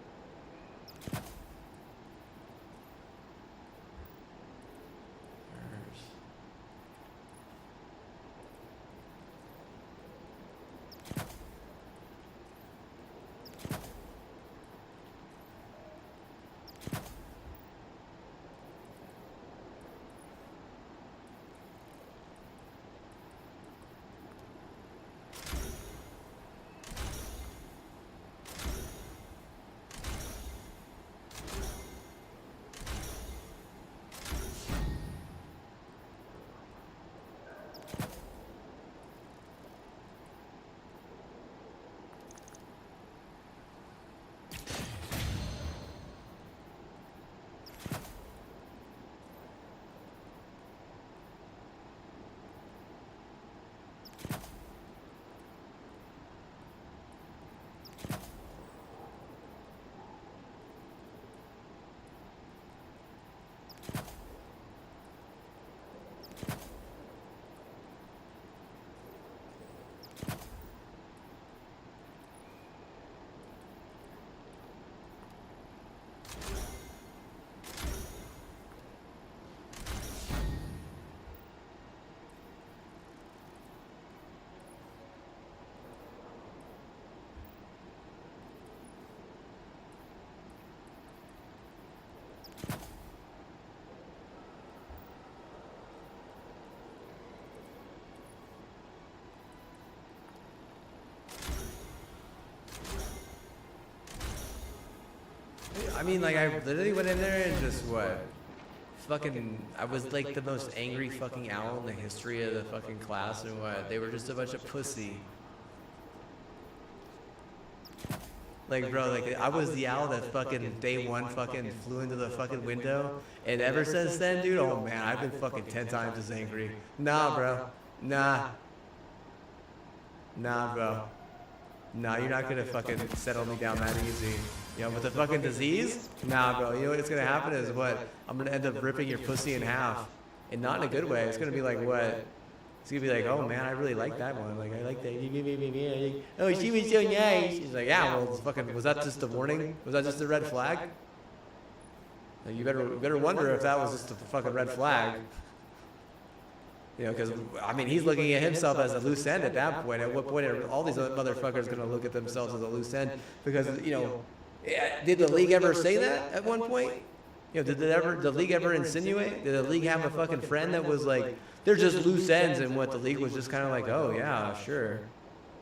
Speaker 2: I mean, like, I literally went in there and just, what? Fucking, I was like the most angry fucking owl in the history of the fucking class, and what? They were just a bunch of pussy. Like, bro, like, I was the owl that fucking day one fucking flew into the fucking window, and ever since then, dude, oh man, I've been fucking 10 times as angry. Nah, bro. Nah. Nah, bro. Nah, you're not gonna fucking settle me down that easy. You know, with the fucking disease? Nah, bro. You know what's gonna happen is what? I'm gonna end up ripping your pussy in half. And not in a good way. It's gonna be like, what? It's gonna be like, oh man, I really like that one. Like, I like that. Oh, she was so nice. She's like, yeah, well, fucking, was that just a warning? Was that just a red flag? Like, you better wonder if that was just a fucking red flag. You know, because, I mean, he's looking at himself as a loose end at that point. At what point are all these other motherfuckers going to look at themselves as a loose end? Because, you know, did the league ever say that at one point? You know, did the league ever insinuate? Did the league have a fucking friend that was like, they're just loose ends, and what the league was just kind of like, oh, yeah, sure.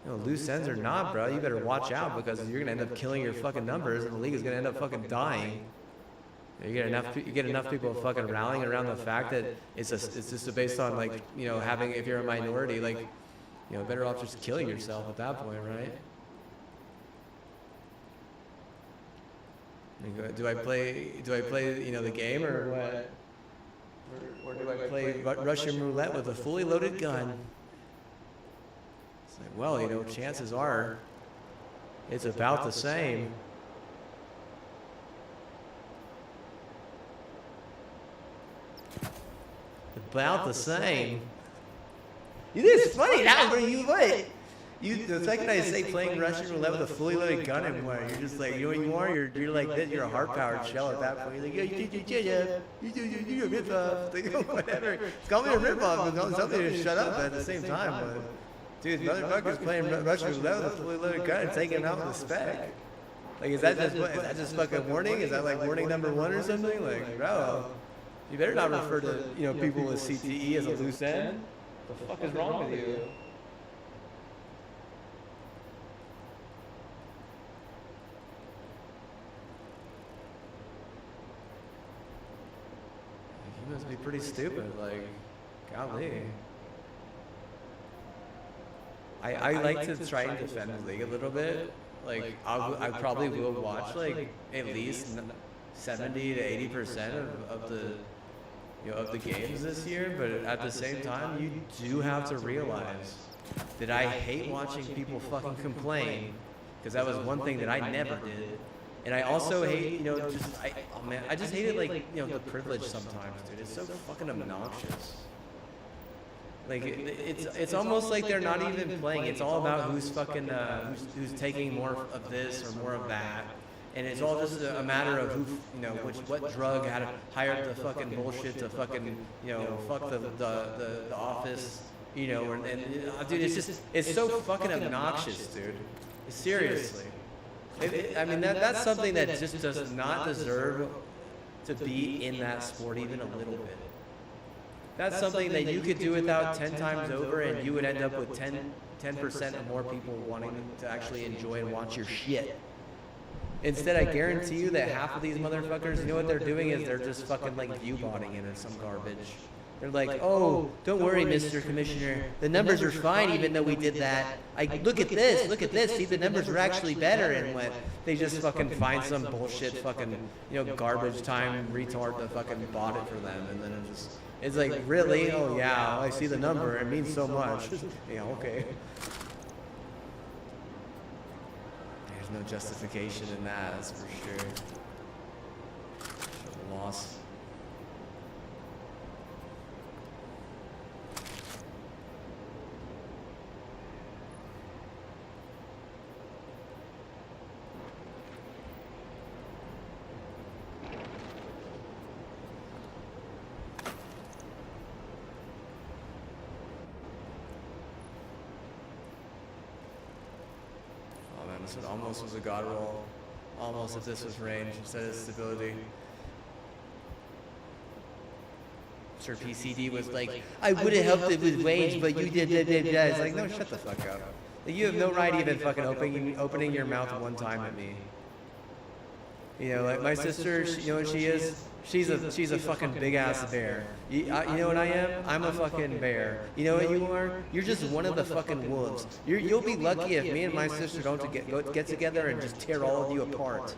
Speaker 2: You know, loose ends or not, bro, you better watch out because you're going to end up killing your fucking numbers, and the league is going to end up fucking dying. You get enough people fucking rallying around the fact that it's just based on, like, you know, having, if you're a minority, like, you know, better off just killing yourself at that point, right? Do I play, you know, the game or what? Or do I play Russian roulette with a fully loaded gun? It's like, well, you know, chances are it's about the same. About the same. It is funny now, but you what? The second I say playing Russian roulette with a fully loaded gun and what, you're just like, you know what you are? You're like this, you're a hard-powered shell at that point. You're like, you're a rip-off. Like, whatever. Call me a rip-off, but don't tell me to shut up at the same time. But, dude, motherfuckers playing Russian roulette with a fully loaded gun and taking it out with a spec. Like, is that just fucking warning? Is that like warning number 1 or something? Like, bro, you better not refer to, you know, people with CTE as a loose end. What the fuck is wrong with you? You must be pretty stupid, like, golly. I like to try and defend the league a little bit. Like, I probably will watch, like, at least 70 to 80% of the, you know, of the games this year, but at the same time, you do have to realize that I hate watching people fucking complain, because that was one thing that I never did. And I also hate, you know, I just hate it, like, you know, the privilege sometimes, dude. It's so fucking obnoxious. Like, it's almost like they're not even playing. It's all about who's fucking, who's taking more of this or more of that. And it's all just a matter of who, you know, what drug had hired the fucking bullshit to fucking, you know, fuck the office, you know, and dude, it's so fucking obnoxious, dude. Seriously. I mean, that's something that just does not deserve to be in that sport even a little bit. That's something that you could do without 10 times over, and you would end up with 10% or more people wanting to actually enjoy and watch your shit. Instead, I guarantee you that half of these motherfuckers, you know what they're doing is they're just fucking like view-botting it or some garbage. They're like, oh, don't worry, Mr. Commissioner. The numbers are fine even though we did that. Look at this. See, the numbers are actually better. And what? They just fucking find some bullshit fucking, you know, garbage time retard that fucking bought it for them. And then it's like, really? Oh, yeah, I see the number. It means so much. Yeah, okay. There's no justification in that, that's for sure. Loss. This one almost was a god roll. Almost if this was range instead of stability. Sure, PCD was like, I would have helped it with range, but you did. It's like, no, shut the fuck up. Like, you have no right even fucking opening your mouth one time at me. You know, like my sister, you know what she is? She's a fucking big ass bear. You know what I am? I'm a fucking bear. You know what you are? You're just one of the fucking wolves. You'll be lucky if me and my sister don't get together and just tear all of you apart.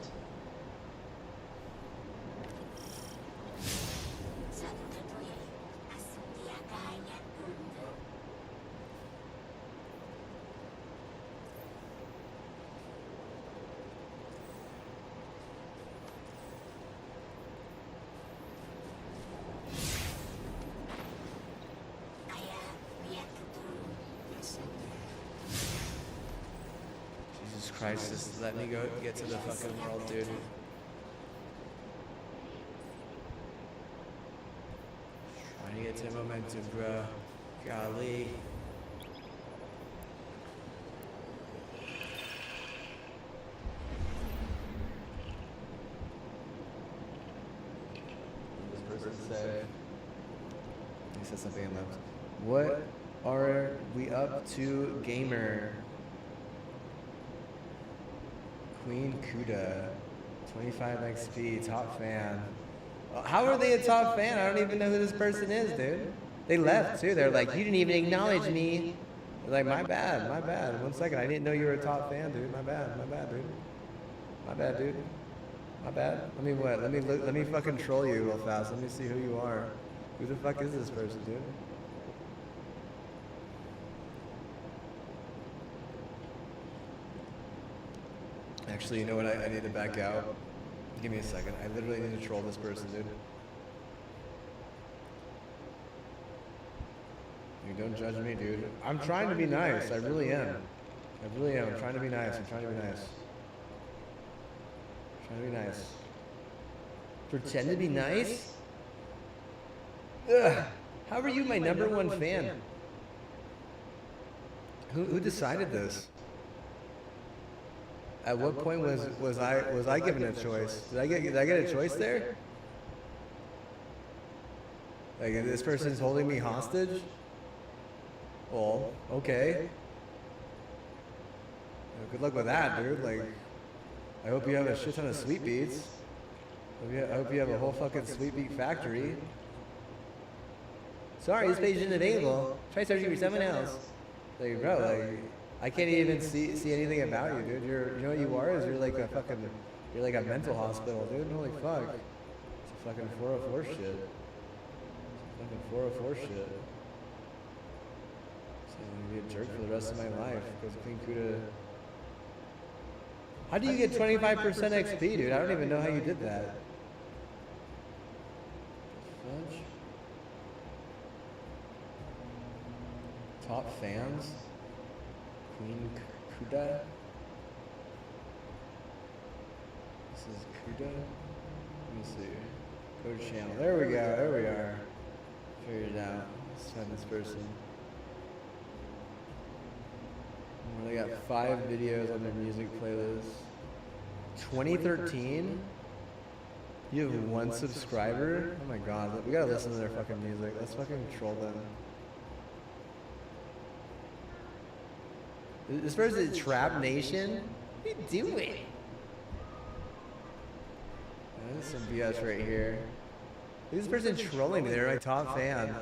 Speaker 2: Christ, just let me go get to the fucking world, dude. Trying to get to momentum, bro. Golly. What does this person say? He said something about, what are we up to, gamer? Queen Kuda, 25 XP, top fan. How are they a top fan? I don't even know who this person is, dude. They left too. They're like, you didn't even acknowledge me. They're like, my bad. 1 second, I didn't know you were a top fan, dude. My bad, dude. My bad, dude. My bad. Let me what? Let me fucking troll you real fast. Let me see who you are. Who the fuck is this person, dude? Actually, you know what? I need to back out. Give me a second. I literally need to troll this person, dude. You don't judge me, dude. I'm trying to be nice. I really am. I really am. I'm trying to be nice. I'm trying to be nice. I'm trying to be nice. Pretend to be nice? Ugh. How are you my number one fan? Who decided this? At what point was I given a choice? Did I get a choice there? Like, this person's holding me hostage? Well, okay. Good luck with that, dude. Like, I hope you have a shit ton of sweet beets. I hope you have a whole fucking sweet beet factory. Sorry, this page isn't available. Try searching for someone else. Like, bro, like, I can't even see anything about you, dude. You know what you are? You're like a mental hospital, dude. Holy fuck. It's a fucking 404 shit. It's a fucking 404 shit. So I'm gonna be a jerk for the rest of my life because Queen Kuda. How do you get 25% XP, dude? I don't even know how you did that. Fudge. Top fans? Queen Kuda? This is Kuda? Let me see. Go to channel. There we go. There we are. Figured it out. Let's find this person. They got 5 videos on their music playlist. 2013? You have 1 subscriber? Oh my god, we gotta listen to their fucking music. Let's fucking troll them. This person's Trap Nation? What are you doing? This is some BS right here. This person trolling me. They're my top fan.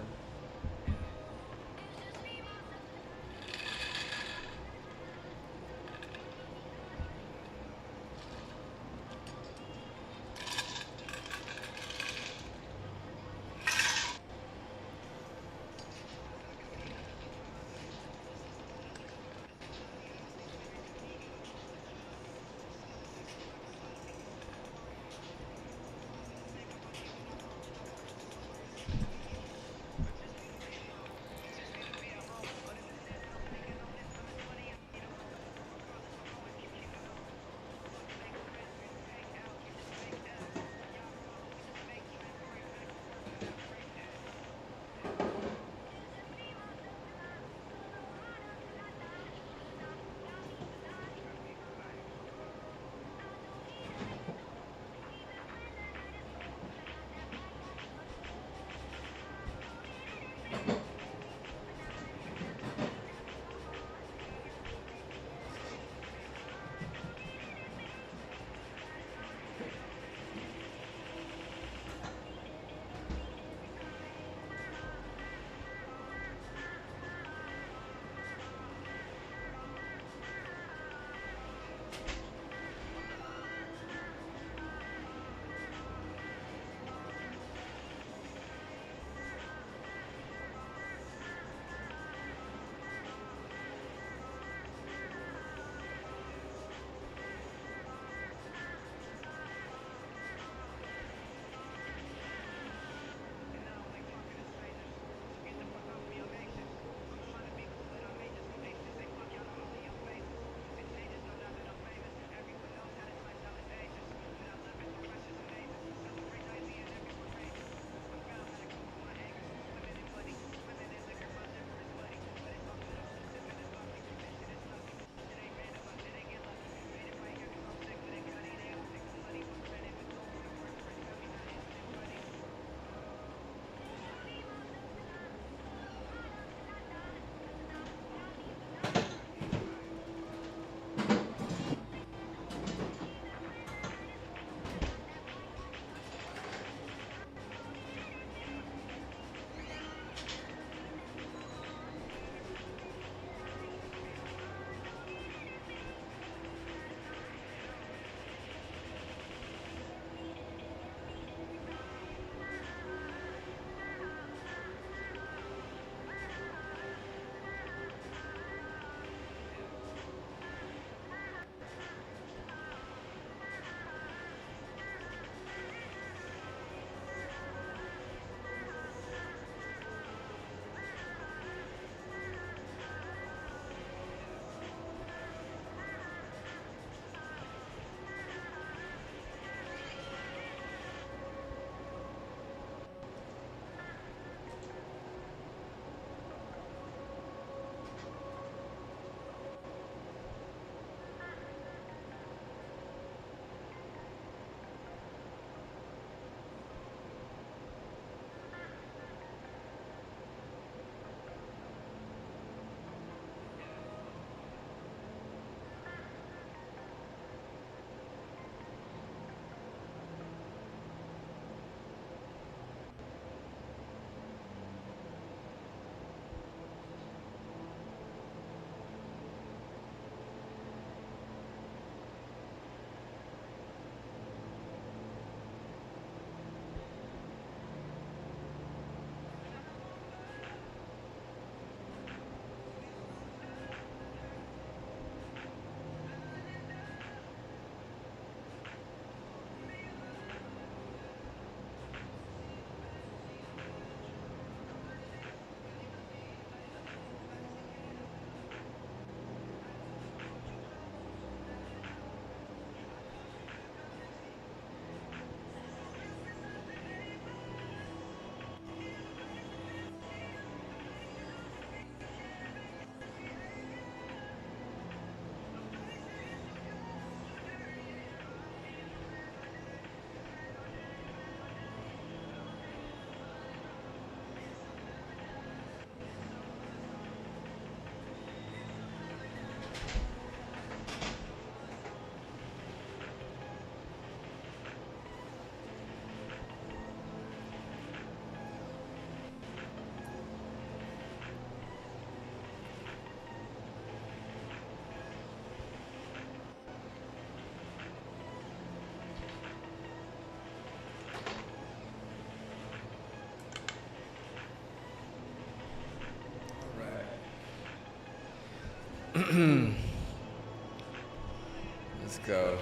Speaker 1: Let's go.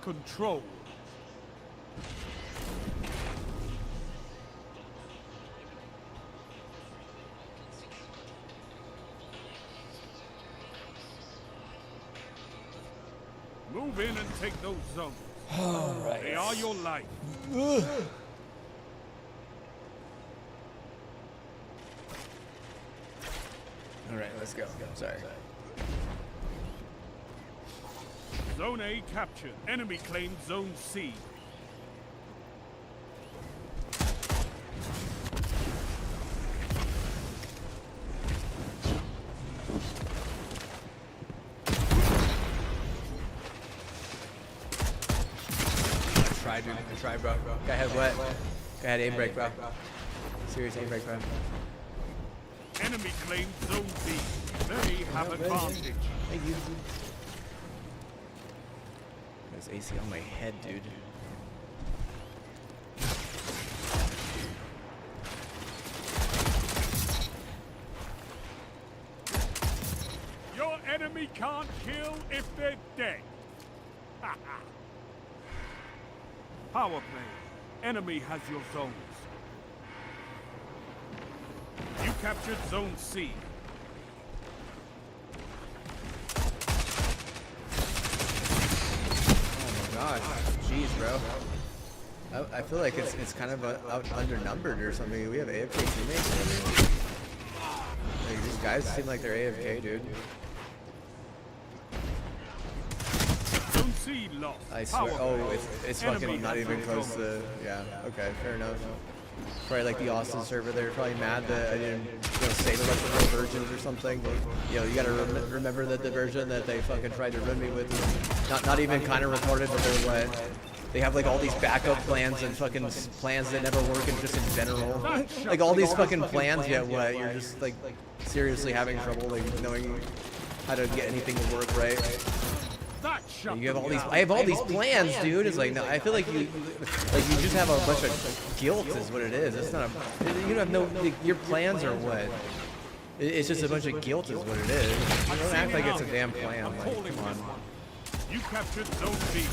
Speaker 6: control. Move in and take those zones.
Speaker 2: Alright.
Speaker 6: They are your life.
Speaker 2: Alright, let's go. Sorry.
Speaker 6: Zone A captured. Enemy claimed Zone C.
Speaker 2: Try, dude. Try, bro. Guy had what? Guy had aim break, bro. Serious aim break, bro.
Speaker 6: Enemy claimed Zone B. They have advantage.
Speaker 2: Thank you. There's AC on my head, dude.
Speaker 6: Your enemy can't kill if they're dead. Power play. Enemy has your zones. You captured Zone C.
Speaker 2: Oh my gosh. Jeez, bro. I feel like it's kind of out undernumbered or something. We have AFK teammates. Like, these guys seem like they're AFK, dude.
Speaker 6: Zone C lost.
Speaker 2: I swear.
Speaker 6: Power
Speaker 2: Oh,
Speaker 6: play.
Speaker 2: it's
Speaker 6: Enemy
Speaker 2: fucking not
Speaker 6: has
Speaker 2: even
Speaker 6: your
Speaker 2: close
Speaker 6: zones.
Speaker 2: to. Yeah. Okay. Fair enough. Probably like the Austin server. They're probably mad that I didn't, say the real versions or something. But, you gotta remember that the version that they fucking tried to ruin me with is not even kind of recorded, but they're what. They have like all these backup plans and fucking plans that never work, and just in general, like all these fucking plans. Yet what? You're just like seriously having trouble like knowing how to get anything to work right.
Speaker 6: That shut
Speaker 2: You have all
Speaker 6: them
Speaker 2: these.
Speaker 6: down.
Speaker 2: I have all these plans, dude. It's like no. I feel like you just have a bunch of guilt, is what it is. It's not a. You don't have no. Your plans are what. It's just a bunch of guilt, is what it is. You don't act like it's a damn plan.
Speaker 6: I'm
Speaker 2: Like,
Speaker 6: calling
Speaker 2: come on.
Speaker 6: this one. You captured Zone B.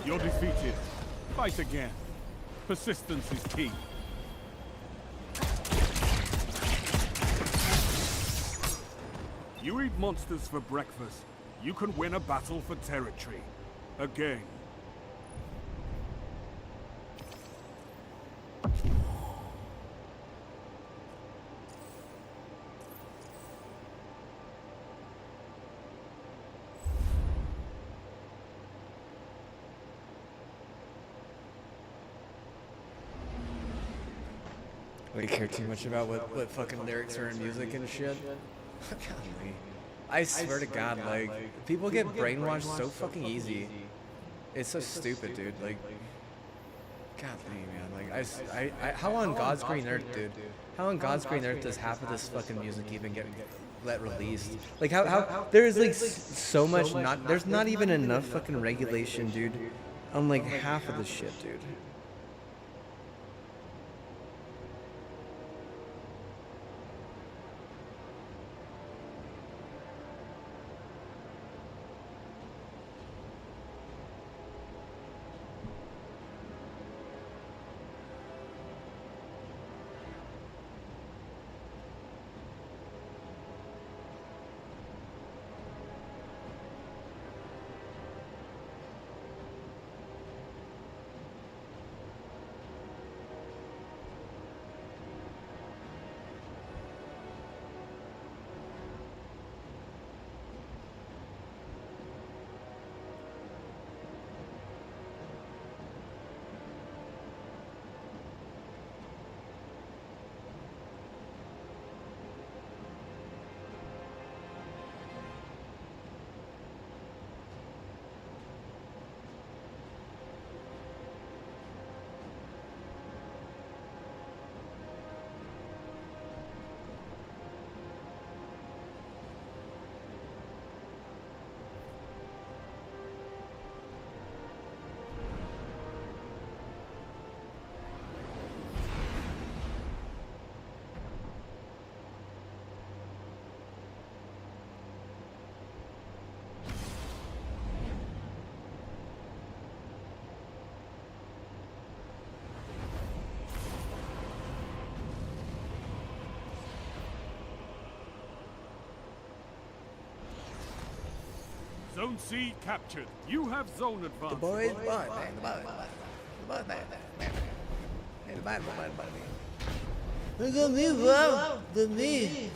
Speaker 6: You're defeated. Fight again. Persistence is key. You eat monsters for breakfast. You can win a battle for territory. Again.
Speaker 2: We care too much about what fucking lyrics are in music and shit. Golly. I swear to God, like, people get brainwashed so fucking easy. It's so stupid, dude. Like, golly, man. Like, how on God's green earth, dude? How on God's green earth does half of this fucking music even get let released? Like, how there's like so much there's not even enough fucking regulation, dude, on like half of the shit, dude.
Speaker 6: Zone C captured. You have zone advantage.
Speaker 2: The boys, boy, man, the boys, man. Look at me, bro. The me.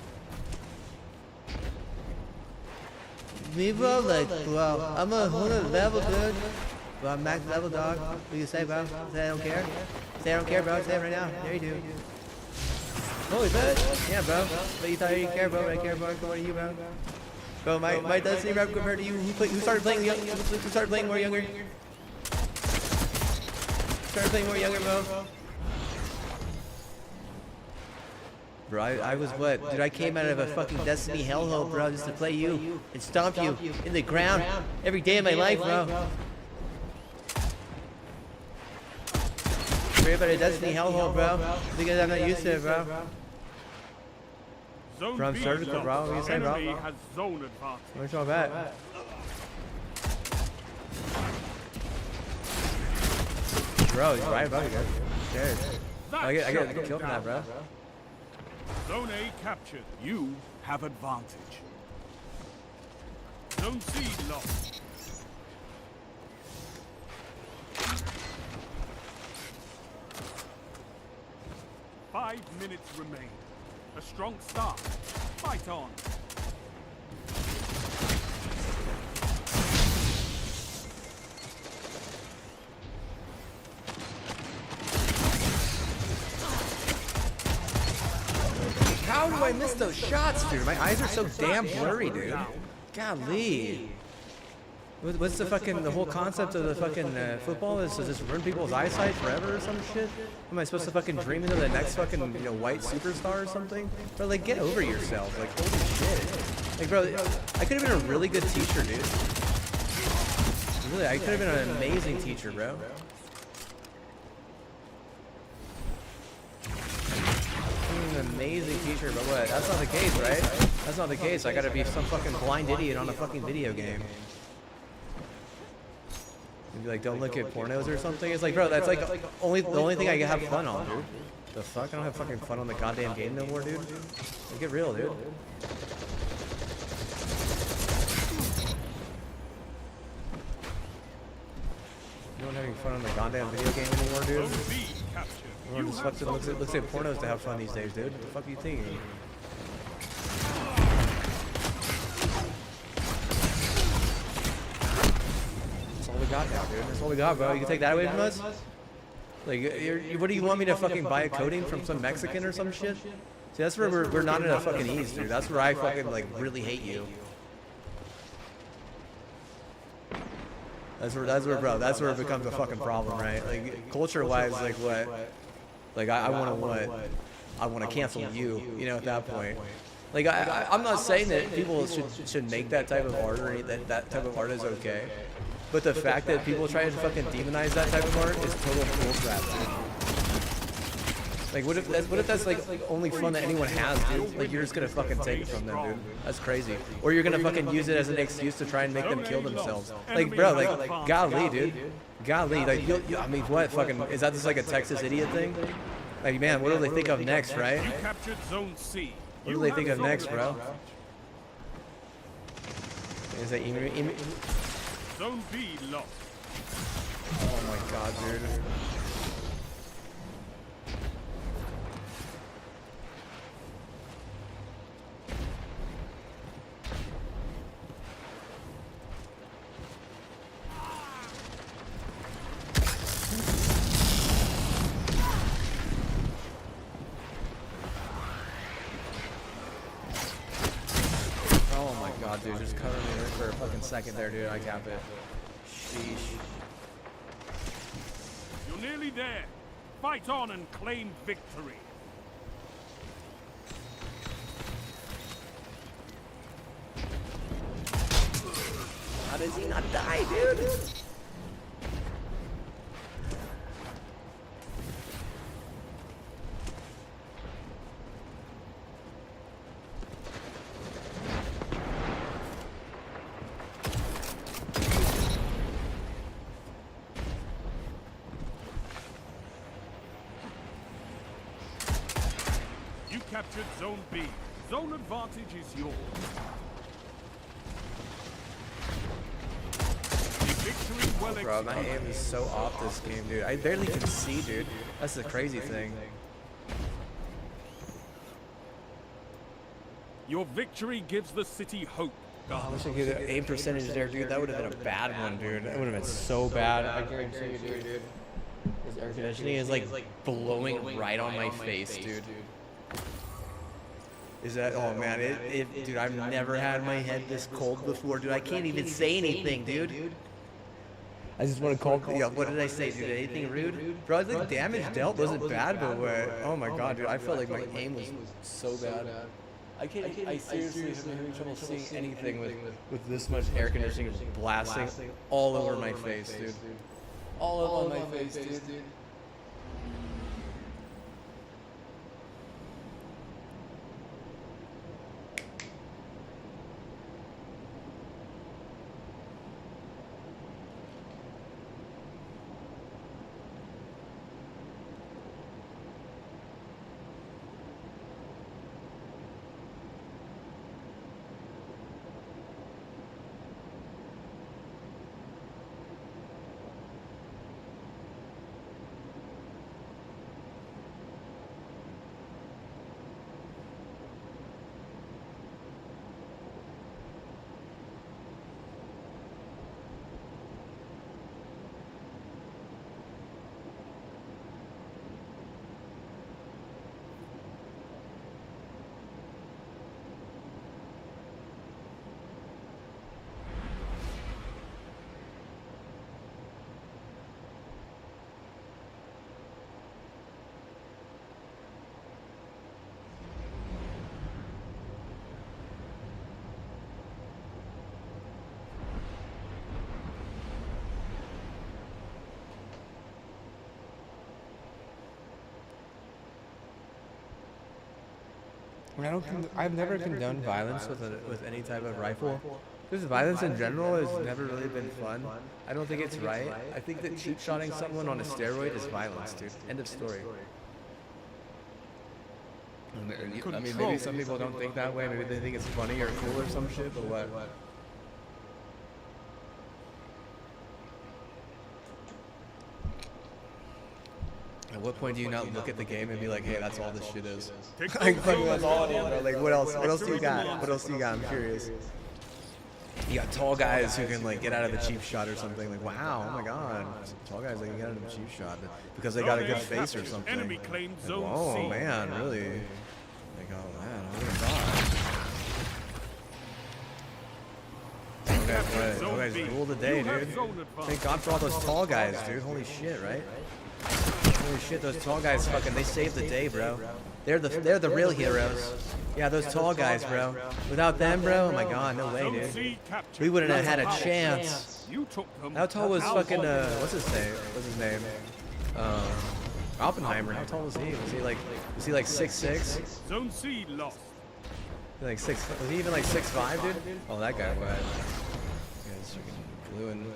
Speaker 2: Me, bro, like, bro. I'm a 100 level, dude. Bro, I'm max level, dog. What do you say, bro? Say I don't care? Say I don't care, bro. Say it right now. There you do. Holy bitch. Yeah, bro. But you thought you didn't care, bro. But I care, bro. Come on to you, bro. Bro, my Destiny rep compared to you. Who started playing who started playing more younger? Started playing more younger, bro. Bro, I was what? Dude, I came out of a fucking Destiny hellhole, bro, just to play you and stomp you in the ground every day of my life, bro. Straight out of Destiny hellhole, bro. Because I'm not used to it, bro.
Speaker 6: Zone
Speaker 2: Bro, I'm
Speaker 6: B
Speaker 2: surgical,
Speaker 6: lost.
Speaker 2: bro. What are you saying, bro?
Speaker 6: Enemy has zone advantage.
Speaker 2: Where's all that? Bro, he's right, bro. Scared. I get killed from that, bro.
Speaker 6: Zone A captured. You have advantage. Zone C lost. Five minutes remain. A strong start. Fight on.
Speaker 2: How do I miss those shots, dude? My eyes are so damn blurry, dude. Golly. What's the whole concept of the fucking football is to just ruin people's eyesight forever or some shit? Am I supposed to fucking dream into the next fucking, white superstar or something? Bro, like, get over yourself. Like, holy shit. Like, bro, I could have been a really good teacher, dude. Really, I could have been an amazing teacher, bro. An amazing teacher, but what? That's not the case, right? That's not the case. I gotta be some fucking blind idiot on a fucking video game. And be like, don't look at pornos or something. It's like, bro, that's like the only thing I can have fun on, dude. The fuck? I don't have fucking fun on the goddamn game no more, dude. Like, get real, dude. You don't having fun on the goddamn video game anymore, dude?
Speaker 6: Zone B captured.
Speaker 2: Everyone just fucking looks at pornos to have fun these days, dude. What the fuck are you thinking? That's all we got now, dude. That's all we got, bro. You can take that away from us? Like, what do you want me to fucking buy a coating from some Mexican or some shit? See, that's where we're not in a fucking ease, dude. That's where I fucking, like, really hate you. That's where it becomes a fucking problem, right? Like, culture-wise, like, what? Like, I want to cancel you, at that point. Like, I'm not saying that people should make that type of art or that type of art is okay. But the fact that people try to fucking demonize that type of art is total bullcrap. Like, what if that's like only fun that anyone has, dude? Like, you're just gonna fucking take it from them, dude. That's crazy. Or you're gonna fucking use it as an excuse to try and make them kill themselves. Like, bro, like, golly, dude. Golly, like, I mean, what fucking, is that just like a Texas idiot thing? Like, man, what do they think of next, right?
Speaker 6: You captured Zone C.
Speaker 2: What do they think of next, bro? Is that
Speaker 6: Zone B lost.
Speaker 2: Oh my god, dude. Dude, just cover me for a fucking second there, dude. I cap it. Sheesh.
Speaker 6: You're nearly there. Fight on and claim victory.
Speaker 2: How does he not die, dude?
Speaker 6: Captured Zone B. Zone advantage is yours. well
Speaker 2: Bro, my aim is so off this game, dude. I barely can see, dude. That's the crazy thing.
Speaker 6: Your victory gives the city hope.
Speaker 2: Oh, I wish I could get an aim percentage there, dude. That would have been a bad one, dude. That would have been so bad. I guarantee you, dude. His air conditioning is like blowing right on my face, dude. Is that? Oh man, dude. I've never had my head this cold before, dude. I can't even say anything, dude. I just want to call. Yeah, what did I say, dude? Anything rude? Bro, I think damage dealt wasn't bad, but what? Oh my god, dude. I felt like my aim was so bad. I seriously have been having trouble seeing anything with this much air conditioning blasting all over my face, dude. All over my face, dude. I've never condoned violence with any type of rifle. Because violence in general has never really been fun. I don't think it's right. I think that cheap shotting someone on a steroid is violence, dude. End of story. I mean, maybe some people don't think that way. Maybe they think it's funny or cool or some shit, but what? At what point do you not look at the game and be like, hey, that's all this shit is? Like, that's all it is, bro. Like, what else? What else do you got? What else do you got? I'm curious. You got tall guys who can like get out of a cheap shot or something. Like, wow, oh my god, tall guys that can get out of a cheap shot because they got a good face or something.
Speaker 6: Enemy claimed zone
Speaker 2: oh
Speaker 6: C.
Speaker 2: man, really? Like, oh man, I would have thought. Okay, guys, rule the day, dude. Thank God for all those tall guys, dude. Holy shit, right? Holy shit, those tall guys fucking, they saved the day, bro. They're the real heroes. Yeah, those tall guys, bro. Without them, bro, oh my god, no way, dude. We wouldn't have had a chance. How tall was fucking, what's his name? Oppenheimer. How tall was he? Was he like 6'6"?
Speaker 6: Zone C lost.
Speaker 2: Like 6, was he even like 6'5", dude? Oh, that guy was. Yeah, he's freaking gluing.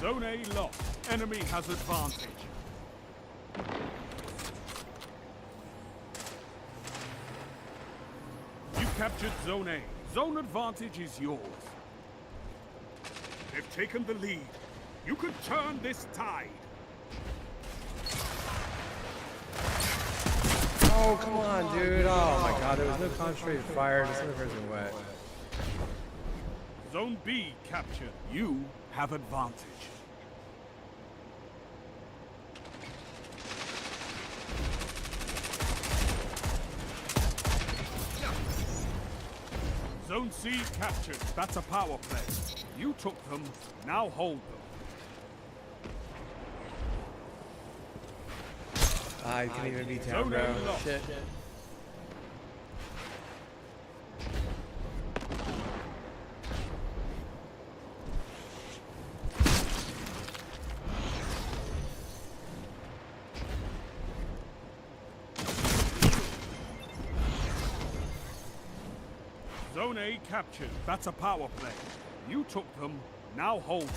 Speaker 6: Zone A lost. Enemy has advantage. You captured Zone A. Zone advantage is yours. They've taken the lead. You can turn this tide.
Speaker 2: Oh, come on, dude. Oh my god, there was no concentrated fire. This other person wet.
Speaker 6: Zone B captured. You have advantage. Zone C captured. That's a power play. You took them, now hold them.
Speaker 2: I can't even beat town, bro. Shit.
Speaker 6: Zone A captured. That's a power play. You took them, now hold them.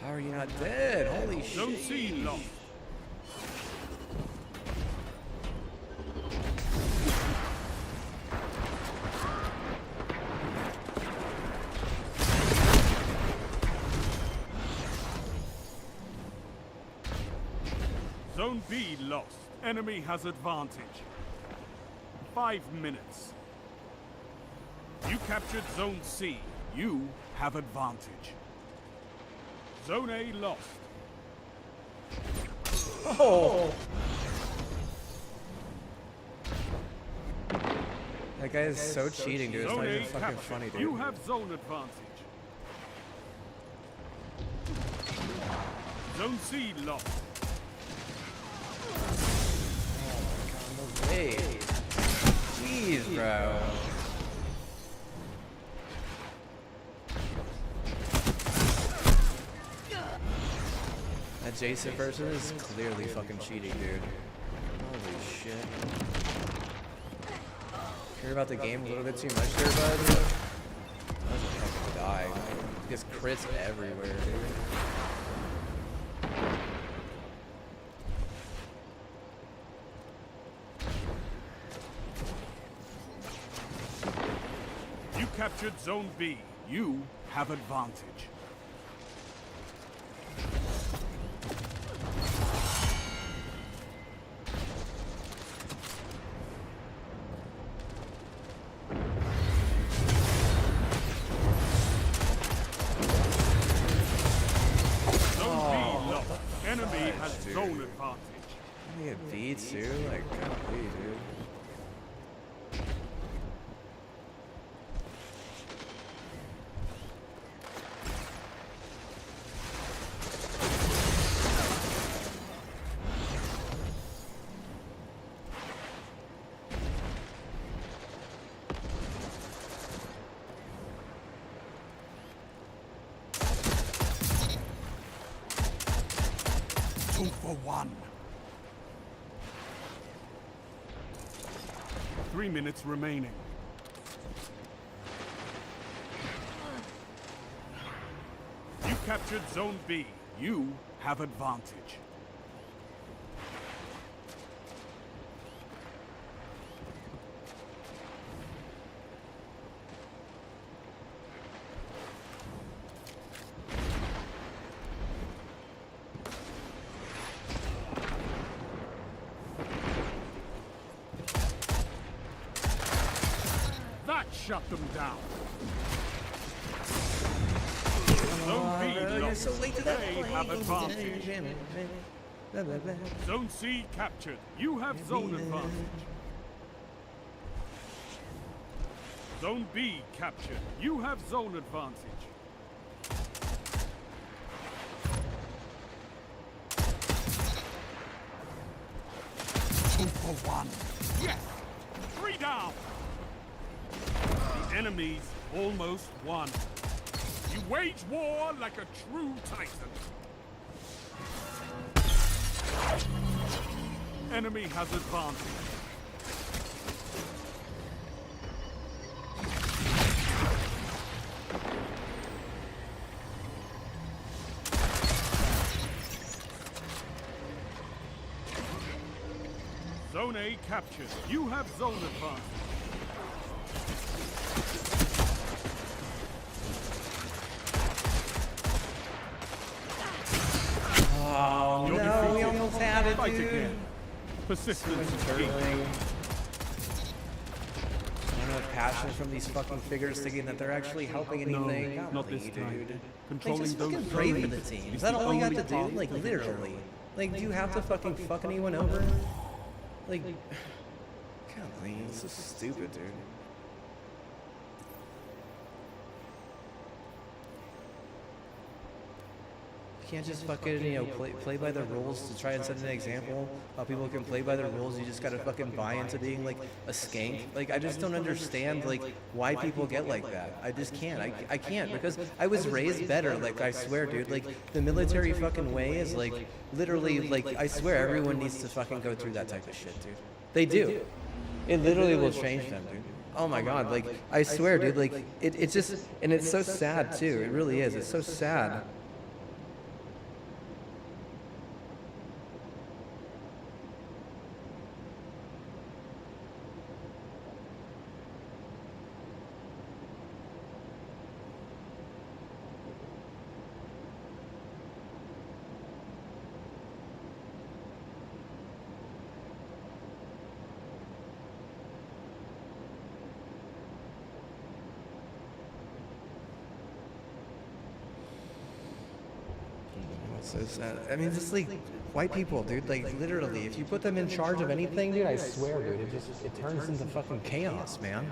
Speaker 2: How are you not dead? Holy shit.
Speaker 6: Zone C lost. Zone B lost. Enemy has advantage. 5 minutes. You captured Zone C. You have advantage. Zone A lost.
Speaker 2: Oh! That guy is so cheating, dude. It's
Speaker 6: Zone
Speaker 2: not
Speaker 6: A
Speaker 2: even fucking
Speaker 6: captured.
Speaker 2: funny, dude.
Speaker 6: You have zone advantage. Zone C lost.
Speaker 2: No way. Jeez, bro. That Jason person is clearly fucking cheating, dude. Holy shit. Care about the game a little bit too much there, bud? I was gonna fucking die. Just crits everywhere, dude.
Speaker 6: You captured Zone B. You have advantage. Zone B lost. Enemy has zone advantage.
Speaker 2: I get beats too? Like, golly, dude.
Speaker 6: Two for one. 3 minutes remaining. You captured Zone B. You have advantage. That shut them down. Zone B lost.
Speaker 2: so late to that
Speaker 6: They have advantage. Zone C captured. You have zone advantage. Zone B captured. You have zone advantage. Two for one. Yes! 3 down! The enemy's almost won. You wage war like a true titan. Enemy has advantage. Zone A captured. You have zone advantage.
Speaker 2: Oh,
Speaker 6: You're
Speaker 2: no,
Speaker 6: defeated.
Speaker 2: we almost had it,
Speaker 6: Fight
Speaker 2: dude.
Speaker 6: again. Persistence is key.
Speaker 2: Turtling. I don't have passion from these fucking figures thinking that they're actually helping anything.
Speaker 6: No, not this
Speaker 2: Golly,
Speaker 6: time.
Speaker 2: dude. Like,
Speaker 6: Controlling
Speaker 2: just
Speaker 6: those
Speaker 2: fucking pray for
Speaker 6: zones
Speaker 2: the team.
Speaker 6: is
Speaker 2: Is that
Speaker 6: the
Speaker 2: all you got
Speaker 6: only
Speaker 2: to do?
Speaker 6: path
Speaker 2: Like,
Speaker 6: to
Speaker 2: literally. Like, do you have to fucking fuck anyone over? Like, golly, it's so stupid, dude. You can't just fucking, play by the rules to try and set an example how people can play by the rules. You just gotta fucking buy into being like a skank. Like, I just don't understand like why people get like that. I just can't. I can't because I was raised better. Like, I swear, dude. Like, the military fucking way is like literally like I swear everyone needs to fucking go through that type of shit, dude. They do. It literally will change them, dude. Oh my God, like, I swear, dude, like, it's just, and it's so sad too. It really is. It's so sad. So sad. I mean, just like white people, dude. Like literally, if you put them in charge of anything, dude, I swear, dude, it turns into fucking chaos, man.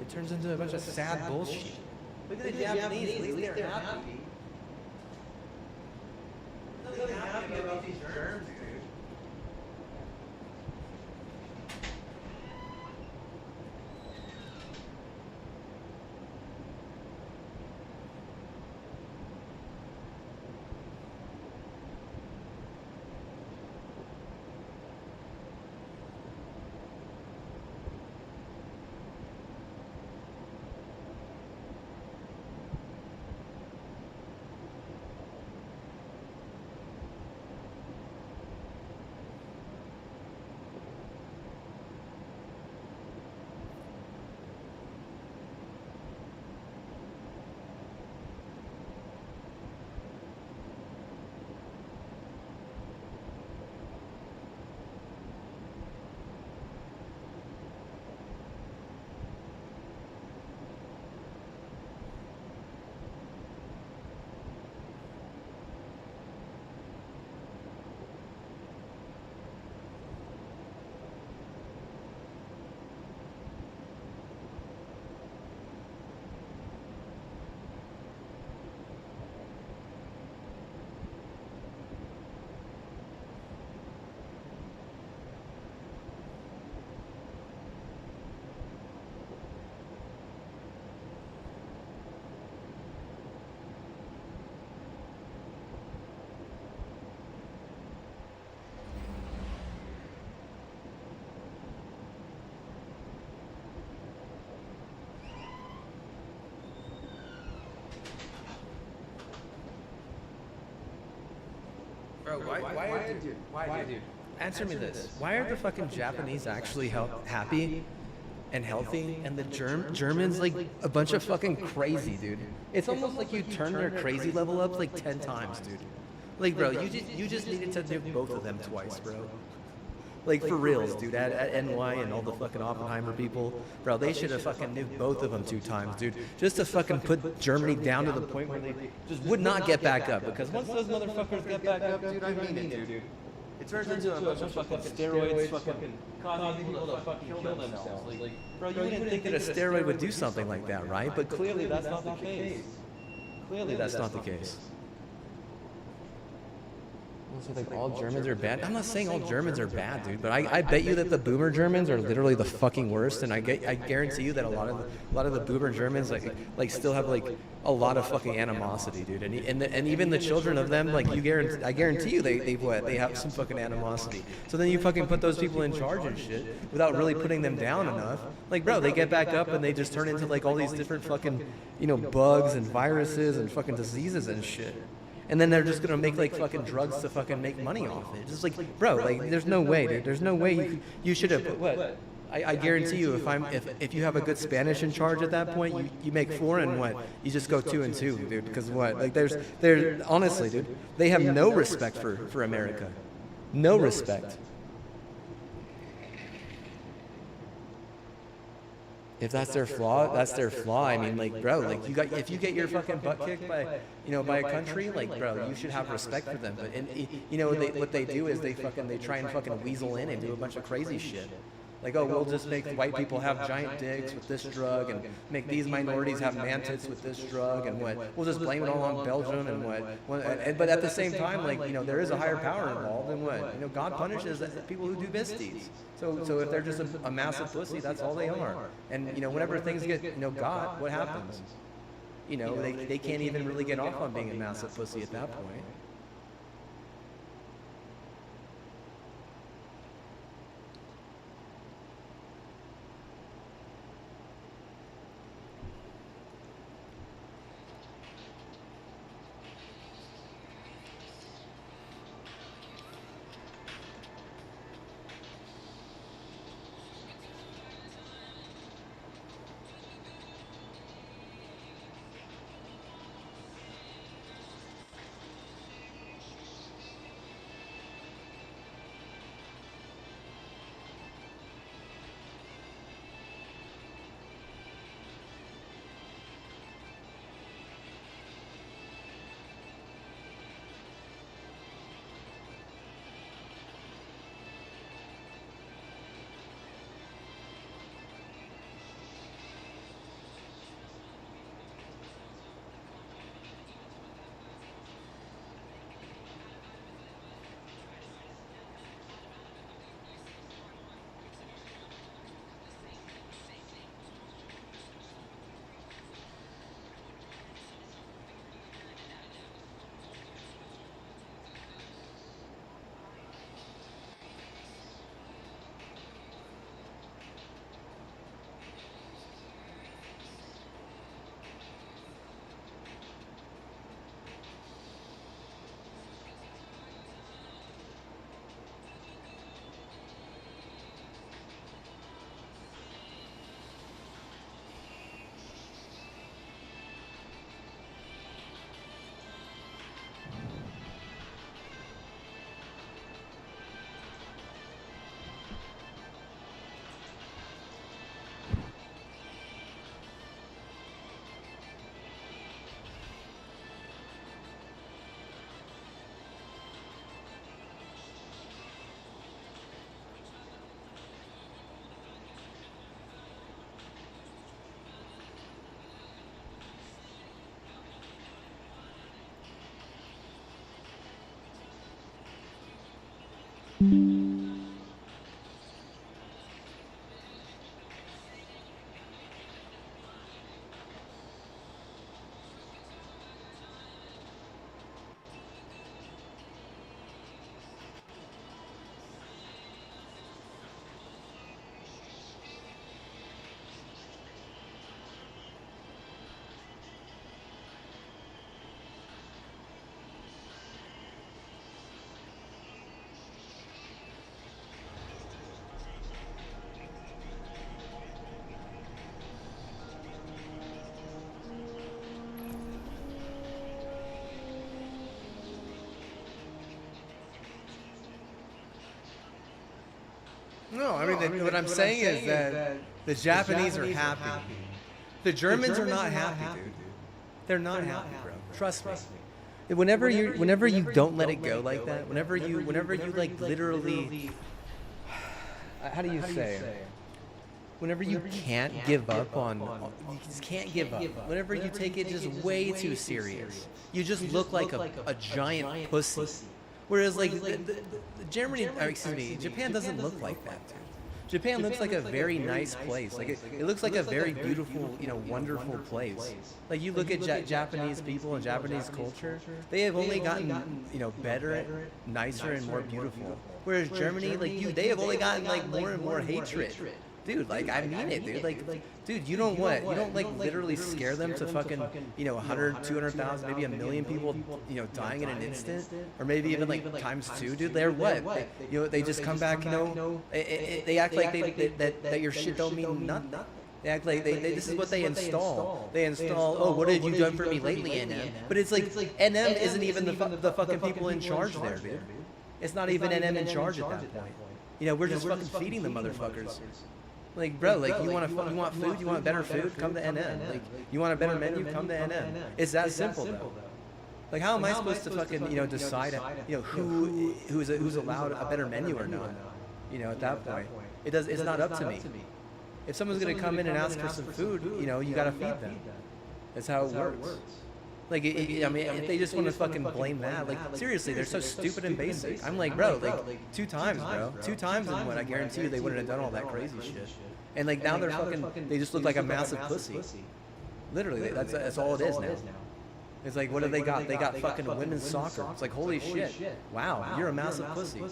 Speaker 2: It turns into a bunch of sad bullshit. Look at the Japanese. At least they're happy. They're happy about these germs, dude. Bro, why, dude? Answer me this. Why are the fucking Japanese actually happy and healthy, and the Germans like a bunch of fucking crazy, dude? It's almost like you turn their crazy level up like 10 times, dude. Like, bro, you just needed to nuke both of them twice, bro. Like, for reals, dude. At NY and all the fucking Oppenheimer people, bro, they should have fucking nuked both of them 2 times, dude. Just to fucking put Germany down to the point where they just would not get back up. Because once those motherfuckers get back up, dude, I mean it, dude. It turns into a bunch of fucking steroids, fucking causing people to fucking kill themselves. Like, bro, you wouldn't think that a steroid would do something like that, right? But clearly that's not the case. Clearly that's not the case. So like all Germans are bad. I'm not saying all Germans are bad, dude, but I bet you that the boomer Germans are literally the fucking worst, and I guarantee you that a lot of the boomer Germans like still have like a lot of fucking animosity, dude, and even the children of them, like I guarantee you they have some fucking animosity. So then you fucking put those people in charge and shit without really putting them down enough. Like, bro, they get back up and they just turn into like all these different fucking bugs and viruses and fucking diseases and shit. And then they're just gonna make like fucking drugs to fucking make money off it. Just like, bro, like there's no way, dude. There's no way you should have put what? I guarantee you, if you have a good Spanish in charge at that point, you make 4 and what? You just go 2 and 2, dude. Because what? Like there's honestly, dude, they have no respect for America, no respect. If that's their flaw, that's their flaw. I mean, like, bro, like if you get your fucking butt kicked by a country, like, bro, you should have respect for them. But what they do is they try and fucking weasel in and do a bunch of crazy shit. Like, oh, we'll just make white people have giant dicks with this drug, and make these minorities have man tits with this drug, and what? We'll just blame it all on Belgium, and what? But at the same time, like, there is a higher power involved, and what? God punishes people who do misdeeds. So if they're just a massive pussy, that's all they are. And whenever things get got, what happens? They can't even really get off on being a massive pussy at that point. No, I mean, what I'm saying is that the Japanese are happy. The Germans are not happy, dude. They're not happy, bro. Trust me. Whenever you don't let it go like that, whenever you like literally, how do you say? Whenever you can't give up on, you just can't give up. Whenever you take it just way too serious, you just look like a giant pussy. Whereas like Japan doesn't look like that, dude. Japan looks like a very nice place. Like it looks like a very beautiful, wonderful place. Like you look at Japanese people and Japanese culture, they have only gotten, better, nicer, and more beautiful. Whereas Germany, they have only gotten like more and more hatred. Dude, like I mean it, dude. Like, dude, you don't like literally scare them to fucking 100, 200,000, maybe 1 million people, dying in an instant, or maybe even like times 2, dude. They're what? They just come back, they act like that your shit don't mean nothing. They act like this is what they install. They install, oh, what have you done for me lately, NM? But it's like NM isn't even the fucking people in charge there, dude. It's not even NM in charge at that point. We're just fucking feeding the motherfuckers. Like, bro, like you want food, you want better food, come to NM. Like, you want a better menu, come to NM. It's that simple, though. Like, how am I supposed to fucking, decide, who's allowed a better menu or not? At that point, it's not up to me. If someone's gonna come in and ask for some food, you gotta feed them. That's how it works. Like, if they just want to fucking blame that, like, seriously, they're so stupid and basic. I'm like, bro, like, 2 times, bro. 2 times in what? I guarantee you they wouldn't have done all that crazy shit. And, like, now they're fucking, they just look like a massive pussy. Literally, that's all it is now. It's like, what do they got? They got fucking women's soccer. It's like, holy shit. Wow, you're a massive pussy.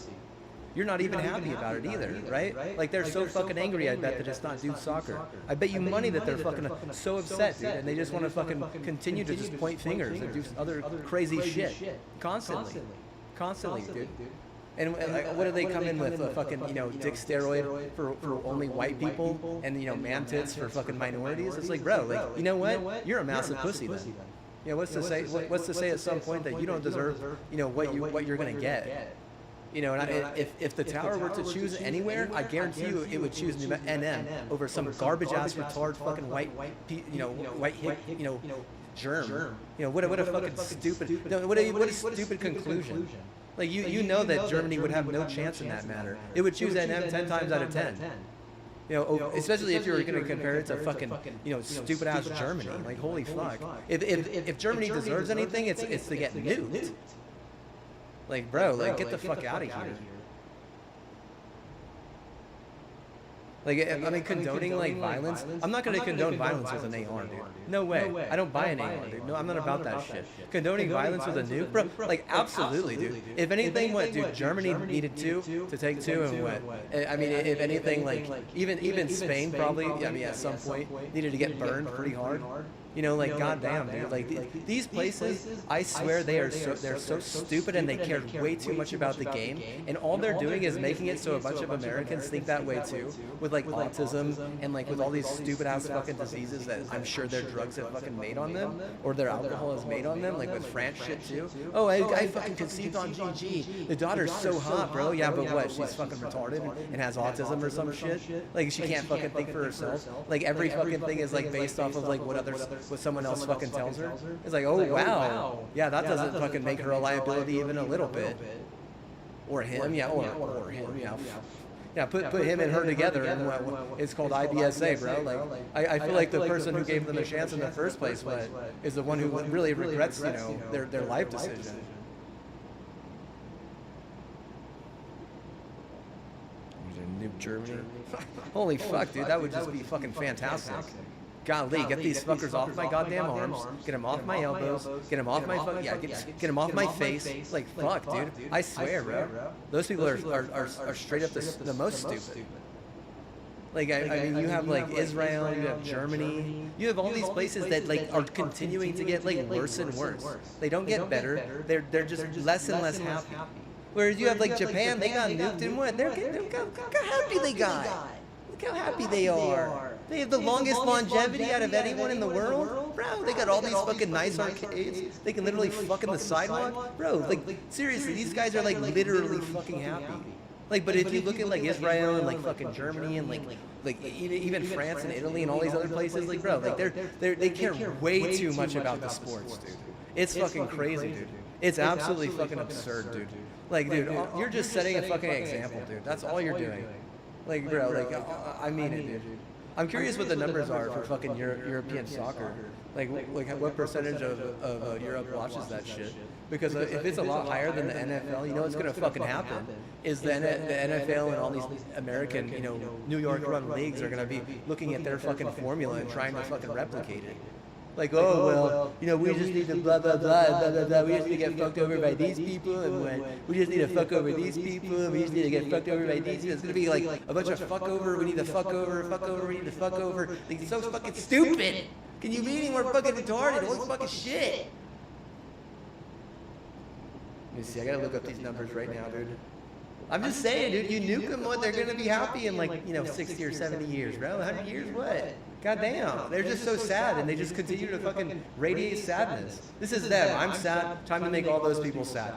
Speaker 2: You're not even happy about it either, right? Like, they're so fucking angry, I bet, that it's not dude soccer. I bet you money that they're fucking so upset, dude, and they just want to fucking continue to just point fingers and do other crazy shit. Constantly, dude. And what do they come in with? A fucking, dick steroid for only white people and, man tits for fucking minorities? It's like, bro, like, you know what? You're a massive pussy then. What's to say at some point that you don't deserve, what you're going to get? And if the tower were to choose anywhere, I guarantee you it would choose NM over some garbage ass retard fucking white hick, germ. What a fucking stupid, what a stupid conclusion. Like you know that Germany would have no chance in that matter. It would choose NM 10 times out of 10. Especially if you were going to compare it to fucking, stupid ass Germany. Like, holy fuck. If Germany deserves anything, it's to get nuked. Like, bro, like, get the fuck out of here. Like, I mean, condoning, like, violence. I'm not going to condone violence with an AR, dude. No way. I don't buy an AR, dude. No, I'm not about that shit. Condoning violence with a nuke? Bro, like, absolutely, dude. If anything, what, dude, Germany needed to take 2, and what? I mean, if anything, like, even Spain probably, I mean, at some point, needed to get burned pretty hard. Like, goddamn, dude. Like, these places, I swear they're so stupid, and they care way too much about the game. And all they're doing is making it so a bunch of Americans think that way too, with like autism and like with all these stupid ass fucking diseases that I'm sure their drugs have fucking made on them, or their alcohol has made on them, like with France shit too. Oh, I fucking conceived on GG. The daughter's so hot, bro. Yeah, but what? She's fucking retarded and has autism or some shit. Like, she can't fucking think for herself. Like, every fucking thing is like based off of like what someone else fucking tells her. It's like, oh wow, yeah, that doesn't fucking make her a liability even a little bit. Or him, yeah, or him, yeah. Yeah, put him and her together, and it's called IBSA, bro. Like, I feel like the person who gave them a chance in the first place is the one who really regrets, their life decision. nuke Germany. Holy fuck, dude, that would just be fucking fantastic. Golly, get these fuckers off my goddamn arms, get them off my elbows, get them off my fuck, yeah, get them off my face. Like, fuck, dude. I swear, bro. Those people are straight up the most stupid. Like, I mean, you have, like, Israel, you have Germany, you have all these places that, like, are continuing to get, like, worse and worse. They don't get better, they're just less and less happy. Whereas you have, like, Japan, they got nuked and what? Look how happy they got. Look how happy they are. They have the longest longevity out of anyone in the world. Bro, they got all these fucking nice arcades. They can literally fuck in the sidewalk. Bro, like, seriously, these guys are, like, literally fucking happy. Like, but if you look at, like, Israel and, like, fucking Germany and, like even France and Italy and all these other places, like, bro, like, they care way too much about the sports, dude. It's fucking crazy, dude. It's absolutely fucking absurd, dude. Like, dude, you're just setting a fucking example, dude. That's all you're doing. Like, bro, like, I mean it, dude. I'm curious what the numbers are for fucking European soccer. Like what percentage of Europe watches that shit? Because if it's a lot higher than the NFL, you know what's gonna fucking happen is the NFL and all these American, you know, New York run leagues are gonna be looking at their fucking formula and trying to fucking replicate it. Like, oh, well, you know, we just need to blah, blah, blah, blah, blah, blah. We just need to get fucked over by these people, and we just need to fuck over these people, and we just need to get fucked over by these people. It's going to be like a bunch of fuck over, we need to fuck over, we need to fuck over. Like, it's so fucking stupid. Can you be any more fucking retarded? Holy fucking shit. Let me see, I got to look up these numbers right now, dude. I'm just saying, dude, you nuke them, what, they're going to be happy in, like, you know, 60 or 70 years, bro. 100 years, what? God damn, they're just so sad, and they just continue to fucking radiate sadness. This is them. I'm sad. Time to make all those people sad.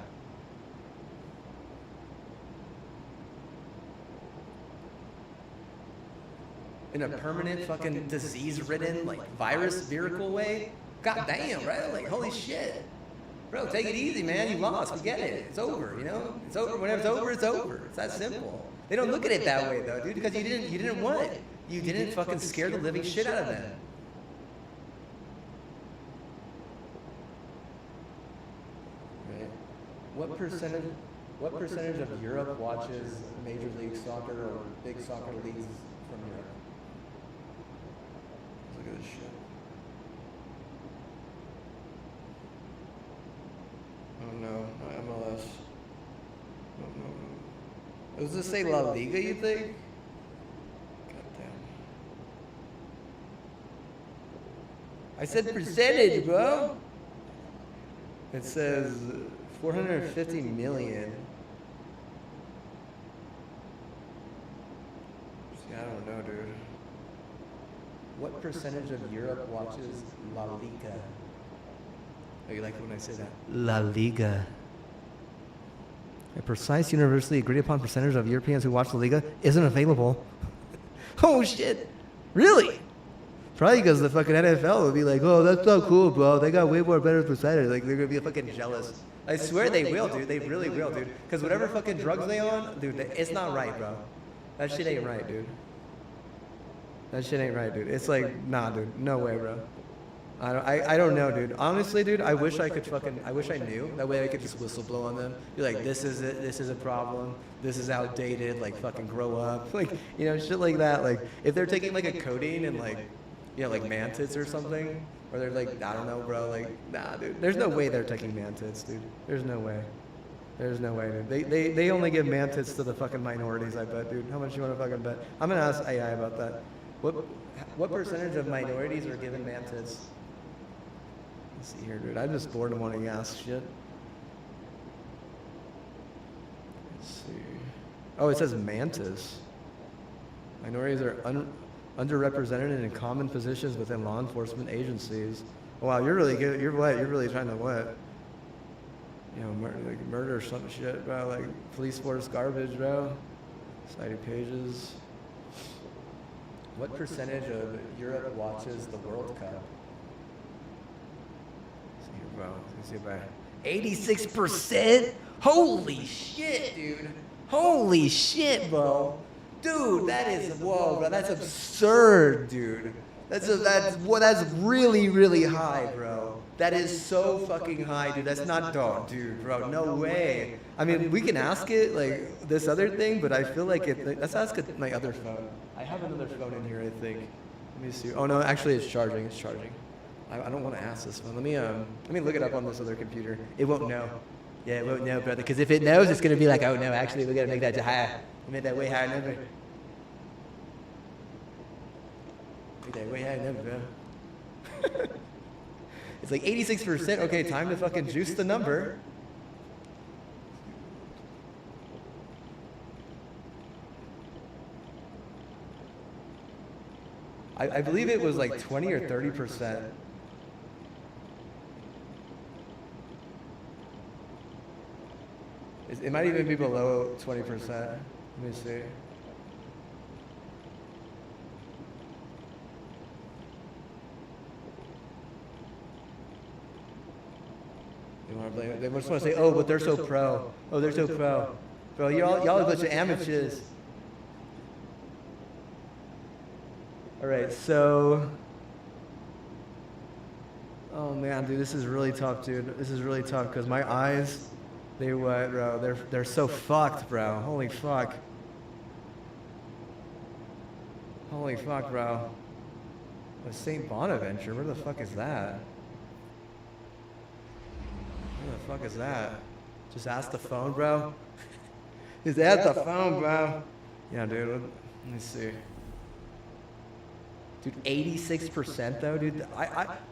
Speaker 2: In a permanent fucking disease-ridden, like, virus-virical way? God damn, right? Like, holy shit. Bro, take it easy, man. You lost. We get it. It's over, you know? It's over. Whenever it's over, it's over. It's that simple. They don't look at it that way, though, dude, because you didn't want it. You didn't fucking scare the living shit out of them. Right. What percentage of Europe watches Major League Soccer or big soccer leagues from Europe? Look at this shit. Oh no, not MLS. No. Does this say La Liga, you think? I said percentage, bro. It says 450 million. See, I don't know, dude. What percentage of Europe watches La Liga? Oh, you like it when I say that? La Liga. A precise universally agreed upon percentage of Europeans who watch La Liga isn't available. Oh shit. Really? Probably because the fucking NFL would be like, oh, that's so cool, bro. They got way more better percentage. Like, they're going to be fucking jealous. I swear they will, dude. They really will, dude. Because whatever fucking drugs they on, dude, it's not right, bro. That shit ain't right, dude. That shit ain't right, dude. It's like, nah, dude. No way, bro. I don't know, dude. Honestly, dude, I wish I knew. That way I could just whistle blow on them. Be like, this is it. This is a problem. This is outdated. Like, fucking grow up. Like, you know, shit like that. Like, if they're taking, like, a codeine and, like, you know, like mantids or something, or they're like, I don't know, bro, like, nah, dude. There's no way they're taking mantids, dude. There's no way. There's no way, dude. They only give mantids to the fucking minorities, I bet, dude. How much you want to fucking bet? I'm gonna ask AI about that. What percentage of minorities are given mantids? Let's see here, dude. I'm just bored of wanting to ask shit. Let's see. Oh, it says mantis. Minorities are underrepresented in common positions within law enforcement agencies. Wow, you're really good. You're what? You're really trying to what? You know, murder or some shit, bro. Like police force garbage, bro. Society pages. What percentage of Europe watches the World Cup? Let's see, bro. 86%? Holy shit, dude. Holy shit, bro. Dude, that is, whoa, bro, that's absurd, dude. That's really, really high, bro. That is so fucking high, dude. That's not dog, dude, bro. No way. I mean, we can ask it like this other thing, but I feel like let's ask it my other phone. I have another phone in here, I think. Let me see. Oh no, actually it's charging. It's charging. I don't want to ask this one. Let me look it up on this other computer. It won't know. Yeah, it won't know, brother. Because if it knows, it's gonna be like, oh no, actually we gotta make that higher. We made that way higher number. Make that way higher number, bro. It's like 86%. Okay, time to fucking juice the number. I believe it was like 20 or 30%. It might even be below 20%. Let me see. They just want to say, oh, but they're so pro. Oh, they're so pro. Bro, y'all a bunch of amateurs. All right, so. Oh man, dude, this is really tough, dude. This is really tough because my eyes, bro? They're so fucked, bro. Holy fuck. Holy fuck, bro. The St. Bonaventure, where the fuck is that? Where the fuck is that? Just ask the phone, bro. Just ask the phone, bro. Yeah, dude. Let me see. Dude, 86% though, dude.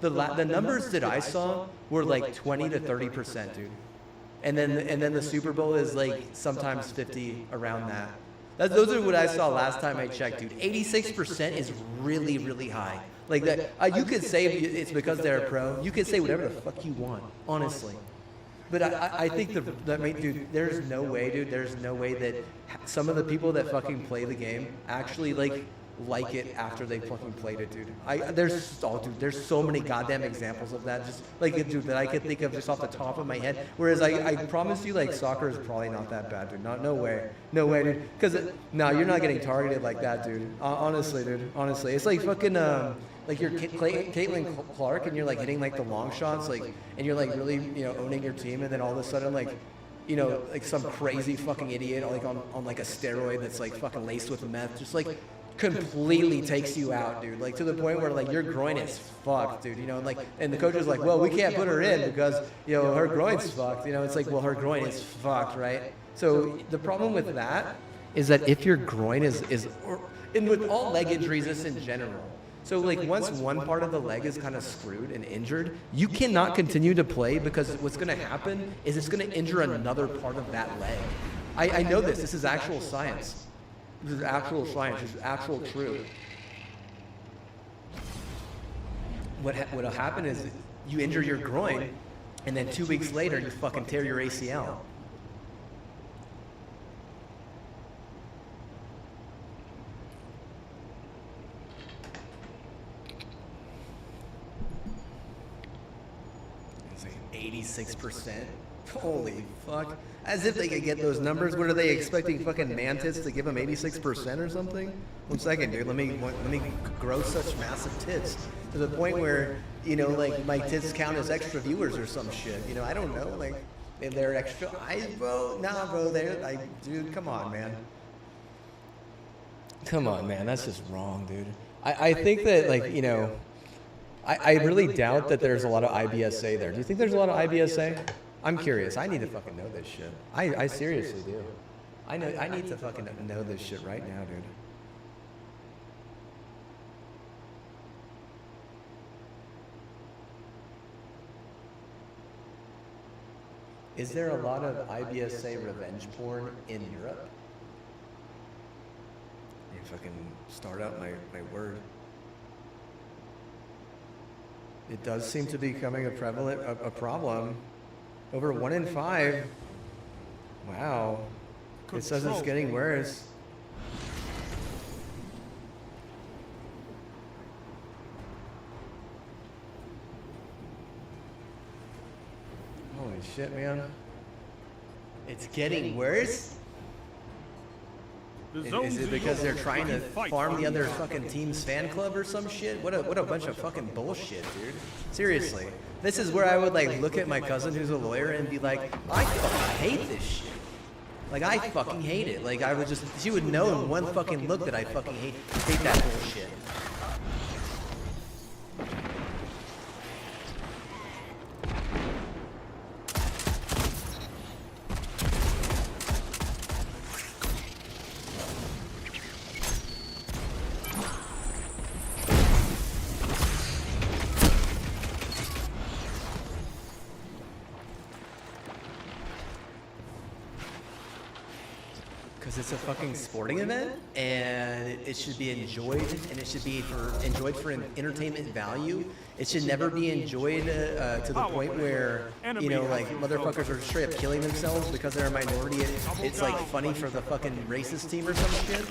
Speaker 2: The numbers that I saw were like 20 to 30%, dude. And then the Super Bowl is like sometimes 50 around that. Those are what I saw last time I checked, dude. 86% is really, really high. Like that, you could say it's because they're a pro. You could say whatever the fuck you want, honestly. But I think dude, there's no way, dude. There's no way that some of the people that fucking play the game actually like it after they fucking played it, dude. There's so many goddamn examples of that, just like, dude, that I could think of just off the top of my head. Whereas I promise you, like, soccer is probably not that bad, dude. No way, dude. Because no, you're not getting targeted like that, dude. Honestly, dude. Honestly, it's like fucking like you're Caitlin Clark and you're like hitting like the long shots, like, and you're like really, you know, owning your team, and then all of a sudden, like, you know, like some crazy fucking idiot like on like a steroid that's like fucking laced with meth, just like completely takes you out, dude. Like to the point where like your groin is fucked, dude. You know, and like, and the coach is like, well, we can't put her in because, you know, her groin's fucked. You know, it's like, well, her groin is fucked, right? So the problem with that is that if your groin and with all leg injuries, this in general. So like once one part of the leg is kind of screwed and injured, you cannot continue to play because what's going to happen is it's going to injure another part of that leg. I know this. This is actual science. This is actual science. This is actual truth. What'll happen is you injure your groin, and then 2 weeks later you fucking tear your ACL. It's like 86%. Holy fuck. As if they could get those numbers. What are they expecting, fucking Mantis to give them 86% or something? 1 second, dude. Let me grow such massive tits to the point where, you know, like my tits count as extra viewers or some shit. You know, I don't know. Like they're extra eyes, bro. Nah, bro. They're like, dude, come on, man. Come on, man. That's just wrong, dude. I think that, like, you know, I really doubt that there's a lot of IBSA there. Do you think there's a lot of IBSA? I'm curious. I need to fucking know this shit. I seriously do. I need to fucking know this shit right now, dude. Is there a lot of IBSA revenge porn in Europe? You fucking start out my word. It does seem to be becoming a problem. Over 1 in 5. Wow. It says it's getting worse. Holy shit, man. It's getting worse? Is it because they're trying to farm the other fucking team's fan club or some shit? What a bunch of fucking bullshit, dude. Seriously. This is where I would like look at my cousin who's a lawyer and be like, I fucking hate this shit. Like I fucking hate it. Like I would just, she would know in one fucking look that I fucking hate that bullshit. Because it's a fucking sporting event, and it should be enjoyed, and it should be enjoyed for an entertainment value. It should never be enjoyed to the point where, you know, like motherfuckers are straight up killing themselves because they're a minority. It's like funny for the fucking racist team or some shit.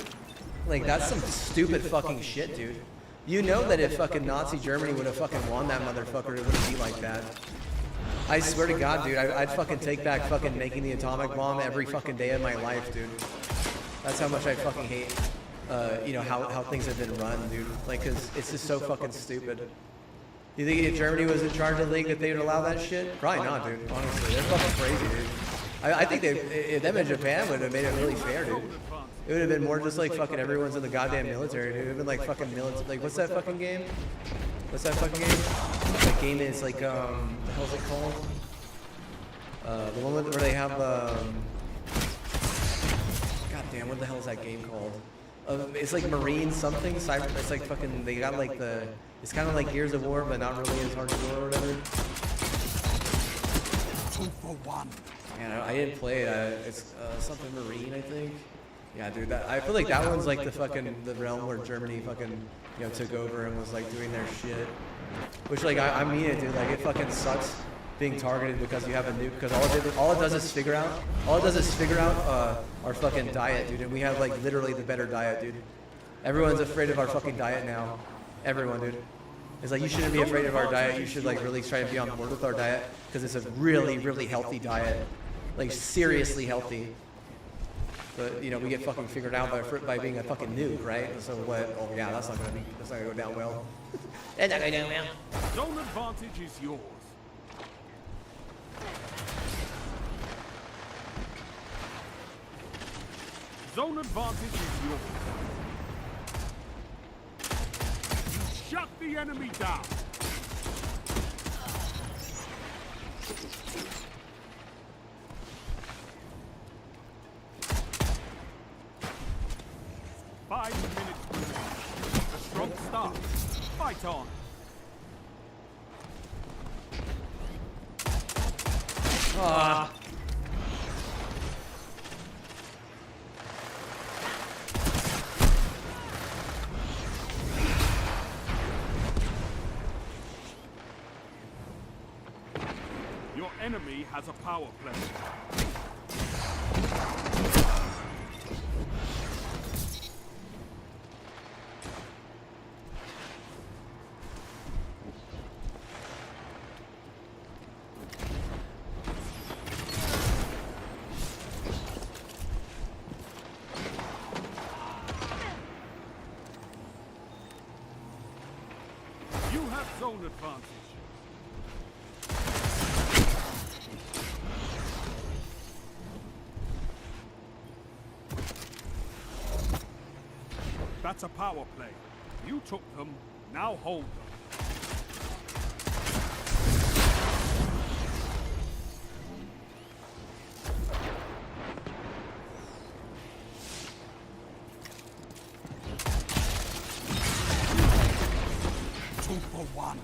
Speaker 2: Like that's some stupid fucking shit, dude. You know that if fucking Nazi Germany would have fucking won that motherfucker, it wouldn't be like that. I swear to God, dude, I'd fucking take back fucking making the atomic bomb every fucking day of my life, dude. That's how much I fucking hate, you know, how things have been run, dude. Like, cause it's just so fucking stupid. You think if Germany was in charge of the league that they would allow that shit? Probably not, dude. Honestly, they're fucking crazy, dude. I think if them in Japan would have made it really fair, dude. It would have been more just like fucking everyone's in the goddamn military, dude. It would have been like fucking military. Like, what's that fucking game? What's that fucking game? That game is like, what the hell's it called? The one where they have, God damn, what the hell is that game called? It's like Marine something, cyber, it's like fucking, they got like it's kind of like Gears of War, but not really as hardcore or whatever.
Speaker 6: 2 for 1.
Speaker 2: Yeah, I didn't play it, it's something Marine, I think. Yeah, dude, I feel like that one's like the realm where Germany fucking, you know, took over and was like doing their shit. Which like, I mean it, dude, like it fucking sucks being targeted because you have a nuke, because all it does is figure out our fucking diet, dude, and we have like literally the better diet, dude. Everyone's afraid of our fucking diet now. Everyone, dude. It's like, you shouldn't be afraid of our diet, you should like really try to be on board with our diet, because it's a really, really healthy diet. Like seriously healthy. But, you know, we get fucking figured out by being a fucking nuke, right? So what? Oh yeah, that's not gonna go down well. That's not gonna go down well.
Speaker 6: Zone advantage is yours. Zone advantage is yours. You shut the enemy down. Five minutes remaining. A strong start. Fight on.
Speaker 2: Ah.
Speaker 6: Your enemy has a power play. You have zone advantage. That's a power play. You took them, now hold them. Two for one.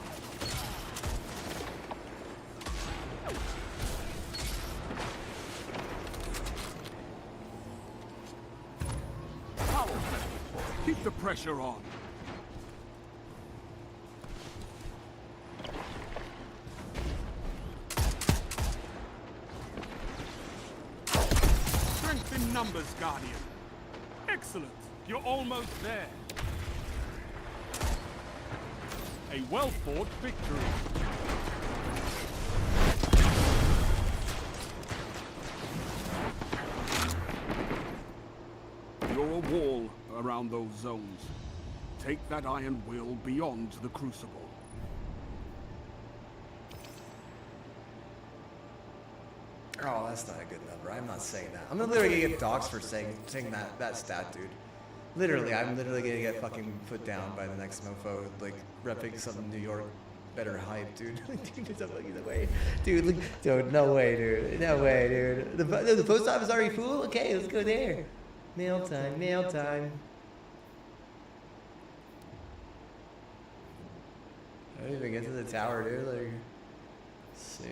Speaker 6: Power play. Keep the pressure on. Strength in numbers, Guardian. Excellent. You're almost there. A well-fought victory. You're a wall around those zones. Take that iron will beyond the Crucible.
Speaker 2: Oh, that's not a good number. I'm not saying that. I'm literally gonna get doxxed for saying that stat, dude. Literally, I'm literally gonna get fucking put down by the next mofo, like repping some New York better hype, dude. Dude, it's a fucking way. Dude, look, dude, no way, dude. No way, dude. The post office already full? Okay, let's go there. Mail time, mail time. I didn't even get to the tower, dude. Like, let's see.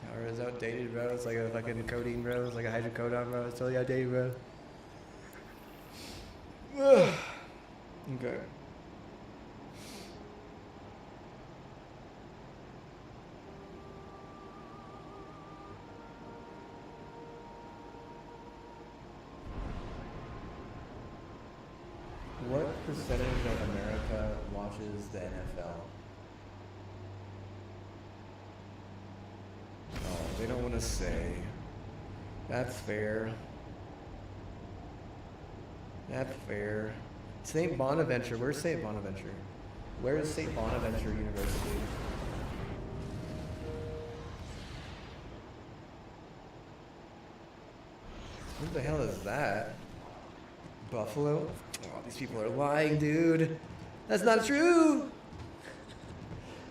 Speaker 2: Tower is outdated, bro. It's like a fucking codeine, bro. It's like a hydrocodone, bro. It's totally outdated, bro. Okay. What percentage of America watches the NFL? Oh, they don't want to say. That's fair. That's fair. St. Bonaventure. Where's St. Bonaventure? Where is St. Bonaventure University? What the hell is that? Buffalo? Oh, these people are lying, dude. That's not true.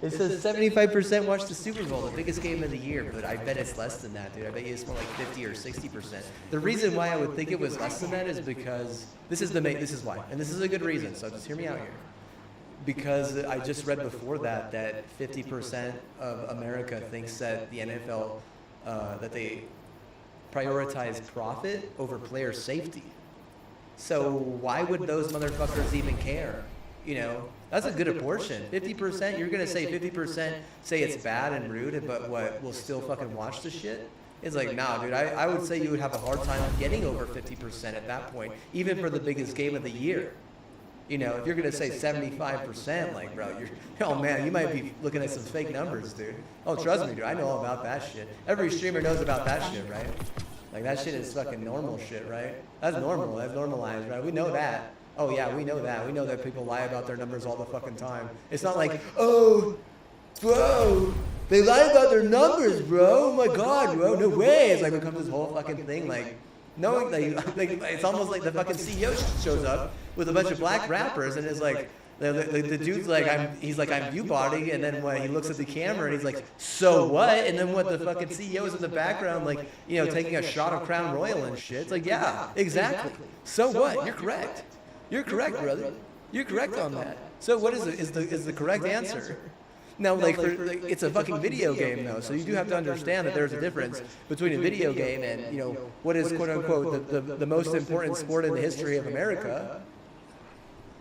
Speaker 2: It says 75% watch the Super Bowl, the biggest game of the year, but I bet it's less than that, dude. I bet it's more like 50 or 60%. The reason why I would think it was less than that is because this is why, and this is a good reason. So just hear me out here. Because I just read before that 50% of America thinks that the NFL that they prioritize profit over player safety. So why would those motherfuckers even care? You know, that's a good portion. 50%, you're going to say 50% say it's bad and rude, but what, will still fucking watch the shit? It's like, nah, dude, I would say you would have a hard time getting over 50% at that point, even for the biggest game of the year. You know, if you're going to say 75%, like, bro, oh man, you might be looking at some fake numbers, dude. Oh, trust me, dude, I know all about that shit. Every streamer knows about that shit, right? Like, that shit is fucking normal shit, right? That's normal, that's normalized, right? We know that. Oh yeah, we know that. We know that people lie about their numbers all the fucking time. It's not like, oh, bro, they lie about their numbers, bro. Oh my god, bro, no way. It's like it becomes this whole fucking thing, like, knowing, like it's almost like the fucking CEO shows up with a bunch of black rappers and is like, the dude's like, he's like, I'm Viewbody, and then when he looks at the camera and he's like, so what? And then what, the fucking CEO's in the background, like, you know, taking a shot of Crown Royal and shit. It's like, yeah, exactly. So what? You're correct. You're correct, brother. You're correct on that. So what is the correct answer? Now, like, it's a fucking video game, though, so you do have to understand that there's a difference between a video game and, you know, what is, quote-unquote, the most important sport in the history of America.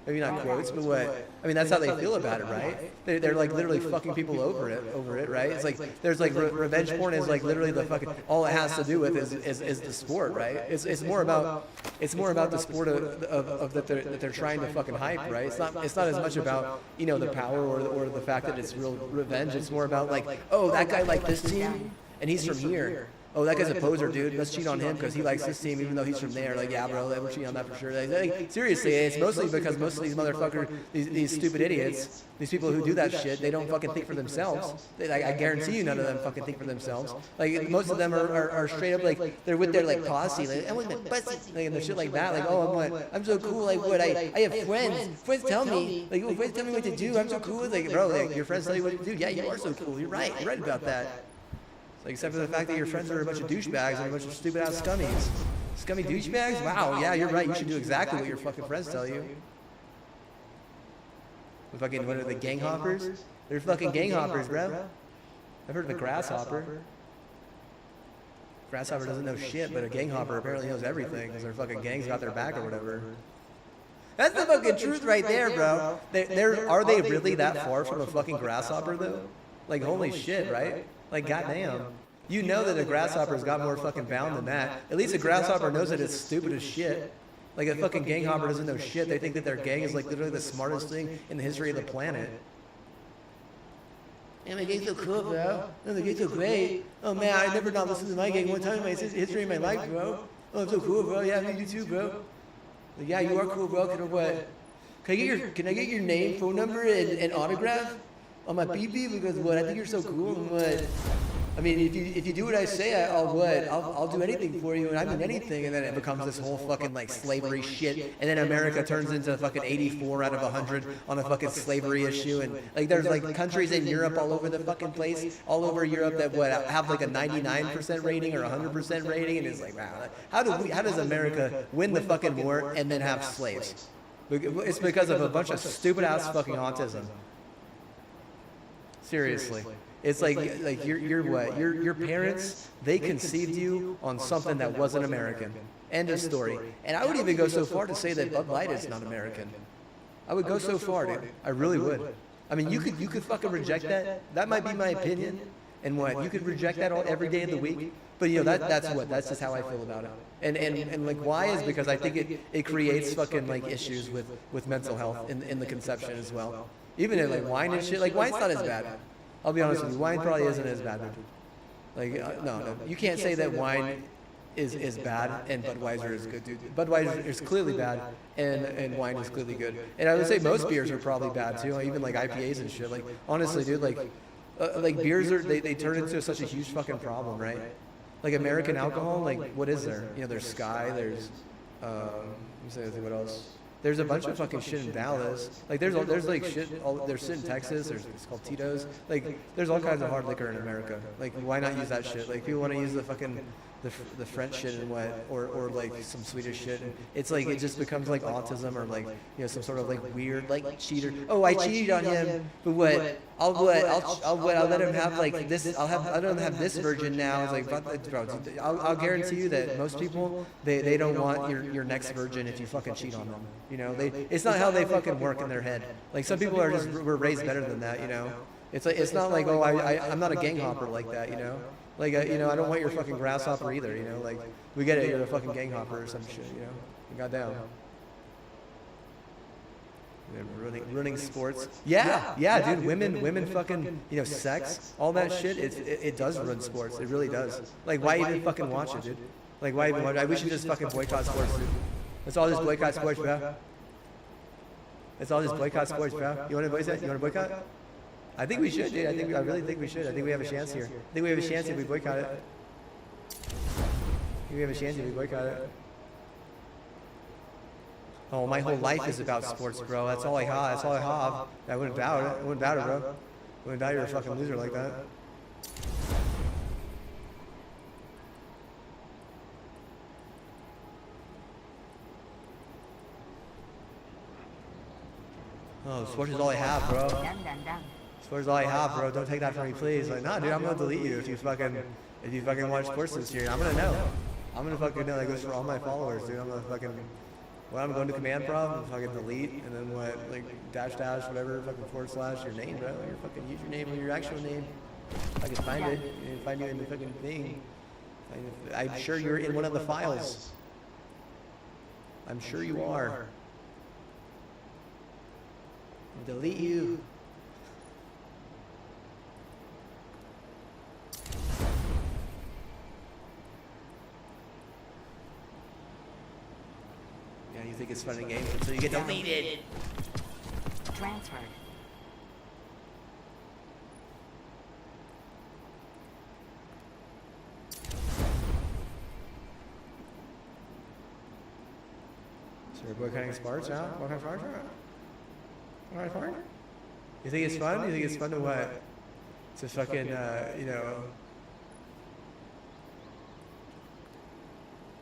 Speaker 2: Maybe not quotes, but what? I mean, that's how they feel about it, right? They're like literally fucking people over it, right? It's like there's like revenge porn is like literally the fucking all it has to do with is the sport, right? It's more about the sport of that they're trying to fucking hype, right? It's not as much about, you know, the power or the fact that it's real revenge. It's more about like, oh, that guy liked this team and he's from here. Oh, that guy's a poser, dude. Let's cheat on him because he likes this team even though he's from there. Like, yeah, bro, we'll cheat on that for sure. Like, seriously, it's mostly because most of these motherfuckers, these stupid idiots, these people who do that shit, they don't fucking think for themselves. I guarantee you none of them fucking think for themselves. Like, most of them are straight up, like, they're with their, like, posse. Like, I want my pussy. Like, and their shit like that. Like, oh, I'm so cool. Like, what? I have friends. Friends tell me. Like, oh, friends tell me what to do. I'm so cool. Like, bro, like, your friends tell you what to do. Yeah, you are so cool. You're right. You're right about that. Like, except for the fact that your friends are a bunch of douchebags and a bunch of stupid ass scummies. Scummy douchebags? Wow, yeah, you're right. You should do exactly what your fucking friends tell you. The fucking, what are they, gang hoppers? They're fucking gang hoppers, bro. I've heard of a grasshopper. Grasshopper doesn't know shit, but a gang hopper apparently knows everything because their fucking gang's got their back or whatever. That's the fucking truth right there, bro. Are they really that far from a fucking grasshopper, though? Like, holy shit, right? Like, goddamn. You know that a grasshopper's got more fucking bound than that. At least a grasshopper knows that it's stupid as shit. Like, a fucking gang hopper doesn't know shit. They think that their gang is, like, literally the smartest thing in the history of the planet. Yeah, my gang's so cool, bro. Oh, the gang's so great. Oh, man, I never not listened to my gang one time in my history of my life, bro. Oh, I'm so cool, bro. Yeah, me too, bro. Like, yeah, you are cool, bro. Can I get your name, phone number, and autograph on my BB? Because what? I think you're so cool. And what? I mean, if you do what I say, I'll do anything for you, and I mean anything. And then it becomes this whole fucking like slavery shit, and then America turns into fucking 84 out of 100 on a fucking slavery issue, and like there's like countries in Europe all over the fucking place, all over Europe that have like a 99% rating or 100% rating, and it's like, wow, how does America win the fucking war and then have slaves? It's because of a bunch of stupid ass fucking autism. Seriously. It's like your parents, they conceived you on something that wasn't American. End of story. And I would even go so far to say that Bud Light is not American. I would go so far, dude. I really would. I mean, you could fucking reject that. That might be my opinion. And what? You could reject that every day of the week. But you know, that's just how I feel about it. And like, why is because I think it creates fucking like issues with mental health in the conception as well. Even in like wine and shit, like wine's not as bad. I'll be honest with you, wine probably isn't as bad. Like, no, you can't say that wine is bad and Budweiser is good, dude. Budweiser is clearly bad and wine is clearly good. And I would say most beers are probably bad too, even like IPAs and shit. Like, honestly, dude, like beers they turn into such a huge fucking problem, right? Like American alcohol, like what is there? You know, there's Sky, there's let me say what else. There's a bunch of fucking shit in Dallas. Like there's like shit. There's shit in Texas. It's called Tito's. Like there's all kinds of hard liquor in America. Like why not use that shit? Like people want to use the fucking the French shit and what, or like some Swedish shit. And it's like it just becomes like autism or like, you know, some sort of like weird like cheater. Oh, I cheated on him, but what? I'll let him have like this. I'll let him have this version now. It's like, bro, I'll guarantee you that most people they don't want your next virgin if you fucking cheat on them. You know, it's not how they fucking work in their head. Like some people were raised better than that. You know, it's not like, oh, I'm not a gang hopper like that. You know. Like, you know, I don't want your fucking grasshopper either, you know? Like, we get it, you're a fucking gang hopper or some shit, you know? Goddamn. Running sports. Yeah, dude, women fucking, you know, sex, all that shit, it does ruin sports. It really does. Like, why even fucking watch it, dude? Like, why even watch it? We should just fucking boycott sports, dude. Let's all just boycott sports, bro. Let's all just boycott sports, bro. You want to boycott? You want to boycott? I think we should, dude. I really think we should. I think we have a chance here. I think we have a chance if we boycott it. I think we have a chance if we boycott it. Oh, my whole life is about sports, bro. That's all I have. That's all I have. I wouldn't doubt it. I wouldn't doubt it, bro. I wouldn't doubt you're a fucking loser like that. Oh, sports is all I have, bro. Sports is all I have, bro. Don't take that from me, please. Like, nah, dude, I'm gonna delete you if you fucking watch sports this year. I'm gonna know. I'm gonna fucking know. That goes for all my followers, dude. I'm gonna fucking. Well, I'm going to command prompt, fucking delete, and then what? Like dash whatever, fucking / your name, bro. Your fucking username or your actual name. I can find it. You can find you in the fucking thing. I'm sure you're in one of the files. I'm sure you are. Delete you. Yeah, you think it's fun and games until you get deleted.
Speaker 4: Transferred.
Speaker 2: So we're boycotting sports, huh? Boycotting sports, huh? Alright, fine. You think it's fun? You think it's fun to what? To fucking, you know,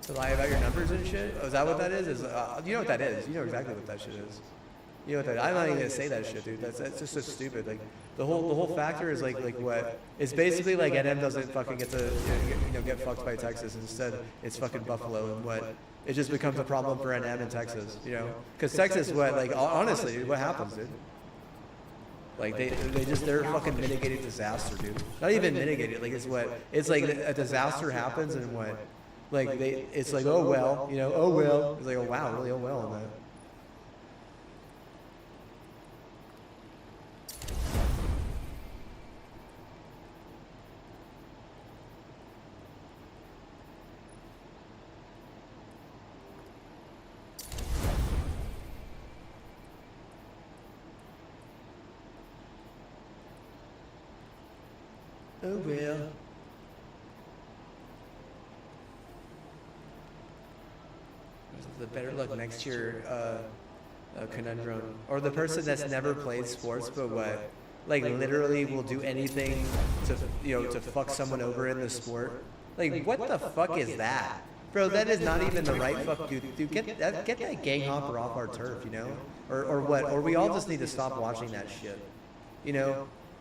Speaker 2: to lie about your numbers and shit? Oh, is that what that is? You know what that is. You know exactly what that shit is. You know what that? I'm not even gonna say that shit, dude. That's just so stupid. Like the whole factor is like what? It's basically like NM doesn't fucking get to get fucked by Texas. Instead, it's fucking Buffalo and what? It just becomes a problem for NM in Texas, you know? Because Texas, what? Like honestly, dude, what happens, dude? Like they're fucking mitigating disaster, dude. Not even mitigated. Like it's like a disaster happens and what? Like it's like, oh well, you know, oh well. It's like, oh wow, really, oh well on that. Oh well. The better luck next year conundrum, or the person that's never played sports but what, like literally will do anything to to fuck someone over in the sport. Like what the fuck is that, bro? That is not even the right fuck, dude. Dude, get that gang hopper off our turf, or what? Or we all just need to stop watching that shit,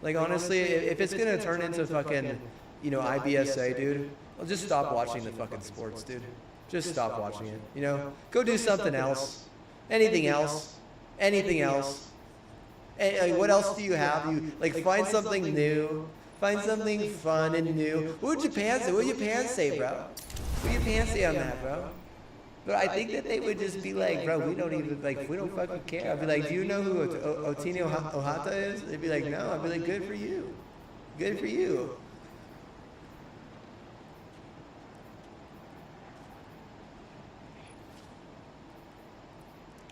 Speaker 2: Like honestly, if it's gonna turn into fucking, IBSA, dude, well, just stop watching the fucking sports, dude. Just stop watching it, Go do something else. Anything else. Anything else. And, what else do you have? You find something new. Find something fun and new. What would Japan say? What would Japan say, bro? What would Japan say on that, bro? But I think that they would just be like, bro, we don't even, we don't fucking care. I'd be like, do you know who Otino Ohata is? They'd be like, no. I'd be like, good for you. Good for you.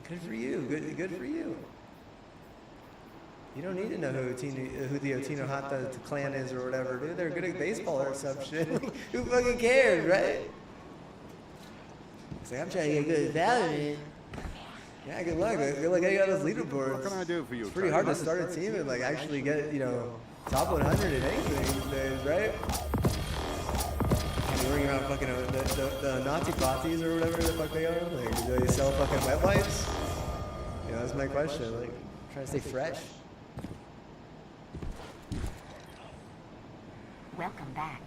Speaker 2: Good for you. Good for you. You don't need to know who the Otino Hata clan is or whatever, dude. They're good at baseball or some shit. Who fucking cares, right? It's like, I'm trying to get good at Valorant. Yeah, good luck. Good luck getting on those leaderboards.
Speaker 6: What can I do for you?
Speaker 2: It's pretty hard to start a team and actually get, top 100 in anything these days, right? You're worrying about fucking the Nazi parties or whatever the fuck they are. Do they sell fucking wet wipes? That's my question. Trying to stay fresh.
Speaker 7: Welcome back.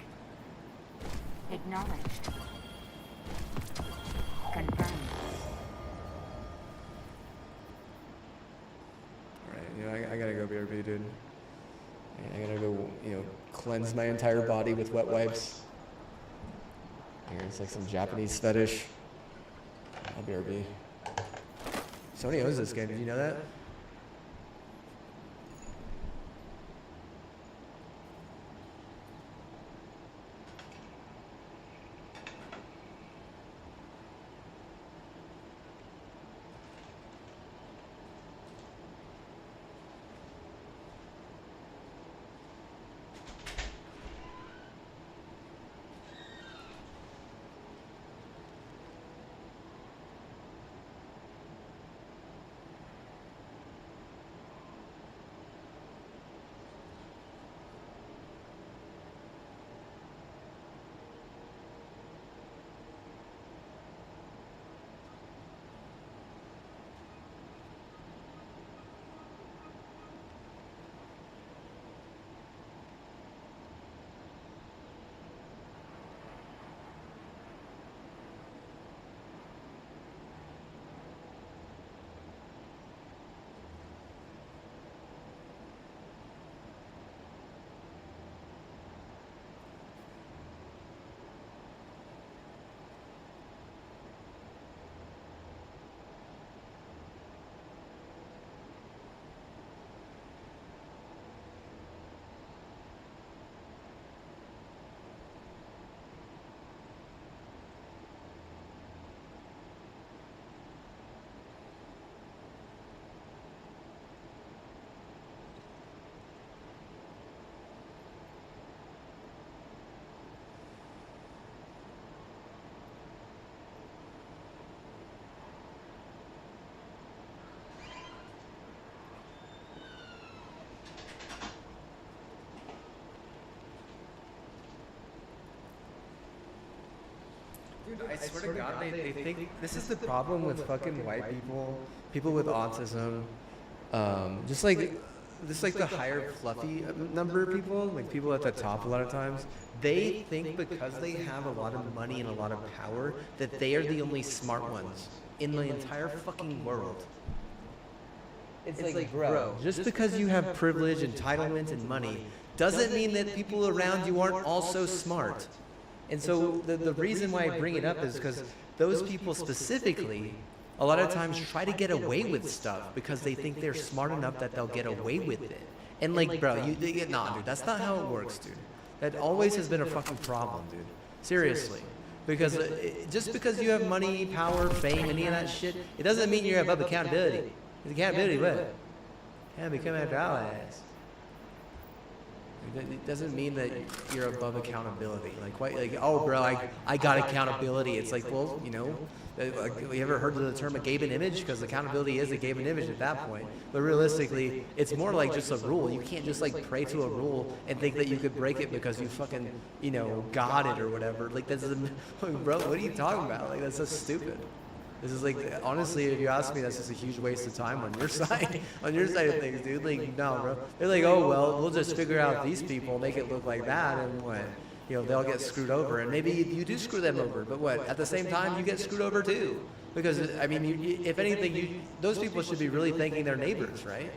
Speaker 7: Acknowledged. Confirmed.
Speaker 2: Alright, I gotta go BRB, dude. I gotta go, cleanse my entire body with wet wipes. Here, it's some Japanese fetish. I'll BRB. Sony owns this game, did you know that? Dude, I swear to God, they think this is the problem with fucking white people with autism, just the higher fluffy number of people, people at the top a lot of times, they think because they have a lot of money and a lot of power that they are the only smart ones in the entire fucking world. It's like, bro, just because you have privilege, entitlement, and money doesn't mean that people around you aren't also smart. And so the reason why I bring it up is because those people specifically, a lot of times try to get away with stuff because they think they're smart enough that they'll get away with it. And bro, nah, dude, that's not how it works, dude. That always has been a fucking problem, dude. Seriously. Because just because you have money, power, fame, any of that shit, it doesn't mean you're above accountability. Accountability, what? Yeah, become after our ass. It doesn't mean that you're above accountability. Like, why, like, oh, bro, I got accountability. It's like, well, you know, like, you ever heard of the term a gave an image? Because accountability is a gave an image at that point. But realistically, it's more like just a rule. You can't just like pray to a rule and think that you could break it because you fucking, you know, got it or whatever. Like, that's, bro, what are you talking about? Like, that's so stupid. This is like, honestly, if you ask me, that's just a huge waste of time on your side, of things, dude. Like, no, bro. They're like, oh, well, we'll just figure out these people, make it look like that, and what? You know, they'll get screwed over. And maybe you do screw them over, but what? At the same time, you get screwed over too. Because, I mean, if anything, those people should be really thanking their neighbors, right?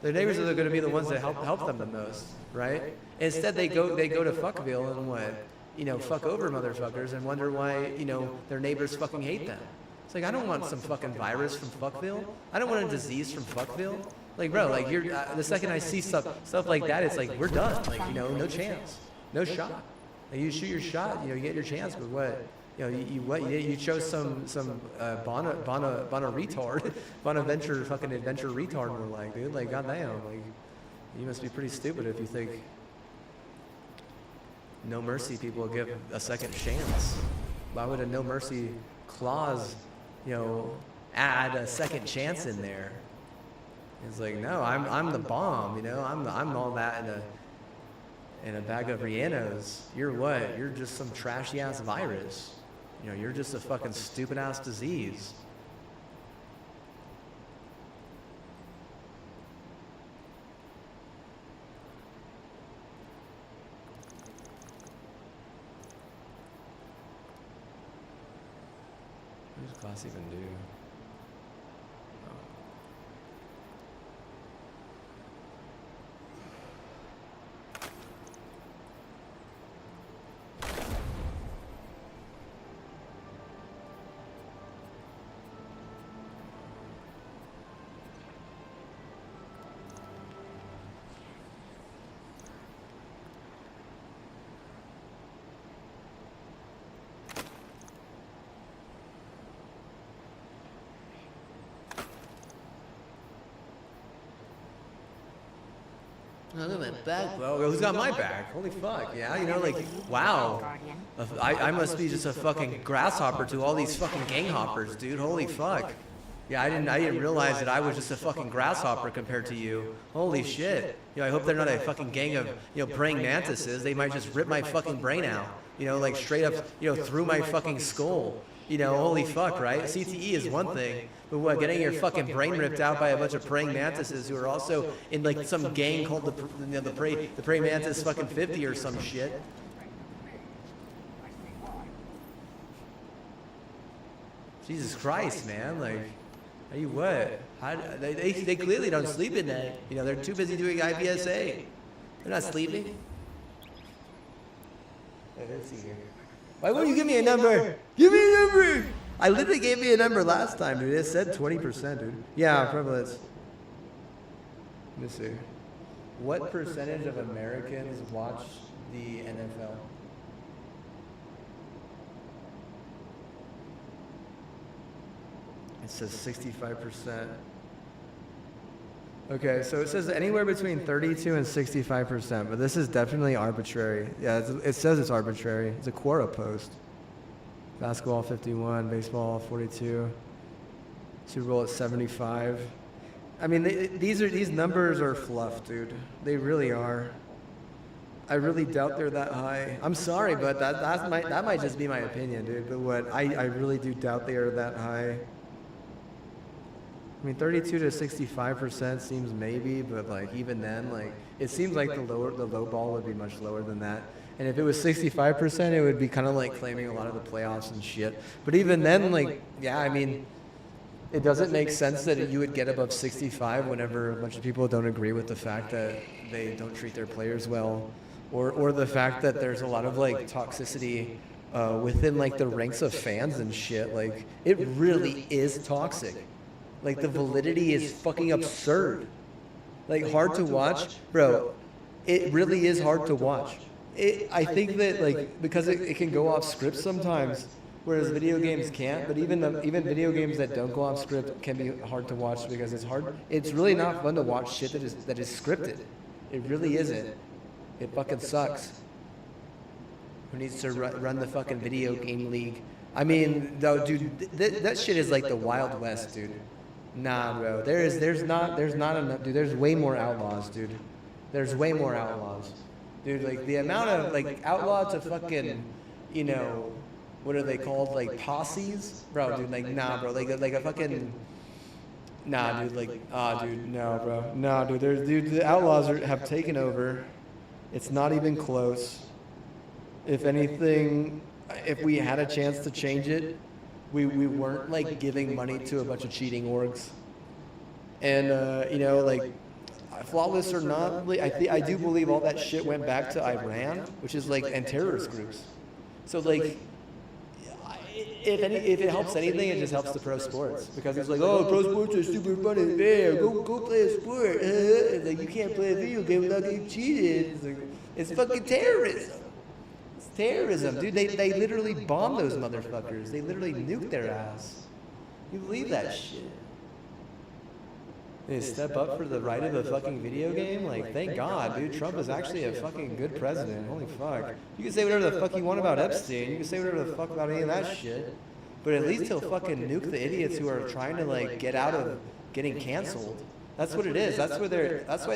Speaker 2: Their neighbors are going to be the ones that help them the most, right? Instead, they go to Fuckville and what? You know, fuck over motherfuckers and wonder why, you know, their neighbors fucking hate them. It's like, I don't want some fucking virus from Fuckville. I don't want a disease from Fuckville. Like, bro, like, you're, the second I see stuff like that, it's like, we're done. Like, you know, no chance. No shot. Like, you shoot your shot, you know, you get your chance, but what? You know, you chose some retard, Bonaventure fucking adventure retard, we're like, dude, like, goddamn, like, you must be pretty stupid if you think no mercy people give a second chance. Why would a no mercy clause, you know, add a second chance in there? It's like, no, I'm the bomb, you know, I'm all that in a bag of Rianos. You're what? You're just some trashy ass virus. You know, you're just a fucking stupid ass disease. What does class even do? Look at my back, bro. Who's got my back? Holy fuck, yeah, you know, like, wow. I must be just a fucking grasshopper to all these fucking gang hoppers, dude. Holy fuck. Yeah, I didn't realize that I was just a fucking grasshopper compared to you. Holy shit. You know, I hope they're not a fucking gang of, you know, praying mantises. They might just rip my fucking brain out. You know, like straight up, you know, through my fucking skull. You know, holy fuck, right? CTE is one thing, but what, getting your fucking brain ripped out by a bunch of praying mantises who are also in like some gang called the praying mantis fucking 50 or some shit. Jesus Christ, man, like, are you what? They clearly don't sleep at night. You know, they're too busy doing IPSA. They're not sleeping. Let's see here. Why won't you give me a number? Give me a number! I literally gave me a number last time, dude. It said 20%, dude. Yeah, prevalence. Let me see. What percentage of Americans watch the NFL? It says 65%. Okay, so it says anywhere between 32 and 65%, but this is definitely arbitrary. Yeah, it says it's arbitrary. It's a Quora post. Basketball 51, baseball 42. Super Bowl at 75. I mean, these numbers are fluff, dude. They really are. I really doubt they're that high. I'm sorry, but that might just be my opinion, dude. But what I really do doubt they are that high. I mean, 32 to 65% seems maybe, but like even then, like it seems like the low ball would be much lower than that. And if it was 65%, it would be kind of like claiming a lot of the playoffs and shit. But even then, like, yeah, I mean, it doesn't make sense that you would get above 65 whenever a bunch of people don't agree with the fact that they don't treat their players well, or the fact that there's a lot of like toxicity within like the ranks of fans and shit. Like, it really is toxic. Like, the validity is fucking absurd. Like, hard to watch? Bro, it really is hard to watch. I think that, like, because it can go off script sometimes, whereas video games can't, but even video games that don't go off script can be hard to watch because it's hard. It's really not fun to watch shit that is scripted. It really isn't. It fucking sucks. Who needs to run the fucking video game league? I mean, though, dude, that shit is like the Wild West, dude. Nah, bro. There's not enough, dude. There's way more outlaws, dude. There's way more outlaws, dude. Like the amount of like outlaws to fucking, you know, what are they called? Like posses, bro, dude. Like nah, bro. Like a fucking. Nah, dude. Like dude. No, bro. Nah, dude. The outlaws have taken over. It's not even close. If anything, if we had a chance to change it, we weren't like giving money to a bunch of cheating orgs. And you know, like flawless or not, I do believe all that shit went back to Iran, which is like, and terrorist groups. So like, if it helps anything, it just helps the pro sports, because it's like, oh, pro sports are super fun and fair. Go play a sport. It's like you can't play a video game without getting cheated. It's like, it's fucking terrorism. It's terrorism, dude. They literally bombed those motherfuckers. They literally nuked their ass. You believe that shit? They step up for the right of a fucking video game? Like, thank God, dude. Trump is actually a fucking good president. Holy fuck. You can say whatever the fuck you want about Epstein. You can say whatever the fuck about any of that shit. But at least he'll fucking nuke the idiots who are trying to, like, get out of getting canceled. That's what it is. That's why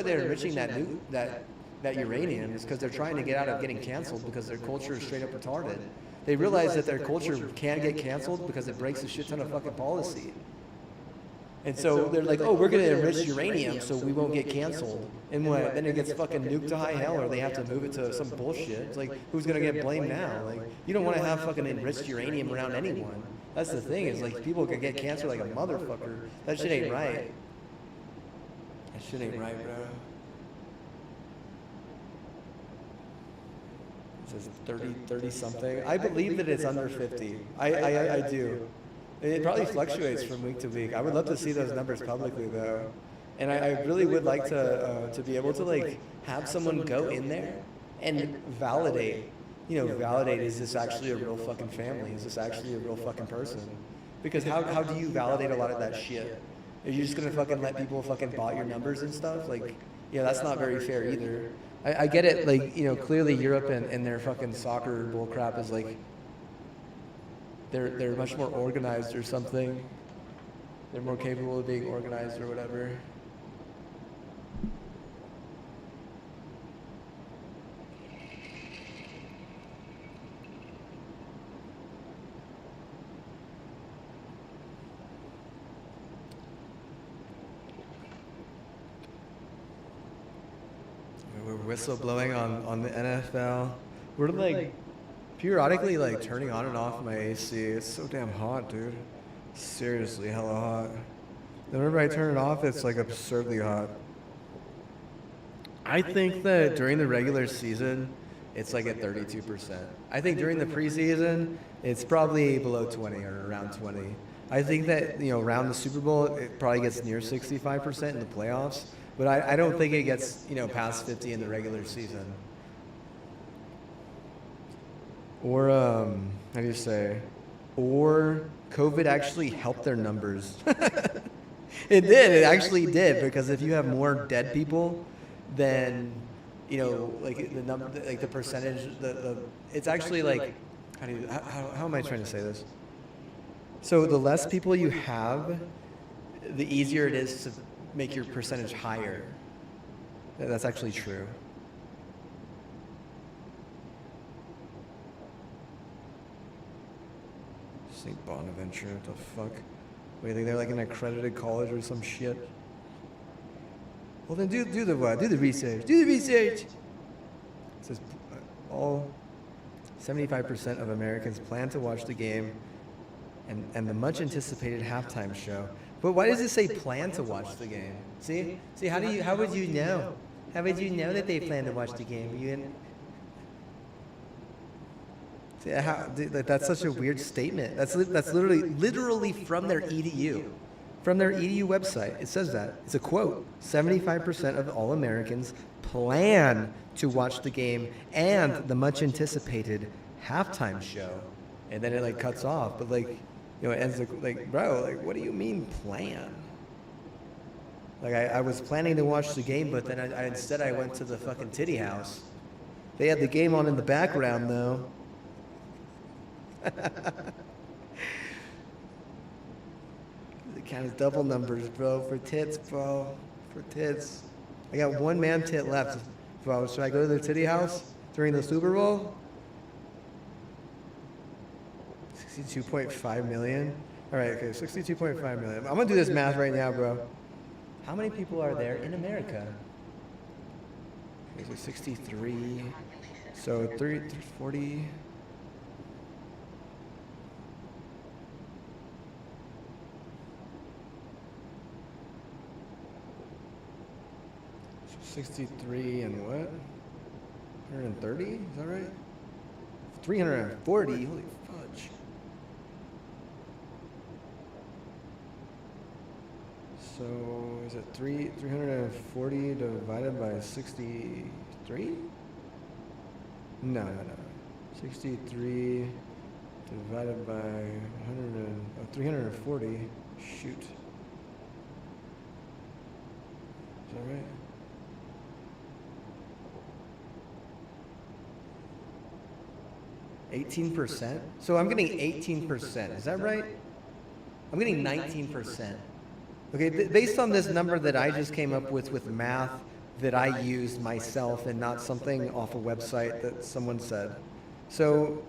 Speaker 2: they're enriching that uranium, is because they're trying to get out of getting canceled because their culture is straight up retarded. They realize that their culture can get canceled because it breaks a shit ton of fucking policy. And so they're like, oh, we're going to enrich uranium so we won't get canceled. And what? Then it gets fucking nuked to high hell, or they have to move it to some bullshit. It's like, who's going to get blamed now? Like, you don't want to have fucking enriched uranium around anyone. That's the thing, is like, people can get cancer like a motherfucker. That shit ain't right. That shit ain't right, bro. It says 30 something. I believe that it's under 50. I do. It probably fluctuates from week to week. I would love to see those numbers publicly, though. And I really would like to be able to, like, have someone go in there and validate, is this actually a real fucking family? Is this actually a real fucking person? Because how do you validate a lot of that shit? Are you just gonna fucking let people fucking bot your numbers and stuff? Like, yeah, that's not very fair either. I get it, like, clearly Europe and their fucking soccer bullcrap is like, they're much more organized or something. They're more capable of being organized or whatever. We're whistleblowing on the NFL. We're like periodically like turning on and off my AC. It's so damn hot, dude. Seriously, hella hot. Then whenever I turn it off, it's like absurdly hot. I think that during the regular season, it's like at 32%. I think during the preseason, it's probably below 20 or around 20. I think that, around the Super Bowl, it probably gets near 65% in the playoffs. But I don't think it gets, past 50 in the regular season. Or, how do you say? Or COVID actually helped their numbers. It did. It actually did. Because if you have more dead people, then, like the number, like the percentage, it's actually like, how am I trying to say this? So the less people you have, the easier it is to make your percentage higher. That's actually true. St. Bonaventure, what the fuck? What do you think, they're like an accredited college or some shit? Well then do the what? Do the research. Do the research! It says all 75% of Americans plan to watch the game and the much anticipated halftime show. But why does it say plan to watch the game? See, how would you know? How would you know that they plan to watch the game? That's such a weird statement. That's literally from their EDU. From their EDU website. It says that. It's a quote. 75% of all Americans plan to watch the game and the much anticipated halftime show. And then it like cuts off. But like, it ends like, bro, like, what do you mean plan? Like, I was planning to watch the game, but then instead I went to the fucking titty house. They had the game on in the background, though. It counts double numbers, bro, for tits, bro. For tits. I got one man tit left, bro. Should I go to the titty house during the Super Bowl? 62.5 million? All right, okay, 62.5 million. I'm gonna do this math right now, bro. How many people are there in America? Okay, so 63. So 340. So 63 and what? 130? Is that right? 340? Holy fudge. So is it 340 divided by 63? No. 63 divided by 340. Shoot. Is that right? %? So I'm getting 18%. Is that right? I'm getting 19%. Okay, based on this number that I just came up with math that I used myself and not something off a website that someone said. So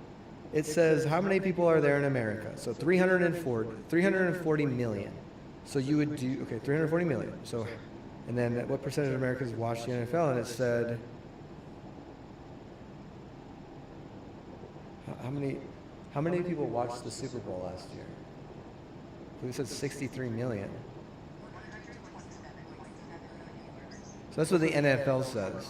Speaker 2: it says, how many people are there in America? So 340 million. So you would do, okay, 340 million. So, and then what percentage of Americans watch the NFL? And it said, how many people watched the Super Bowl last year? It said 63 million. So that's what the NFL says.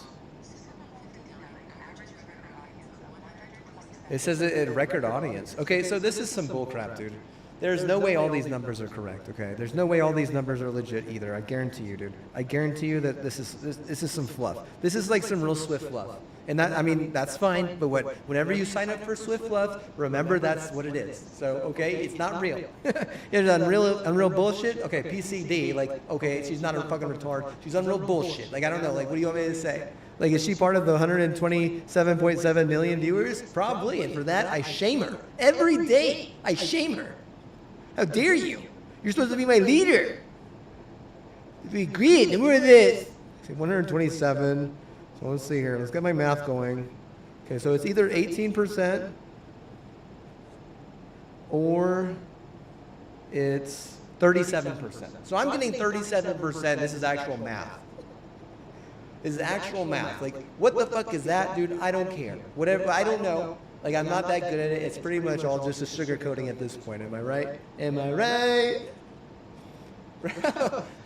Speaker 2: It says it at record audience. Okay, so this is some bullcrap, dude. There's no way all these numbers are correct, okay? There's no way all these numbers are legit either. I guarantee you, dude. I guarantee you that this is some fluff. This is like some real Swift fluff. And that, I mean, that's fine, but whenever you sign up for Swift fluff, remember that's what it is. So, okay, it's not real. It's unreal bullshit. Okay, PCD, like, okay, she's not a fucking retard. She's unreal bullshit. Like, I don't know, like, what do you want me to say? Like, is she part of the 127.7 million viewers? Probably, and for that, I shame her. Every day, I shame her. How dare you? You're supposed to be my leader. Be great, and more of this. 127. So let's see here. Let's get my math going. Okay, so it's either 18% or it's 37%. So I'm getting 37%. This is actual math. This is actual math. Like, what the fuck is that, dude? I don't care. Whatever. I don't know. Like, I'm not that good at it. It's pretty much all just a sugarcoating at this point. Am I right? Am I right?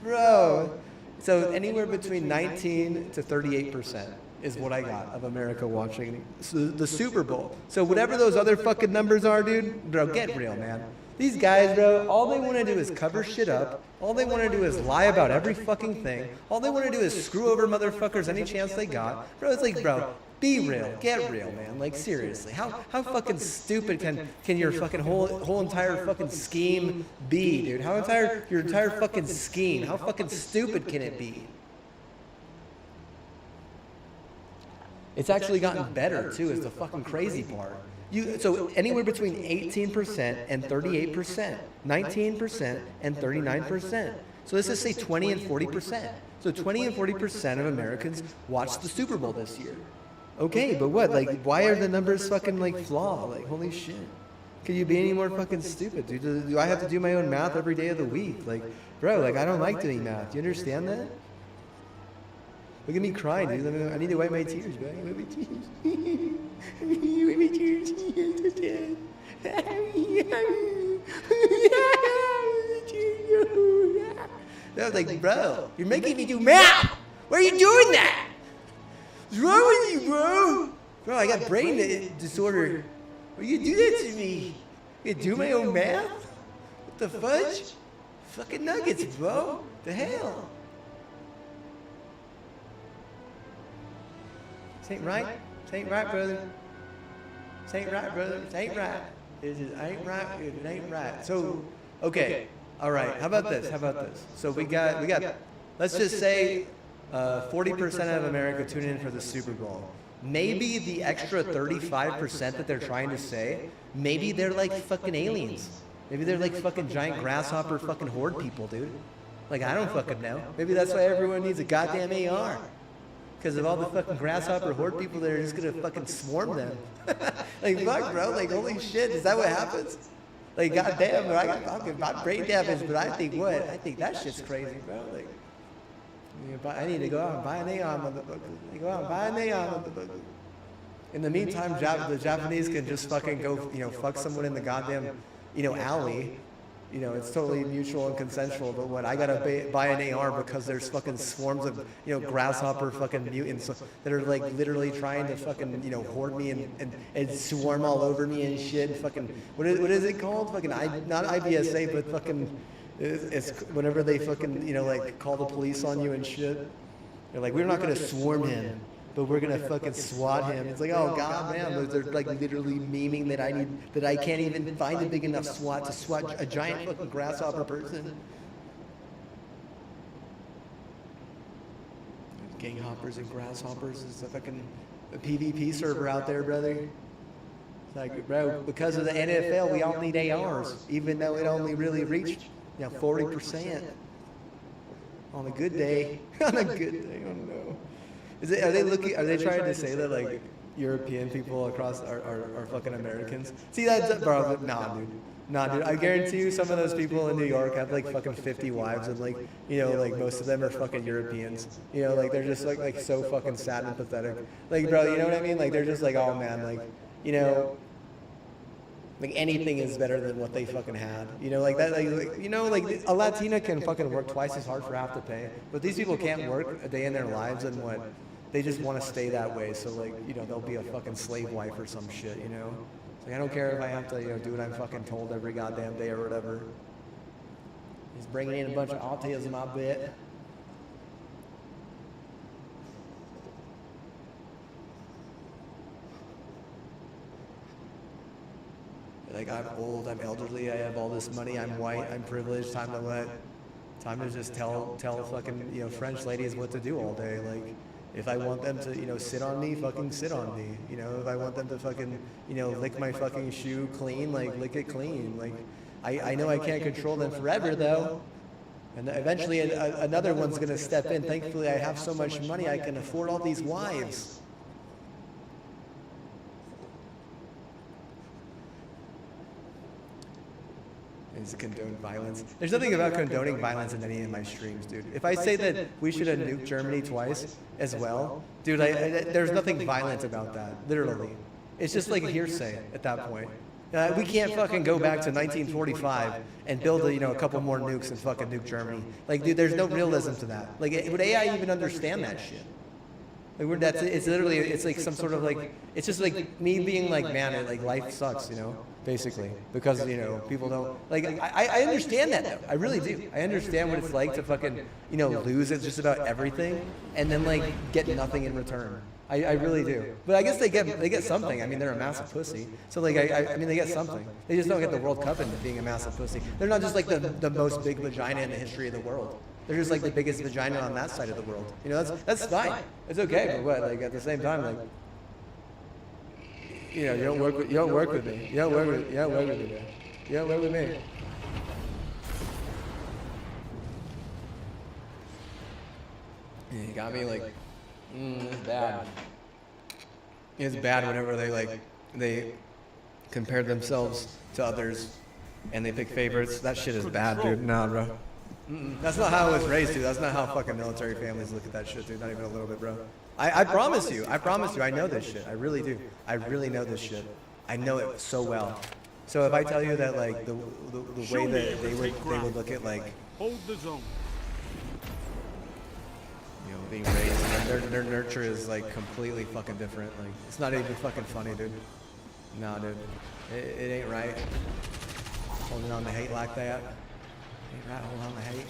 Speaker 2: Bro. So anywhere between 19 to 38% is what I got of America watching the Super Bowl. So whatever those other fucking numbers are, dude, bro, get real, man. These guys, bro, all they want to do is cover shit up. All they want to do is lie about every fucking thing. All they want to do is screw over motherfuckers any chance they got. Bro, it's like, bro, be real. Get real, man. Like, seriously. How fucking stupid can your fucking whole entire fucking scheme be, dude? Your entire fucking scheme, how fucking stupid can it be? It's actually gotten better, too, is the fucking crazy part. So anywhere between 18% and 38%, 19% and 39%. So let's just say 20 and 40%. So 20 and 40% of Americans watched the Super Bowl this year. Okay, but what? Like, why are the numbers fucking, like, flawed? Like, holy shit. Can you be any more fucking stupid, dude? Do I have to do my own math every day of the week? Like, bro, like, I don't like doing math. Do you understand that? Look at me crying, dude. I need to wipe my tears, bro. Wipe my tears. Wipe my tears. I was like, bro, you're making me do math. Why are you doing that? What's wrong with you, bro? Bro, I got brain disorder. Why you do that to me? You do my own math? What the fudge? Fucking nuggets, bro. The hell? This ain't right. This ain't right, brother. This ain't right, brother. This ain't right. It ain't right. It ain't right. So, okay. All right. How about this? How about this? So we got. Let's just say 40% of America tuned in for the Super Bowl. maybe the extra 35% that they're trying to say, maybe they're like fucking aliens. Maybe they're like fucking giant grasshopper fucking horde people, dude. Like, I don't fucking know. Maybe that's why everyone needs a goddamn AR. Because of all the fucking grasshopper horde people that are just gonna fucking swarm them. Like, fuck, bro. Like, holy shit, is that what happens? Like, goddamn, bro, I got fucking my brain damage, but I think what? I think that shit's crazy, bro. Like, I need to go out and buy an AR, motherfucker. Go out and buy an AR, motherfucker. In the meantime, the Japanese can just fucking go, fuck someone in the goddamn, alley. It's totally mutual and consensual, but what, I gotta buy an AR because there's fucking swarms of, grasshopper fucking mutants that are like literally trying to fucking, hoard me and swarm all over me and shit. And fucking, what is it called? Fucking, not IBSA, but fucking, it's whenever they fucking, like call the police on you and shit. They're like, we're not gonna swarm him, but we're gonna fucking SWAT him. It's like, oh god, man, they're like literally memeing that I can't even find a big enough SWAT to SWAT a giant fucking grasshopper person. Gang hoppers and grasshoppers is a fucking PvP server out there, brother. It's like, bro, because of the NFL, we all need ARs, even though it only really reached 40% on a good day. On a good day, oh no. Are they trying to say that like European people across are fucking Americans? See, that's bro, nah, dude. I guarantee you, some of those people in New York have like fucking 50 wives, and like like most of them are fucking Europeans. Like they're just like so fucking sad and pathetic. Like, bro, you know what I mean? Like they're just like, oh man, like like anything is better than what they fucking had. Like that, like a Latina can fucking work twice as hard for half the pay, but these people can't work a day in their lives, and what, they just want to stay that way. So like, they'll be a fucking slave wife or some shit. Like, I don't care if I have to, do what I'm fucking told every goddamn day or whatever. He's bringing in a bunch of autism, I bet. Like, I'm old, I'm elderly, I have all this money, I'm white, I'm privileged, time to what? Time to just tell fucking, French ladies what to do all day. Like, if I want them to, sit on me, fucking sit on me. If I want them to fucking, lick my fucking shoe clean, like, lick it clean. Like, I know I can't control them forever, though. And eventually another one's gonna step in. Thankfully, I have so much money, I can afford all these wives. Is condone violence. There's nothing about condoning violence in any of my streams, dude. If I say that we should have nuked Germany twice as well, dude, there's nothing violent about that, literally. It's just like hearsay at that point. We can't fucking go back to 1945 and build a couple more nukes and fucking nuke Germany. Like, dude, there's no realism to that. Like, would AI even understand that shit? Like, it's literally, it's like some sort of like, it's just like me being like, man, like life sucks, basically, because people don't like. I understand that though. I really do. I understand what it's like to fucking lose at just about everything and then like get nothing in return. I really do. But I guess they get something. I mean, they're a massive pussy. So like I mean, they get something. They just don't get the World Cup into being a massive pussy. They're not just like the most big vagina in the history of the world. They're just like the biggest vagina on that side of the world. That's fine. It's okay, but what? Like at the same time, like you don't work with me. You don't work with me. You don't work with me. You don't work with me. You got me like, it's bad. It's bad whenever they compare themselves to others and they pick favorites. That shit is bad, dude. Nah, bro. That's not how I was raised, dude. That's not how fucking military families look at that shit, dude. Not even a little bit, bro. I promise you, I know this shit. I really do. I really know this shit. I know it so well. So if I tell you that, like, the way that they would look at, like,
Speaker 6: hold the zone.
Speaker 2: Being raised, and their nurture is, like, completely fucking different. Like, it's not even fucking funny, dude. Nah, dude. It ain't right. Holding on to hate like that. Ain't right, hold on to hate.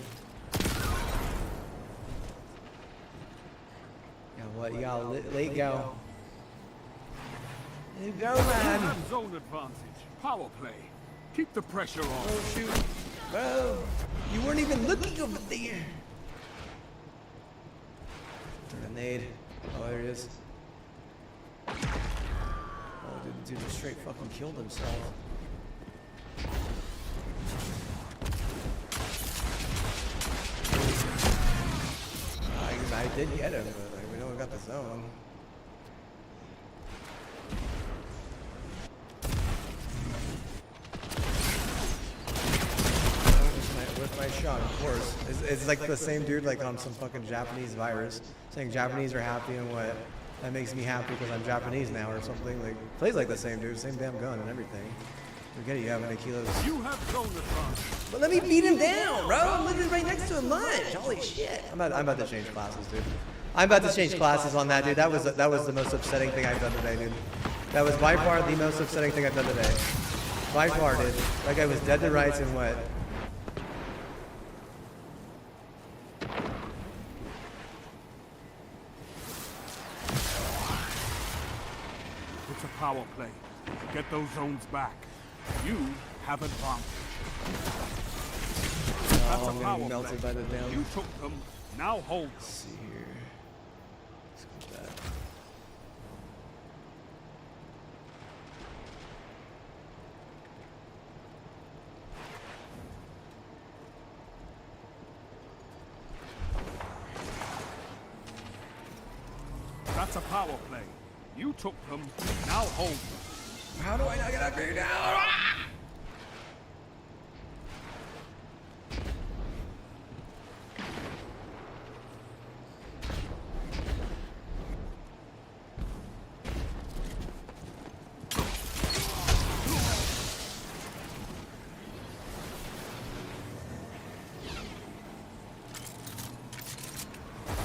Speaker 2: What, you gotta let it go. Let it go, man.
Speaker 6: You have zone advantage. Power play. Keep the pressure on.
Speaker 2: Oh, shoot. Bro, you weren't even looking over there. Grenade. Oh, there it is. Dude just straight fucking killed himself. I did get him, but like, we know we got the zone. With my shot, of course. It's like the same dude like on some fucking Japanese virus saying Japanese are happy and what that makes me happy because I'm Japanese now or something. Like plays like the same dude, same damn gun and everything. Forget it, you have any kilos.
Speaker 6: You have zone advantage.
Speaker 2: But let me beat him down, bro. I'm living right next to a lunch. Holy shit. I'm about to change classes, dude. I'm about to change classes on that, dude. That was the most upsetting thing I've done today, dude. That was by far the most upsetting thing I've done today. By far, dude. That guy was dead to rights and what?
Speaker 6: It's a power play. Get those zones back. You have advantage. That's a power
Speaker 2: melted
Speaker 6: play.
Speaker 2: by the down.
Speaker 6: You took them. Now hold them.
Speaker 2: Let's see here. Let's get that.
Speaker 6: That's a power play. You took them. Now hold them.
Speaker 2: How do I not get up here now?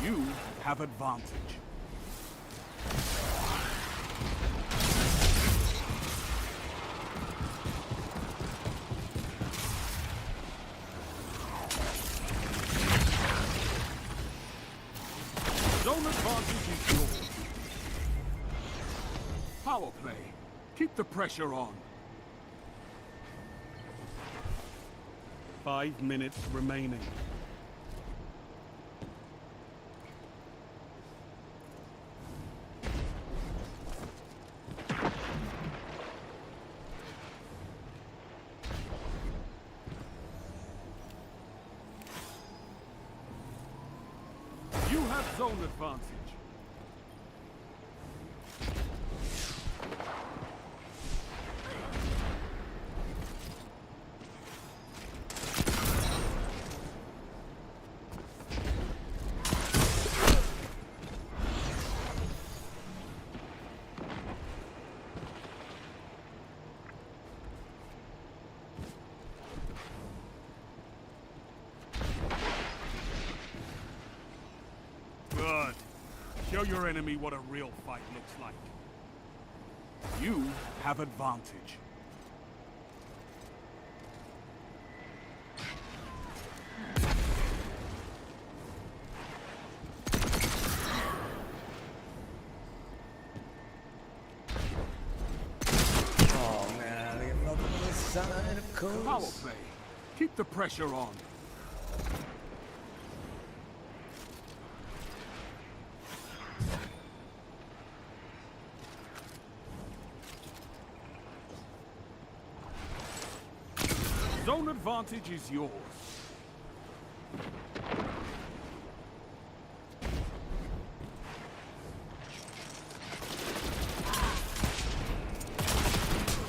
Speaker 6: You have advantage. Zone advantage is yours. Power play. Keep the pressure on. 5 minutes remaining. You have zone advantage. Good. Show your enemy what a real fight looks like. You have advantage.
Speaker 2: Oh man, I get nothing on the side of course.
Speaker 6: Power play. Keep the pressure on. Zone advantage is yours.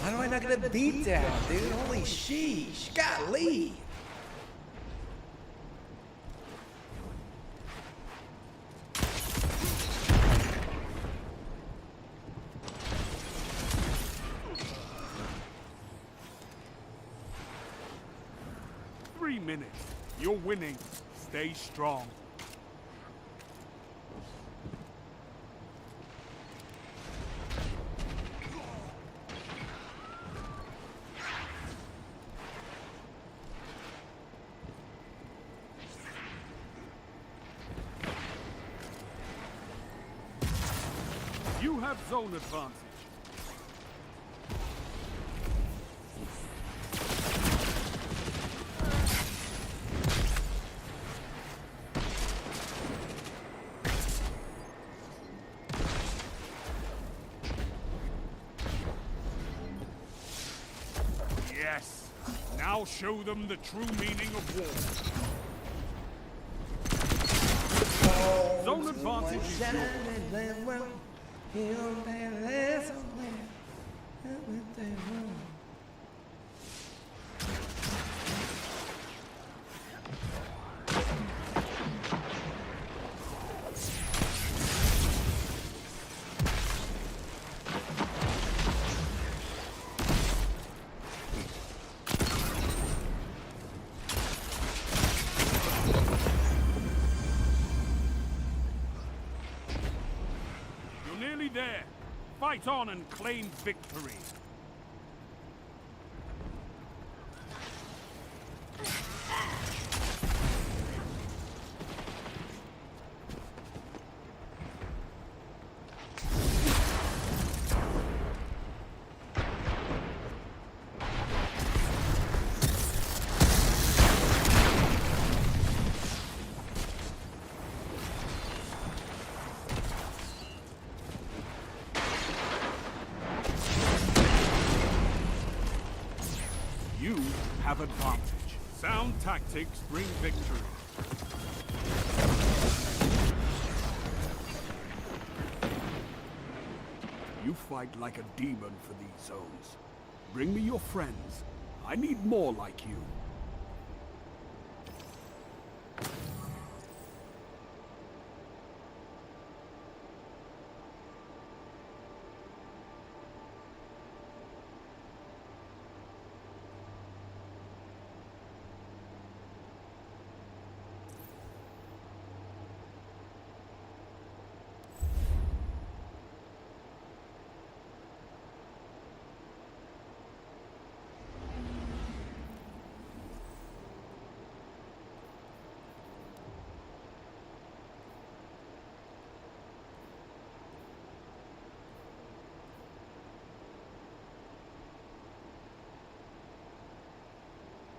Speaker 2: How do I not get a beat down, dude? Holy sheesh. Golly.
Speaker 6: Minutes. You're winning. Stay strong. You have zone advantage. I'll show them the true meaning of war. Zone advantage is yours. You're nearly there. Fight on and claim victory. You have advantage. Sound tactics bring victory. You fight like a demon for these zones. Bring me your friends. I need more like you.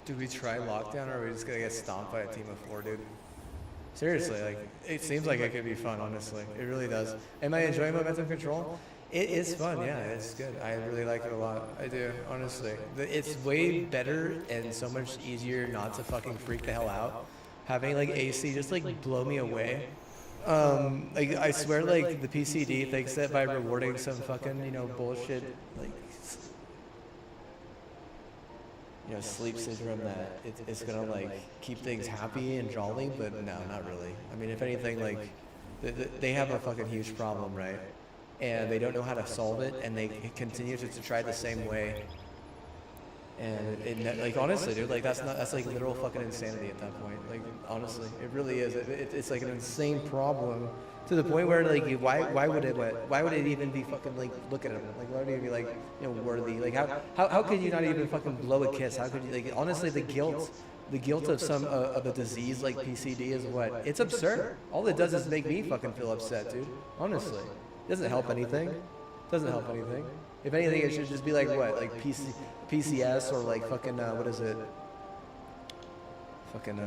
Speaker 2: Do we try lockdown, or are we just gonna get stomped by a team of 4, dude? Seriously, like, it seems like it could be fun, honestly. It really does. Am I enjoying momentum control? It is fun, yeah, it's good. I really like it a lot. I do, honestly. It's way better and so much easier not to fucking freak the hell out. Having like AC just like blow me away. Like, I swear, like, the PCD thinks that by rewarding some fucking, you know, bullshit, like, you know, sleep syndrome, that it's gonna like keep things happy and jolly, but no, not really. I mean, if anything, like, they have a fucking huge problem, right? And they don't know how to solve it, and they continue to try the same way. And like, honestly, dude, like, that's like literal fucking insanity at that point. Like, honestly, it really is. It's like an insane problem to the point where, like, why would it even be fucking, like, look at him? Like, why would it be, like, you know, worthy? Like, how could you not even fucking blow a kiss? How could you, like, honestly, the guilt of some of a disease like PCD is what? It's absurd. All it does is make me fucking feel upset, dude. Honestly, it doesn't help anything. Doesn't help anything. If anything, it should just be like what, like PCS, or like fucking what is it? Fucking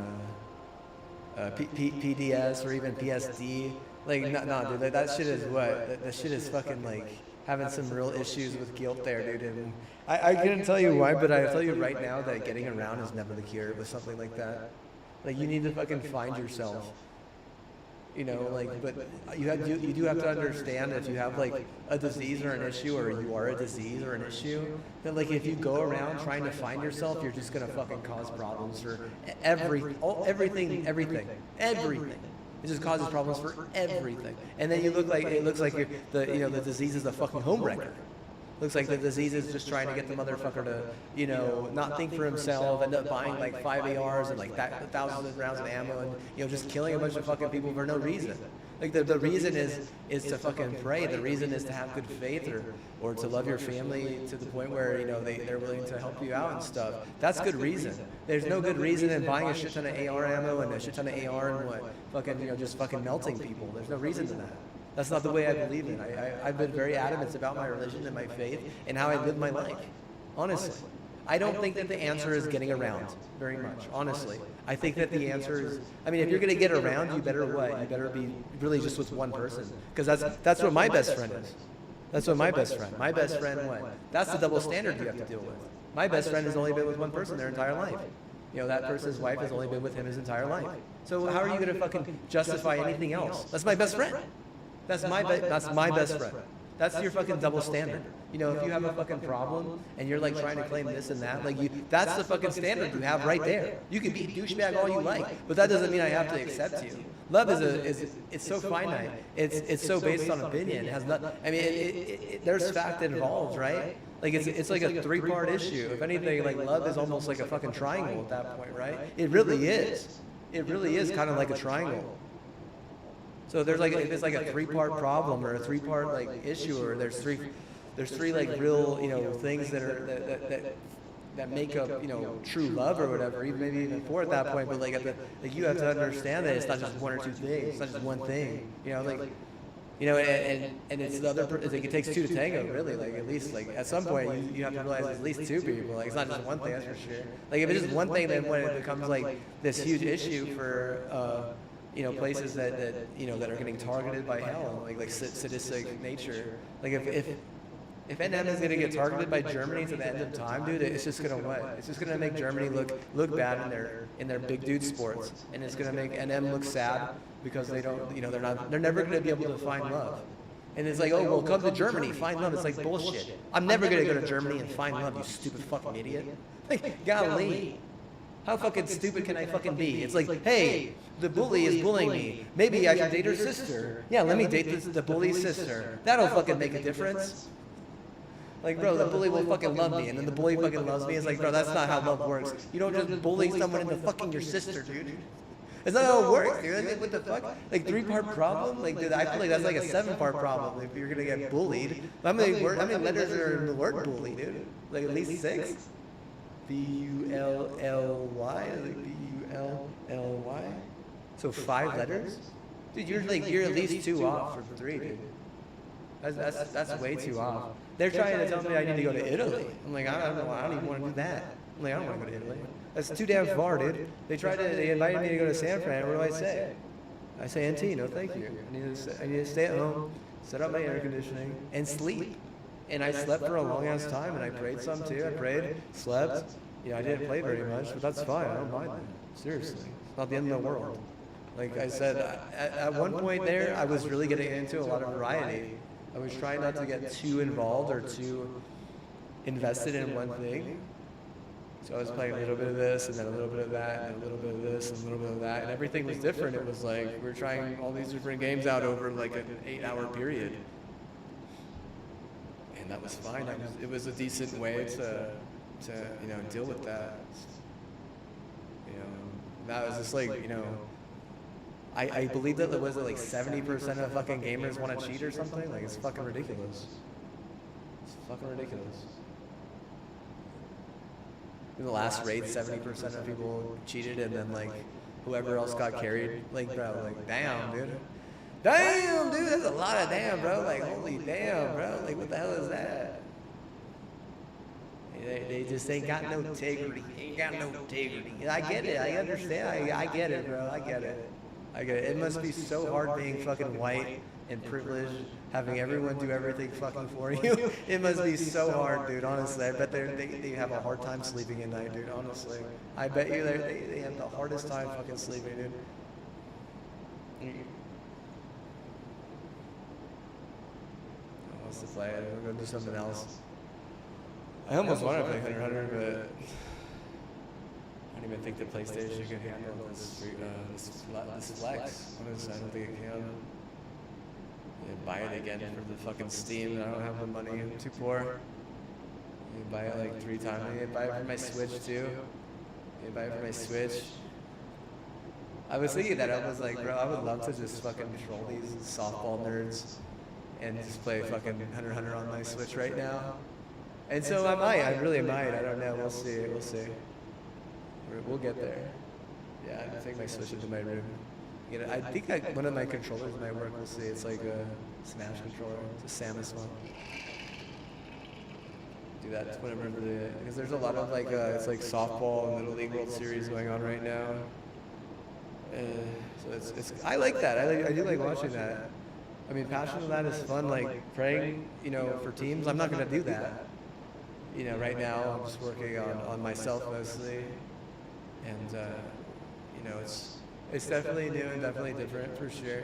Speaker 2: PDS, or even PSD. Like, no, dude, that shit is what? That shit is fucking, like, having some real issues with guilt there, dude. And I couldn't tell you why, but I'll tell you right now that getting around is never the cure with something like that. Like, you need to fucking find yourself. You know, like, but you do have to understand that if you have, like, a disease or an issue, or you are a disease or an issue, that, like, if you go around trying to find yourself, you're just gonna fucking cause problems for everything. It just causes problems for everything. And then it looks like the disease is a fucking homewrecker. Looks like the disease is just trying to get the motherfucker to, you know, not think for himself, end up buying like 5 ARs and like thousands of rounds of ammo, and, you know, just killing a bunch of fucking people for no reason. Like, the reason is to fucking pray. The reason is to have good faith, or to love your family to the point where, you know, they're willing to help you out and stuff. That's good reason. There's no good reason in buying a shit ton of AR ammo and a shit ton of AR and what, fucking, you know, just fucking melting people. There's no reason to that. That's not the way I believe in. I've been very adamant about my religion and my faith and how I live my life. Honestly. I don't think that the answer is getting around very much, honestly. I think that the answer is, I mean, if you're going to get around, you better what? You better be really just with one person. Because that's what my best friend is. That's what my best friend what? That's the double standard you have to deal with. My best friend has only been with one person their entire life. You know, that person's wife has only been with him his entire life. So how are you gonna fucking justify anything else? That's my best friend. That's my best friend. That's your fucking double standard. You know, if you have a fucking problem and you're like trying to claim this and that, like that's the fucking standard you have right there. You can be a douchebag all you like, but that doesn't mean I have to accept you. Love is it's so finite. It's so based on opinion. It has not. I mean, there's fact involved, right? Like it's like a three-part issue. If anything, like love is almost like a fucking triangle at that point, right? It really is. It really is kind of like a triangle. So there's like if it's like a three-part problem or a three-part like issue, or there's three like real things that are that make up true love or whatever, even maybe even four at that point. But like you have to understand that it's not just one or two things. It's not just one thing. And it's the other. Like it takes two to tango, really. Like at least like at some point you have to realize it's at least two people. Like it's not just one thing. That's for sure. Like if it's just one thing, then when it becomes like this huge issue for places that are getting targeted by hell and like sadistic nature. Like if NM is gonna get targeted by Germany to the end of time, dude, it's just gonna what? It's just gonna make Germany look bad in their big dude sports, and it's gonna make NM look sad because they don't, they're never gonna be able to find love. And it's like, oh well, come to Germany, find love. It's like bullshit. I'm never gonna go to Germany and find love, you stupid fucking idiot. Like, golly. How fucking stupid can I fucking be? It's like, hey, the bully is bullying me. Maybe I should date her sister. Yeah, let me date the bully's sister. That'll fucking make a difference. Like, bro, the bully will fucking love me, and then the bully fucking loves me. It's like, bro, that's not how love works. You don't just bully someone into fucking your sister, dude. It's not how it works, dude. Like, what the fuck? Like, three-part problem? Like, dude, I feel like that's like a 7-part problem if you're gonna get bullied. How many letters are in the word bully, dude? Like, at least 6? B-U-L-L-Y? Like, B-U-L-L-Y? So 5 letters? Dude, you're at least 2 off for 3, dude. That's way too off. They're trying to tell me I need to go to Italy. I'm like, I don't know. I don't even want to do that. I'm like, I don't want to go to Italy. That's too damn far, dude. They invited me to go to San Fran. What do I say? I say, NT, no thank you. I need to stay at home, set up my air conditioning, and sleep. And I slept for a long ass time, and I prayed some too. I prayed, slept. I didn't play very much, but that's fine. I don't mind that. Seriously, it's not the end of the world. Like I said, at one point there, I was really getting into a lot of variety. I was trying not to get too involved or too invested in one thing. So I was playing a little bit of this, and then a little bit of that, and a little bit of this, and a little bit of that, and everything was different. It was like we were trying all these different games out over like an 8-hour period. And that was fine. It was a decent way to deal with that. That was just like, I believe that was like 70% of fucking gamers want to cheat or something. Like it's fucking ridiculous. It's fucking ridiculous. In the last raid, 70% of people cheated, and then like whoever else got carried. Like bro, like damn, dude. Damn, dude, that's a lot of damn, bro. Like holy damn, bro. Like what the hell is that? They just ain't got no integrity. Ain't got no integrity. I get it. I understand. I get it, bro. I get it. It must be so hard being fucking white and privileged, having everyone do everything fucking for you. It must be so hard, dude. Honestly, I bet they have a hard time sleeping at night, dude. Honestly, I bet you they have the hardest time fucking sleeping, dude. What's the play? We're gonna do something else. I almost want to play 100, but I don't even think the PlayStation can handle this flex. Honestly, I don't think it can. Buy it again for the fucking Steam. I don't have the money. I'm too poor. You buy it like 3 times. You buy it for my Switch too. You buy it for my Switch. I was thinking that. I was like, bro, I would love to just fucking control these softball nerds and just play fucking 100 on my Switch right now. And so I might. I really might. I don't know. We'll see. We'll see. We'll get there. Yeah, I think my Switch into my room. I think one of my controllers might work. We'll see. It's like a Smash controller. It's a Samus one. Do that whenever because there's a lot of like it's like softball and Little League World Series going on right now. So it's I like that. I do like watching that. I mean, passion of that is fun. Like praying, for teams. I'm not gonna do that. you know, right now I'm just working on myself mostly, and you know, it's definitely new and definitely different for sure.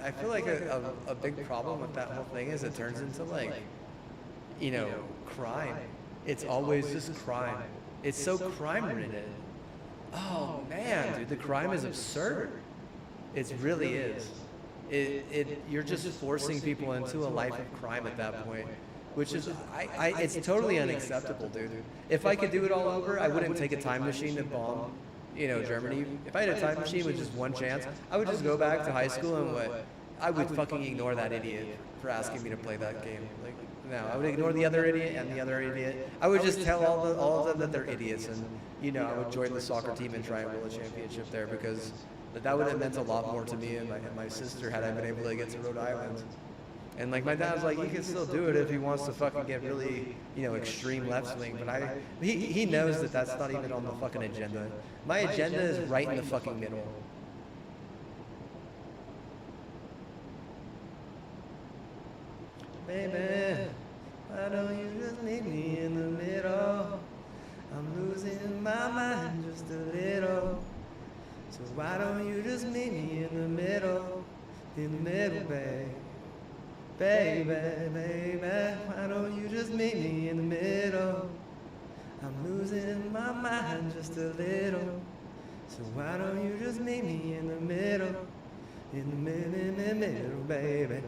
Speaker 2: I feel like a big problem with that whole thing is it turns into like, you know, crime. It's always just crime. It's so crime ridden. Oh man, dude, the crime is absurd. It really is. You're just forcing people into a life of crime at that point, which is, it's totally unacceptable, dude. If I could do it all over, I wouldn't take a time machine to bomb, you know, Germany. If I had a time machine with just one chance, I would just go back to high school and I would fucking ignore that idiot for asking me to play that game. Like, no, I would ignore the other idiot and the other idiot. I would just tell all of them that they're idiots, and you know, I would join the soccer team and try and win a championship there, because that would have meant a lot more to me and my sister had I been able to get to Rhode Island. And like my dad's like, he can still do it if he wants to fucking get really, you know, extreme left wing. But he knows that that's not even on the fucking agenda. My agenda is right in the fucking middle. Baby, why don't you just meet me in the middle? I'm losing my mind just a little. So why don't you just meet me in the middle, babe? Baby, why don't you just meet me in the middle? I'm losing my mind just a little. So why don't you just meet me in the middle? In the middle, baby.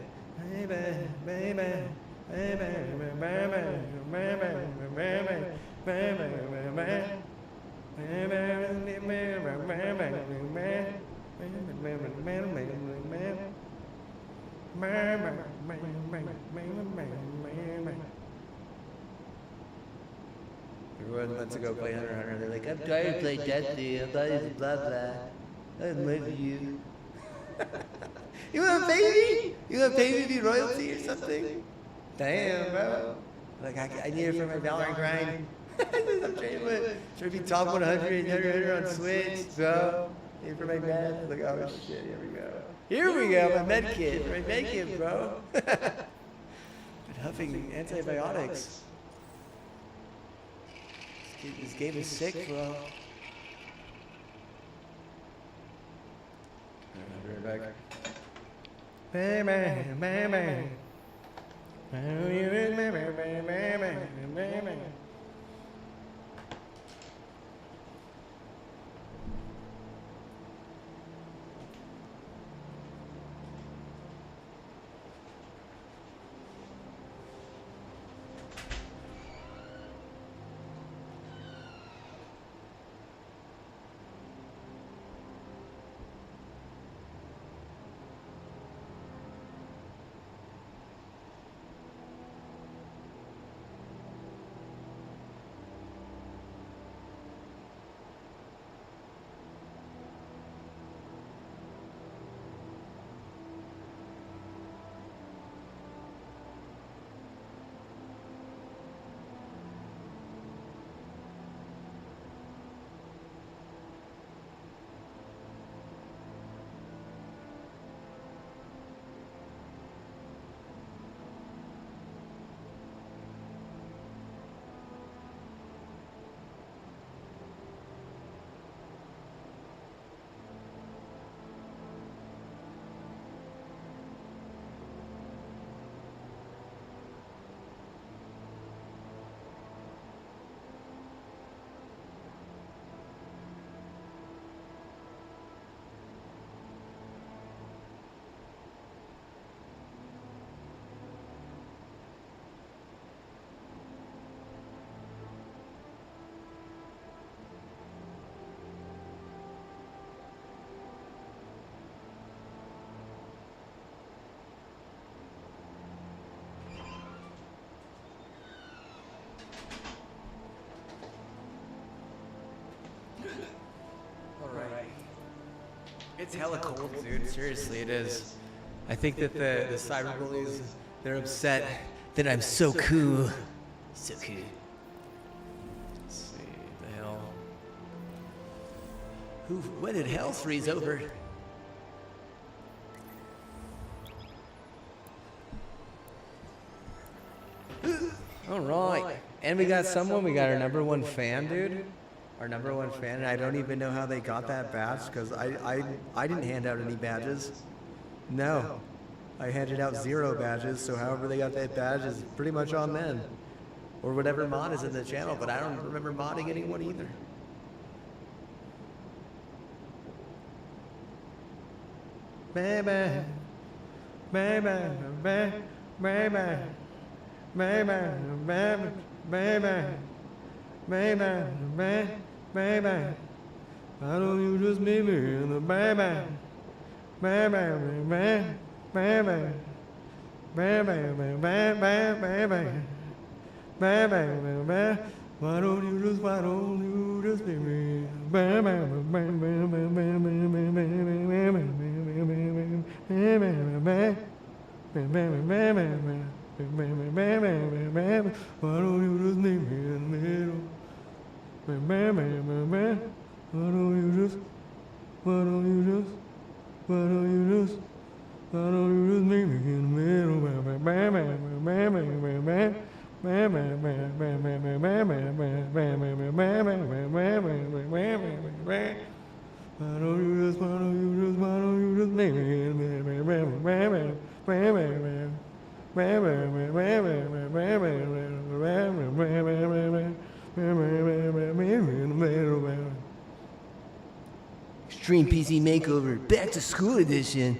Speaker 2: Everyone wants to go play Hunter x Hunter. They're like, I'm tired to play Destiny. I'm tired of blah blah. I love you. You want a baby? You want a baby to be royalty or something? Damn, bro. Like, I need it for my Valorant grind. I'm trying to be top 100 Hunter on Switch, bro. Need it for my med. Like, oh shit, here we go. Here we go, my med kit. My med kit, bro. Been huffing antibiotics. This game is sick, bro. I'll be right back. Baby. Oh, you remember, baby. All right. It's hella cold, dude. Seriously, it is. I think that the cyberbullies, they're upset that I'm so cool. So cool. Let's see, the hell. When did hell freeze over? All right. And we got someone, we got our #1 fan, dude. Our #1 fan, and I don't even know how they got that badge, because I didn't hand out any badges. No. I handed out 0 badges, so however they got that badge is pretty much on them. Or whatever mod is in the channel, but I don't remember modding anyone either. Baby, baby, baby, baby, baby, baby, baby, baby, baby. Why don't you just meet me in the baby, baby, baby, baby, baby, baby, baby. Baby, why don't you just be me? Why don't you just meet me in the middle? Why don't you just meet me in the middle? Extreme PC Makeover, back to school edition.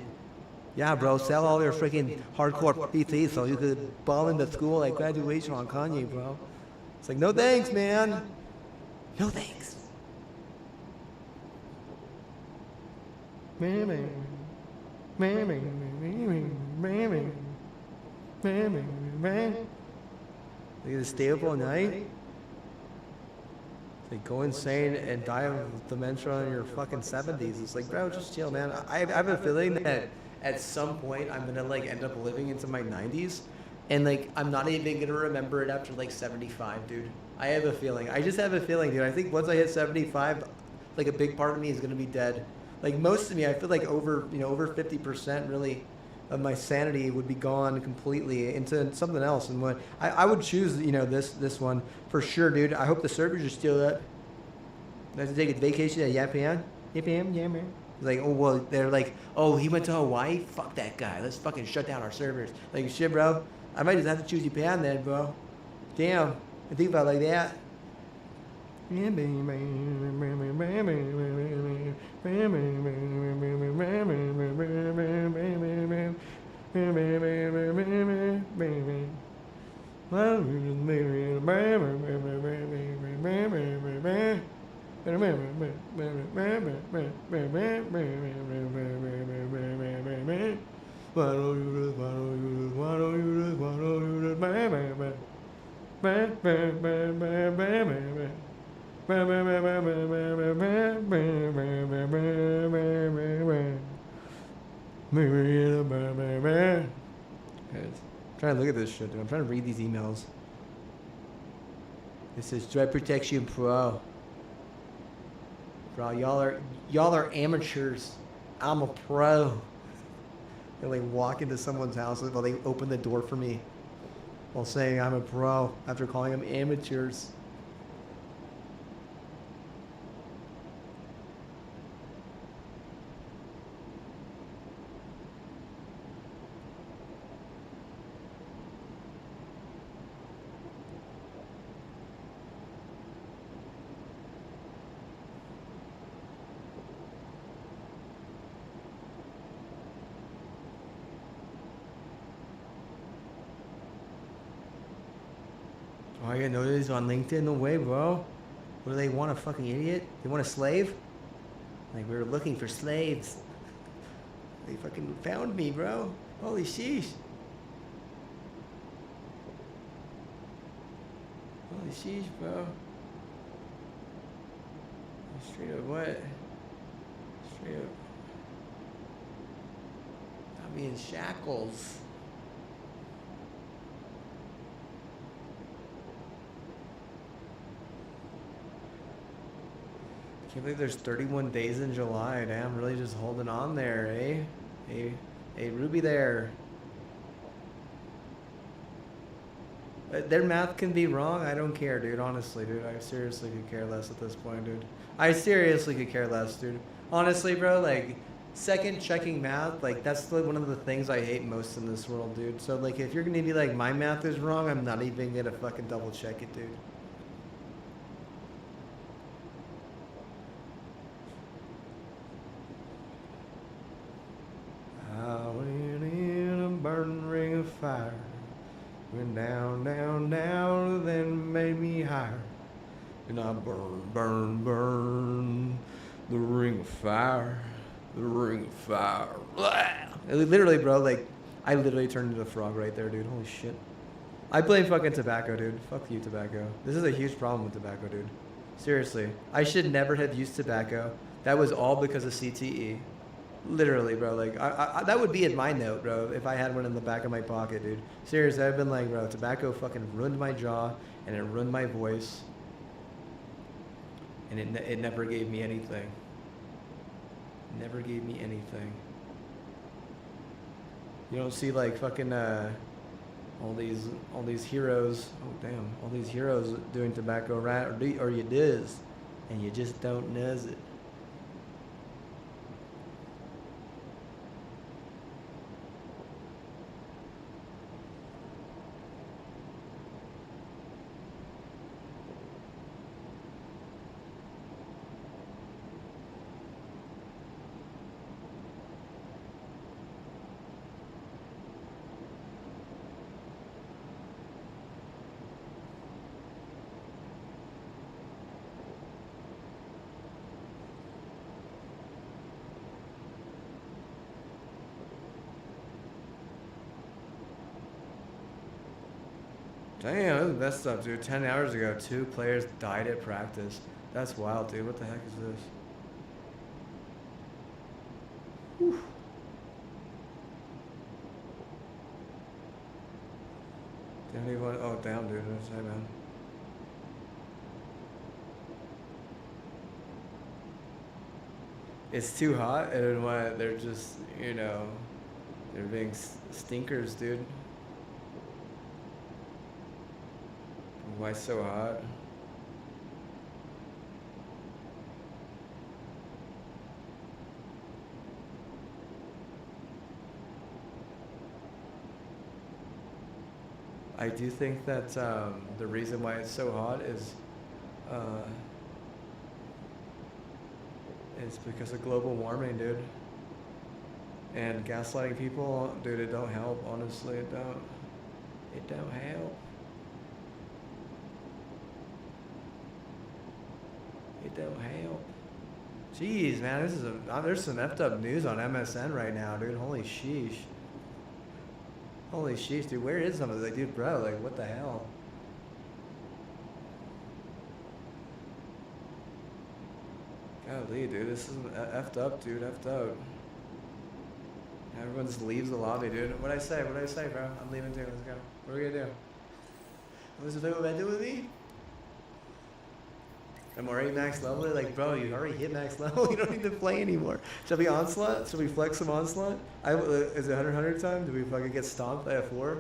Speaker 2: Yeah, bro, sell all your freaking hardcore PCs so you could ball into school like graduation on Kanye, bro. It's like, no thanks, man. No thanks. You gonna stay up all night? Like, go insane and die of dementia in your fucking 70s. It's like, bro, just chill, man. I have a feeling that at some point I'm gonna like end up living into my 90s, and like I'm not even gonna remember it after like 75, dude. I have a feeling. I just have a feeling, dude. I think once I hit 75, like a big part of me is gonna be dead. Like most of me, I feel like over 50% really of my sanity would be gone completely into something else. And what I would choose, this one for sure, dude. I hope the servers are still up. I have to take a vacation at Japan. Yeah, man. Like, oh, well, they're like, oh, he went to Hawaii? Fuck that guy. Let's fucking shut down our servers. Like, shit, bro. I might just have to choose Japan then, bro. Damn. I think about it like that. Trying to look at this shit, dude. I'm trying to read these emails. It says Threat Protection Pro. Bro, y'all are amateurs. I'm a pro. They like walk into someone's house while they open the door for me while saying I'm a pro after calling them amateurs. Oh, I got noticed on LinkedIn? No way, bro. What do they want, a fucking idiot? They want a slave? Like, we were looking for slaves. They fucking found me, bro. Holy sheesh. Holy
Speaker 1: sheesh, bro. Straight up what? Straight up. Got me in shackles. Can't believe there's 31 days in July. Damn, really just holding on there, eh? Hey, Ruby there. Their math can be wrong. I don't care, dude. Honestly, dude. I seriously could care less at this point, dude. I seriously could care less, dude. Honestly, bro, like, second checking math, like, that's one of the things I hate most in this world, dude. So, like, if you're gonna be like, my math is wrong, I'm not even gonna fucking double check it, dude. I went in a burning ring of fire. Went down, down, down, then made me higher. And I burn, the ring of fire, the ring of fire. Blah. Literally, bro, like, I literally turned into a frog right there, dude. Holy shit. I blame fucking tobacco, dude. Fuck you, tobacco. This is a huge problem with tobacco, dude. Seriously. I should never have used tobacco. That was all because of CTE. Literally, bro. Like, I that would be in my note, bro, if I had one in the back of my pocket, dude. Seriously, I've been like, bro, tobacco fucking ruined my jaw, and it ruined my voice. And it never gave me anything. Never gave me anything. You don't see, like, fucking, all these heroes, oh, damn, all these heroes doing tobacco, right? Or you does, and you just don't knows it. Damn, this is messed up, dude. 10 hours ago, 2 players died at practice. That's wild, dude. What the heck is this? Whew. Didn't even want, oh, damn, dude. Hey, man. It's too hot, and what? They're just, you know, they're being stinkers, dude. Why so hot? I do think that the reason why it's so hot is because of global warming, dude. And gaslighting people, dude, it don't help. Honestly, it don't. It don't help. It don't help. Jeez, man, this is there's some effed up news on MSN right now, dude. Holy sheesh. Holy sheesh, dude. Where is some of this? Like, dude, bro, like, what the hell? Golly, dude, this is effed up, dude. Effed up. Everyone just leaves the lobby, dude. What'd I say? What'd I say, bro? I'm leaving too. Let's go. What are we gonna do? What's the thing about doing with me? I'm already max level. Like, bro, you already hit max level. You don't need to play anymore. Should we onslaught? Should we flex some onslaught? Is it 100 time? Do we fucking get stomped by a 4?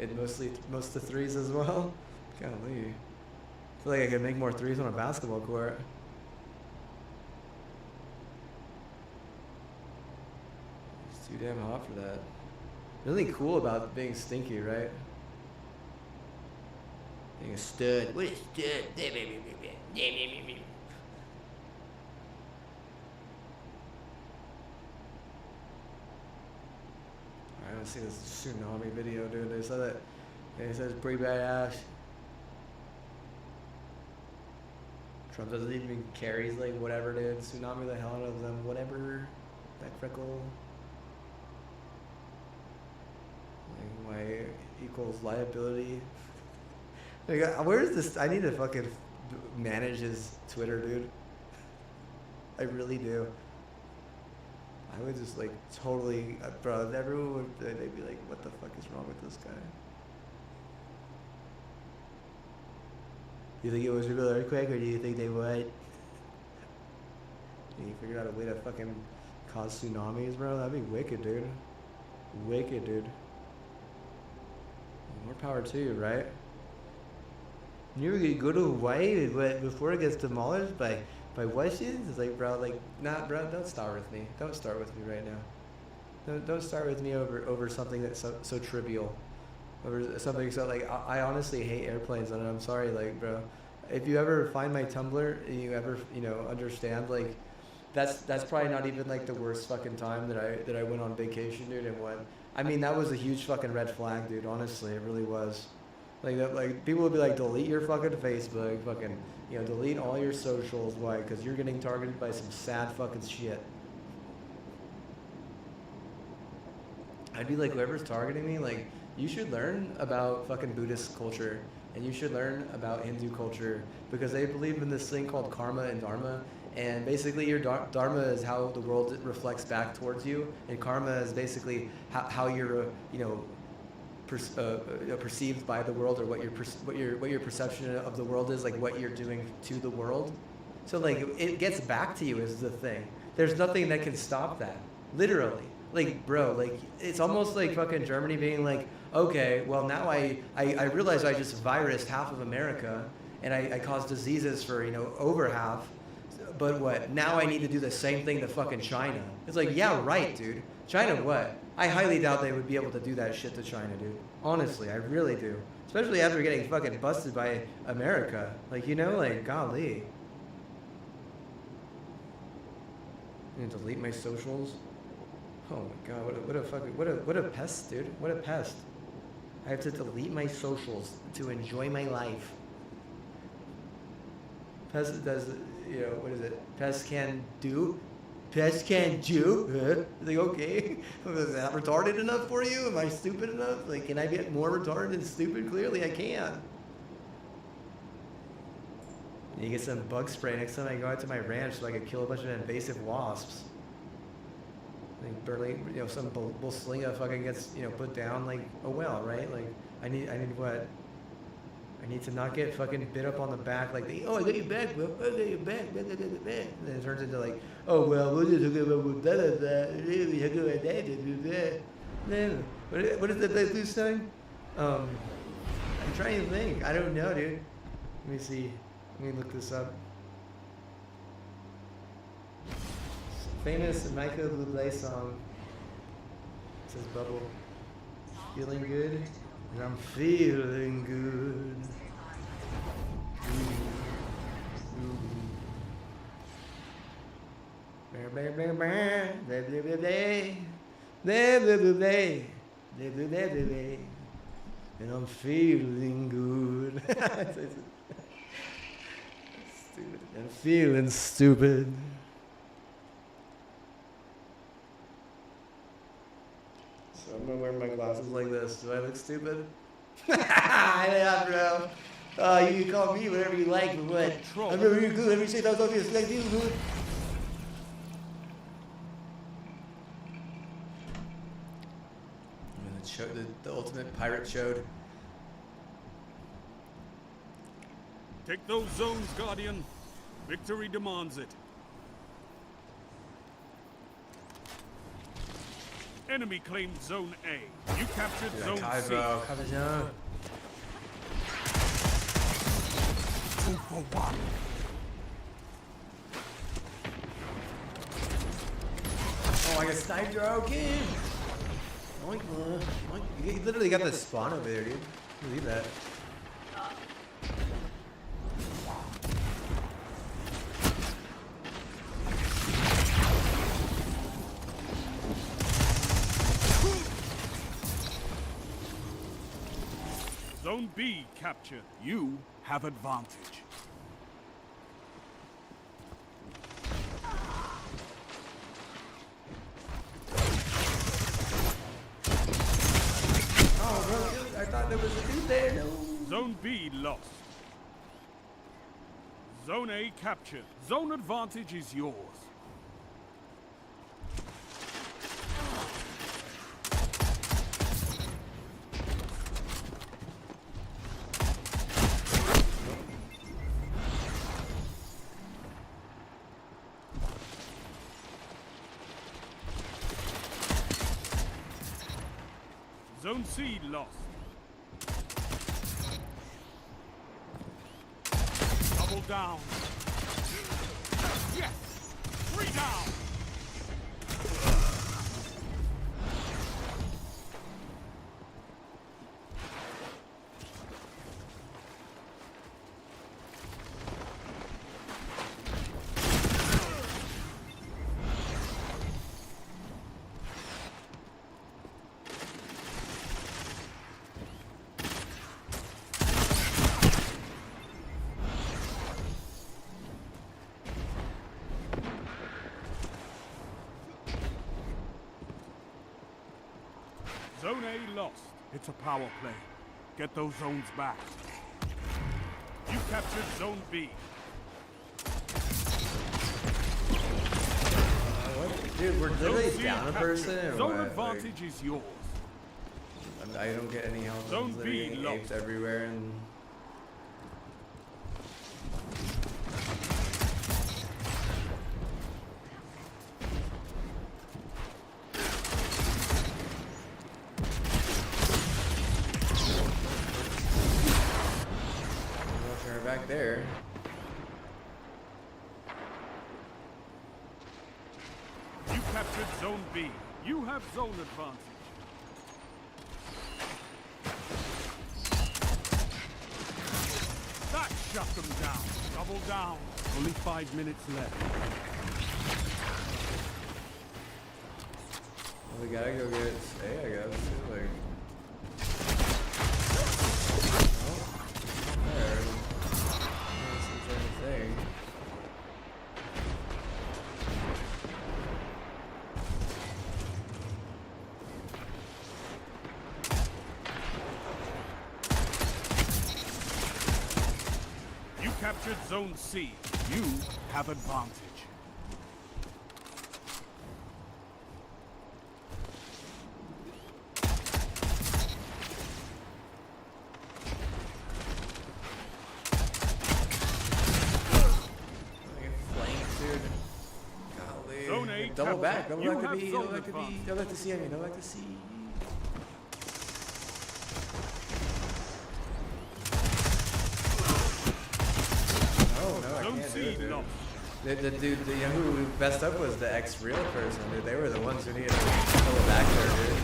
Speaker 1: And most of the 3s as well? Golly. I feel like I could make more 3s on a basketball court. It's too damn hot for that. Really cool about being stinky, right? Being a stud. What is stud? I haven't seen this tsunami video, dude. They said that. They said it's pretty badass. Trump doesn't even care. He's like, whatever, dude. Tsunami the hell out of them. Whatever. That freckle. Like, my equals liability.
Speaker 2: Like, where is this? I need to fucking manage his Twitter, dude. I really do. I would just like totally, bro. Everyone would, they'd be like, "What the fuck is wrong with this guy?" Do you think it was a real earthquake, or do you think they would? You figured out a way to fucking cause tsunamis, bro? That'd be wicked, dude. Wicked, dude. More power to you, right? You ever go to Hawaii before it gets demolished by Russians? It's like, bro, like, nah, bro, don't start with me. Don't start with me right now. Don't start with me over something that's so trivial. Over something so, like, I honestly hate airplanes, and I'm sorry, like, bro. If you ever find my Tumblr, and you ever, you know, understand, like, that's probably not even, like, the worst fucking time that I went on vacation, dude, and what. I mean, that was a huge fucking red flag, dude, honestly, it really was. Like, that, like, people would be like, delete your fucking Facebook, fucking, you know, delete all your socials. Why? Because you're getting targeted by some sad fucking shit. I'd be like, whoever's targeting me, like, you should learn about fucking Buddhist culture, and you should learn about Hindu culture, because they believe in this thing called karma and dharma. And basically, your dharma is how the world reflects back towards you, and karma is basically how you're, you know, perceived by the world, or what your perception of the world is, like what you're doing to the world. So like it gets back to you is the thing. There's nothing that can stop that. Literally. Like, bro, like it's almost like fucking Germany being like, okay, well now I realize I just virused half of America, and I caused diseases for, you know, over half. But what? Now I need to do the same thing to fucking China. It's like, yeah, right, dude. China what? I highly doubt they would be able to do that shit to China, dude. Honestly, I really do. Especially after getting fucking busted by America. Like, you know, like, golly. I need to delete my socials. Oh my god, what a pest, dude. What a pest. I have to delete my socials to enjoy my life. Pest does, you know, what is it? Pest can do? Pest can do? Like, okay, is that retarded enough for you? Am I stupid enough? Like, can I get more retarded than stupid? Clearly I can. You get some bug spray next time I go out to my ranch so I can kill a bunch of invasive wasps. Like, barely, you know, some bullslinger fucking gets, you know, put down, like, oh well, right? Like, I need what? I need to not get fucking bit up on the back, like, oh, I got your back, bro. I got your back. And then it turns into like, oh, well, we'll just talk about that. What is that blue song? I'm trying to think. I don't know, dude. Let me see. Let me look this up. Famous Michael Bublé song. It says bubble. Feeling good? And I'm feeling good. And I'm feeling good. Stupid. I'm feeling stupid. So I'm gonna wear my glasses like this. Do I look stupid? Yeah, bro. You can call me whatever you like, but what? I'm really good. Let me say that was obvious. Like you, good. And then the ultimate pirate showed.
Speaker 6: Take those zones, Guardian. Victory demands it. Enemy claimed Zone A. You captured Zone C.
Speaker 2: Cover zone.
Speaker 6: 2 for 1.
Speaker 2: Oh, I got sniped, okay. Oink, oink. You literally got the spawn over there, dude. Believe that.
Speaker 6: Zone B captured. You have advantage.
Speaker 2: Oh, bro, I thought there was a dude there. No.
Speaker 6: Zone B lost. Zone A captured. Zone advantage is yours. Zone C lost. Double down. Yes! 3 down! Zone A lost. It's a power play. Get those zones back. You captured Zone B.
Speaker 2: Dude, we're
Speaker 6: Zone
Speaker 2: literally
Speaker 6: C
Speaker 2: down a
Speaker 6: captured.
Speaker 2: person or
Speaker 6: Zone
Speaker 2: what?
Speaker 6: advantage is yours.
Speaker 2: Like, I don't get any health.
Speaker 6: Zone
Speaker 2: I'm
Speaker 6: B
Speaker 2: literally getting
Speaker 6: lost.
Speaker 2: aped everywhere and. Back there.
Speaker 6: You captured Zone B. You have zone advantage. That shut them down. Double down. Only 5 minutes left.
Speaker 2: Well, we gotta go get A, I guess. Like. Oh, there. Thing.
Speaker 6: You captured Zone C. You have advantage. Zone A
Speaker 2: Double back.
Speaker 6: captured.
Speaker 2: Double
Speaker 6: You
Speaker 2: back to
Speaker 6: have
Speaker 2: B.
Speaker 6: zone
Speaker 2: Double back to B.
Speaker 6: advantage.
Speaker 2: Double back to C. I mean, double back to C. Oh no, I
Speaker 6: Zone
Speaker 2: can't do
Speaker 6: C
Speaker 2: it, dude.
Speaker 6: lost.
Speaker 2: The dude, you know who messed up was the ex-real person, dude. They were the ones who needed to pull it back there, dude.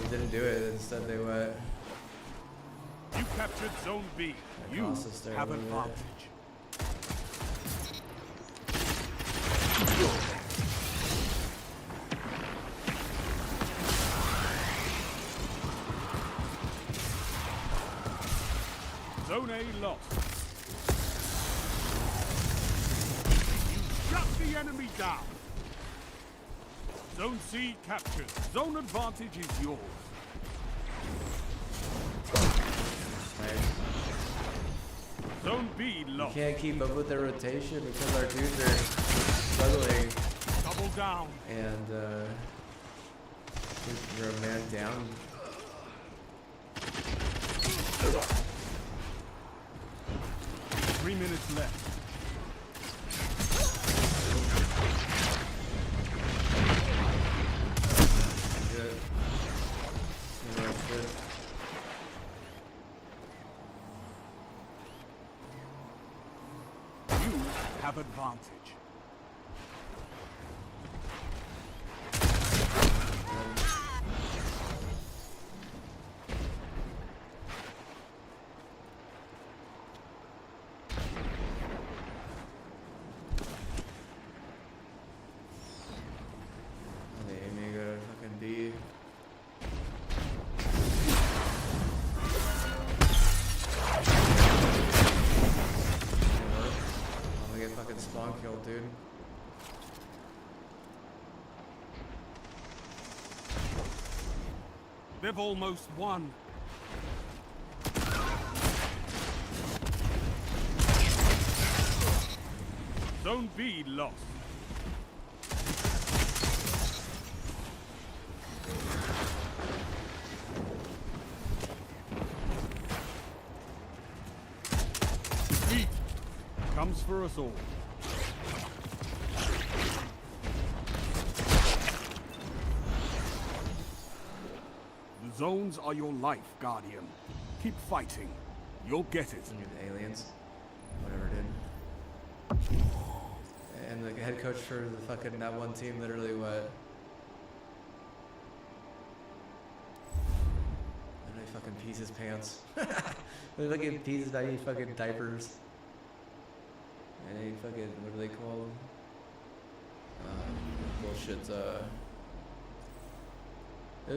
Speaker 2: They didn't do it. Instead, they went.
Speaker 6: You captured Zone B.
Speaker 2: That
Speaker 6: You
Speaker 2: cost us there a
Speaker 6: have
Speaker 2: little bit.
Speaker 6: advantage. Zone A lost. You shut the enemy down. Zone C captured. Zone advantage is yours. Zone B
Speaker 2: You
Speaker 6: lost.
Speaker 2: can't keep up with the rotation because our dudes are struggling,
Speaker 6: Double down.
Speaker 2: and you're a man down.
Speaker 6: 3 minutes left.
Speaker 2: Good. That's good.
Speaker 6: You have advantage.
Speaker 2: They may go to fucking D. I'm gonna get fucking spawn killed, dude.
Speaker 6: They've almost won. Zone B lost. Defeat comes for us all. The zones are your life, Guardian. Keep fighting. You'll get it.
Speaker 2: The aliens, whatever, dude. And the head coach for the fucking that one team, literally what? And he fucking pees his pants. He fucking pees his fucking diapers. And he fucking, what do they call them? Bullshit.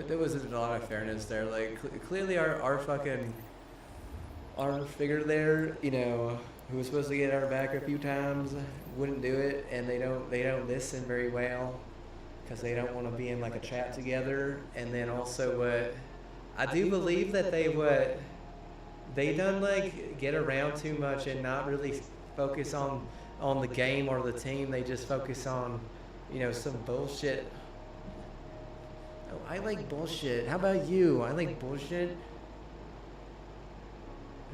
Speaker 2: There wasn't a lot of fairness there. Like clearly our fucking our figure there, you know, who was supposed to get our back a few times, wouldn't do it, and they don't listen very well because they don't want to be in like a chat together. And then also what I do believe that they done like get around too much and not really focus on the game or the team. They just focus on, you know, some bullshit. Oh, I like bullshit. How about you? I like bullshit.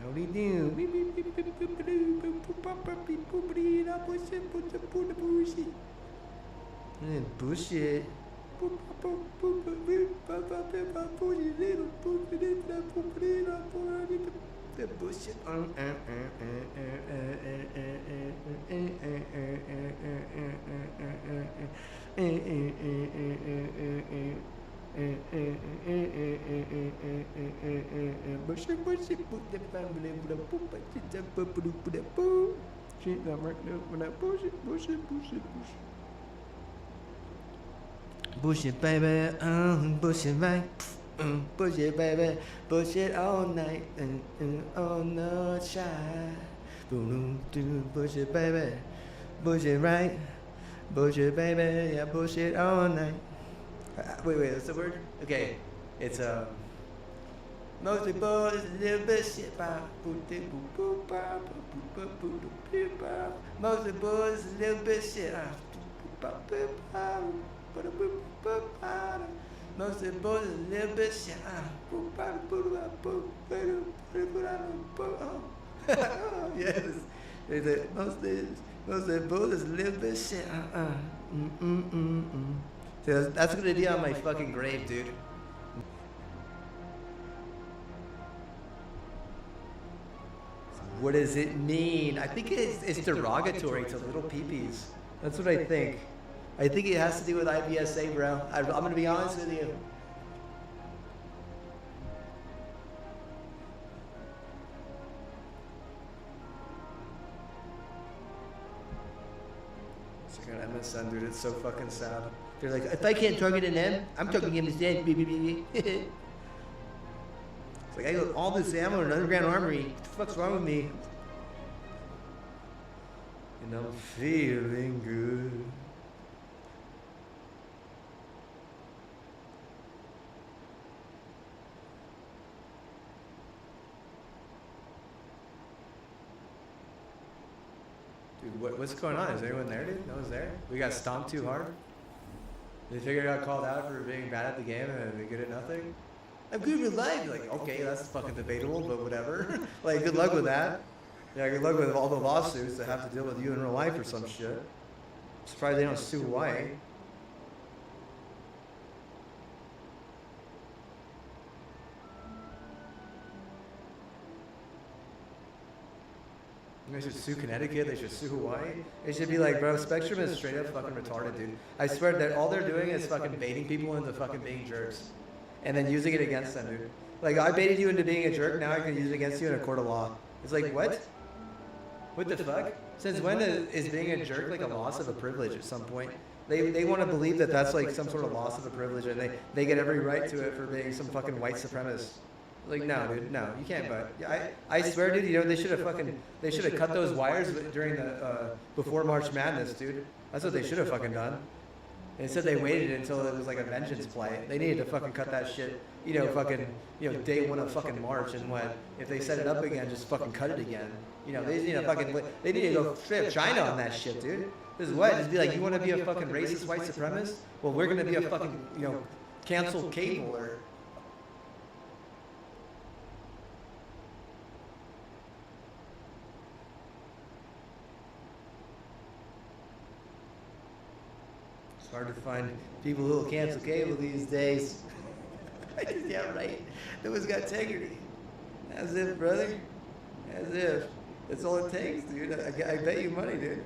Speaker 2: Howdy do. Bullshit. The bullshit. Bullshit, baby, bullshit, right? Bullshit, baby, bullshit all night, on the side. Bullshit, baby, bullshit, right? Bullshit, baby, yeah, bullshit all night. Wait, that's the word? Okay, it's mostly boys, a little bit shit. Mostly boys, a little bit shit. Mostly boys, a little bit shit. Yes, mostly boys, a little bit shit. So that's what I do on my fucking grave, dude. What does it mean? I think it's derogatory to little peepees. That's what I think. I think it has to do with IBSA, bro. I'm gonna be honest with you. MSN, dude, it's so fucking sad. They're like, if I can't target an M, I'm targeting him instead. It's like, I got all this ammo in an underground armory. What the fuck's wrong with me? And I'm feeling good. Dude, what's going on? Is anyone there, dude? No one's there? We got stomped too hard? They figured I got called out for being bad at the game and be good at nothing? I'm good with life. Like, okay, that's fucking debatable, but whatever. Like, good luck with that. Yeah, good luck with all the lawsuits that have to deal with you in real life or some shit. I'm surprised they don't sue Hawaii. They should sue Connecticut, they should sue Hawaii. They should be like, bro, Spectrum is straight up fucking retarded, dude. I swear that all they're doing is fucking baiting people into fucking being jerks. And then using it against them, dude. Like, I baited you into being a jerk, now I can use it against you in a court of law. It's like, what? What the fuck? Since when is being a jerk like a loss of a privilege at some point? They want to believe that that's like some sort of loss of a privilege and they get every right to it for being some fucking white supremacist. Like, no, dude, no, you can't. But I swear, dude, you know, they should have cut those wires during the before March Madness, dude. That's what they should have fucking done. Instead, they waited until it was like a vengeance play. They needed to fucking cut that shit fucking, day one of fucking March, and what, if they set it up again, just fucking cut it again. They need to fucking, they need to go straight up China on that shit, dude. This is what, just be like, you want to be a fucking racist white supremacist? Well, we're gonna be a fucking, cancel cable or. It's hard to find people who will cancel cable these days. Yeah, right. That was got integrity. As if, brother. As if. That's all it takes, dude. I bet you money, dude.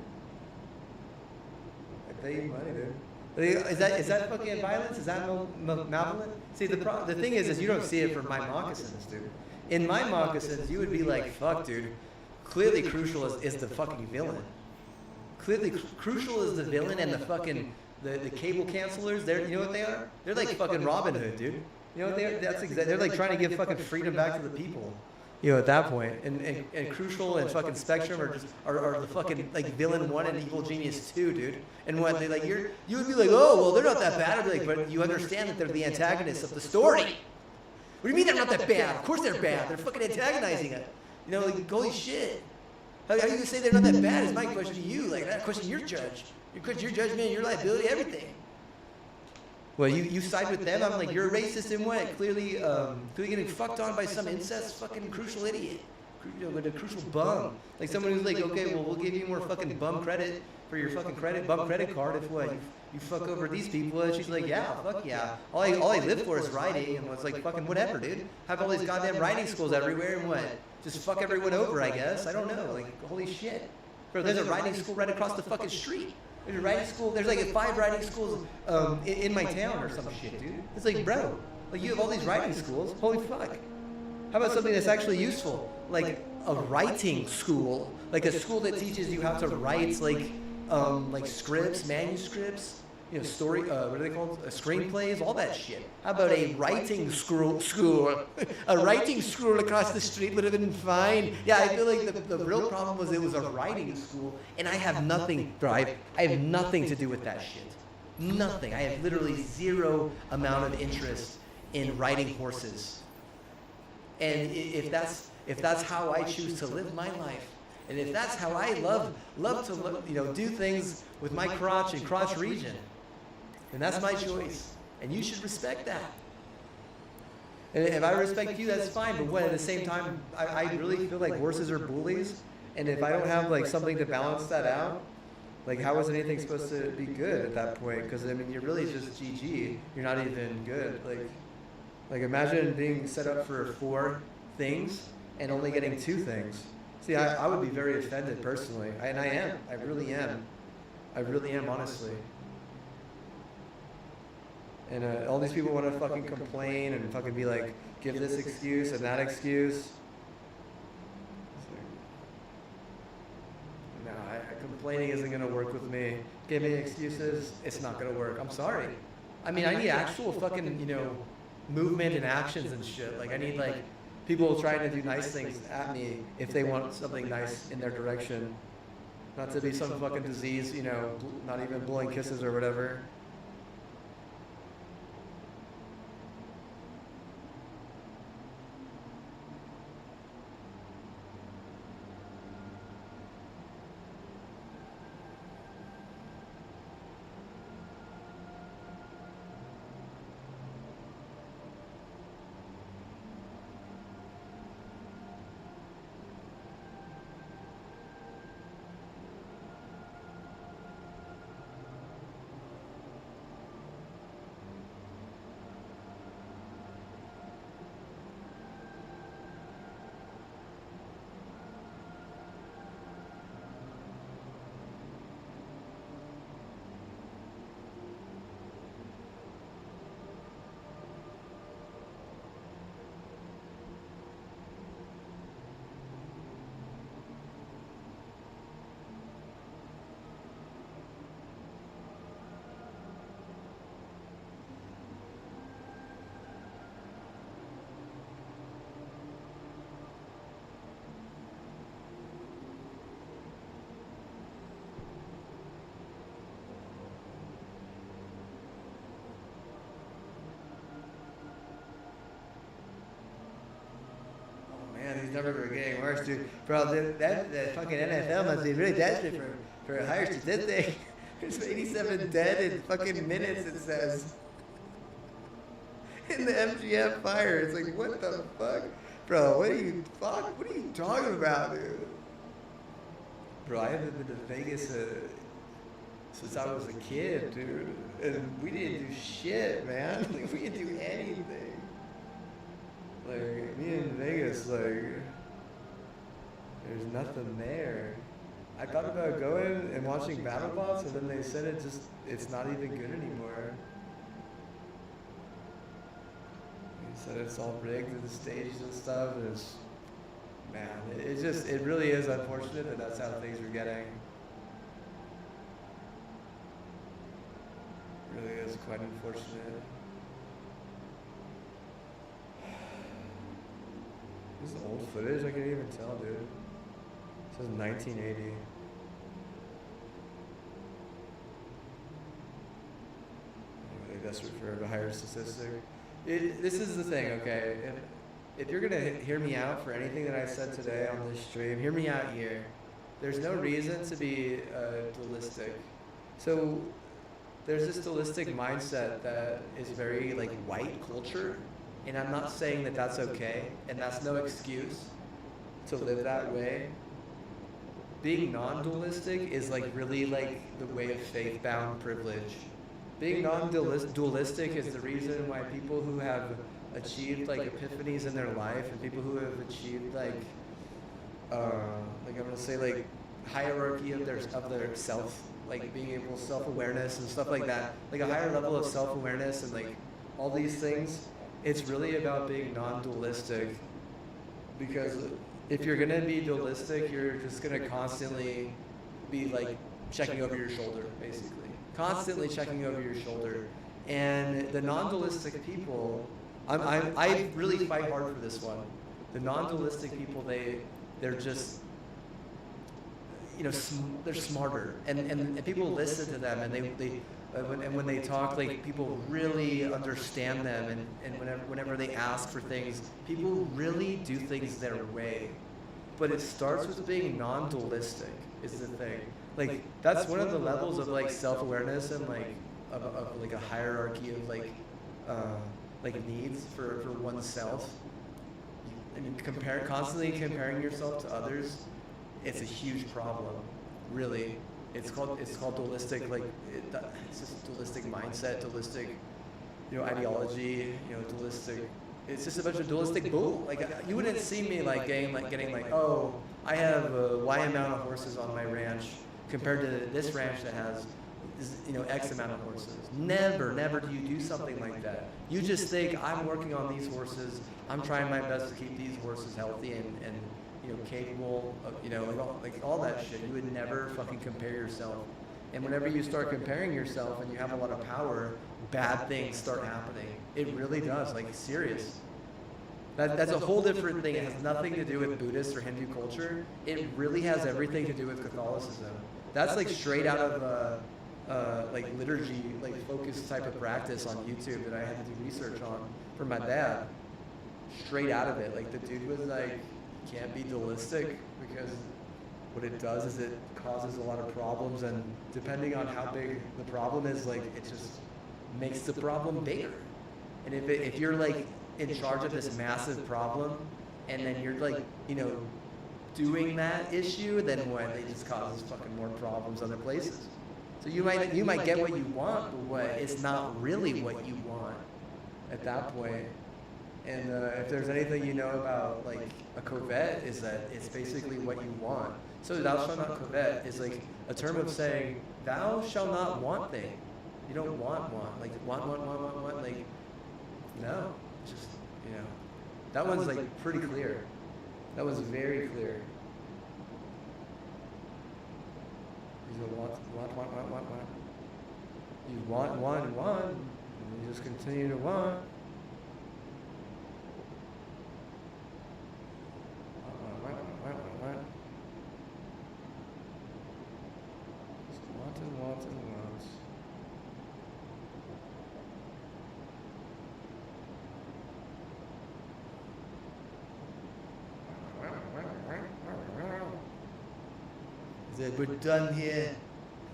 Speaker 2: I bet you money, dude. Is that fucking violence? Is that malevolent? See, the thing is you don't see it from my moccasins, dude. In my moccasins, you would be like, fuck, dude. Clearly, Crucial is the fucking villain. Clearly, Crucial is the villain, and the fucking the cable cancelers. You know what they are? They're like fucking Robin Hood, dude. You know what they are? They're like trying to give fucking freedom back to the people. At that point, and Crucial and fucking Spectrum are the fucking like villain 1 and evil genius 2, dude. And what they like, you would be like, oh well, they're not that bad. I'd be like, but you understand that they're the antagonists of the story. What do you mean they're not that bad? Of course they're bad. They're fucking antagonizing it. Like holy shit. How are you gonna say they're not that bad? Is my question to you. Like that question your judge. Your judgment, your liability, everything. Well, you side with them. I'm like, you're a racist and what? Clearly getting fucked on by some incest fucking Crucial idiot, with a Crucial bum. Like someone who's like, okay, well, we'll give you more fucking bum credit for your fucking bum credit card if what you fuck over these people. And she's like, yeah, fuck yeah. All I live for is writing, and was like, fucking whatever, dude. Have all these goddamn writing schools everywhere, and what? Just fuck everyone over, I guess. I don't know. Like, holy shit. Bro, there's a writing school right across the fucking street. There's a writing school. There's like 5 writing schools in my town or some shit, dude. It's like, bro, like you have all these writing schools. Holy fuck. How about something that's actually useful, like a writing school, like a school that teaches you how to write like scripts, manuscripts, story. What are they called? Screenplays, all that shit. How about a writing school? A writing school across the street would have been fine. Yeah, I feel like the real problem was it was a writing school, and I have nothing, bro. I have nothing to do with that shit. Nothing. I have literally zero amount of interest in riding horses. And if that's how I choose to live my life, and if that's how I love to do things with my crotch and crotch region, then that's my choice, and you should respect that. And if I respect you, that's fine. But at the same time, I really feel like horses are bullies, and if I don't have like something to balance that out, like how is anything supposed to be good at that point? Because I mean, you're really just GG. You're not even good. Like imagine being set up for 4 things and only getting 2 things. See, I would be very offended personally, and I am. I really am. I really am, honestly. And all these people want to fucking complain and fucking be like, give this excuse and that excuse. No, complaining isn't gonna work with me. Give me excuses, it's not gonna work. I'm sorry. I mean, I need actual fucking, movement and actions and shit. Like I need like people trying to do nice things at me if they want something nice in their direction. Not to be some fucking disease, not even blowing kisses or whatever. numbers are getting worse, dude. Bro, that fucking NFL must be really desperate for a higher statistic. There's 87 dead in fucking minutes, it says. In the MGM fire. It's like, what the fuck? Bro, what are you talking about, dude? Bro, I haven't been to Vegas since I was a kid, dude. And we didn't do shit, man. Like, we didn't do anything. Like, me in Vegas, like, there's nothing there. I thought about going and watching BattleBots, and then they said it's not even good anymore. They said it's all rigged to the stages and stuff. And it's, man, it really is unfortunate that that's how things are getting. It really is quite unfortunate. This is old footage, I can't even tell, dude. It says 1980. Really desperate for a higher statistic. This is the thing, okay? If you're gonna hear me out for anything that I said today on this stream, hear me out here. There's no reason to be dualistic. So there's this dualistic mindset that is very like white culture, and I'm not saying that that's okay, and that's no excuse to live that way. Being non-dualistic is like really like the way of faith-bound privilege. Being non-dualistic is the reason why people who have achieved like epiphanies in their life, and people who have achieved like I'm gonna say like hierarchy of their self, like being able self-awareness and stuff like that, like a higher level of self-awareness and like all these things. It's really about being non-dualistic, because if you're gonna be dualistic, you're just gonna constantly be like checking over your shoulder, basically. Constantly checking over your shoulder. And the non-dualistic people, I really fight hard for this one. The non-dualistic people, they're just, you know, they're smarter, and people listen to them, and when they talk, like, people really understand them, and whenever they ask for things, people really do things their way. But it starts with being non-dualistic, is the thing. Like, that's one of the levels of like self-awareness and like of like a hierarchy of like needs for oneself. I mean, constantly comparing yourself to others, it's a huge problem, really. It's called dualistic, like it's just dualistic mindset, dualistic, you know, ideology, you know, dualistic. It's just a bunch of dualistic bull. Like, you wouldn't see me like getting like, oh, I have Y amount of horses on my ranch compared to this ranch that has, you know, X amount of horses. Never do you do something like that. You just think, I'm working on these horses. I'm trying my best to keep these horses healthy and you know, capable of, you know, like all that shit. You would never fucking compare yourself. And whenever you start comparing yourself and you have a lot of power, bad things start happening. It really does, like, serious. That's a whole different thing. It has nothing to do with Buddhist or Hindu culture. It really has everything to do with Catholicism. That's like straight out of like liturgy, like focused type of practice on YouTube that I had to do research on for my dad. Straight out of it. Like, the dude was like, you can't be dualistic, because what it does is it causes a lot of problems, and depending on how big the problem is, like, it just makes the problem bigger. And if you're like in charge of this massive problem, and then you're like, you know, doing that issue, then what? It just causes fucking more problems other places. So you might get what you want, but what? It's not really what you want at that point. And if there's anything you know about like a covet, is that it's basically what you want. So thou shalt not covet is like a term of saying thou shalt not want thing. You don't want, like want, like, no, just, you know. That one's like pretty clear. That was very clear. You want. You want, and you just continue to want. Just want. Said, we're done here.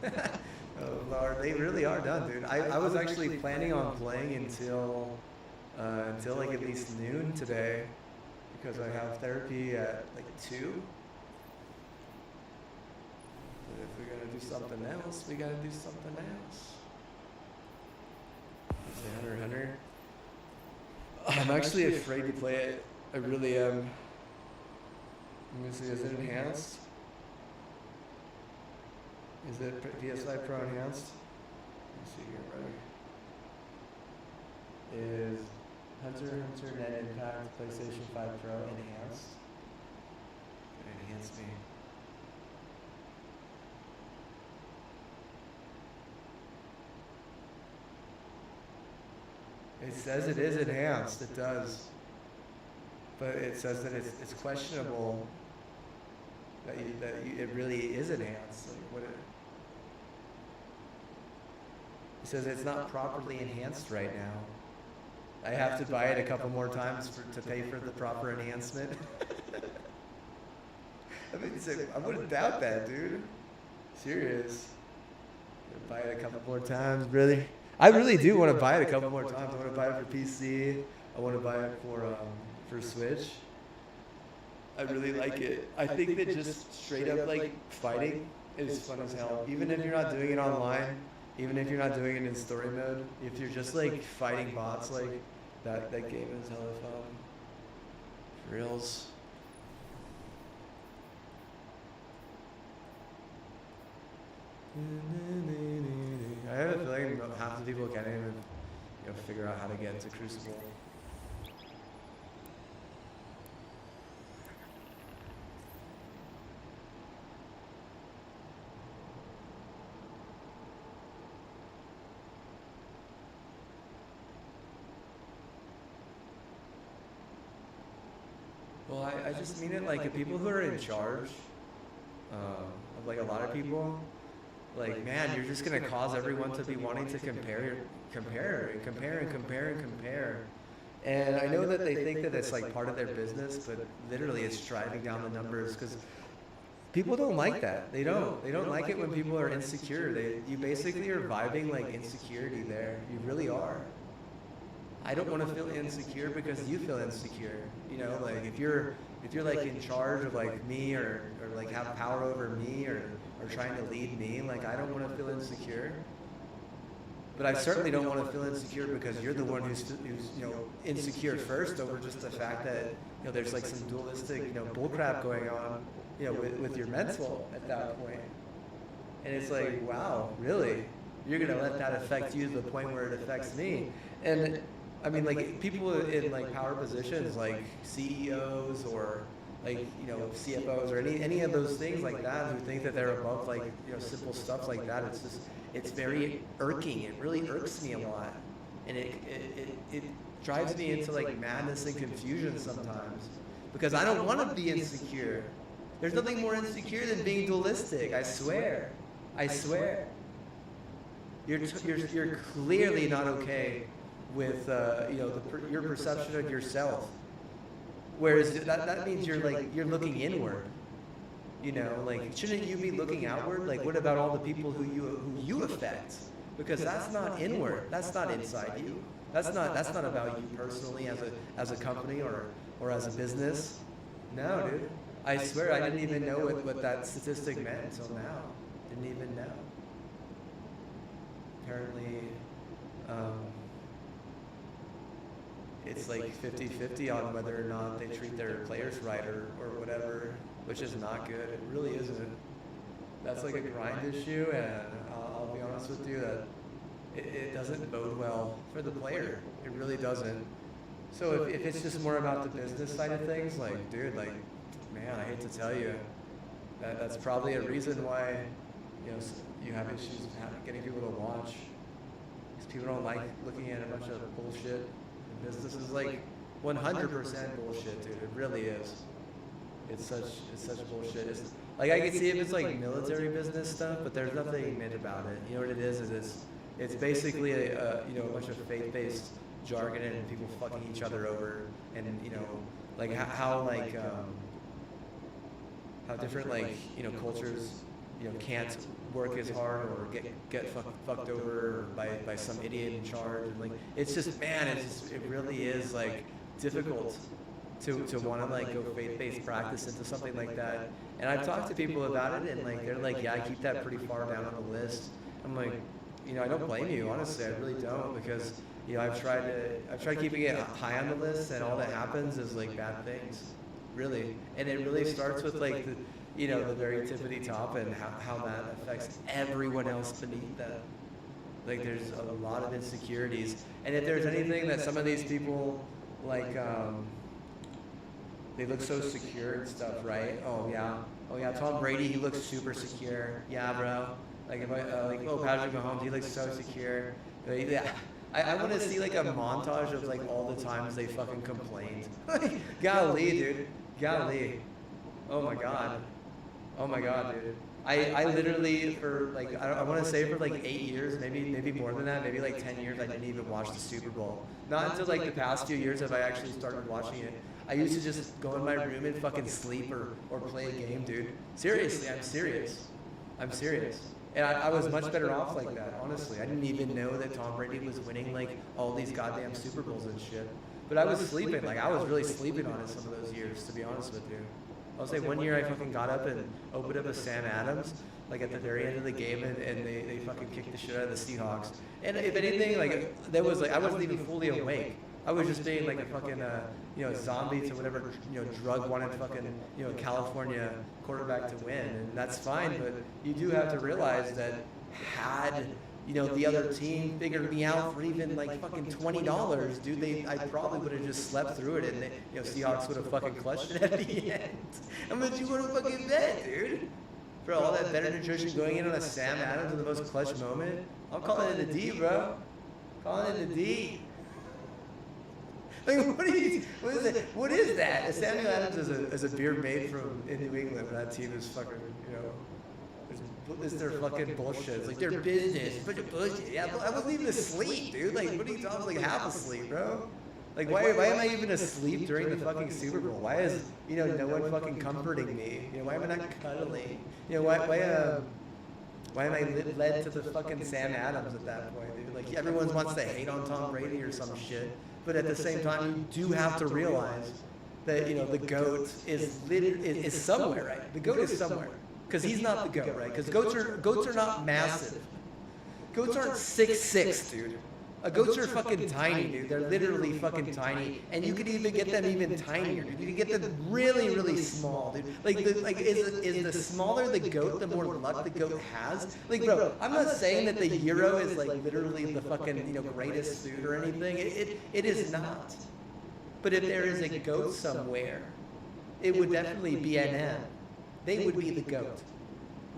Speaker 2: Oh Lord, they really are done, dude. I was actually planning on playing until like at least noon today, because I have therapy at like 2. But if we're gonna do something else, we gotta do something else. Hunter. I'm actually afraid to play it. I really am. Let me see, is it enhanced? Is it PSI Pro enhanced? Let me see here, brother. Is Hunter Net Impact PlayStation 5 Pro enhanced? Enhance me. It says it is enhanced, it does. But it says that it's questionable that it really is enhanced. Like what it says it's not properly enhanced right now. I have to buy it a couple more times to pay for the proper enhancement. I mean, I wouldn't doubt that, dude. Serious. Buy it a couple more times, really. I really do want to buy it a couple more times. I want to buy it for PC. I want to buy it for Switch. I really like it. I think that just straight up like fighting is fun as hell. Even if you're not doing it online, even if you're not doing it in story mode, if you're just like fighting bots, like that game is hella fun. For reals. I have a feeling about half the people can't even figure out how to get into Crucible. Well, I just mean it like the people who are in charge of like a lot of people. Like, man, you're just gonna cause everyone to be wanting to compare. And I know that they think that it's like part of their business, but literally it's driving down the numbers because people don't like that. They don't like it when people are insecure. You basically are vibing like insecurity there. You really are. I don't want to feel insecure because you feel insecure. You know, like if you're like in charge of like me or like have power over me or trying to lead me, like I don't want to feel insecure. But I certainly don't want to feel insecure because you're the one who's insecure first over just the fact that there's like some dualistic bullcrap going on with your mental at that point. And it's like, wow, really? You're gonna let that affect you to the point where it affects me? And I mean, like people in like power positions, like CEOs or like CFOs or any of those things like that, who think that they're above like simple stuff like that. It's very irking. It really irks me a lot, and it drives me into like madness and confusion sometimes because I don't want to be insecure. There's nothing more insecure than being dualistic. I swear. You're clearly not okay with your perception of yourself. Whereas that means you're looking inward. Like shouldn't you be looking outward? Like what about all the people who you affect? Because that's not inward. That's not inside you. That's not about you personally as a company or as a business. No, dude. I swear I didn't even know what that statistic meant until now. Didn't even know. Apparently, it's like 50-50 on whether or not they treat their players right or whatever, which is not good. It really isn't. That's like a grind issue, and I'll be honest with you that it doesn't bode well for the player. It really doesn't. So if it's just more about the business side of things, like, dude, like, man, I hate to tell you, that's probably a reason why you have issues getting people to watch. Because people don't like looking at a bunch of bullshit. Business is like 100% bullshit, dude. It really is. It's such bullshit. It's like I can see if it's like military business stuff, but there's nothing mid about it. You know what it is? It's basically a bunch of faith-based jargon and people fucking each other over, and like how different like cultures can't work as hard or get fucked over by some idiot in charge. And like, it's just, man, it really is like difficult to want to like go faith-based practice into something like that. And I've talked to people about it, and like they're like, yeah, I keep that pretty far down on the list. I'm like, I don't blame you, honestly, I really don't, because I've tried keeping it high on the list, and all that happens is like bad things, really. And it really starts with like the very tippity top and how that affects everyone else beneath that. Like, there's a lot of insecurities, and if there's anything that some of these people like, they look so secure and stuff, right? Oh yeah, Tom Brady, he looks super secure. Yeah, bro. Like, Patrick Mahomes, he looks so secure. Yeah. I want to see like a montage of like all the times they fucking complained. Like, golly, dude. Golly. Oh my god, dude. I literally, for like, I want to say for like 8 years, maybe more than that, maybe like 10 years, I didn't even watch the Super Bowl. Not until like the past few years have I actually started watching it. I used to just go in my room and fucking sleep or play a game, dude. Seriously, I'm serious. And I was much better off like that, honestly. I didn't even know that Tom Brady was winning like all these goddamn Super Bowls and shit. But I was sleeping, like I was really sleeping on it some of those years, to be honest with you. I'll say one year I fucking got up and opened up a Sam Adams, like at the very end of the game, and they fucking kicked the shit out of the Seahawks. And if anything, like, there was like, I wasn't even fully awake. I was just being like a fucking, zombie to whatever, drug wanted fucking, California quarterback to win. And that's fine, but you do have to realize that had, the other team figured me out for even like fucking $20, dude, I probably would have just slept through it, and Seahawks would have fucking clutched it at the end. How much you want to fucking bet, dude? For all that better nutrition going in on a Sam Adams in the most clutch moment, I'm calling it a D, bro. Calling it a D. Like, what is it? What is that? Samuel Adams is a beer made in New England. That team is fucking, it's their fucking bullshit. It's like their business. Bunch of bullshit. Yeah, I wasn't even asleep, dude. Like, what are you talking? Like half asleep, bro. Like, why am I even asleep during the fucking Super Bowl? Why is no one fucking comforting me? Why am I not cuddling? Why am I led to the fucking Sam Adams at that point, dude? Like, everyone wants to hate on Tom Brady or some shit. But at the same time, you do have to realize that, the GOAT is somewhere, right? The GOAT is somewhere. Because he's not the GOAT, right? Because goats are not massive. Goats aren't 6'6", dude. Goats are fucking tiny, dude. They're literally fucking tiny. And you could even get them even tinier, dude. You can get them really, really small, dude. Is the smaller the goat, the more luck the goat has? Like, bro, I'm not saying that the hero is like literally the fucking, greatest food or anything. It is not. But if there is a goat somewhere, it would definitely be NM. They would be the GOAT.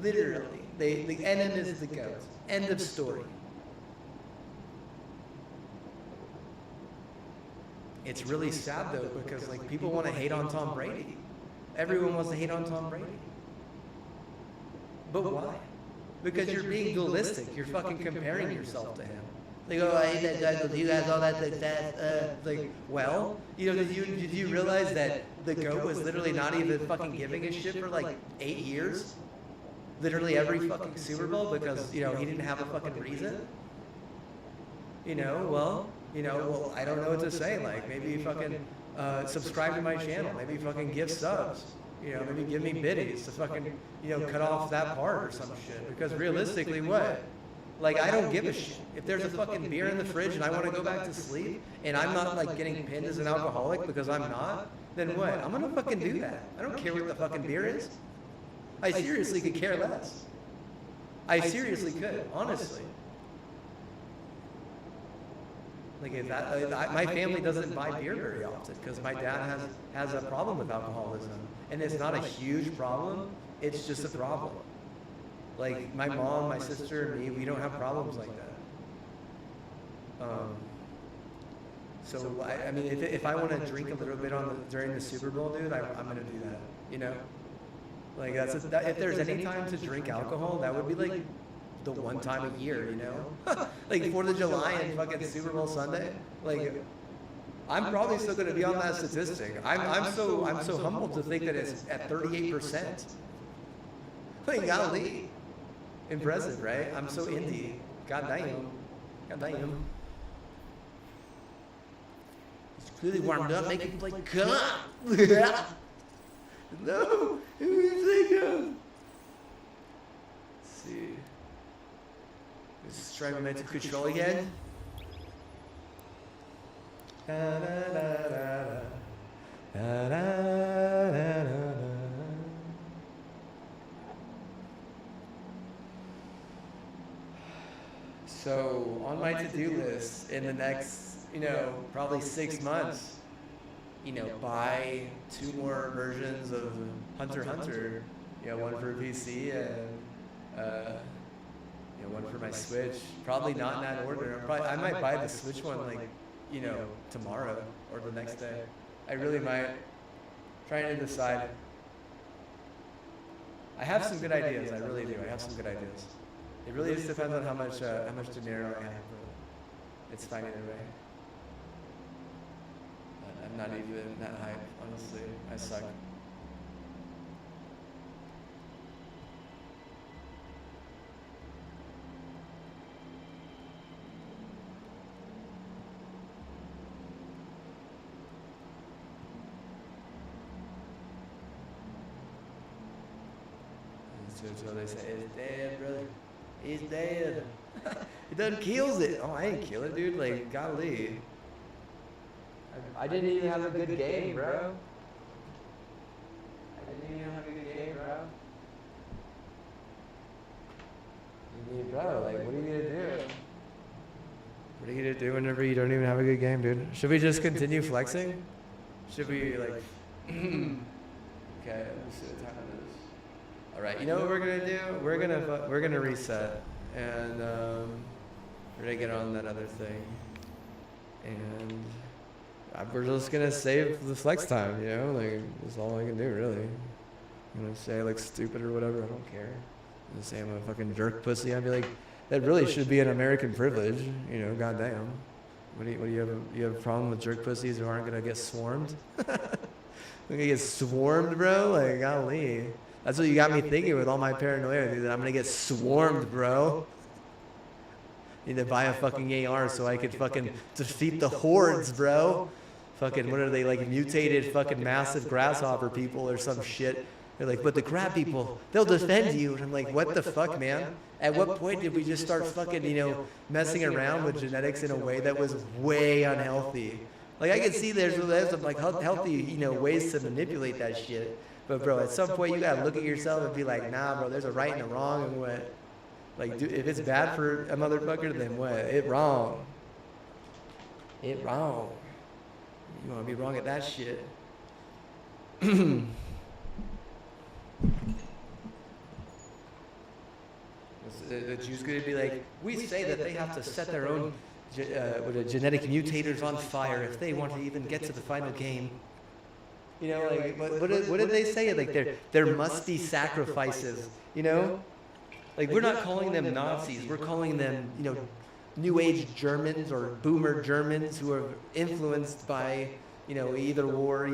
Speaker 2: Literally. The NM is the GOAT. End of story. It's really sad though, because like people want to hate on Tom Brady. Everyone wants to hate on Tom Brady. But why? Because you're being dualistic. You're fucking comparing yourself to him. Like, oh, I hate that guy because he has all that success. Like, well, did you realize that the GOAT was literally not even fucking giving a shit for like 8 years? Literally every fucking Super Bowl because, he didn't have a fucking reason? Well, I don't know what to say. Like, maybe fucking subscribe to my channel. Maybe fucking give subs. Maybe give me biddies to fucking, cut off that part or some shit. Because realistically, what? Like, I don't give a shit. If there's a fucking beer in the fridge and I want to go back to sleep and I'm not like getting pinned as an alcoholic because I'm not, then what? I'm gonna fucking do that. I don't care what the fucking beer is. I seriously could care less. I seriously could, honestly. Like, if my family doesn't buy beer very often because my dad has a problem with alcoholism, and it's not a huge problem. It's just a problem. Like, my mom, my sister, and me, we don't have problems like that. So I mean, if I want to drink a little bit during the Super Bowl, dude, I'm gonna do that. Like, if there's any time to drink alcohol, that would be like the one time a year, like 4th of July and fucking Super Bowl Sunday. Like, I'm probably still gonna be on that statistic. I'm so humbled to think that it's at 38%. Like, golly. impressive, right? I'm so indie. God damn. God damn. He's clearly warmed up, making play. Come on. No. Who is it? Let's see. Let's try momentum control again. Da, da, da, da, da. Da, da, da, da, da. So on my to-do list in the next, probably 6 months, buy 2 more versions of Hunter x Hunter, one for PC and one for my Switch. Probably not in that order. I might buy the Switch one tomorrow or the next day. I really might. Trying to decide. I have some good ideas. I really do. I have some good ideas. It really just depends on how much dinero I have. It's fine either way. I'm not even that hype, honestly. I suck. So they say, it's dead, brother. It's dead. It done kills it. Oh, I didn't kill it, dude. Like, golly. I didn't even have a good game, bro. I didn't even have a good game, bro. Bro, like, what are you gonna do? What are you gonna do whenever you don't even have a good game, dude? Should we just continue flexing? Should we, like... Okay, let me see what time it is. All right, you know what we're gonna do? We're gonna reset, and we're gonna get on that other thing, and we're just gonna save the flex time. Like that's all I can do, really. I'm gonna say I look stupid or whatever. I don't care. I'm gonna say I'm a fucking jerk pussy. I'd be like, that really should be an American privilege. Goddamn. What do you have a problem with jerk pussies who aren't gonna get swarmed? They're gonna get swarmed, bro. Like golly. That's what you got me thinking with all my paranoia, dude, that I'm gonna get swarmed, bro. Need to buy a fucking AR so I could fucking defeat the hordes, bro. Fucking, what are they, like mutated fucking massive grasshopper people or some shit? They're like, but the crab people, they'll defend you. And I'm like, what the fuck, man? At what point did we just start fucking, messing around with genetics in a way that was way unhealthy? Like, I can see there's some like healthy, ways to manipulate that shit. But bro, at some point you gotta look at yourself and be like, nah, bro, there's a right and a wrong, and what? Like, dude, if it's bad for a motherfucker, then what? It wrong. It wrong. You wanna be wrong at that shit. The Jews gonna be like, we say that they have to set their own genetic mutators on fire if they want to even get to the final game. Like, what did they say? Like, there must be sacrifices, Like, we're not calling them Nazis. We're calling them, New Age Germans or Boomer Germans who are influenced by, either war,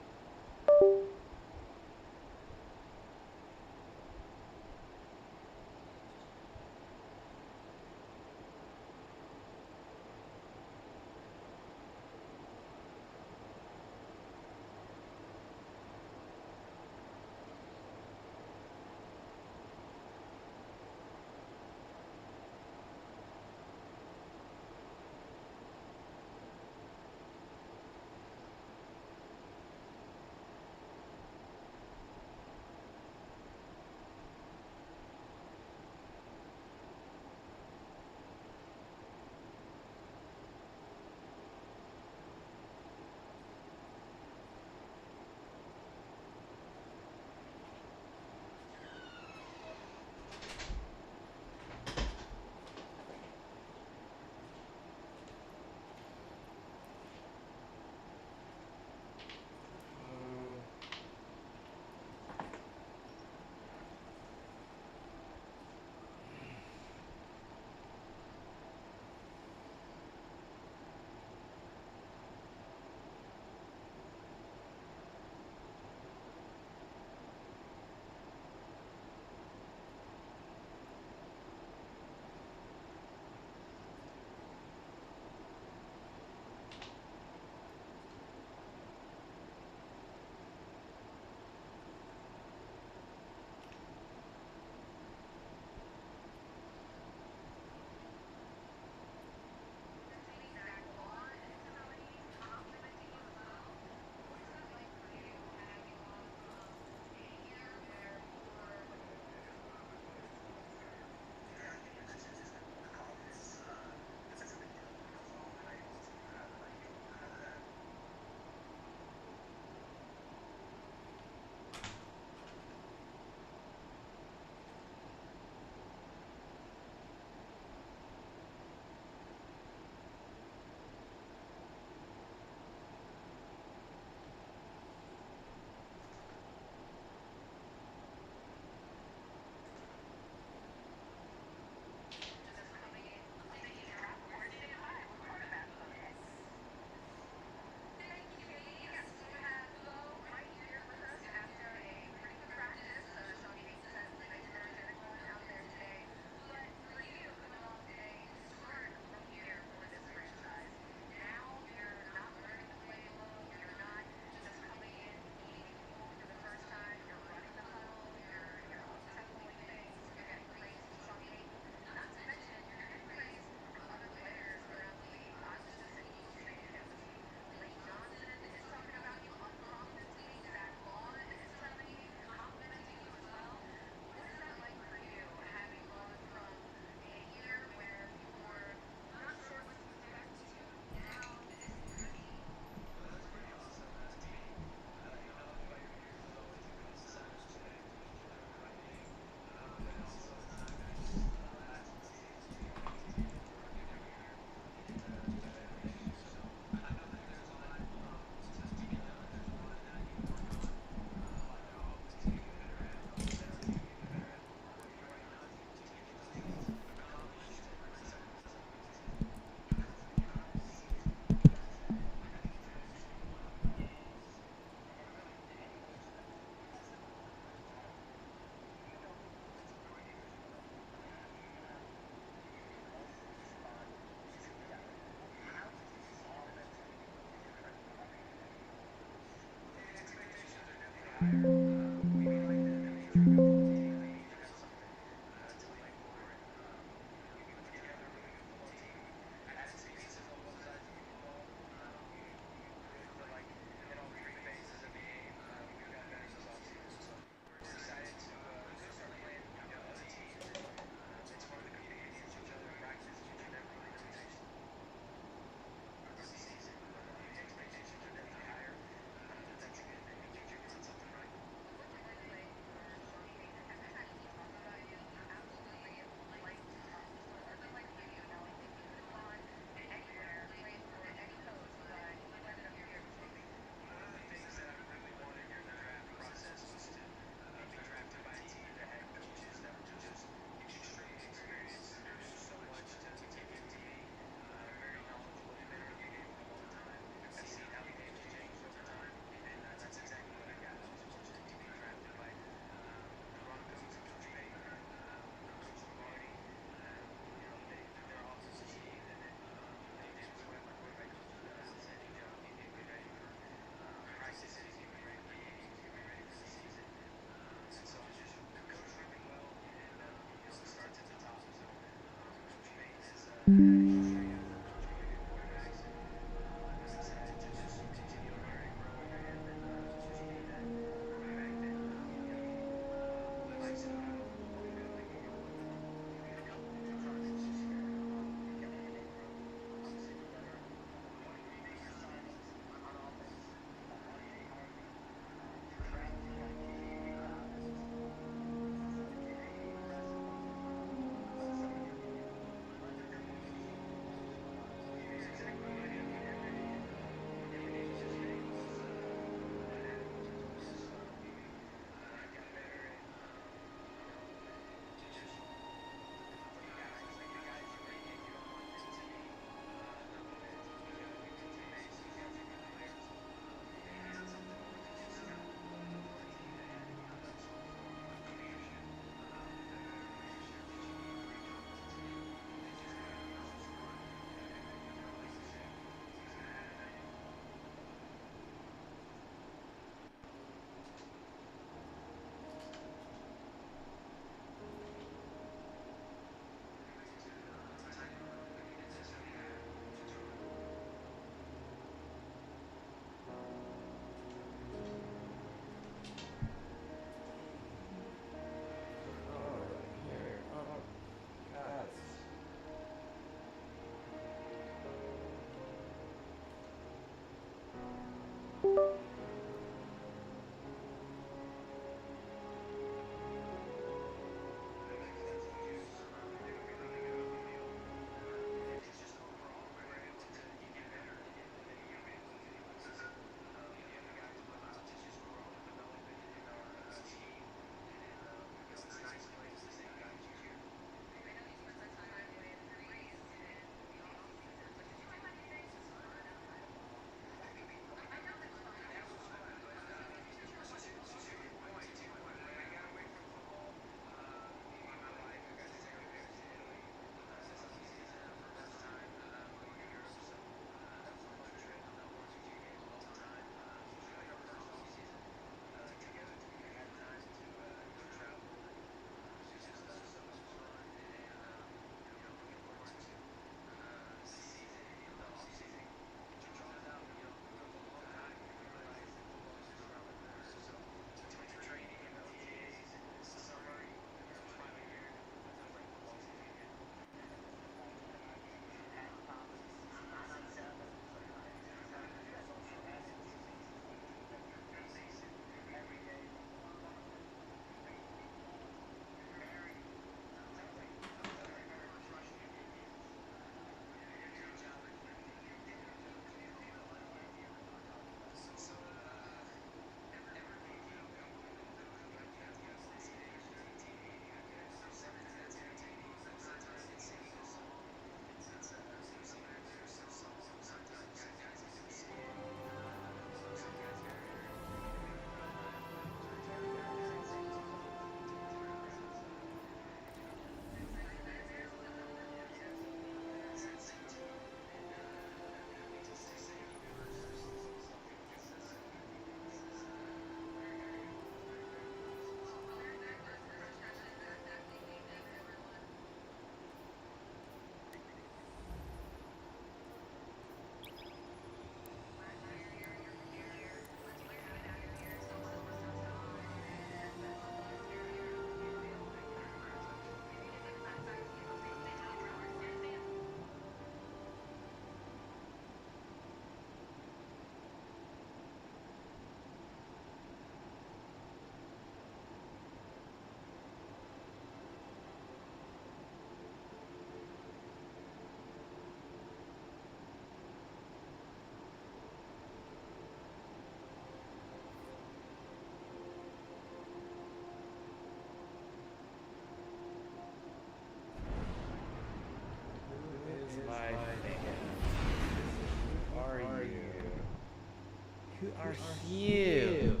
Speaker 2: Who are you?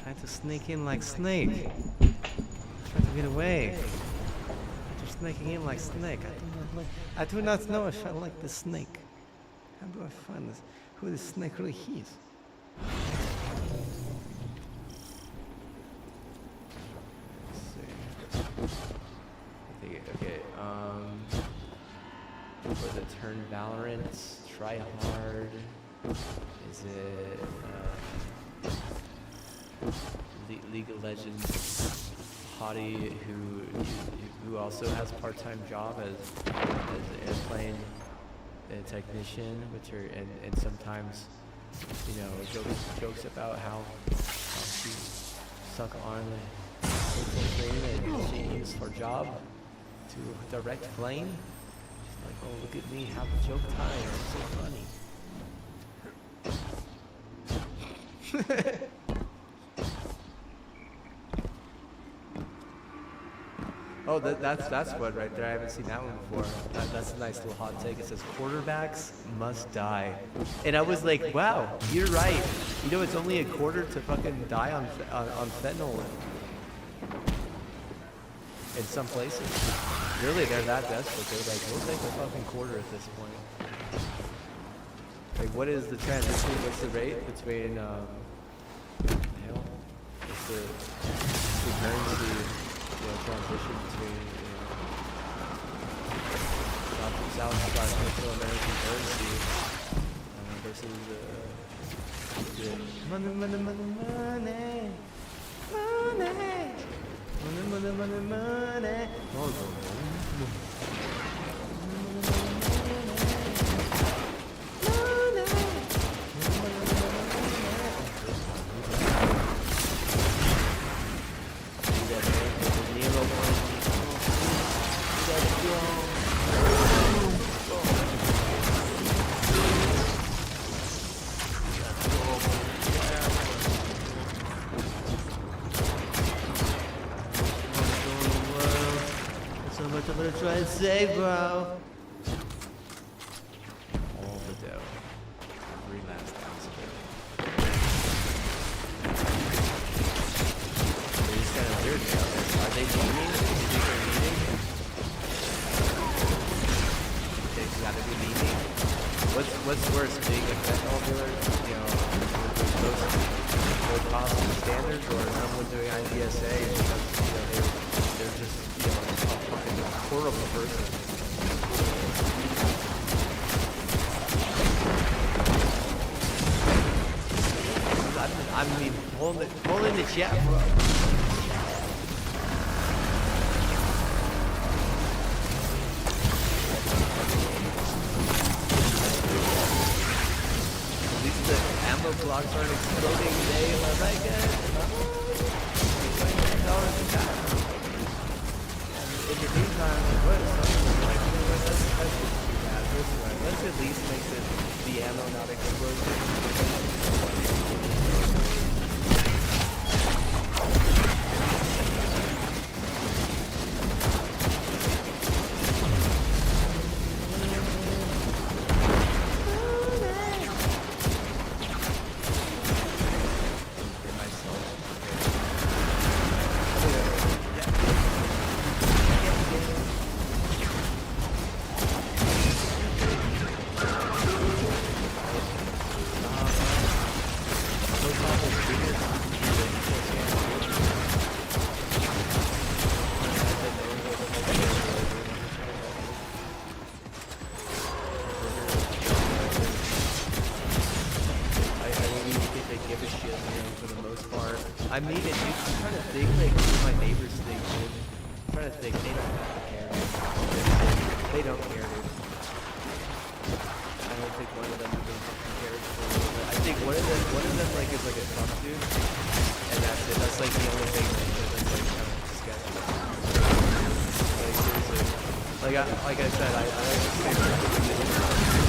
Speaker 2: Trying to sneak in like Snake. Trying to get away. You're sneaking in like Snake. I do not know if I like the snake. How do I find this? Who this snake really is? Let's see. I think
Speaker 1: Turn Valorant, Try Hard. Is it League of Legends hottie who also has part-time job as an airplane technician, which are and sometimes jokes about how she suck on the plane that she used for job to direct plane. She's like, oh, look at me, have a joke time, it's so funny. Oh, that's what right there. I haven't seen that one before. That's a nice little hot take. It says quarterbacks must die, and I was like, wow, you're right. You know, it's only a quarter to fucking die on fentanyl in some places. Really, they're that desperate. They're like, we'll take a fucking quarter at this point. Like, what is the transition? What's the rate between what's the currency? Transition between Central American currency versus money. I'm gonna try and save, bro. All the dough. Every last ounce of it. They're just kind of weird now. Are they leaving? Do you think they're leaving? They gotta be leaving. What's worse, being a fentanyl dealer, with those cost standards, or someone doing IDSA because they're just a fucking horrible person. I mean, holding the chat, bro. At least the ammo blocks aren't exploding today, am I right, guys? $29 a time. In the meantime, let's at least make the ammo not explode. I mean, I'm trying to think, like, what my neighbors think, dude. I'm trying to think, they don't have to care. They don't care, dude. I don't think one of them even fucking cares. I think one of them, like, is like a tough dude, and that's it. That's like the only thing that's like kind of sketchy. Like, seriously. Like I said, I like to say,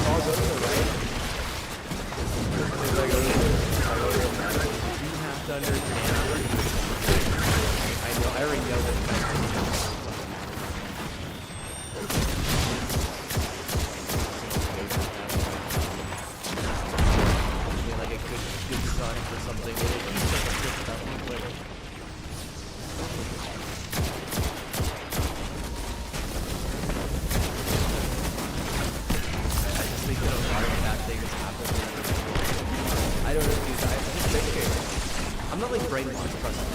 Speaker 1: all go to the right. If I go to the to understand. I already know that. Like a good son for something. He's like a good stuff player. I just think that a lot of bad things happen. I don't know, dude. I just think I'm not like brainwashed, trust me.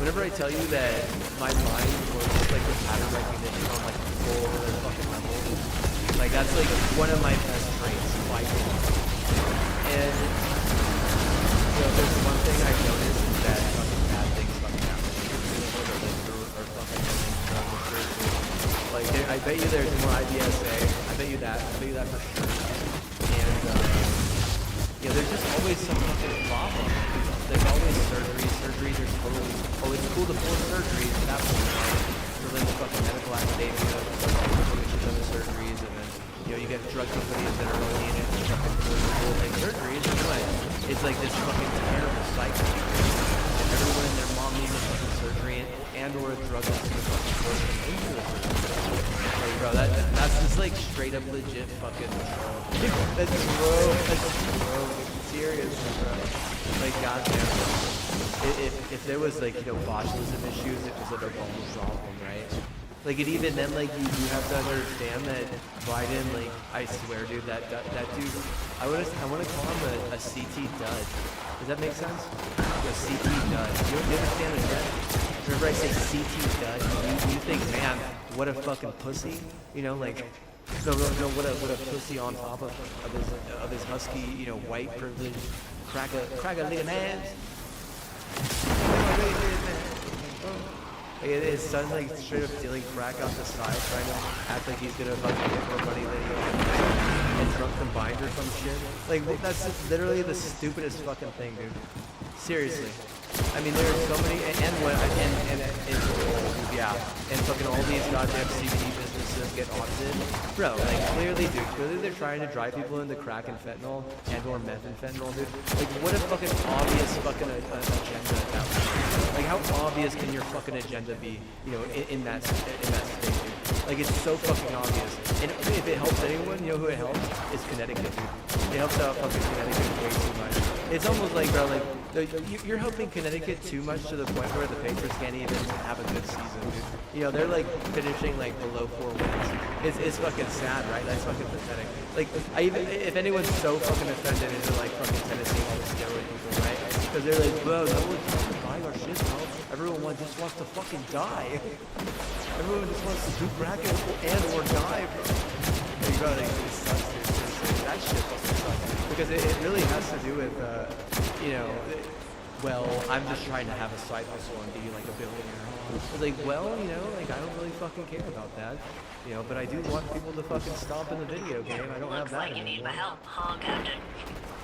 Speaker 1: Whenever I tell you that my mind works like with pattern recognition on like a full fucking level, like that's like one of my best traits, like. And you know, there's one thing I've noticed is that fucking bad things fucking happen. Or fucking like I bet you there's more IBSA. I bet you that for sure. And you know, there's just always some fucking problem. There's always surgeries. Surgeries are totally. Oh, it's cool to pull surgeries. That's within the fucking medical academia. Which other surgeries, and then you know you get drug companies that are only in it for fucking cool like surgeries. And what? It's like this fucking terrible cycle. And everyone and their mom needs a fucking surgery and or a drug company fucking force them into a surgery. Like, bro, that's just like straight up legit fucking. That's serious, bro. Like, goddamn. If there was like, you know, botulism issues, it was like a global problem, right? Like, and even then, like, you have to understand that Biden, like, I swear, dude, that dude, I want to call him a CT dud. Does that make sense? A CT dud. You understand the dud? Whenever I say CT dud, you think, man, what a fucking pussy? You know, like, no, what a pussy on top of his husky, you know, white privilege, crack a little man. Like, his son's like straight up dealing crack off the side, trying to act like he's gonna fucking get more money than he is, and drunk combined or some shit. Like, that's just literally the stupidest fucking thing, dude. Seriously. I mean, there are so many, and fucking all these goddamn CBD businesses get audited. Bro, like, clearly they're trying to drive people into crack and fentanyl, and or meth and fentanyl, dude. Like, what a fucking obvious fucking agenda that was. Like, how obvious can your fucking agenda be, you know, in that state, dude? Like, it's so fucking obvious. And if it helps anyone, you know who it helps? It's Connecticut, dude. It helps out fucking Connecticut way too much. It's almost like, bro, like, you're helping Connecticut too much to the point where the Patriots can't even have a good season, dude. You know, they're like finishing like below 4 wins. It's fucking sad, right? That's fucking pathetic. Like, if anyone's so fucking offended into like fucking Tennessee, all the steroid people, right? Because they're like, bro, no one's fucking buying our shit, bro. Everyone just wants to fucking die. Everyone just wants to do crack and or die, bro. Like, bro, like, it sucks, dude. Seriously. That shit fucking sucks. Because it really has to do with, you know, well, I'm just trying to have a side hustle and be like a billionaire. It's like, well, you know, like, I don't really fucking care about that. You know, but I do want people to fucking stomp in the video game. I don't have that
Speaker 7: Looks like you need my
Speaker 1: anymore.
Speaker 7: help, huh, Captain?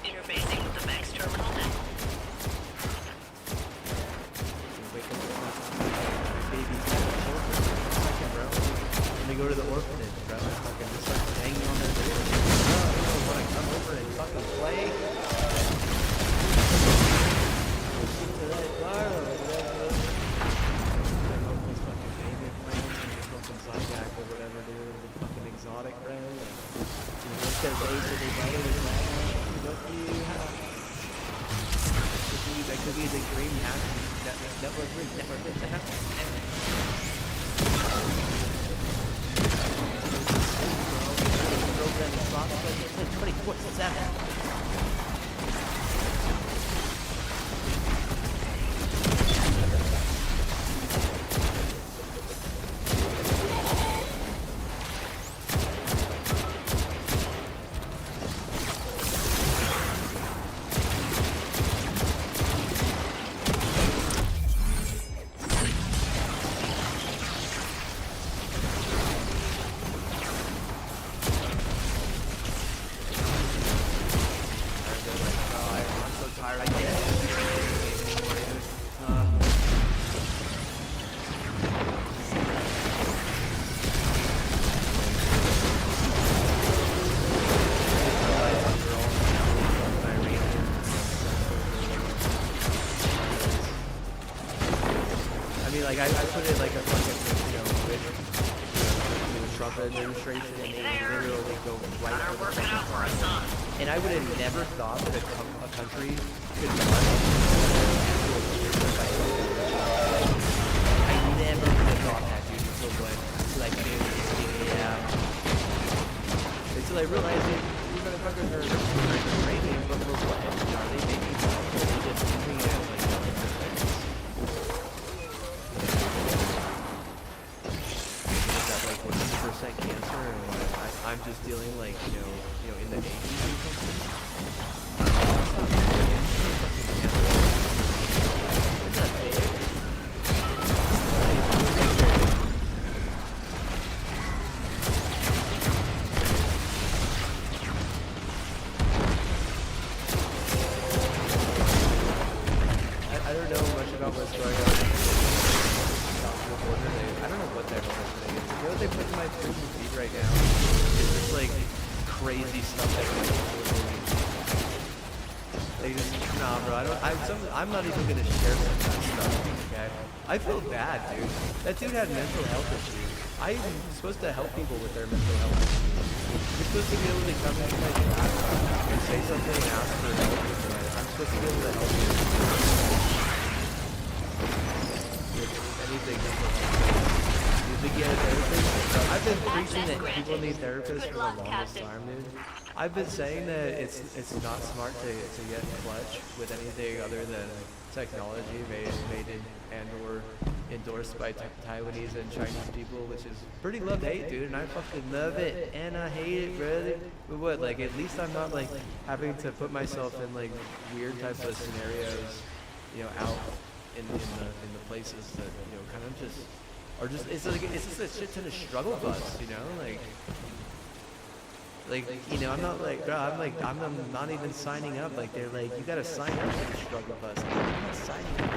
Speaker 7: Interfacing with the Vex terminal now.
Speaker 1: Wake up with baby second, bro. Let me go to the orphanage, bro. Fucking just start hanging on their door. I want to come over and fucking play. Listen to that bar or whatever. My uncle's fucking favorite playing fucking Zygac or whatever, dude. The fucking exotic, bro. You know, what's their base or their brother is that? What do you have? That could be the green hat. Network. Program the clock 24/7. Like, I put it like a fucking, you know, with the Trump administration, and they literally go right for the fucking heart. And I would have never thought that a country could launch I never would have thought that, dude, until like, dude, yeah. Until I realized that these motherfuckers are training, but for what? Are they making something? Are they just using it as like
Speaker 2: about what's going on south of the border. I don't know what they're listening. You know what they put in my food and feed right now? It's just like crazy stuff that they just, nah, bro. I'm not even gonna share that stuff. Okay. I feel bad, dude. That dude had mental health issues. I'm supposed to help people with their mental health issues. You're supposed to be able to come into my chat and say something and ask for help. I'm supposed to be able to help you with anything. You think you had a therapist? I've been preaching that people need therapists for the longest time, dude. I've been saying that it's not smart to get clutch with anything other than technology made in and or endorsed by Taiwanese and Chinese people, which is pretty love-hate, dude, and I fucking love it, and I hate it, brother. But what, like, at least I'm not, like, having to put myself in, like, weird types of scenarios, you know, out in the places that, you know, kind of just, are just, it's just a shit ton of struggle bus, you know, like, you know, I'm not like, bro, I'm not even signing up, like, they're like, you gotta sign up for the struggle bus. I'm not signing up.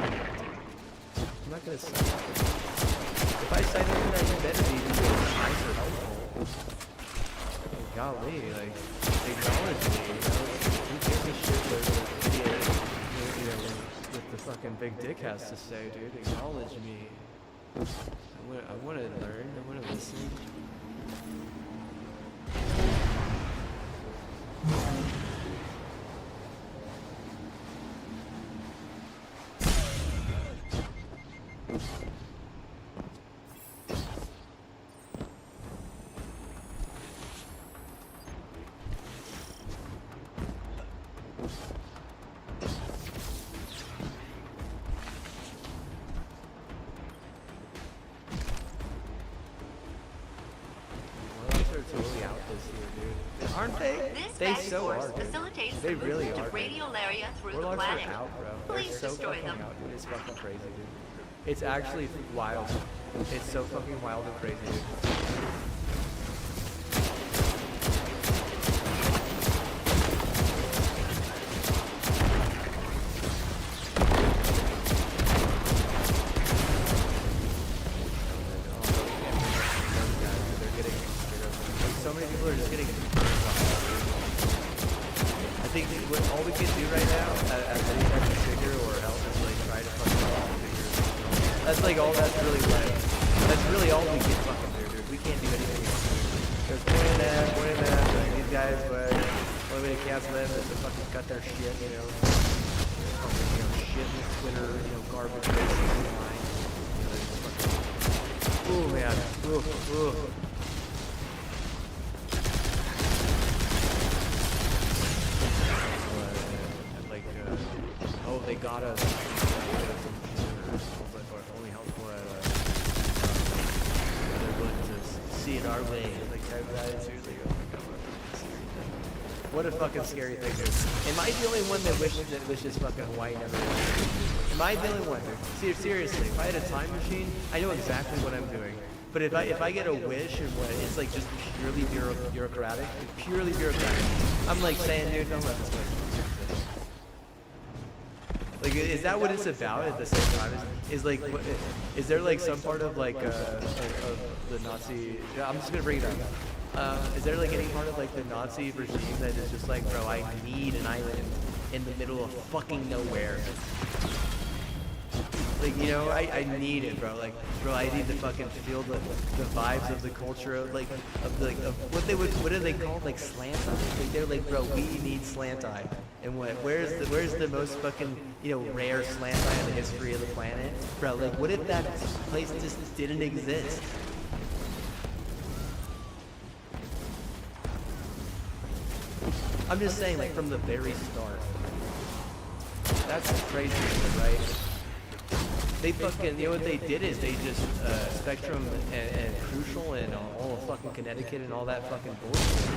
Speaker 2: I'm not gonna sign up. If I sign up for that, you better be nice or helpful. Like, golly, like, acknowledge me, you know? Who gives a shit what the idiot, you know, what the fucking big dick has to say, dude? Acknowledge me. I wanna learn, I wanna listen. Totally out this year, dude. Aren't they? They so are. Dude. They really are. Warlocks are out, bro. They're so fucking out, dude. It's fucking crazy, dude. It's actually wild. It's so fucking wild and crazy, dude. All we can do right now, as any type of figure or else, is like try to fucking all figures. That's like all. That's really all we can fucking do, dude. We can't do anything else. There's point in that. Like these guys, but the only way to cancel them is to fucking cut their shit, you know. Shit in Twitter, you know, garbage racing online. Ooh, man. Ooh. Oh, they got us. Or only helpful at they're willing to see it our way. Like that, seriously. Oh my god, what a fucking scary thing, dude. Am I the only one that wishes fucking Hawaii never existed? Am I the only one, dude? Seriously, if I had a time machine, I know exactly what I'm doing. But if I get a wish and what, it's like just purely bureaucratic. Purely bureaucratic. I'm like saying, dude, don't let this place. Like, is that what it's about at the same time? Is like, is there like some part of like of the Nazi? I'm just gonna bring it up. Is there like any part of like the Nazi regime that is just like, bro, I need an island in the middle of fucking nowhere? Like, you know, I need it, bro. Like, bro, I need to fucking feel the vibes of the culture of like what do they call it? Like slant eye? Like they're like, bro, we need slant eye. And where's the most fucking, you know, rare slant eye in the history of the planet? Bro, like what if that place just didn't exist? I'm just saying, like, from the very start. That's crazy, right? They fucking, you know what they did is they just, Spectrum and Crucial and all of fucking Connecticut and all that fucking bullshit.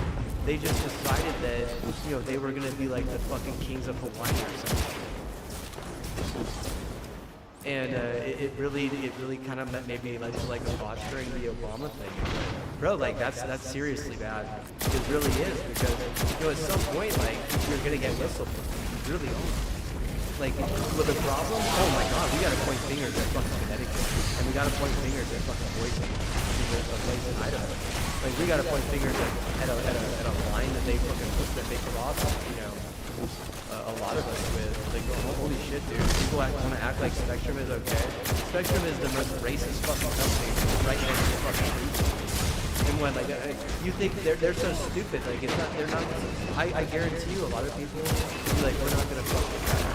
Speaker 2: They just decided that, you know, they were gonna be like the fucking kings of Hawaii or something. And it really kind of maybe led to like a botch during the Obama thing. Bro, like that's seriously bad. It really is, because, you know, at some point, like, you're gonna get whistleblowers. You really are. Like, with the problem, oh my god, we gotta point fingers at fucking Connecticut. And we gotta point fingers at fucking Boise, which is a place in Idaho. Like, we gotta point fingers at a line that they cross, you know, a lot of us with. Like, holy shit, dude. People want to act like Spectrum is okay. Spectrum is the most racist fucking company right next to fucking Google. And when, like, you think they're so stupid, like, it's not, they're not, I guarantee you a lot of people will be like, we're not gonna fuck with that.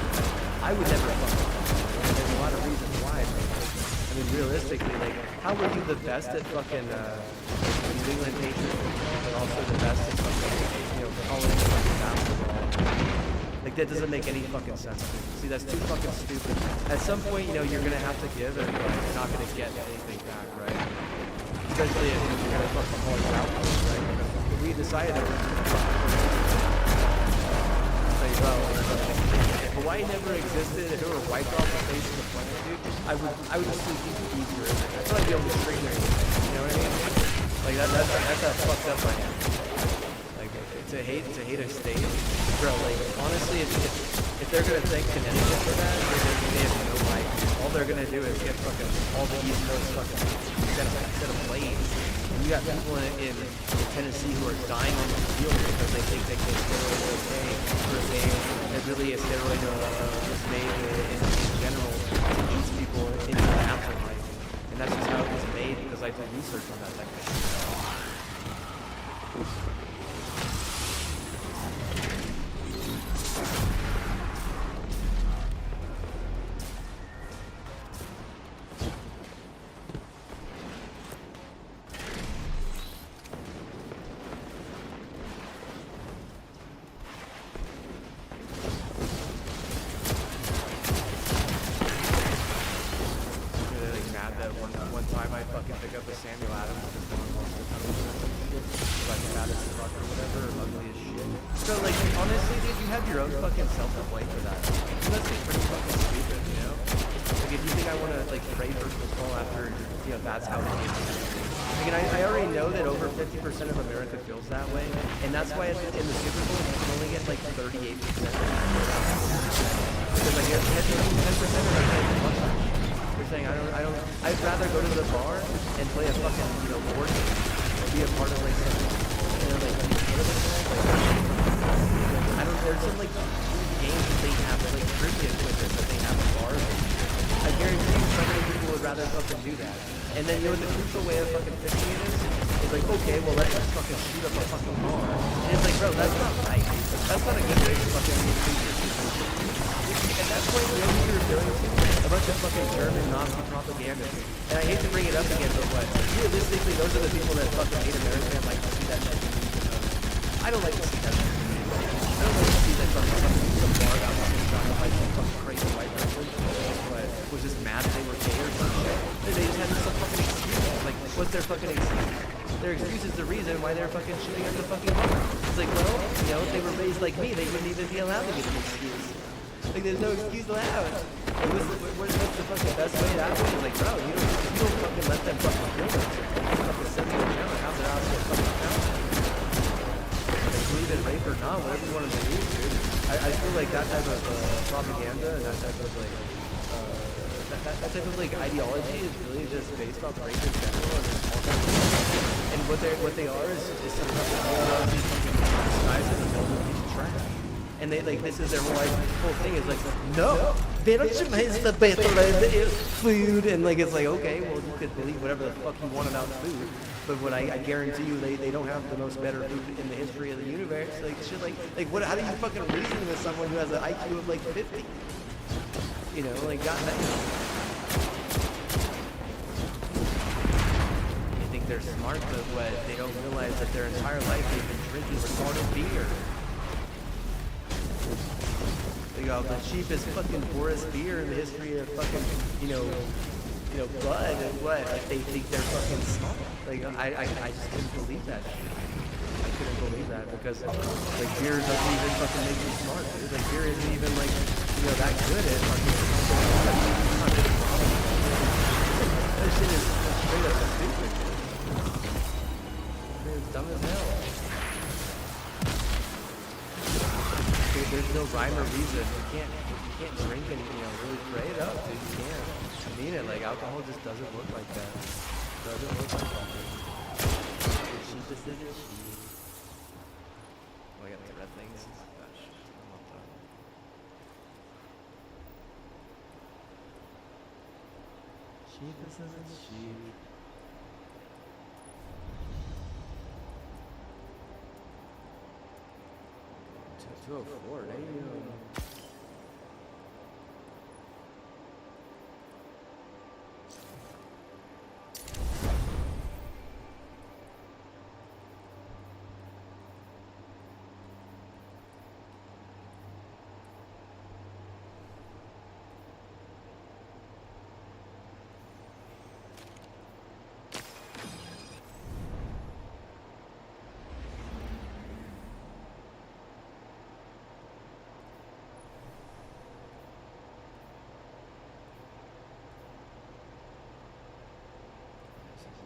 Speaker 2: I would never fuck with that. There's a lot of reasons why. But, I mean, realistically, like, how were you the best at fucking, New England Patriots, but also the best at fucking, you know, college fucking basketball? Like, that doesn't make any fucking sense. See, that's too fucking stupid. At some point, you know, you're gonna have to give, and like, you're not gonna get anything back, right? Especially if you're gonna fucking call it out, right? If we decided that we're like, well, if Hawaii never existed, if it were wiped off the face of the planet, dude, I would just think easier. I feel like the only stream there, you know what I mean? Like that's how fucked up I am. Like to hate a state, bro. Like honestly, if they're gonna thank Connecticut for that, they have no right. All they're gonna do is get fucking all the East Coast fucking set of planes. And you got people in Tennessee who are dying on the field because they think they can steroid okay for a game that really a steroid was made in general to ease people into the afterlife. And that's just how it was made because I did research on that type of shit. There's no excuse allowed. What's the fucking best way to happen? It's like, bro, you don't fucking let them fucking kill them. Fucking send them down. How's their house get fucking down? They believe in rape or not, whatever you want to believe, dude. I feel like that type of propaganda and that type of like that type of like ideology is really just based off rape in general and all kinds of stuff. And what they are is some type of ideology fucking disguised in the middle of a piece of trash. And they like this is their whole thing is like no, Belgium is the better food, and like it's like okay, well you could believe whatever the fuck you want about food, but what I guarantee you they don't have the most better food in the history of the universe. Like shit like what? How do you fucking reason with someone who has an IQ of like 50? You know, like goddamn. They think they're smart, but what they don't realize that their entire life they've been drinking retarded beer. They go, the cheapest fucking poorest beer in the history of fucking, you know, blood and what? Like they think they're fucking smart. Like I just couldn't believe that shit. I couldn't believe that because like beer doesn't even fucking make you smart, dude. Like beer isn't even like, you know, that good at fucking that shit is straight up stupid. It's dumb as hell. there's no rhyme or reason. You can't drink and really pray it up, dude. You can't. I mean it. Like alcohol just doesn't work like that. It doesn't work like that. Dude. She just did it. Oh, I got the red things. Gosh, I'm all done. Sheep isn't sheep. 204, damn.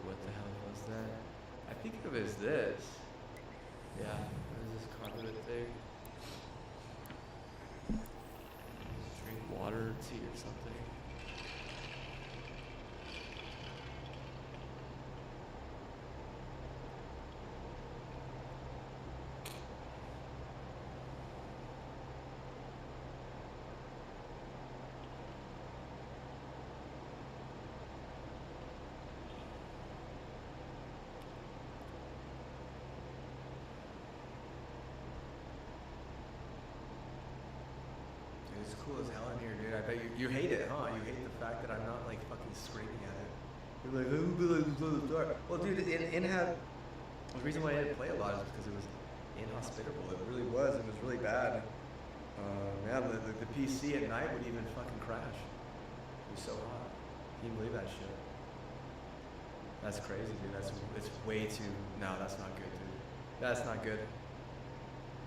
Speaker 2: What the hell was that? I think it was this. Yeah, it was this conduit thing. Drink water, tea, or something. It's cool as hell in here, dude. I bet you hate it, huh? You hate the fact that I'm not like fucking screaming at it. You're like, who be like this dark? Well, dude, the reason why I didn't play a lot is because it was inhospitable. It really was. It was really bad. Man, the PC at night would even fucking crash. It was so hot. Can you believe that shit? That's crazy, dude. It's way too. No, that's not good, dude. That's not good.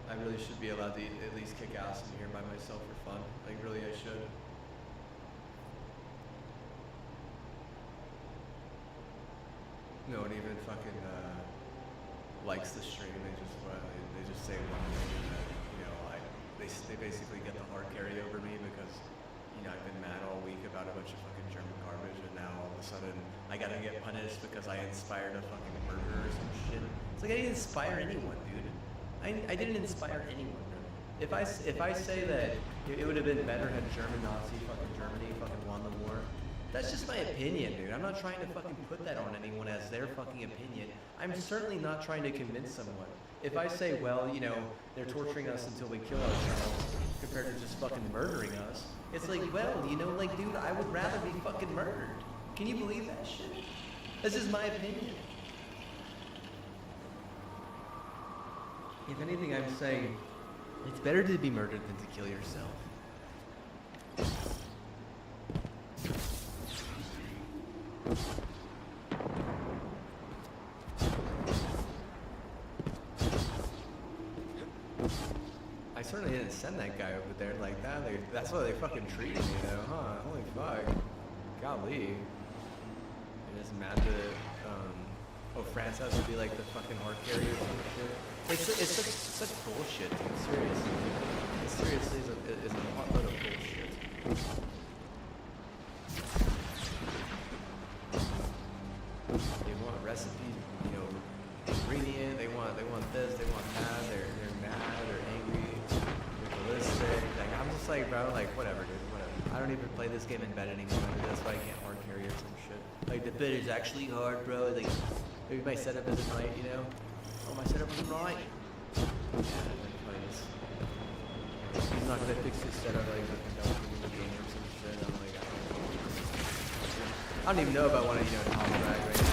Speaker 2: I really should be allowed to at least kick ass in here by myself for fun. Like, really, I should. No one even fucking likes the stream. They just say one thing that, they basically get the hard carry over me because, I've been mad all week about a bunch of fucking German garbage, and now all of a sudden I gotta get punished because I inspired a fucking murderer or some shit. It's like I didn't inspire anyone, dude. I didn't inspire anyone, really. If I say that it would have been better had Germany fucking won the war, that's just my opinion, dude. I'm not trying to fucking put that on anyone as their fucking opinion. I'm certainly not trying to convince someone. If I say, well, they're torturing us until we kill ourselves compared to just fucking murdering us, it's like, well, dude, I would rather be fucking murdered. Can you believe that shit? This is my opinion. If anything, I'm saying it's better to be murdered than to kill yourself. I certainly didn't send that guy over there like that. That's why they fucking treated me, though, huh? Holy fuck. Golly. I'm just mad that, France has to be like the fucking hard carrier or some shit. It's such bullshit, dude. Seriously. It seriously is a lot of bullshit. They want recipes, ingredient. They want this. They want that. They're mad. They're angry. They're ballistic. Like, I'm just like, bro, like, whatever, dude. Whatever. I don't even play this game in bed anymore. Dude. That's why I can't hard carry or some shit. Like, the bed is actually hard, bro. Like, maybe my setup isn't right, Oh, my setup wasn't right. He's not gonna fix his setup like the game or some shit. I'm like, I don't even know if I want to, talk drag right now.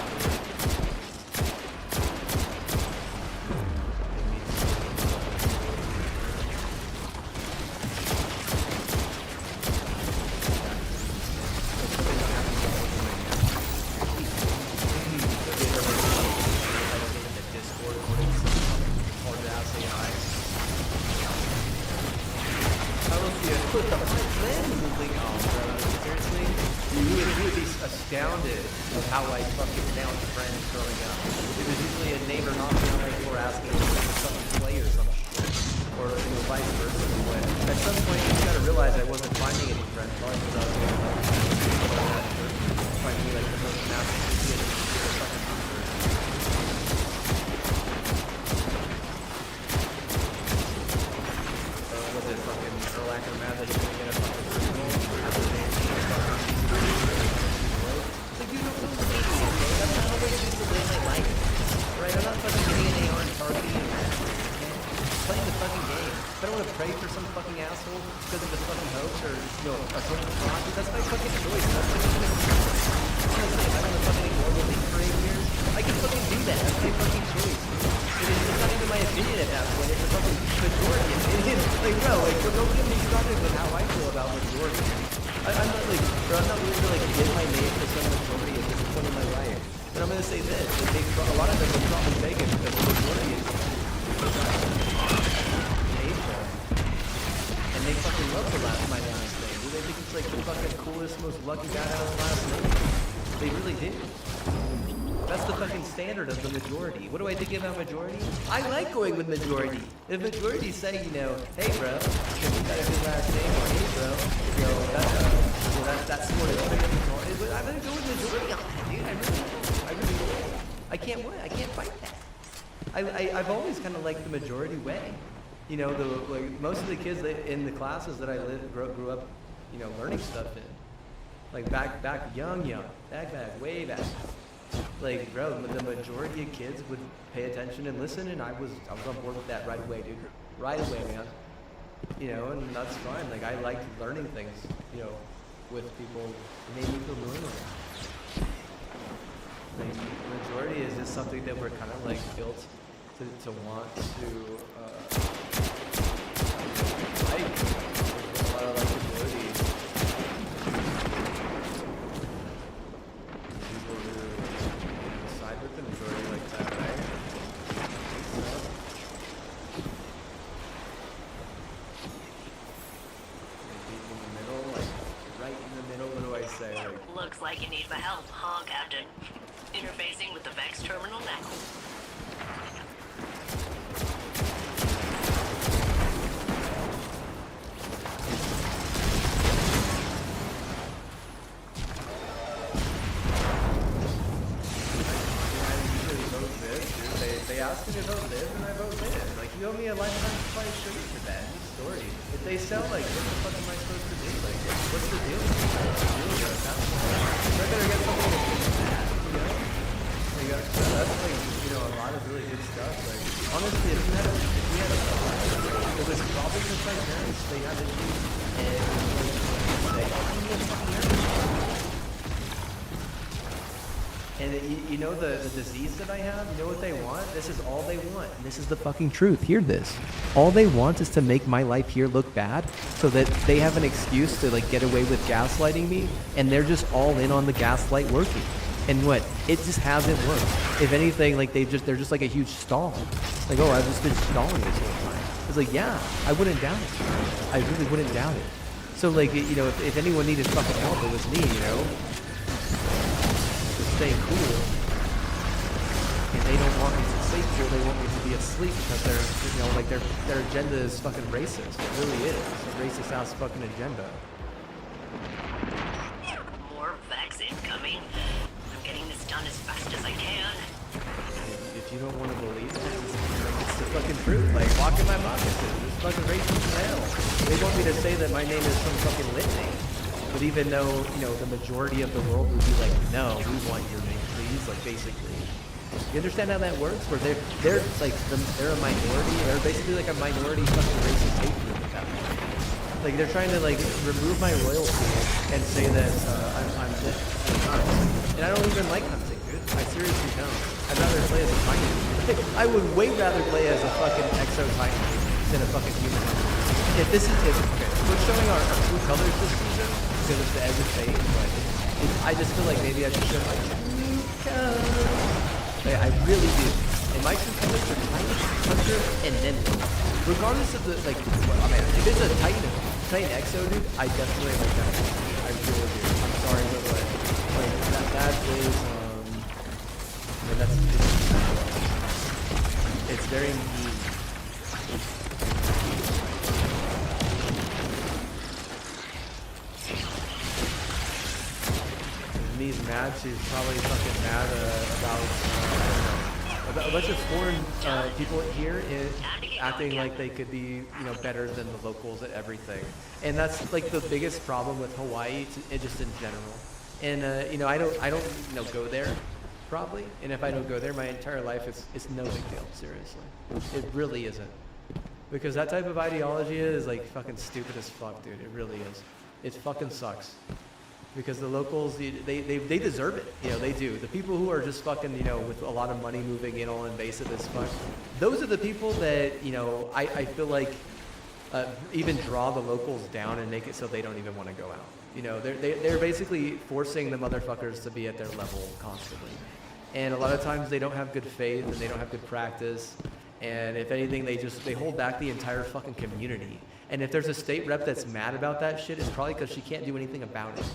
Speaker 2: Astounded of how I fucking found friends growing up. It was usually a neighbor knocking on my door asking if I could fucking play or some shit. or vice versa. But at some point, you just gotta realize I wasn't finding any friends. Probably because I was trying to be like the most massive idiot in the fucking universe. Was it fucking Erlacher mad that he couldn't get a fucking personal after they like, you don't know the game, okay? That's not always just the way I like it. Right? I'm not fucking getting an AR and targeting and playing the fucking game. If I don't want to pray for some fucking asshole because of the fucking hoax or, a total fraud, that's my fucking choice. That's my fucking choice. If I want to fucking ignore what they parade here, I can fucking do that. That's my fucking choice. It's not even my opinion at that point. It's a fucking majority opinion. Like, bro, don't get me started with how I feel about majority. I'm not like, bro, I'm not willing to like give my name to some majority at this point in my life. But I'm gonna say this: that a lot of them are probably vegan because the majority is Asia, and they fucking love my last name. Dude. They think it's like the fucking coolest, most lucky guy out of the last name. They really do. That's the fucking standard of the majority. What do I think about majority? I like going with majority. If majority say, hey bro, because you got a good last name, or hey bro, that's sort of I'm gonna go with majority on that, dude. I really will. I can't win. I can't fight that. I've always kind of liked the majority way. Most of the kids in the classes that I grew up, learning stuff in, like back young, back way back. Like, bro, the majority of kids would pay attention and listen, and I was on board with that right away, dude. Right away, man. And that's fine. Like, I liked learning things, with people. It made me feel normal. Like, majority is just something that we're kind of like built to want to like. There's a lot of like majority. People who side with the majority like that, right? People in the middle, like right in the middle. What do I say? Like,
Speaker 7: Looks like you need my help, huh, Captain? Interfacing with the VEX terminal now.
Speaker 2: They ask me to vote this, and I vote this. Like, you owe me a lifetime supply of sugar for that. Story. If they sell, like, what the fuck am I supposed to do? Like, what's the deal? What's the deal with that? I better get something to fix that, Like, that's like, a lot of really good stuff. Like, honestly, if we had a it was probably just my parents. They had issues, and they fucking everything. And the disease that I have, you know what they want? This is all they want. And this is the fucking truth. Hear this. All they want is to make my life here look bad so that they have an excuse to like get away with gaslighting me, and they're just all in on the gaslight working. And what? It just hasn't worked. If anything, like they're just like a huge stall. Like, oh, I've just been stalling this whole time. It's like, yeah, I wouldn't doubt it. I really wouldn't doubt it. So like, if anyone needed fucking help, it was me, staying cool, and they don't want me to stay cool. They want me to be asleep because their agenda is fucking racist. It really is a racist ass fucking agenda.
Speaker 7: More VEX incoming. I'm getting this done as fast as I can.
Speaker 2: If you don't want to believe it, it's the fucking truth. Like, walk in my moccasins. It's fucking racist as hell. They want me to say that my name is some fucking lit name. But even though, the majority of the world would be like, no, we want your name, please, like, basically. You understand how that works? Where they're like, they're a minority, they're basically like a minority fucking racist hate group at that point. Like, they're trying to, like, remove my royalty and say that I'm this. And I don't even like hunting, dude. I seriously don't. I'd rather play as a titan. I would way rather play as a fucking exo titan than a fucking human. If this is, okay, we're showing our true colors this season, because it's the edge of fate, but I just feel like maybe I should show my true colors. I really do. And my true colors are Titan, Hunter, and Ninja. Regardless of the, like, if it's a Titan Exo, dude, I definitely like that. I really do. I'm sorry, but like that is, it's very mean. Vietnamese mad. She's probably fucking mad about a bunch of foreign people here acting like they could be, better than the locals at everything. And that's like the biggest problem with Hawaii, just in general. And I don't go there, probably. And if I don't go there, my entire life, it's no big deal. Seriously, it really isn't. Because that type of ideology is like fucking stupid as fuck, dude. It really is. It fucking sucks. Because the locals, they deserve it. They do. The people who are just fucking, with a lot of money moving in, all invasive as fuck, those are the people that, I feel like even draw the locals down and make it so they don't even want to go out. They're basically forcing the motherfuckers to be at their level constantly. And a lot of times they don't have good faith and they don't have good practice. And if anything, they hold back the entire fucking community. And if there's a state rep that's mad about that shit, it's probably because she can't do anything about it.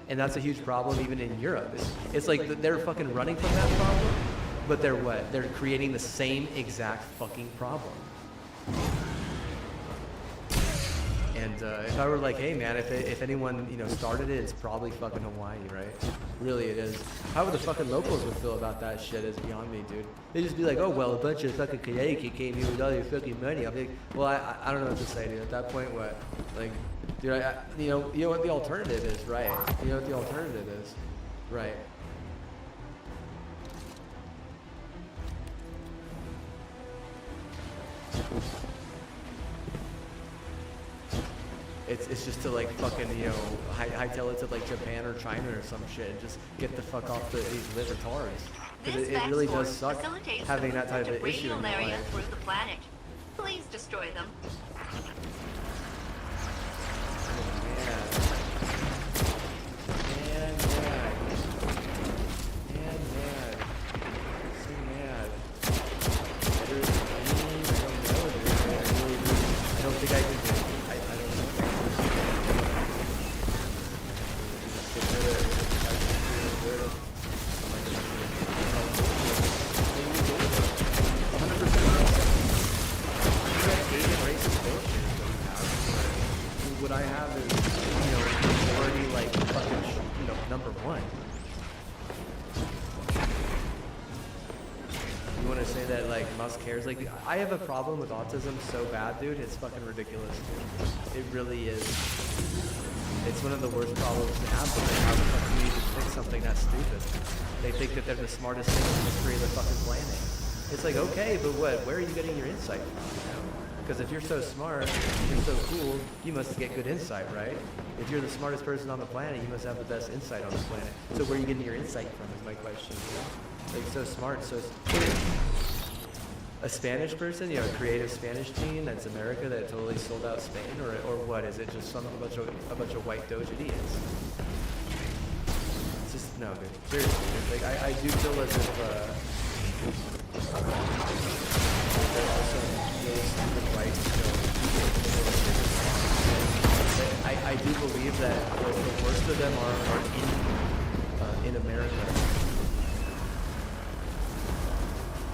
Speaker 2: And that's a huge problem even in Europe. It's like they're fucking running from that problem, but they're what? They're creating the same exact fucking problem. And if I were like, hey man, if anyone started it, it's probably fucking Hawaii, right? Really, it is. How the fucking locals would feel about that shit is beyond me, dude. They'd just be like, oh well, a bunch of fucking Canadians came here with all your fucking money. I'm like, well, I don't know what to say, dude. At that point, what? Like, dude, you know what the alternative is, right? You know what the alternative is, right? It's just to like fucking hightail it to like Japan or China or some shit and just get the fuck off these libertards. Because it really does suck having that type of issue in your life.
Speaker 7: Through the planet. Please destroy them.
Speaker 2: Cares. Like, I have a problem with autism so bad, dude. It's fucking ridiculous. It really is. It's one of the worst problems to have. But how the fuck do you even think something that stupid? They think that they're the smartest thing in the history of the fucking planet. It's like, okay, but what? Where are you getting your insight from? Because if you're so smart, you're so cool, you must get good insight, right? If you're the smartest person on the planet, you must have the best insight on the planet. So where are you getting your insight from is my question. Like, so smart, so... A Spanish person, a creative Spanish team that's America that totally sold out Spain, or what? Is it just a bunch of white doge idiots? It's just no, dude. Seriously, dude. Like I do feel as if there are some really stupid white, I do believe that the worst of them are in America.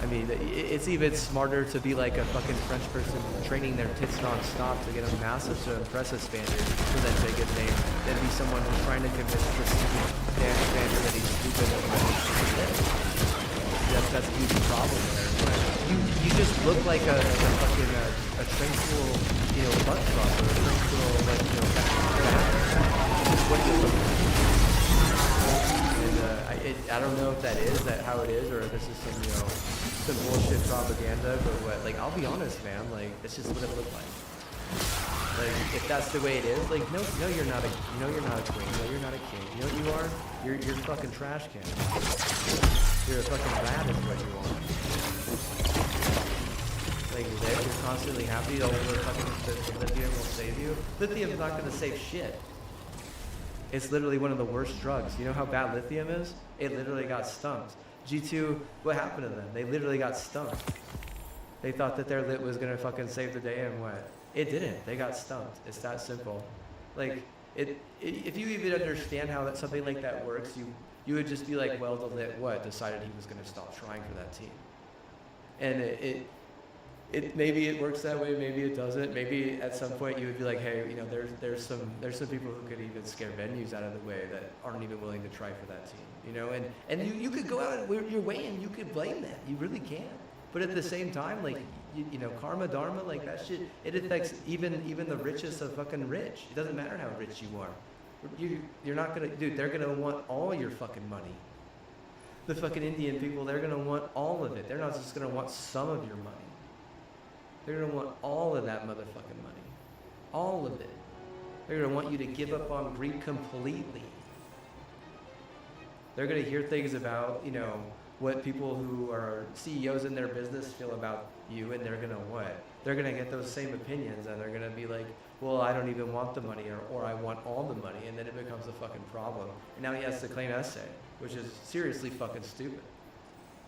Speaker 2: I mean, it's even smarter to be like a fucking French person training their tits non-stop to get them massive to impress a Spaniard for them to get named than be someone who's trying to convince the damn Spaniard that he's stupid and that's a huge problem there. But you just look like a fucking a tranquil, butt fuck or a tranquil, like, what do you look like? And I don't know if that is how it is, or if this is some bullshit propaganda, but what? Like, I'll be honest, man. Like, it's just what it looked like. Like, if that's the way it is, like, no, you're not a queen. No, you're not a king. You know what you are? You're fucking trash can. You're a fucking rat, is what you are. Like, you're constantly happy over fucking lithium will save you. Lithium's not gonna save shit. It's literally one of the worst drugs. You know how bad lithium is? It literally got stumped. G2, what happened to them? They literally got stumped. They thought that their lit was gonna fucking save the day, and what? It didn't. They got stumped. It's that simple. Like, if you even understand how something like that works, you would just be like, well, the lit what? Decided he was gonna stop trying for that team. And maybe it works that way, maybe it doesn't. Maybe at some point you would be like, hey, you know, there's some people who could even scare venues out of the way that aren't even willing to try for that team, you know. And you could go out and your way and you could blame that. You really can. But at the same time, like you know, karma, dharma, like that shit, it affects even the richest of fucking rich. It doesn't matter how rich you are. You're not gonna, dude. They're gonna want all your fucking money. The fucking Indian people, they're gonna want all of it. They're not just gonna want some of your money. They're gonna want all of that motherfucking money. All of it. They're gonna want you to give up on greed completely. They're gonna hear things about, you know, what people who are CEOs in their business feel about you, and they're gonna what? They're gonna get those same opinions, and they're gonna be like, well, I don't even want the money, or I want all the money, and then it becomes a fucking problem. And now he has to claim essay, which is seriously fucking stupid.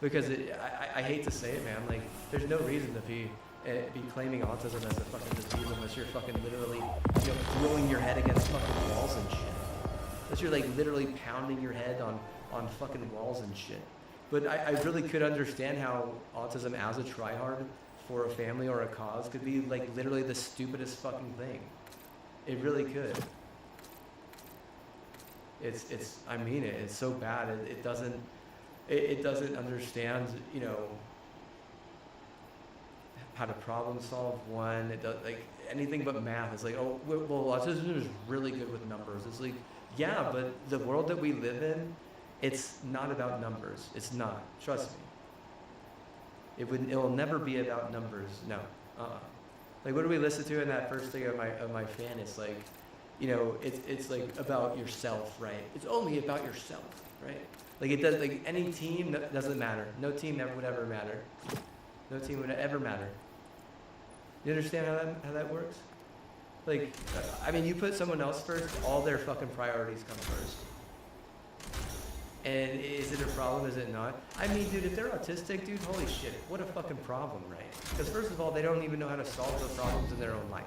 Speaker 2: Because I hate to say it, man, like, there's no reason to be claiming autism as a fucking disease unless you're fucking literally, you know, throwing your head against fucking walls and shit. Unless you're like literally pounding your head on fucking walls and shit. But I really could understand how autism as a tryhard for a family or a cause could be like literally the stupidest fucking thing. It really could. I mean it. It's so bad. It doesn't understand, you know, how to problem solve one. It does like anything but math. It's like, oh, well, autism is really good with numbers. It's like, yeah, but the world that we live in, it's not about numbers. It's not. Trust me. It'll never be about numbers. No. Like, what do we listen to in that first thing of my fan? It's like, you know, it's like about yourself, right? It's only about yourself, right? Like it does. Like any team doesn't matter. No team would ever matter. No team would ever matter. You understand how that works? Like, I mean, you put someone else first, all their fucking priorities come first. And is it a problem? Is it not? I mean, dude, if they're autistic, dude, holy shit, what a fucking problem, right? Because first of all, they don't even know how to solve the problems in their own life.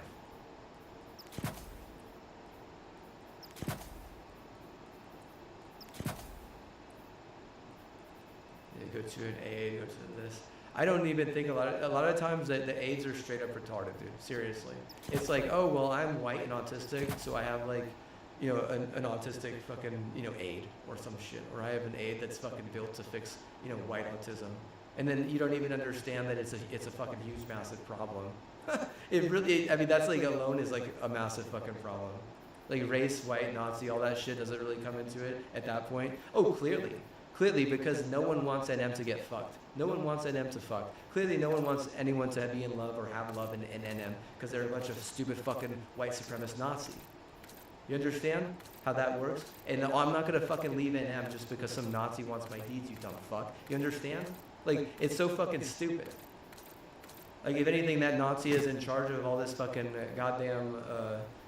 Speaker 2: They go to an aide, go to this. I don't even think a lot of times that the aides are straight up retarded, dude. Seriously. It's like, oh, well, I'm white and autistic, so I have like, you know, an autistic fucking, you know, aide or some shit. Or I have an aide that's fucking built to fix, you know, white autism. And then you don't even understand that it's a fucking huge, massive problem. It really, I mean, that's like alone is like a massive fucking problem. Like race, white, Nazi, all that shit, does it really come into it at that point? Oh, clearly. Clearly, because no one wants NM to get fucked. No one wants NM to fuck. Clearly, no one wants anyone to be in love or have love in NM because they're a bunch of stupid fucking white supremacist Nazi. You understand how that works? And I'm not gonna fucking leave NM just because some Nazi wants my deeds, you dumb fuck. You understand? Like, it's so fucking stupid. Like, if anything, that Nazi is in charge of all this fucking goddamn,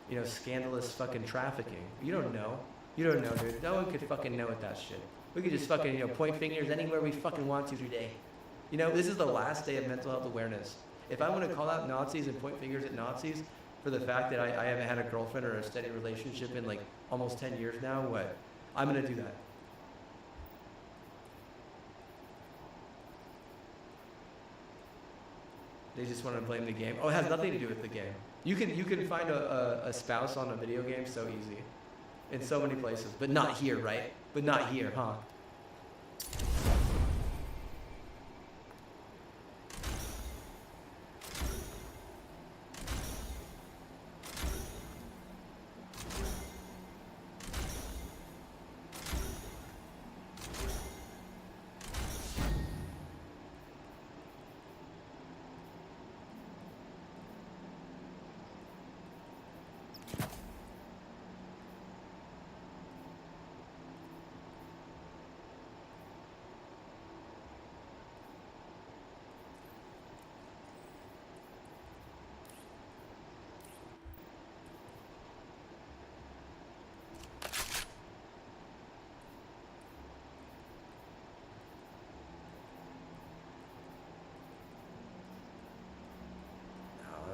Speaker 2: you know, scandalous fucking trafficking. You don't know. You don't know, dude. No one could fucking know with that shit. We could just fucking, you know, point fingers anywhere we fucking want to today. You know, this is the last day of mental health awareness. If I want to call out Nazis and point fingers at Nazis for the fact that I haven't had a girlfriend or a steady relationship in like almost 10 years now, what? I'm going to do that. They just want to blame the game. Oh, it has nothing to do with the game. You can find a spouse on a video game so easy. In so many places, but not here, right? But not here, huh?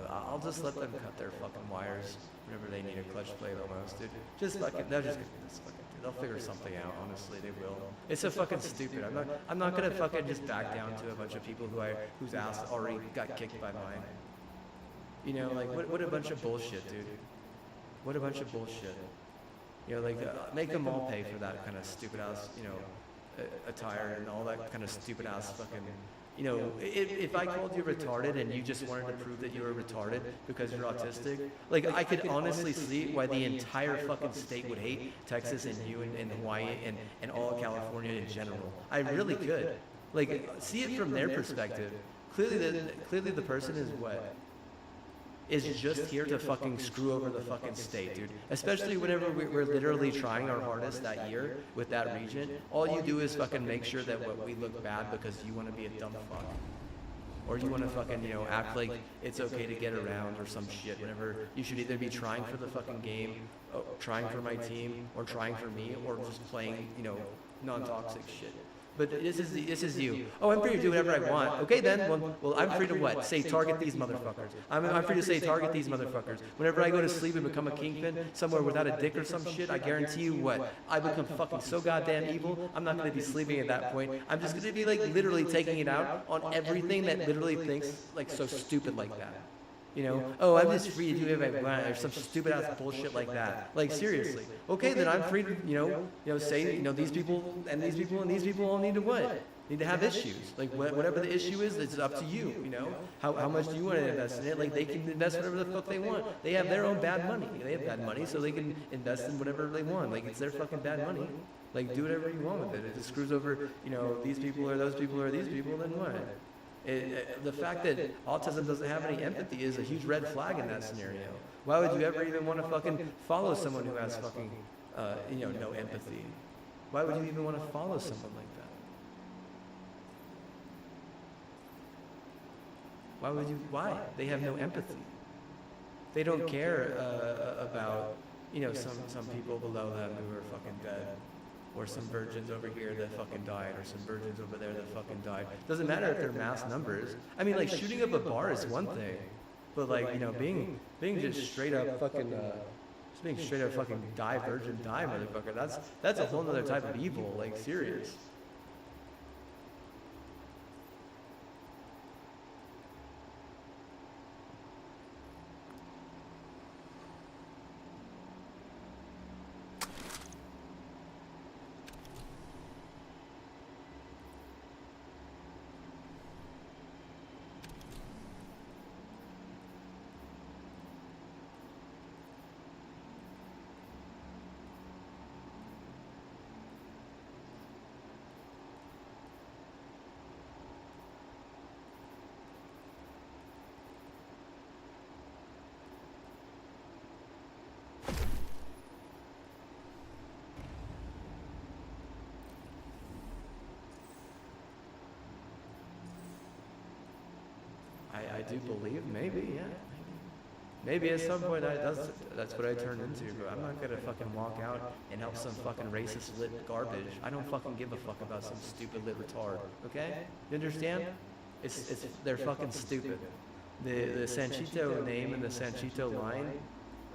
Speaker 2: I'll just let them cut their fucking wires whenever they need a clutch play the most, dude. Just fucking, they'll just do this fucking They'll figure something out. Honestly, they will. It's so fucking stupid. I'm not gonna fucking just back down to a bunch of people whose ass already got kicked by mine. You know, like what a bunch of bullshit, dude. What a bunch of bullshit. You know, like make them all pay for that kind of stupid ass, you know, attire and all that kind of stupid ass fucking. You know, if I called you retarded and you just wanted to prove that you were retarded because you're autistic, like I could honestly see why the entire fucking state would hate Texas and you and Hawaii and all of California in general. I really could. Like, see it from their perspective. Clearly the person is what? Is just here to fucking screw over the fucking state, dude. Especially whenever we're literally trying our hardest that year with that region. All you do is fucking make sure that we look bad because you want to be a dumb fuck. Or you want to fucking, you know, act like it's okay to get around or some shit. Whenever you should either be trying for the fucking game, trying for my team, or trying for me, or just playing, you know, non-toxic shit. But this is you. Oh, I'm free to do whatever I want. Okay, then. Well, I'm free to what? Say target these motherfuckers. I'm free to say target these motherfuckers. Whenever I go to sleep and become a kingpin somewhere without a dick or some shit, I guarantee you what? I become fucking so goddamn evil. I'm not going to be sleeping at that point. I'm just going to be like literally taking it out on everything that literally thinks like so stupid like that. You know, oh, I'm just free to do whatever I want, or some stupid ass bullshit like that. Like seriously. Okay, then I'm free to, you know, say, you know, these people and these people and these people all need to what? Need to have issues. Like whatever the issue is, it's up to you. You know, how much do you want to invest in it? Like they can invest whatever the fuck they want. They have their own bad money. They have bad money, so they can invest in whatever they want. Like it's their fucking bad money. Like do whatever you want with it. If it screws over, you know, these people or those people or these people, then what? The fact that autism doesn't have any empathy is a huge red flag in that scenario. Why would you ever even want to fucking follow someone who has fucking, you know, no empathy? Why would you even want to follow someone like that? Why would you? Why? They have no empathy. They don't care about, you know, some people below them who are fucking dead. Or some virgins over here that fucking died, or some virgins over there that fucking died. Doesn't matter if they're mass numbers. I mean, like shooting up a bar is one thing, but like, you know, being just straight up fucking, just being straight up fucking die virgin die motherfucker. That's a whole other type of evil. Like serious. I do believe, maybe, yeah. Maybe at some point that's what I turned into, but I'm not gonna fucking walk out and help some fucking racist lit garbage. I don't fucking give a fuck about some stupid lit retard, okay? You understand? They're fucking stupid. The Sanchito name and the Sanchito line,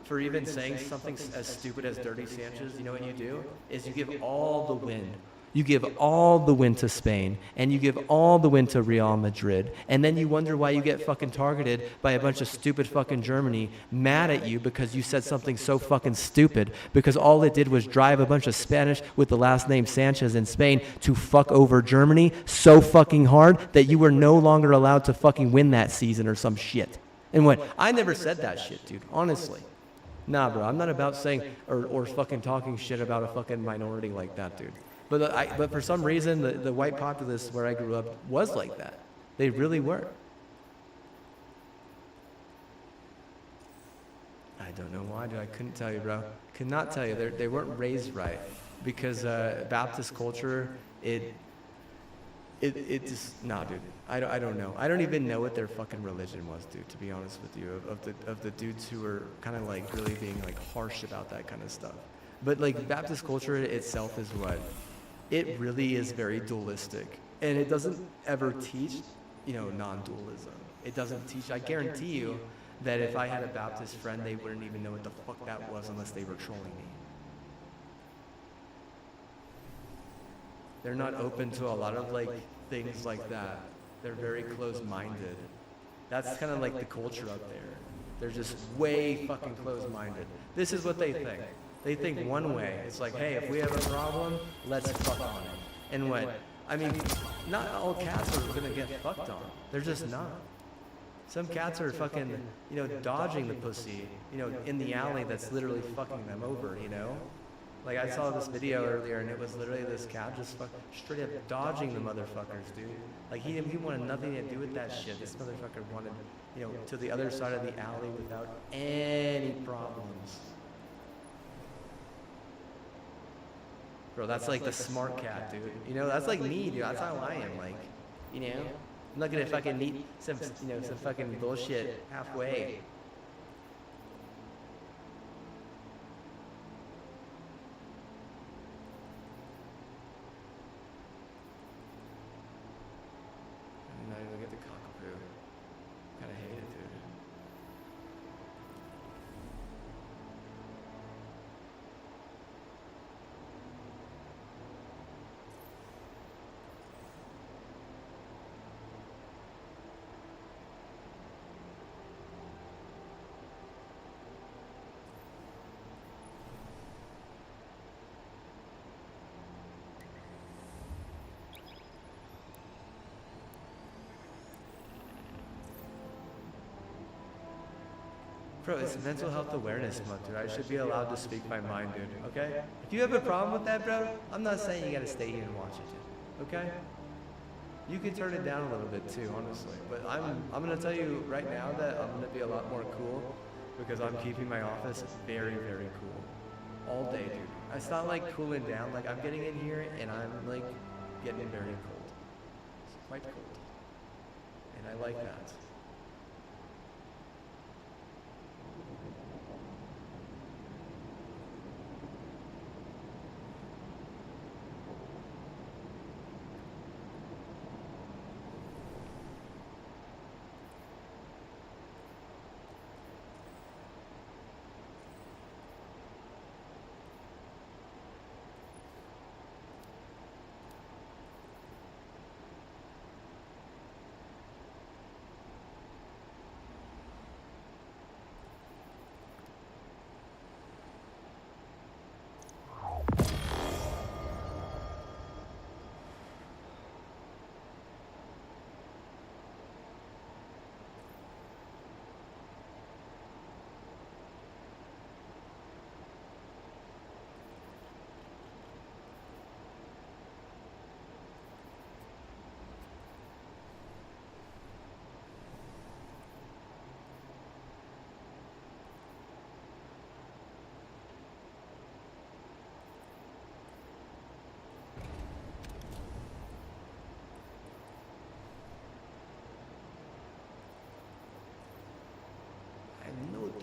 Speaker 2: for even saying something as stupid as Dirty Sanchez, you know what you do? Is you give all the wind. You give all the win to Spain, and you give all the win to Real Madrid, and then you wonder why you get fucking targeted by a bunch of stupid fucking Germany mad at you because you said something so fucking stupid, because all it did was drive a bunch of Spanish with the last name Sanchez in Spain to fuck over Germany so fucking hard that you were no longer allowed to fucking win that season or some shit. And what? I never said that shit, dude, honestly. Nah, bro, I'm not about saying or fucking talking shit about a fucking minority like that, dude. But for some reason, the white populace where I grew up was like that. They really were. I don't know why, dude. I couldn't tell you, bro. Could not tell you. They weren't raised right. Because Baptist culture, it just, nah, dude. I don't know. I don't even know what their fucking religion was, dude, to be honest with you. Of the dudes who were kind of like really being like harsh about that kind of stuff. But like Baptist culture itself is what? It really is very dualistic, and it doesn't ever teach, you know, non-dualism. It doesn't teach. I guarantee you that if I had a Baptist friend, they wouldn't even know what the fuck that was unless they were trolling me. They're not open to a lot of like things like that. They're very closed-minded. That's kind of like the culture up there. They're just way fucking closed-minded. This is what they think. They think one way. It's like, hey, if we have a problem, let's fuck on it. And what? I mean, not all cats are gonna get fucked on. They're just not. Some cats are fucking, you know, dodging the pussy, you know, in the alley that's literally fucking them over, you know? Like, I saw this video earlier, and it was literally this cat just straight up dodging the motherfuckers, dude. Like, he wanted nothing to do with that shit. This motherfucker wanted, you know, to the other side of the alley without any problems. Bro, that's like the smart cat, dude. You know, that's like me, dude. That's how I am, like, you know? I'm not gonna fucking meet some, you know, some fucking bullshit halfway. I'm not even get the cockapoo. Kinda hate it, dude. Bro, it's Mental Health Awareness Month, dude. I should be allowed to speak my mind, dude, okay? If you have a problem with that, bro, I'm not saying you gotta stay here and watch it, dude, okay? You can turn it down a little bit too, honestly. But I'm gonna tell you right now that I'm gonna be a lot more cool because I'm keeping my office very, very cool. All day, dude. It's not like cooling down, like I'm getting in here and I'm like getting very cold. It's quite cold. And I like that.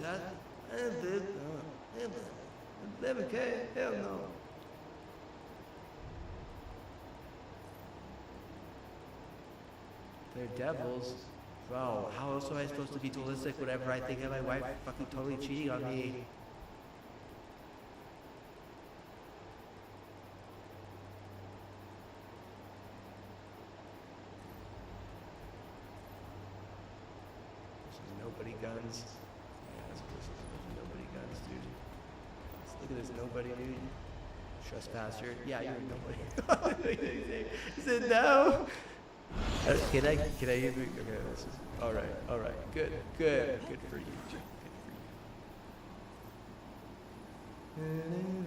Speaker 2: That, and this, 11K, hell no. They're devils. Bro, how else am I supposed to be dualistic whenever I think of my wife fucking totally cheating on me? This is nobody guns. Yeah, this is nobody guns, dude. Let's look at this nobody, dude. Trespasser. Yeah, you're nobody. He said no. Can I hear you? Okay, this is, all right, good for you, Jim. Good for you.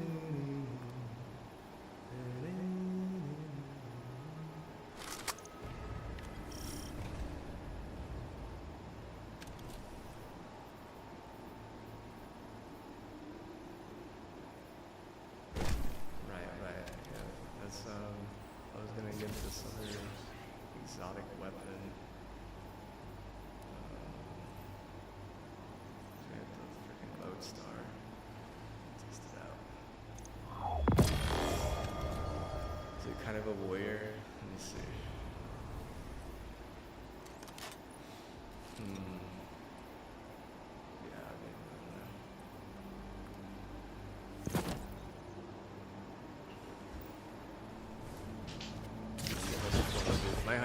Speaker 2: Right, yeah, that's, I was gonna get this other exotic weapon. Get the freaking lodestar. Test it out. Is it kind of a warrior? Let me see. Yeah, I mean, I don't know.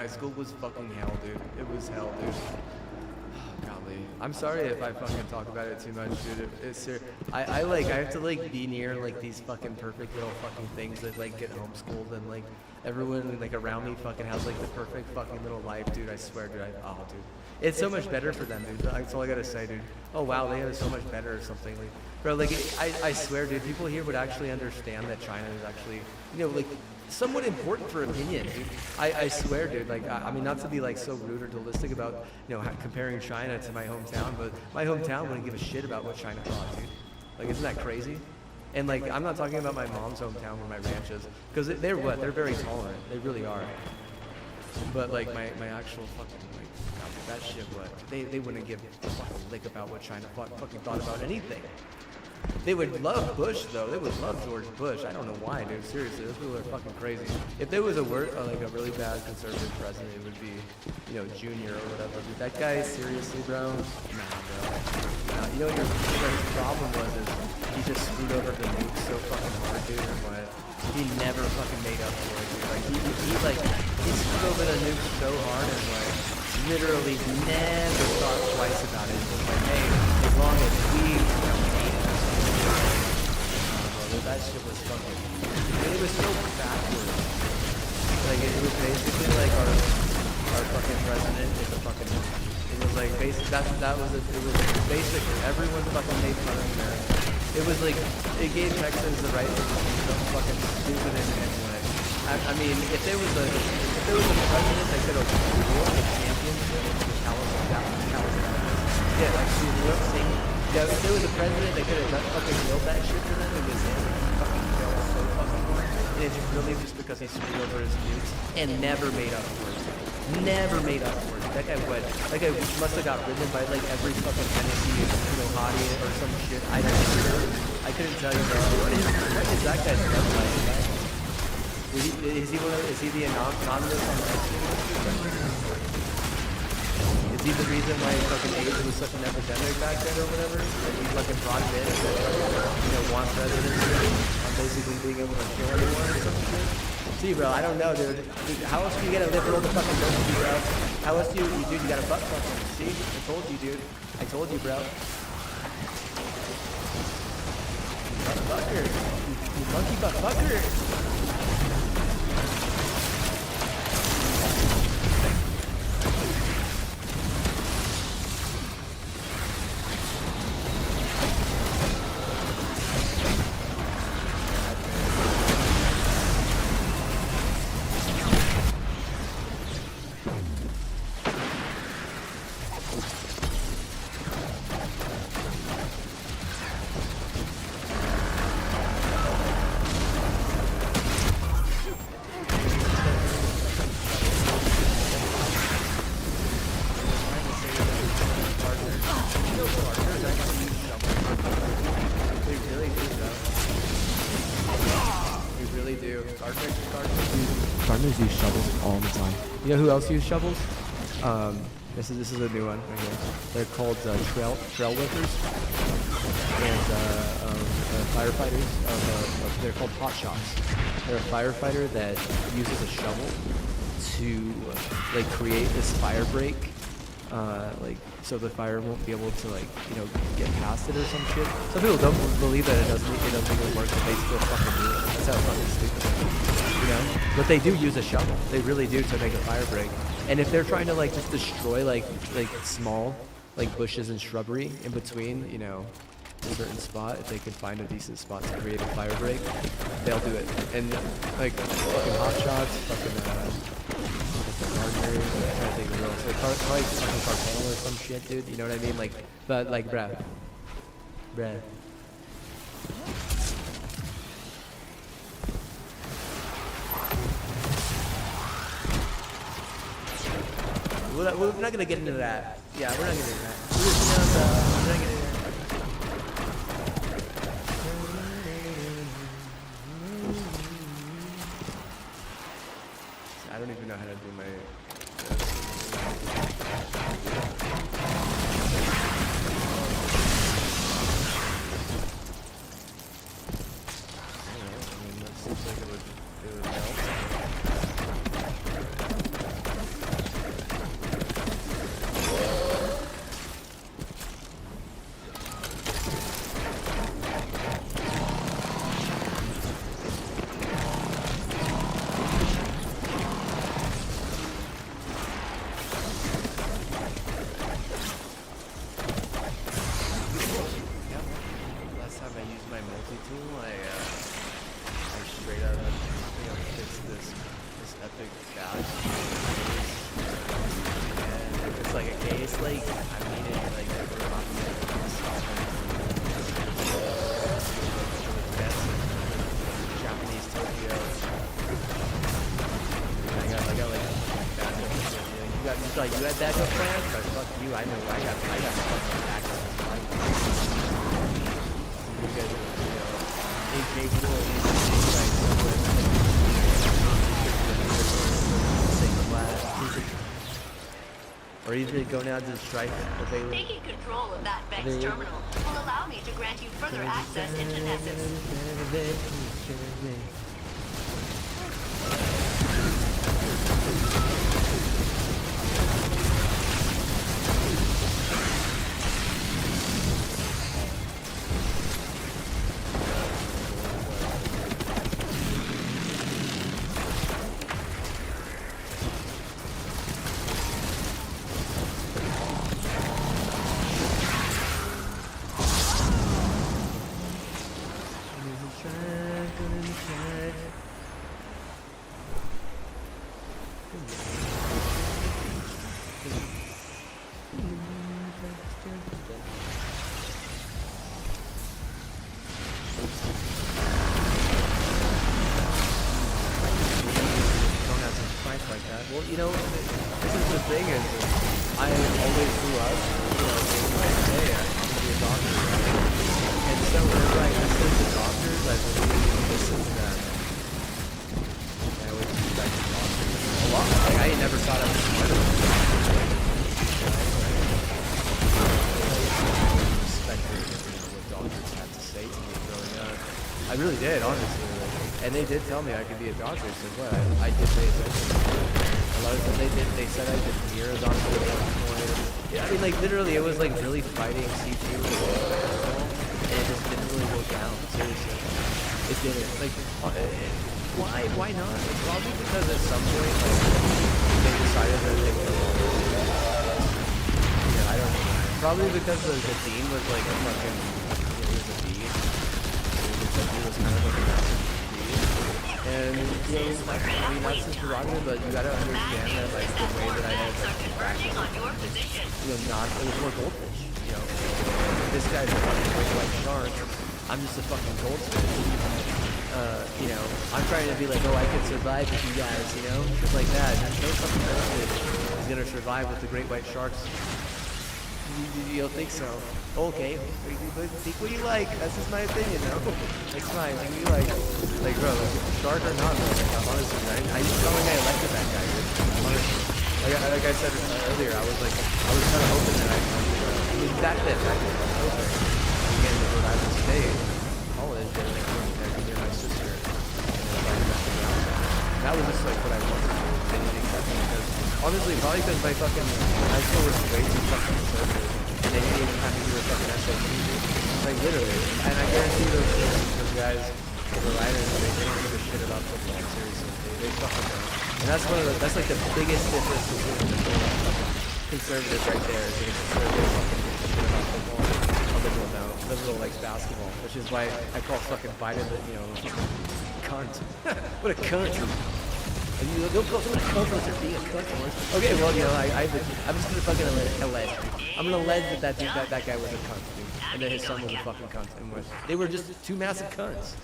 Speaker 2: high school was fucking hell, dude. It was hell, dude. Oh, golly. I'm sorry if I fucking talk about it too much, dude. It's serious. I have to like be near like these fucking perfect little fucking things that like get homeschooled and like everyone like around me fucking has like the perfect fucking little life, dude. I swear, dude. Oh, dude. It's so much better for them, dude. That's all I gotta say, dude. Oh wow, they have it so much better or something. Like, bro, like I swear, dude. People here would actually understand that China is actually, you know, like somewhat important for opinion, dude. I swear, dude. Like, I mean, not to be like so rude or dualistic about, you know, comparing China to my hometown, but my hometown wouldn't give a shit about what China thought, dude. Like, isn't that crazy? And like, I'm not talking about my mom's hometown where my ranch is, because they're what? They're very tolerant. They really are. But like my actual fucking like that shit, what? They wouldn't give a fucking lick about what China fucking thought about anything. They would love Bush, though. They would love George Bush. I don't know why, dude. Seriously, those people are fucking crazy. If there was a like a really bad conservative president, it would be, you know, Junior or whatever. Dude, that guy, seriously, bro? Nah, bro. Nah, you know what his problem was is he just screwed over the nukes so fucking hard, dude, and what? He never fucking made up for it, dude. Like, he screwed over the nukes so hard and, like, literally never thought twice about it. He was like, hey, as long as we, you know, made it. That shit was fucking, it was so backwards. Like, it was basically like our fucking president is a fucking, it was like basic, it was basically everyone fucking made fun of America. It was like, it gave Texans the right to be so fucking stupid in any way. I mean, if there was a president that could have won the championship with yeah, actually, you know what I'm saying? Yeah, if there was a president that could have fucking willed that shit for them, it was him. Fucking failed so fucking hard. And it's really just because he screwed over his nukes and never made up for it. Never made up for it. That guy what? That guy must have got ridden by like every fucking Tennessee, you know, hottie or some shit. I don't know. I couldn't tell you, bro. What is that guy's stuff like? Is he the anonymous on that shit? Is he the reason why fucking AIDS was such an epidemic back then or whatever? And he fucking brought it in and said, you know, want presidency on basically being able to kill anyone or some shit? See, bro, I don't know, dude. How else do you get a liberal to fucking vote for you, bro? How else do you, dude, you got a butt fucking. See? I told you, dude. I told you, bro. You butt fucker. You monkey butt fucker. Gardeners use shovels all the time. You know who else uses shovels? This is a new one right here. They're called trail whippers, and firefighters. They're called hot shots. They're a firefighter that uses a shovel to like create this fire break, like so the fire won't be able to like get past it or some shit. Some people don't believe that it doesn't even work, but they still fucking do it. That's how fucking stupid it is. But they do use a shovel. They really do to make a fire break. And if they're trying to like just destroy like small like bushes and shrubbery in between, a certain spot, if they can find a decent spot to create a fire break, they'll do it. And like fucking hot shots, fucking gardeners, I'm trying to think of the rules. Like probably fucking cartel or some shit, dude. You know what I mean? Like, but like, bruh. We're not gonna get into that. Yeah, we're not gonna get into that. We're not gonna get into that. I don't even know how to do my. That seems like it would help. thought you had backup plans, but fuck you, I know I got fucking backup plans. You guys are, incapable of or even go now to the strike.
Speaker 7: Taking control of that Vex terminal will allow me to grant you further access into Nessus.
Speaker 2: Well, this is the thing is, I always grew up, being like, hey, I can be a doctor, right? And so whenever I listen to doctors, I really listen to them. I always respect doctors a lot. Like, I never thought I was smart enough. Respected, what doctors had to say to me growing up. I really did, honestly. And they did tell me I could be a doctor, so what? I did pay attention. A lot of them, they said I did mirrors on it at one point. Yeah, I mean, like, literally, it was, like, really fighting C2 and it just didn't really work out, seriously. It didn't. Like, why not? Like, probably because at some point, like, they decided that they were I don't know. Probably because the dean was, like, a fucking, he was a dean. He was kind of like a massive. And, I mean, that's his prerogative, but you gotta understand that, like, the way that I had, it was more goldfish, This guy's a fucking great white shark, I'm just a fucking goldfish. I'm trying to be like, oh, I could survive with you guys, Just like that. There's no fucking goldfish is gonna survive with the great white sharks. You don't think so? Okay, think what you like. That's just my opinion, It's fine. Think what you like. Like, bro, shark or not, honestly, I just felt like I elected that guy, dude. Honestly. Like I said earlier, I was kind of hoping that I mean, back then, I was hoping. Again, when I was staying in college, and like, near my sister, that was just like what I wanted to do. They didn't accept me because, honestly, probably because my fucking high school was way too fucking conservative. And they didn't even have to do a fucking SAT. Like, literally. And I guarantee those guys, the writers, they didn't give a shit about football, seriously. They fucking don't. And that's like the biggest difference between the fucking conservatives right there, is that conservatives fucking give a shit about football. A liberal don't. Liberal likes basketball, which is why I call fucking Biden, cunt. What a cunt. Don't call someone a cunt unless they're being a cunt. Okay, well, I'm just gonna fucking allege. I'm gonna allege that guy was a cunt, dude. And that his son was a fucking cunt. And they were just two massive cunts.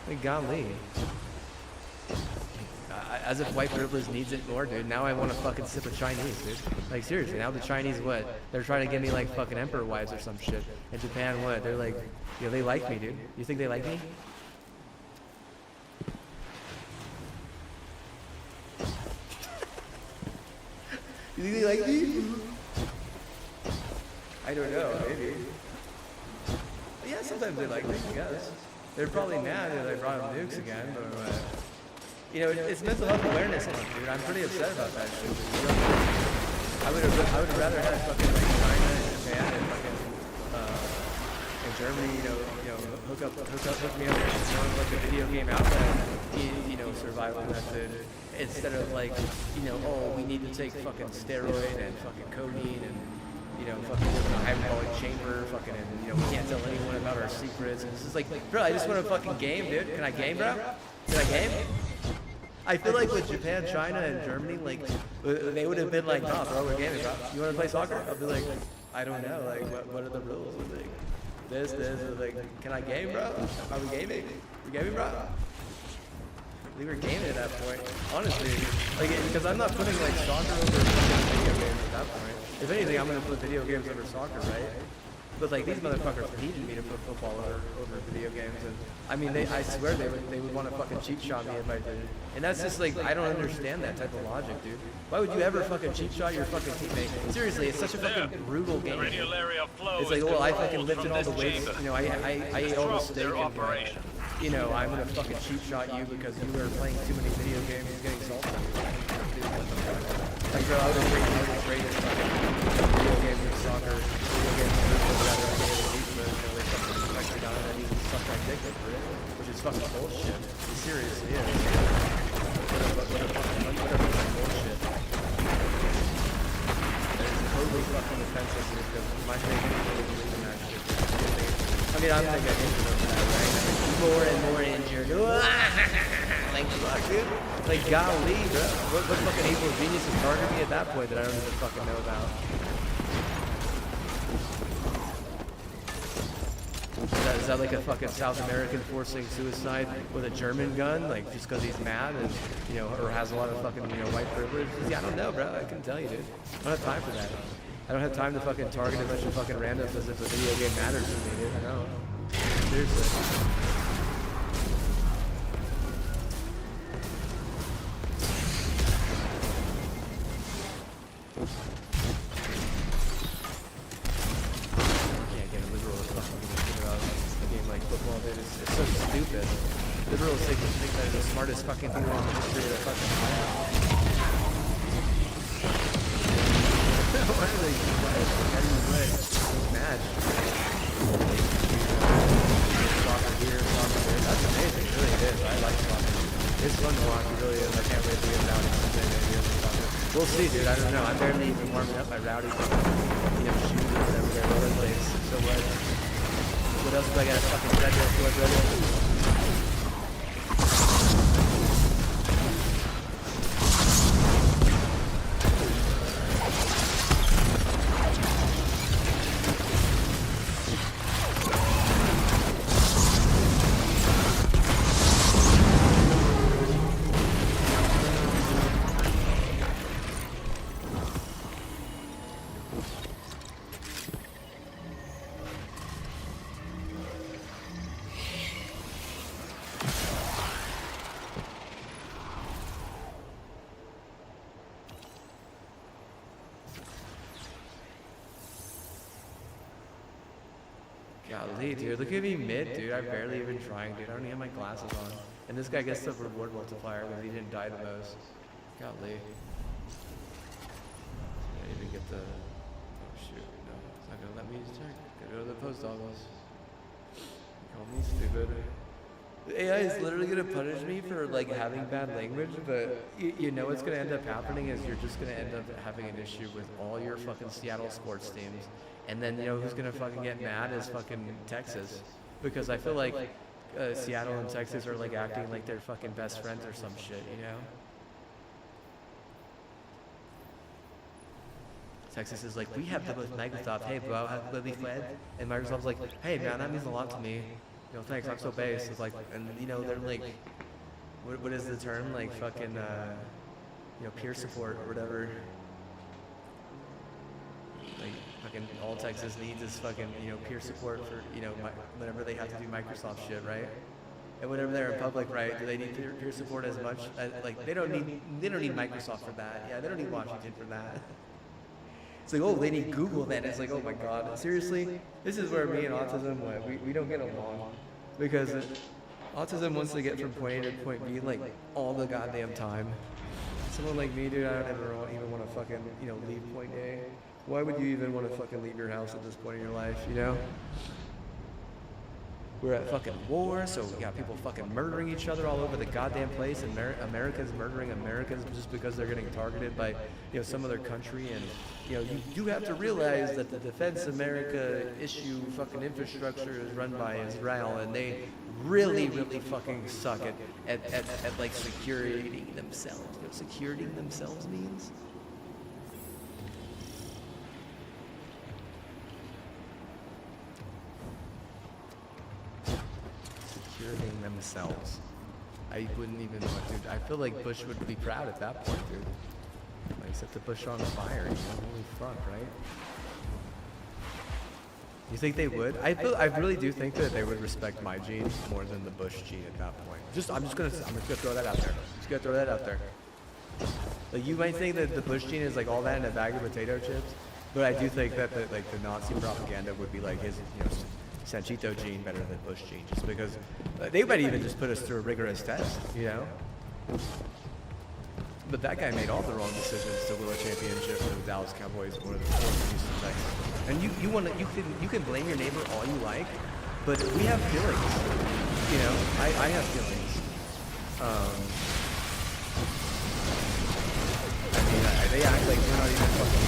Speaker 2: Like, golly. As if white privilege needs it more, dude. Now I want to fucking sip of Chinese, dude. Like, seriously, now the Chinese, what? They're trying to give me, like, fucking emperor wives or some shit. In Japan, what? They're like, they like me, dude. You think they like me? You think they like me? I don't know, maybe. Yeah, sometimes they like me, I guess. They're probably mad that I brought up nukes again, but it's mental health awareness month, dude. I'm pretty upset about that shit. I would rather have fucking like China and Japan and fucking and Germany, hook me up with like a video game outlet, survival method, instead of like, oh, we need to take fucking steroid and fucking codeine and fucking hyperbolic chamber, fucking, and we can't tell anyone about our secrets. And it's just like, bro, I just want a fucking game, dude. Can I game, bro? Can I game? I feel like with Japan, China, and Germany, like, they would have been like, nah, bro, we're gaming, bro. You want to play soccer? I'll be like, I don't know, like, what are the rules? Like, this, like, can I game, bro? Are we gaming? We gaming, bro? leave her gaming at that point. Honestly, like, because I'm not putting like soccer over video games at that point. If anything, I'm gonna put video games over soccer, right? But like these motherfuckers needed me to put football over video games, and I mean, I swear they would want to fucking cheat shot me if I did it. And that's just like, I don't understand that type of logic, dude. Why would you ever fucking cheat shot your fucking teammate? Seriously, it's such a fucking brutal game. It's like, well, I fucking lifted all the weights, you know, I ate all the steak, and you know, I'm gonna fucking cheat shot you because you were playing too many video games and getting salty. Like, bro, I would have rated fucking video games and soccer, video games and football rather than any other pizza. You know, they fucking respect me down and then even suck my dick over it, which is fucking bullshit. It seriously is. What a fucking bullshit. That is totally fucking offensive because my favorite really believe in that shit. I mean, I'm gonna get into that, right? More and more injured. Like, fuck, dude. Like, golly, bro. What fucking evil genius is targeting me at that point that I don't even fucking know about? Is that like a fucking South American forcing suicide with a German gun? Like, just because he's mad and, you know, or has a lot of fucking, you know, white privilege? Yeah, I don't know, bro. I couldn't tell you, dude. I don't have time for that. I don't have time to fucking target a bunch of fucking randoms as if a video game matters to me, dude. I know. Seriously. It's so stupid. Liberals think they're the smartest fucking people in the history of the fucking planet. Why are they match? Soccer here, soccer there. That's amazing, it really is. I like soccer. It's fun to watch, it really is. I can't wait to get rowdy soccer. We'll see, dude. I don't know. I'm barely even warming up my rowdy fucking, you know, shoes or whatever they're rollerblades. So what? What else do I got to fucking red for? Golly, dude, look at me mid, dude. I'm barely even trying, dude. I don't even have my glasses on. And this guy gets the reward multiplier because he didn't die the most. Golly. I didn't even get the... Oh, shoot. No, it's not gonna let me check. Gotta go to the post office. Call me stupid. The AI is literally gonna punish me for, like, having bad language, but you know what's gonna end up happening is you're just gonna end up having an issue with all your fucking Seattle sports teams. And then, you know, who's gonna fucking get mad is fucking Texas. Because I feel like Seattle and Texas are like acting like they're fucking best friends or some shit, you know? Texas is like, we have the most Microsoft, hey bro, have we fled? And Microsoft's like, hey man, that means a lot to me. You know, thanks, I'm so base. It's like, and you know, they're like, what is the term? Like fucking, you know, peer support or whatever. Like, fucking all Texas needs is fucking, you know, peer support for, you know, whenever they have to do Microsoft shit, right? And whenever they're in public, right, do they need peer support as much? Like, they don't need Microsoft for that. Yeah, they don't need Washington for that. It's like, oh, they need Google then. It's like, oh my God, seriously? This is where me and autism went. We don't get along. Because autism wants to get from point A to point B, like, all the goddamn time. Someone like me, dude, I don't ever even want to fucking, you know, leave point A. Why would you even want to fucking leave your house at this point in your life, you know? We're at fucking war, so we got people fucking murdering each other all over the goddamn place, and America's murdering Americans just because they're getting targeted by, you know, some other country. And, you know, you have to realize that the Defense America issue fucking infrastructure is run by Israel, and they really fucking suck at like security themselves. You know what security themselves means? Securing themselves. I wouldn't even want to. I feel like Bush would be proud at that point, dude. Like set the Bush on fire, you know? Holy fuck, right? You think they would? I really do think that they would respect my gene more than the Bush gene at that point. I'm just gonna throw that out there. Just gonna throw that out there. Like you might think that the Bush gene is like all that in a bag of potato chips, but I do think that the Nazi propaganda would be like his, you know, Sanchito gene better than Bush gene, just because they might even just put us through a rigorous test, you know. But that guy made all the wrong decisions to win a championship for the Dallas Cowboys or the Houston Texans. And you can blame your neighbor all you like, but we have feelings. You know, I have feelings. I mean, they act like we're not even fucking.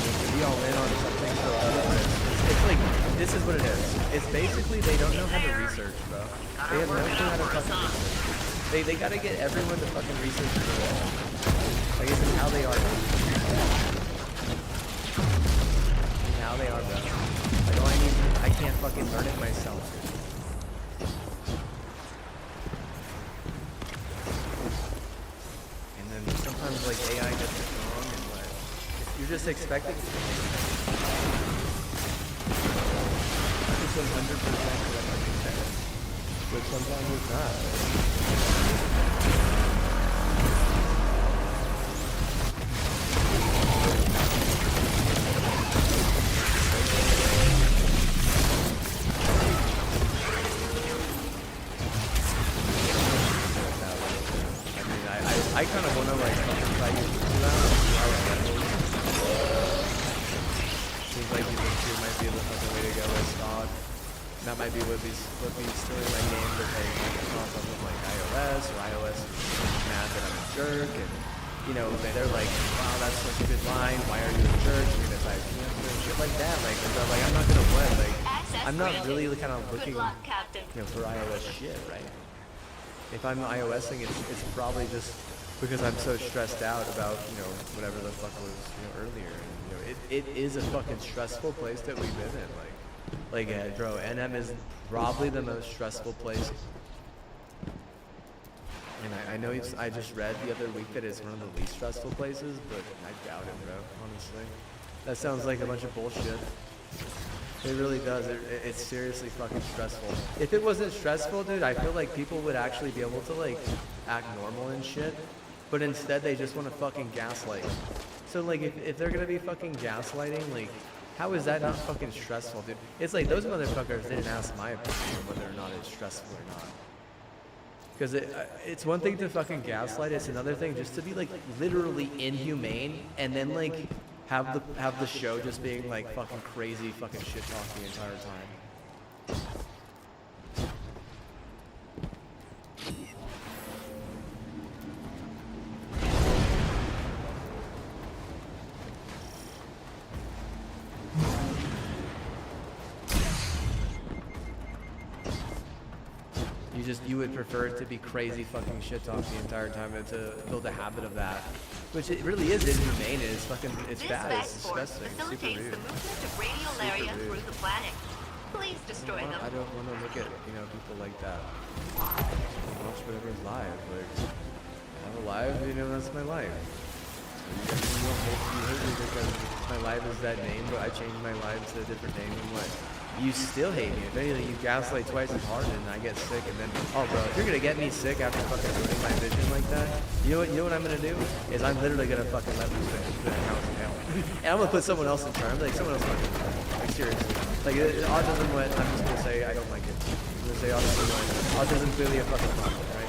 Speaker 2: To be all in on something so it's like, this is what it is. It's basically they don't know how to research, bro. They have no clue how to fucking research. They gotta get everyone to fucking research the wall. I guess it's how they are. It's how they are, bro. Like, all I can't fucking learn it myself. And then sometimes like AI gets it wrong and like, you're just expecting 100% correct, like you said, but sometimes it's not. I mean, I kind of want to like try YouTube out. Seems like YouTube might be the fucking way to go with stock. That might be what he's stealing my game to like off of like iOS or iOS mad that I'm a jerk, and you know they're like, wow, that's such a good line. Why are you a jerk? You're gonna die of cancer and shit like that. Like, they're like, I'm not gonna win. Like, I'm not really kind of looking, you know, for iOS shit, right? If I'm iOSing, it's probably just because I'm so stressed out about, you know, whatever the fuck was, you know, earlier. And, you know, it is a fucking stressful place that we've been in. Like, bro, NM is probably the most stressful place. And I know I just read the other week that it's one of the least stressful places, but I doubt it, bro, honestly. That sounds like a bunch of bullshit. It really does. It's seriously fucking stressful. If it wasn't stressful, dude, I feel like people would actually be able to, like, act normal and shit. But instead, they just want to fucking gaslight. So, like, if they're gonna be fucking gaslighting, like, how is that not fucking stressful, dude? It's like those motherfuckers didn't ask my opinion on whether or not it's stressful or not. Because it's one thing to fucking gaslight, it's another thing just to be like literally inhumane and then like have the show just being like fucking crazy fucking shit talk the entire time. You would prefer it to be crazy fucking shit talk the entire time and to build a habit of that. Which it really is inhumane, it's fucking, it's bad, it's disgusting, it's super rude.
Speaker 7: The movement of radiolaria through the planet. Please destroy them.
Speaker 2: I don't want to look at, you know, people like that. Watch whatever's live, like, I'm alive, you know, that's my life. You hate me because my life is that name, but I changed my life to a different name, and what? You still hate me. If anything, you gaslight twice as hard, and I get sick, and then, oh, bro, if you're gonna get me sick after fucking ruining my vision like that, you know what I'm gonna do? Is I'm literally gonna fucking let this house in hell. And I'm gonna put someone else in charge, like, someone else fucking in charge. Like, seriously. Like, autism, what? I'm just gonna say I don't like it. I'm gonna say autism, autism clearly a fucking problem, right?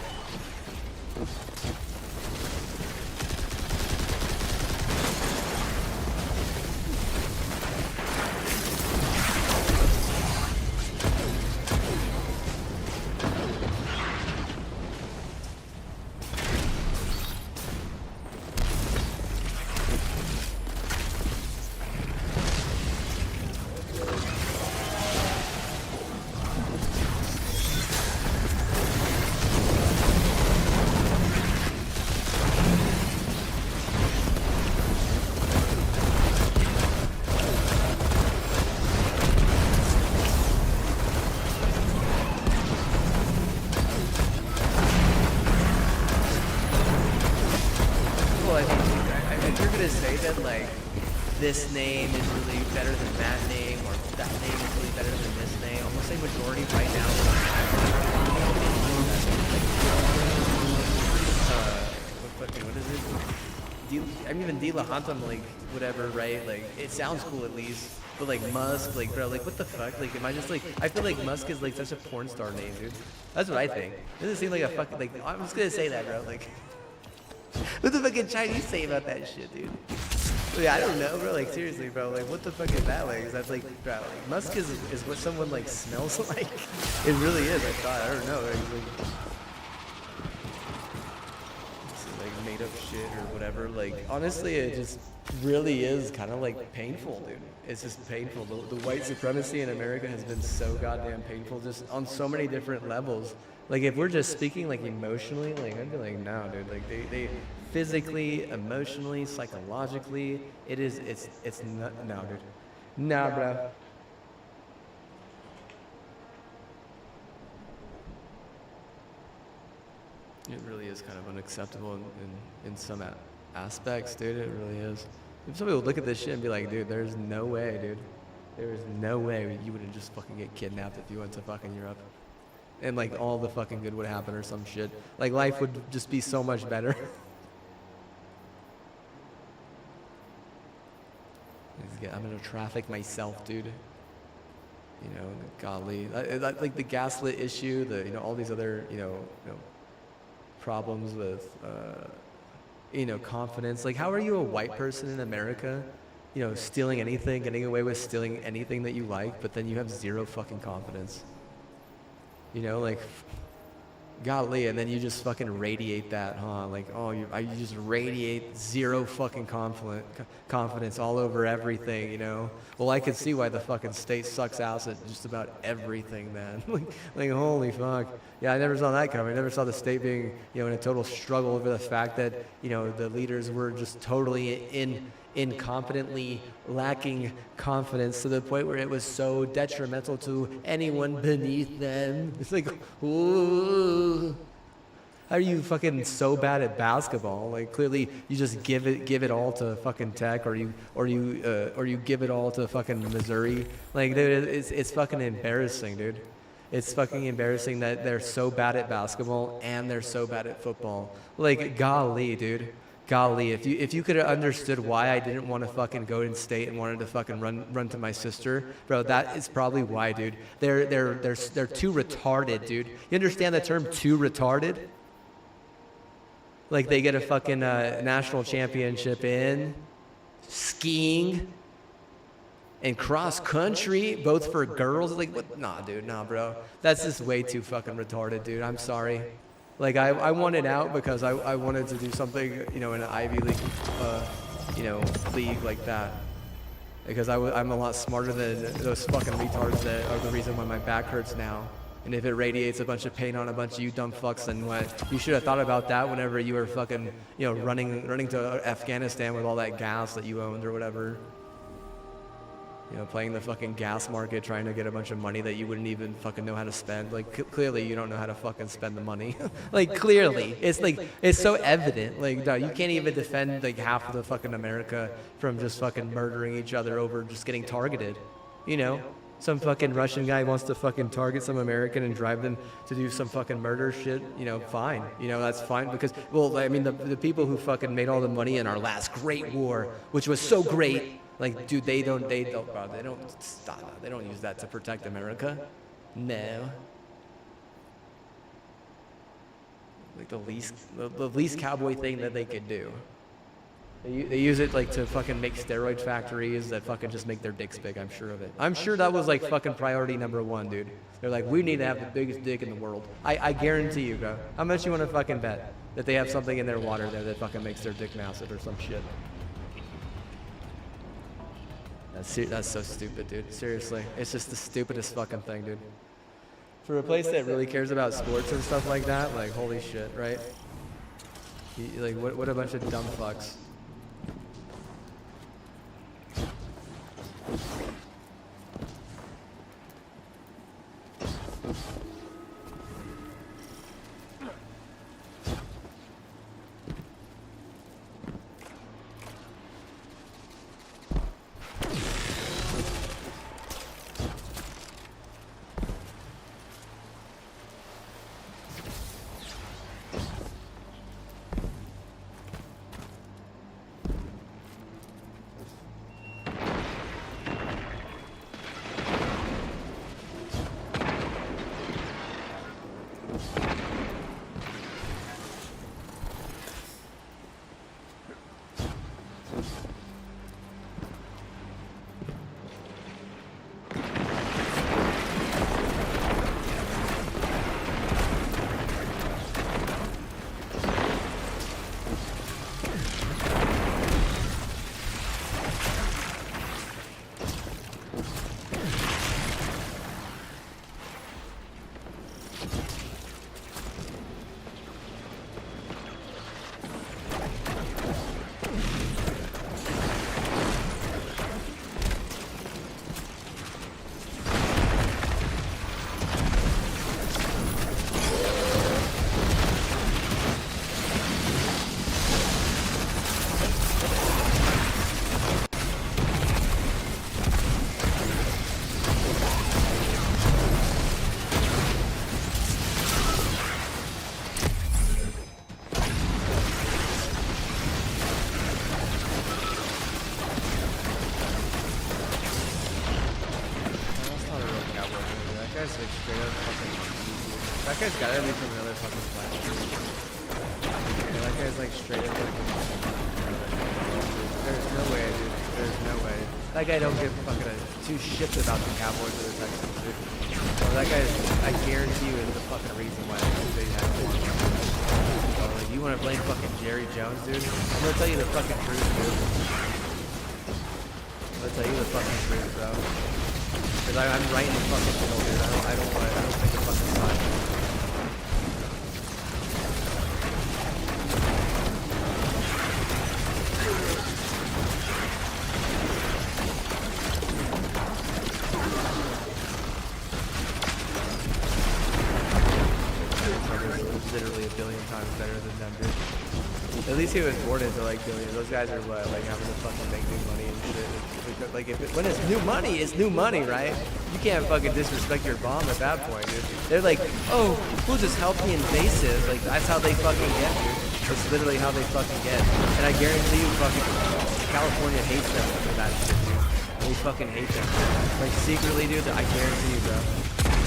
Speaker 2: this name is really better than that name, or that name is really better than this name. I'm gonna say majority right now. What is it? I'm even Dilahantam, like, whatever, right? Like, it sounds cool at least. But, like, Musk, like, bro, like, what the fuck? Like, am I just, like, I feel like Musk is, like, such a porn star name, dude. That's what I think. Doesn't seem like a fucking, like, I'm just gonna say that, bro. Like, what the fucking Chinese say about that shit, dude? Like, I don't know, bro. Like, seriously, bro. Like, what the fuck is that? Like, is that, like, bro, like, Musk is what someone, like, smells like? It really is, I thought. I don't know. Like, made up shit or whatever. Like, honestly, it just really is kind of like painful, dude. It's just painful. The white supremacy in America has been so goddamn painful, just on so many different levels. Like, if we're just speaking like emotionally, like, I'd be like, no, dude. Like, they physically, emotionally, psychologically, it's not, no, dude. Nah, bro. It really is kind of unacceptable in some aspects, dude. It really is. If somebody would look at this shit and be like, dude, there's no way, dude. There's no way you wouldn't just fucking get kidnapped if you went to fucking Europe. And, like, all the fucking good would happen or some shit. Like, life would just be so much better. I'm gonna traffic myself, dude. You know, golly. Like, the gaslit issue, all these other, problems with, confidence. Like, how are you a white person in America, stealing anything, getting away with stealing anything that you like, but then you have zero fucking confidence? Like, golly, and then you just fucking radiate that, huh? Like, oh, you just radiate zero fucking confidence all over everything, Well, I could see why the fucking state sucks ass at just about everything, man. like, holy fuck. Yeah, I never saw that coming. I never saw the state being, in a total struggle over the fact that, the leaders were just totally incompetently lacking confidence to the point where it was so detrimental to anyone beneath them. It's like, ooh. How are you fucking so bad at basketball? Like, clearly you just give it all to fucking Tech, or you give it all to fucking Missouri. Like, dude, it's fucking embarrassing, dude. It's fucking embarrassing that they're so bad at basketball and they're so bad at football. Like, golly, dude. Golly, if you could have understood why I didn't want to fucking go in state and wanted to fucking run to my sister, bro, that is probably why, dude. They're too retarded, dude. You understand the term too retarded? Like, they get a fucking national championship in skiing and cross country, both for girls. Like, what? Nah, dude, nah, bro. That's just way too fucking retarded, dude. I'm sorry. Like, I wanted out because I wanted to do something, in an Ivy League, league like that. Because I'm a lot smarter than those fucking retards that are the reason why my back hurts now. And if it radiates a bunch of pain on a bunch of you dumb fucks, then what? You should have thought about that whenever you were fucking, running to Afghanistan with all that gas that you owned or whatever. Playing the fucking gas market, trying to get a bunch of money that you wouldn't even fucking know how to spend. Like, clearly you don't know how to fucking spend the money. Like, clearly. It's like, it's so evident. Like, no, you can't even defend, like, half of the fucking America from just fucking murdering each other over just getting targeted. Some fucking Russian guy wants to fucking target some American and drive them to do some fucking murder shit, fine. That's fine because, well, I mean, the people who fucking made all the money in our last great war, which was so great, like, dude, they don't stop. They don't use that to protect America. No. Like, the least cowboy thing that they could do. They use it, like, to fucking make steroid factories that fucking just make their dicks big. I'm sure of it. I'm sure that was, like, fucking priority number one, dude. They're like, we need to have the biggest dick in the world. I guarantee you, bro. How much you want to fucking bet that they have something in their water there that fucking makes their dick massive or some shit? That's so stupid, dude. Seriously. It's just the stupidest fucking thing, dude. For a place that really cares about sports and stuff like that, like, holy shit, right? Like, what a bunch of dumb fucks. That guy's gotta be from another fucking planet. Yeah, that guy's like straight up like there's no way, dude. There's no way. That guy don't give fucking two shits about the Cowboys or the Texans, dude. Well, that guy, I guarantee you, is the fucking reason why they have one. Like, you wanna blame fucking Jerry Jones, dude? I'm gonna tell you the fucking truth, dude. I'm gonna tell you the fucking truth, bro. Cause I'm right in the fucking middle, dude. I don't think the fucking side. Literally a billion times better than them, dude. At least he was born into like billions. Those guys are what, like having to fucking make new money and shit. Like when it's new money, it's new money, right? You can't fucking disrespect your bomb at that point, dude. They're like, oh, we'll just help the invasive. Like that's how they fucking get, dude. It's literally how they fucking get. And I guarantee you, fucking California hates them for that shit, dude. They fucking hate them. Like secretly, dude. I guarantee you, bro.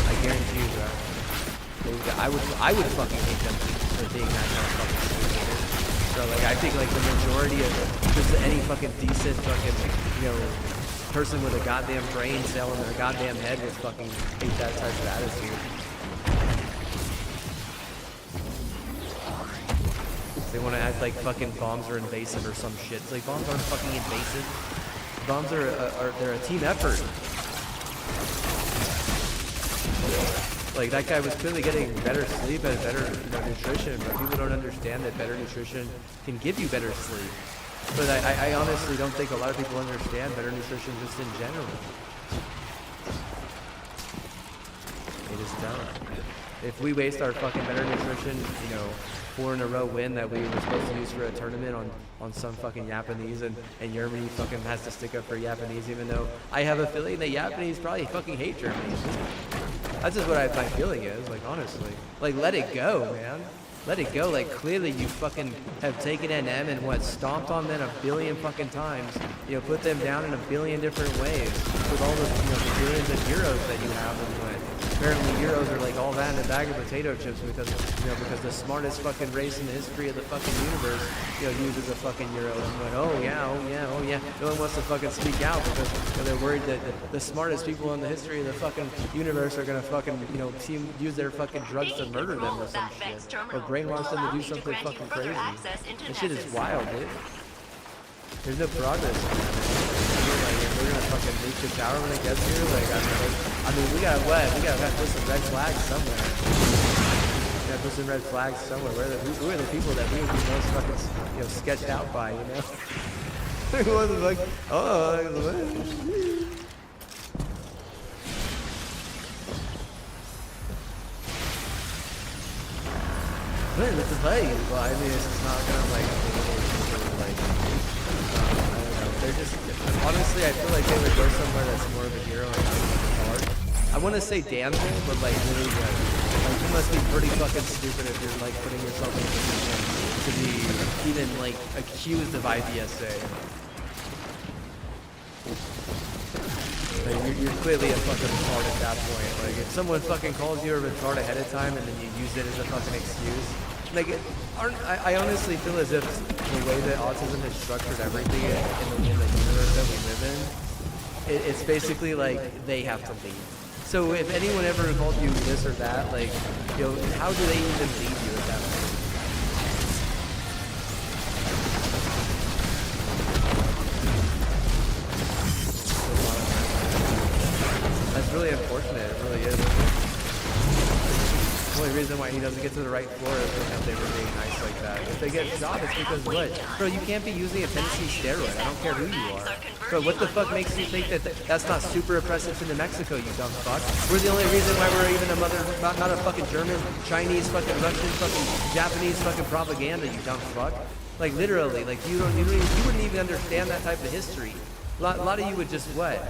Speaker 2: I guarantee you, bro. I would fucking hate them for being that kind of fucking stupid. So like I think like the majority of just any fucking decent fucking person with a goddamn brain cell in their goddamn head would fucking hate that type of attitude. They want to act like fucking bombs are invasive or some shit. It's like bombs aren't fucking invasive. Bombs are they're a team effort. Like that guy was clearly getting better sleep and better nutrition, but people don't understand that better nutrition can give you better sleep. But I honestly don't think a lot of people understand better nutrition just in general. They just don't. If we waste our fucking better nutrition, 4 in a row win that we were supposed to use for a tournament on some fucking Japanese and Germany fucking has to stick up for Japanese, even though I have a feeling that Japanese probably fucking hate Germany. That's just what my feeling is, like, honestly. Like, let it go, man. Let it go. Like, clearly you fucking have taken NM and stomped on them a billion fucking times. Put them down in a billion different ways with all the, the billions of euros that you have and apparently euros are like all that in a bag of potato chips because the smartest fucking race in the history of the fucking universe, uses a fucking euro. And I'm like, oh yeah. No one wants to fucking speak out because they're worried that the smartest people in the history of the fucking universe are gonna fucking, use their fucking drugs to murder them or some shit. Or brainwash them to do something fucking crazy. This shit is wild, dude. There's no progress in that, man. We're gonna fucking reach the tower when it gets here. I mean, we gotta put some red flags somewhere. We gotta put some red flags somewhere. Who are the people that we would be most fucking, sketched out by, Who was like, Man, that's a play. Well, I mean, it's not gonna I don't know. They're just honestly, I feel like they would go somewhere that's more of a hero and hard. I want to say damsel, but really good. Like you must be pretty fucking stupid if you're putting yourself in a position to be even accused of IBSA. You're clearly a fucking retard at that point. Like, if someone fucking calls you a retard ahead of time and then you use it as a fucking excuse, I honestly feel as if the way that autism has structured everything in the universe that we live in, it's basically like they have to leave. So if anyone ever called you this or that, how do they even leave you at that point? it's really unfortunate. It really is. The only reason why he doesn't get to the right floor is because they were being nice like that. If they get shot, it's because what? Bro, you can't be using a Tennessee steroid. I don't care who you are. Bro, what the fuck makes you think that that's not super oppressive to New Mexico, you dumb fuck? We're the only reason why we're even not a fucking German, Chinese, fucking Russian, fucking Japanese fucking propaganda, you dumb fuck. Like literally, like you wouldn't even understand that type of history. A lot of you would just what?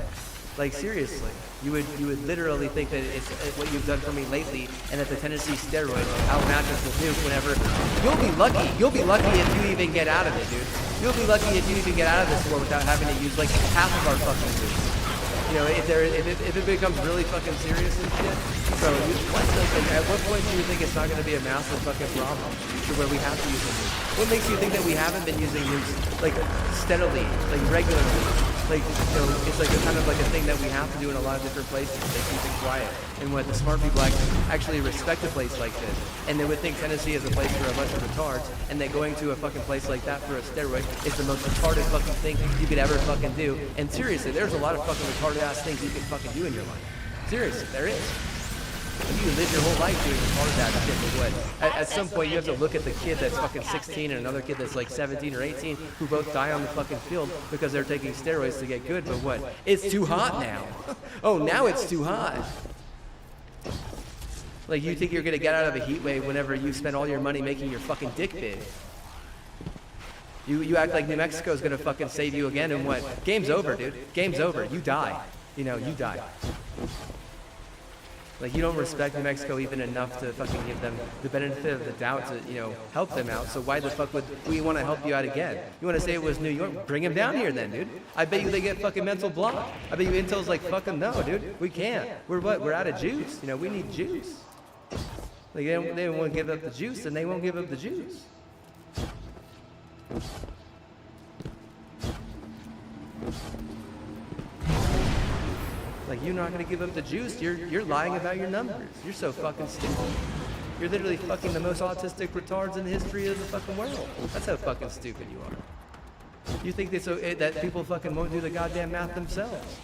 Speaker 2: Like seriously, you would literally think that it's what you've done for me lately, and that the Tennessee steroid outmatches the nuke whenever. You'll be lucky. You'll be lucky if you even get out of it, dude. You'll be lucky if you even get out of this war without having to use like half of our fucking nukes. You know, if it becomes really fucking serious and shit, bro, at what point do you think it's not going to be a massive fucking problem to where we have to use a nuke? What makes you think that we haven't been using nukes like steadily, like regularly? Like, you know, it's like a kind of like a thing that we have to do in a lot of different places. They keep it quiet. And what the smart people actually respect a place like this. And they would think Tennessee is a place for a bunch of retards, and that going to a fucking place like that for a steroid is the most retarded fucking thing you could ever fucking do. And seriously, there's a lot of fucking retarded ass things you can fucking do in your life. Seriously, there is. You live your whole life doing retarded ass shit, but what? At some point, you have to look at the kid that's fucking 16 and another kid that's like 17 or 18 who both die on the fucking field because they're taking steroids to get good, but what? It's too hot now. Oh, now it's too hot. Like, you think you're gonna get out of a heat wave whenever you spend all your money making your fucking dick big. You act like New Mexico is gonna fucking save you again, and what? Game's over, dude. Game's over. You die. You know, you die. Like, you don't respect New Mexico even enough to fucking give them the benefit of the doubt to, you know, help them out. So why the fuck would we want to help you out again? You want to say it was New York? Bring him down here then, dude. I bet you they get fucking mental block. I bet you Intel's like, fucking no, dude. We can't. We're what? We're out of juice. You know, we need juice. Like, they don't want to give up the juice, and they won't give up the juice. Like, you're not gonna give up the juice. You're lying about your numbers. You're so fucking stupid. You're literally fucking the most autistic retards in the history of the fucking world. That's how fucking stupid you are. You think that people fucking won't do the goddamn math themselves?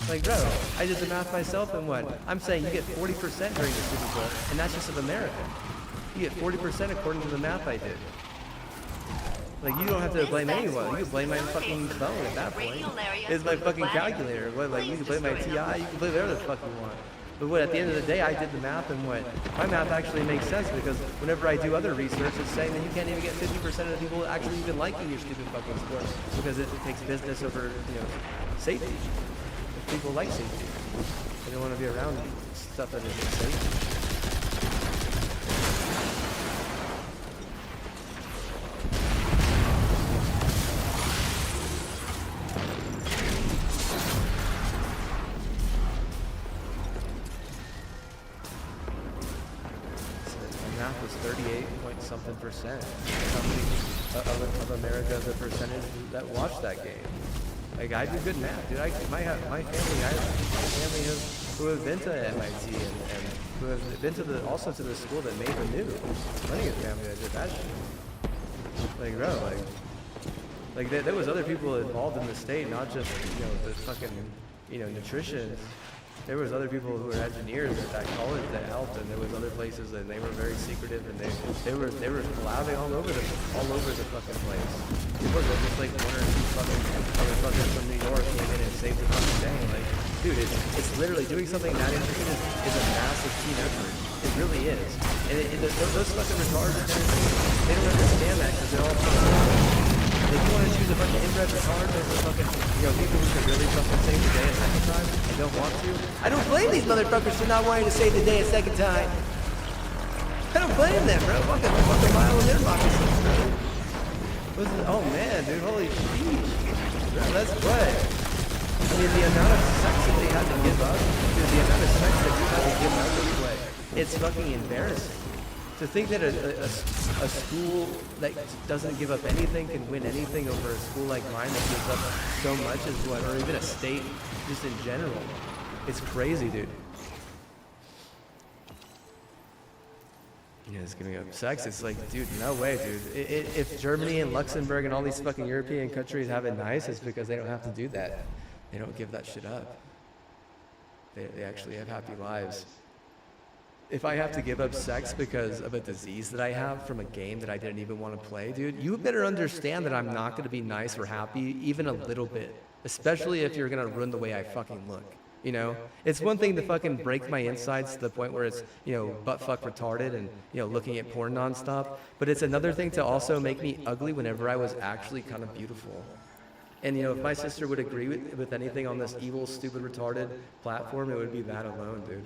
Speaker 2: Like, bro, I did the math myself, and what? I'm saying you get 40% during the Super Bowl, and that's just of America. You get 40% according to the math I did. Like, you don't have to blame anyone. You can blame my fucking phone at that point. It's my fucking calculator. What, like, you can blame my TI, you can blame whatever the fuck you want. But what, at the end of the day, I did the math, and what? My math actually makes sense, because whenever I do other research, it's saying that you can't even get 50% of the people actually even liking your stupid fucking sport, because it takes business over, you know, safety. If people like safety, they don't want to be around stuff that isn't safe. Was 38-point-something%. How many of America, the percentage that watched that game? Like, I do good math, dude. My family who have been to MIT and who have been to also to the school that made the news. Plenty of family that did that shit. Like, bro, like there was other people involved in the state, not just, you know, the fucking, you know, nutrition. There was other people who were engineers at that college that helped, and there was other places, and they were very secretive, and they were collabing all over the fucking place. It wasn't just like one or two fucking other fuckers from New York came in and saved the fucking day. Like, dude, it's literally doing something that interesting is a massive team effort. It really is. And those fucking retards, they don't understand that, because they're all fucking. If you want to choose a bunch of inbred retards over fucking, you know, people who can really fucking save the day a second time and don't want to, I don't blame these motherfuckers for not wanting to save the day a second time. I don't blame them, bro. Fucking mile in their moccasins, bro. Oh man, dude, holy sheesh. Bro, that's what. I mean, the amount of sex that they had to give up, dude, the amount of sex that you had to give up is what? It's fucking embarrassing. To think that a school that doesn't give up anything can win anything over a school like mine that gives up so much is what, or even a state just in general. It's crazy, dude. Yeah, it's giving up sex. It's like, dude, no way, dude. If Germany and Luxembourg and all these fucking European countries have it nice, it's because they don't have to do that. They don't give that shit up. they actually have happy lives. If I have to give up sex because of a disease that I have from a game that I didn't even want to play, dude, you better understand that I'm not going to be nice or happy even a little bit, especially if you're going to ruin the way I fucking look. You know, it's one thing to fucking break my insides to the point where it's, you know, butt fuck retarded and, you know, looking at porn nonstop. But it's another thing to also make me ugly whenever I was actually kind of beautiful. And, you know, if my sister would agree with anything on this evil, stupid, retarded platform, it would be that alone, dude.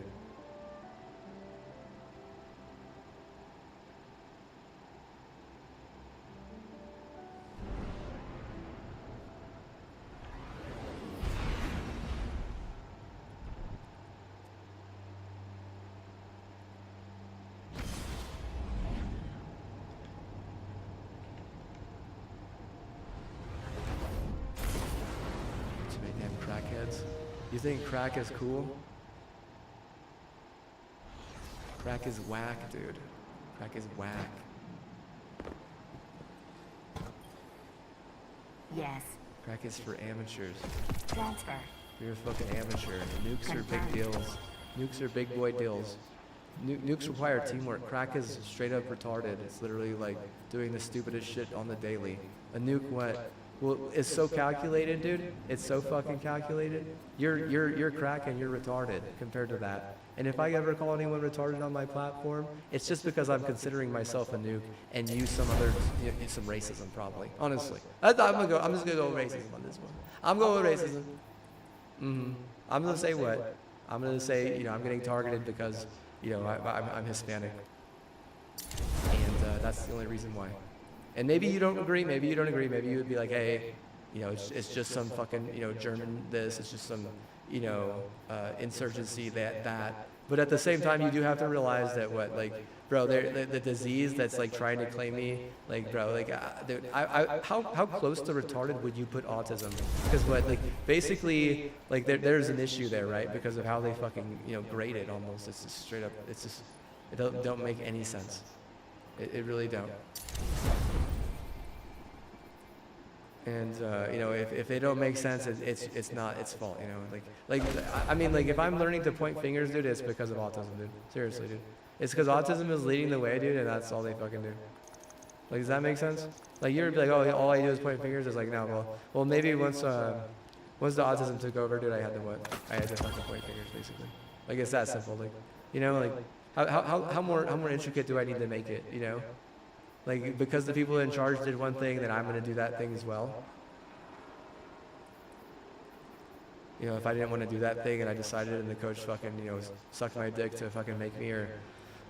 Speaker 2: Crackheads. You think crack is cool? Crack is whack, dude. Crack is whack.
Speaker 8: Yes.
Speaker 2: Crack is for amateurs.
Speaker 8: Transfer.
Speaker 2: You're a fucking amateur. Nukes are big deals. Nukes are big boy deals. Nukes require teamwork. Crack is straight up retarded. It's literally like doing the stupidest shit on the daily. A nuke what? Well, it's so calculated, dude. It's so fucking calculated. You're crack and you're retarded compared to that. And if I ever call anyone retarded on my platform, it's just because I'm considering myself a nuke and use some other, you know, some racism probably. Honestly, I'm just gonna go with racism on this one. I'm going with racism. I'm gonna say what? I'm gonna say, you know, I'm getting targeted because, you know, I'm Hispanic, and that's the only reason why. And maybe you don't agree, maybe you don't agree, maybe you would be like, hey, you know, it's just some fucking, you know, German this, it's just some, you know, insurgency that. But at the same time, you do have to realize that what, like, bro, the disease that's like trying to claim me, like, bro, like, dude, how close to retarded would you put autism? Because what, like, basically, like, there's an issue there, right? Because of how they fucking, you know, grade it almost. It's just straight up, it's just, it don't make any sense. It really don't. And you know, if they don't make sense, it's not its fault, you know. Like I mean, like, if I'm learning to point fingers, dude, it's because of autism, dude. Seriously, dude. It's because autism is leading the way, dude, and that's all they fucking do. Like, does that make sense? Like, you're like, oh, all I do is point fingers. It's like, no, well, maybe once the autism took over, dude, I had to fucking point fingers, basically. Like, it's that simple. Like, you know, like, how more intricate do I need to make it, you know? Like, because the people in charge did one thing, then I'm going to do that thing as well. You know, if I didn't want to do that thing and I decided and the coach fucking, you know, sucked my dick to fucking make me, or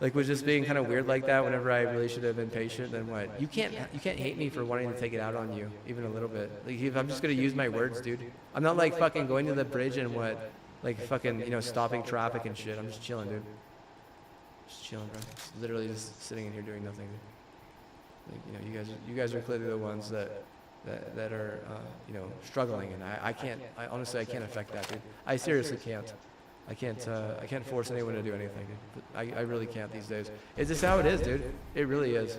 Speaker 2: like was just being kind of weird like that whenever I really should have been patient, then what? You can't hate me for wanting to take it out on you, even a little bit. Like, if I'm just going to use my words, dude. I'm not like fucking going to the bridge and what, like fucking, you know, stopping traffic and shit. I'm just chilling, dude. Just chilling, bro. Just literally just sitting in here doing nothing, dude. Like, you know, you guys are clearly the ones that are, you know, struggling, and I honestly, I can't affect that, dude. I seriously can't. I can't force anyone to do anything, dude. But I really can't these days. It's just how it is, dude. It really is.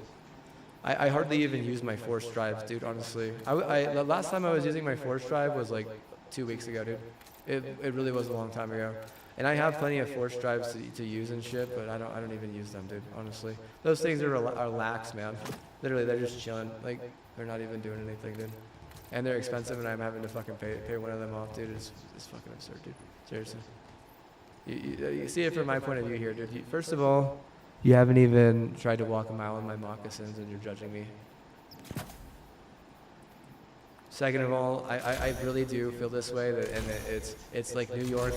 Speaker 2: I hardly even use my force drives, dude, honestly. The last time I was using my force drive was like 2 weeks ago, dude. It really was a long time ago. And I have plenty of force drives to use and shit, but I don't even use them, dude, honestly. Those things are lax, man. Literally, they're just chilling. Like, they're not even doing anything, dude. And they're expensive, and I'm having to fucking pay one of them off, dude. It's fucking absurd, dude. Seriously. You see it from my point of view here, dude. First of all, you haven't even tried to walk a mile in my moccasins, and you're judging me. Second of all, I really do feel this way, and it's like New York.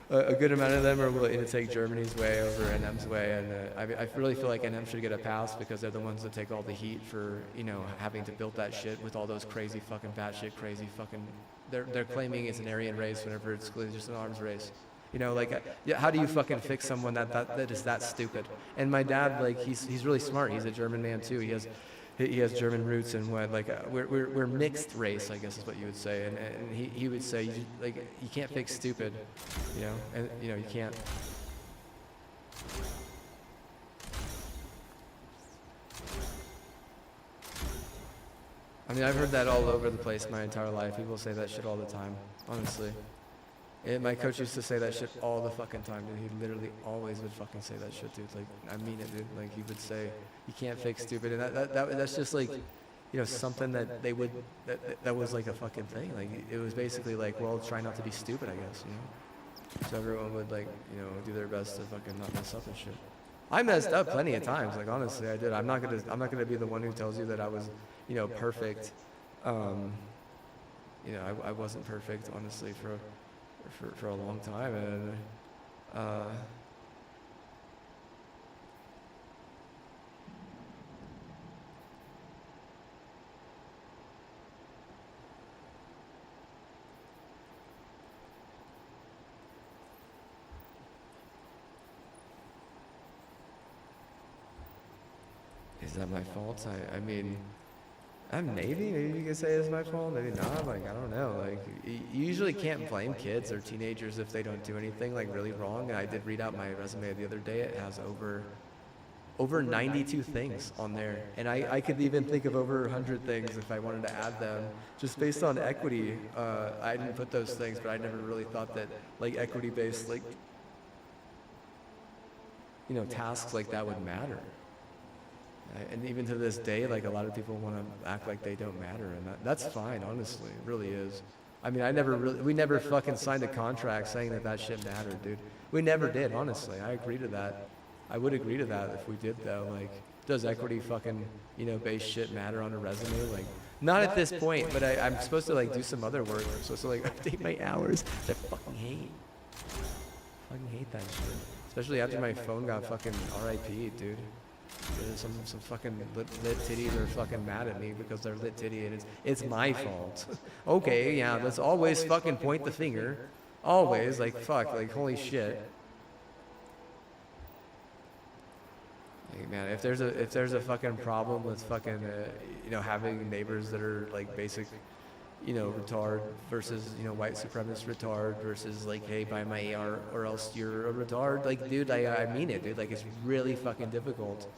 Speaker 2: A good amount of them are willing to take Germany's way over NM's way, and I really feel like NM should get a pass because they're the ones that take all the heat for, you know, having to build that shit with all those crazy fucking batshit crazy fucking. They're claiming it's an Aryan race whenever it's clearly just an arms race. You know, like, how do you fucking fix someone that is that stupid? And my dad, like, he's really smart. He's a German man too. He has German roots, and what, like, we're mixed race, I guess is what you would say. And he would say, you can't fix stupid, you know, and you know, you can't. I mean, I've heard that all over the place my entire life. People say that shit all the time, honestly. And my coach used to say that shit all the fucking time, dude. He literally always would fucking say that shit, dude. Like, I mean it, dude. Like, he would say, you can't fake stupid. And that's just like, you know, something that they would, that was like a fucking thing. Like, it was basically like, well, try not to be stupid, I guess, you know? So everyone would, like, you know, do their best to fucking not mess up and shit. I messed up plenty of times. Like, honestly, I did. I'm not gonna be the one who tells you that I was, you know, perfect. You know, I wasn't perfect, honestly, for a long time, and is that my fault? I mean, I'm Navy. Maybe you could say it's my fault. Maybe not. Like, I don't know. Like, you usually can't blame kids or teenagers if they don't do anything like really wrong. And I did read out my resume the other day. It has over 92 things on there, and I could even think of over 100 things if I wanted to add them. Just based on equity, I didn't put those things, but I never really thought that like equity-based, like, you know, tasks like that would matter. And even to this day, like, a lot of people want to act like they don't matter, and that's fine, honestly, it really is. I mean, we never fucking signed a contract saying that shit mattered, dude. We never did, honestly. I agree to that. I would agree to that if we did, though. Like, does equity fucking, you know, base shit matter on a resume? Like, not at this point, but I'm supposed to, like, do some other work. I'm supposed to, like, update my hours. I fucking hate that shit. Especially after my phone got fucking RIP'd, dude. Some fucking lit titties are fucking mad at me because they're lit titty, and it's my fault. Okay, yeah, let's always fucking point the finger. Always, like, fuck, like, holy shit. Like, man, if there's a fucking problem with fucking, you know, having neighbors that are like basic, you know, retard versus, you know, white supremacist retard versus like, hey, buy my AR or else you're a retard. Like, dude, I mean it, dude. Like, it's really fucking difficult.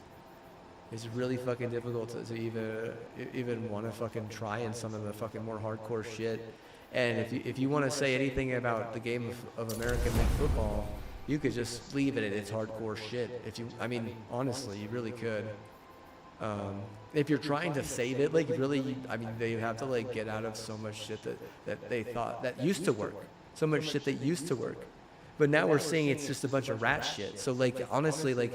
Speaker 2: It's really fucking difficult to even want to fucking try in some of the fucking more hardcore shit. And if you want to say anything about the game of American League football, you could just leave it at its hardcore shit. I mean, honestly, you really could. If you're trying to save it, like, really, I mean, they have to, like, get out of so much shit that they thought that used to work. So much shit that used to work. But now we're seeing it's just a bunch of rat shit. So, like, honestly, like,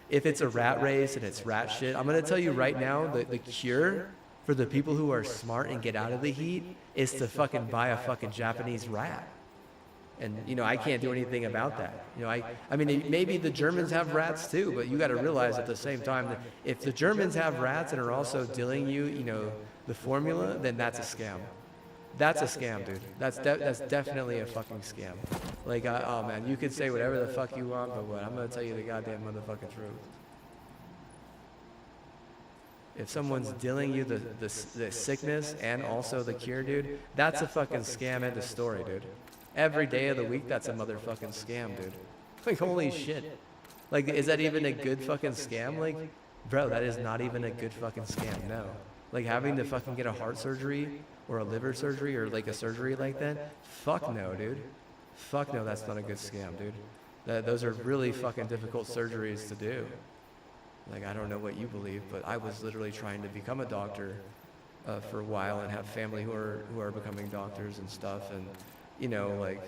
Speaker 2: if it's a rat race and it's rat shit, I'm going to tell you right now, the cure for the people who are smart and get out of the heat is to fucking buy a fucking Japanese rat. And, you know, I can't do anything about that. You know, I mean, maybe the Germans have rats too, but you got to realize at the same time that if the Germans have rats and are also dealing you, you know, the formula, then that's a scam. That's a scam, dude. That's definitely a fucking scam. Like, oh man, you could say whatever the fuck you want, but what? I'm gonna tell you the goddamn motherfucking truth. If someone's dealing you the sickness and also the cure, dude, that's a fucking scam and a story, dude. Every day of the week, that's a motherfucking scam, dude. Like, holy shit. Like, is that even a good fucking scam? Like, bro, that is not even a good fucking scam, no. Like, having to fucking get a heart surgery or a liver surgery or, like, a surgery like that? Fuck no, dude. Fuck no, that's not a good scam, dude. Those are really fucking difficult surgeries to do. Like, I don't know what you believe, but I was literally trying to become a doctor for a while and have family who are becoming doctors and stuff, and you know, like,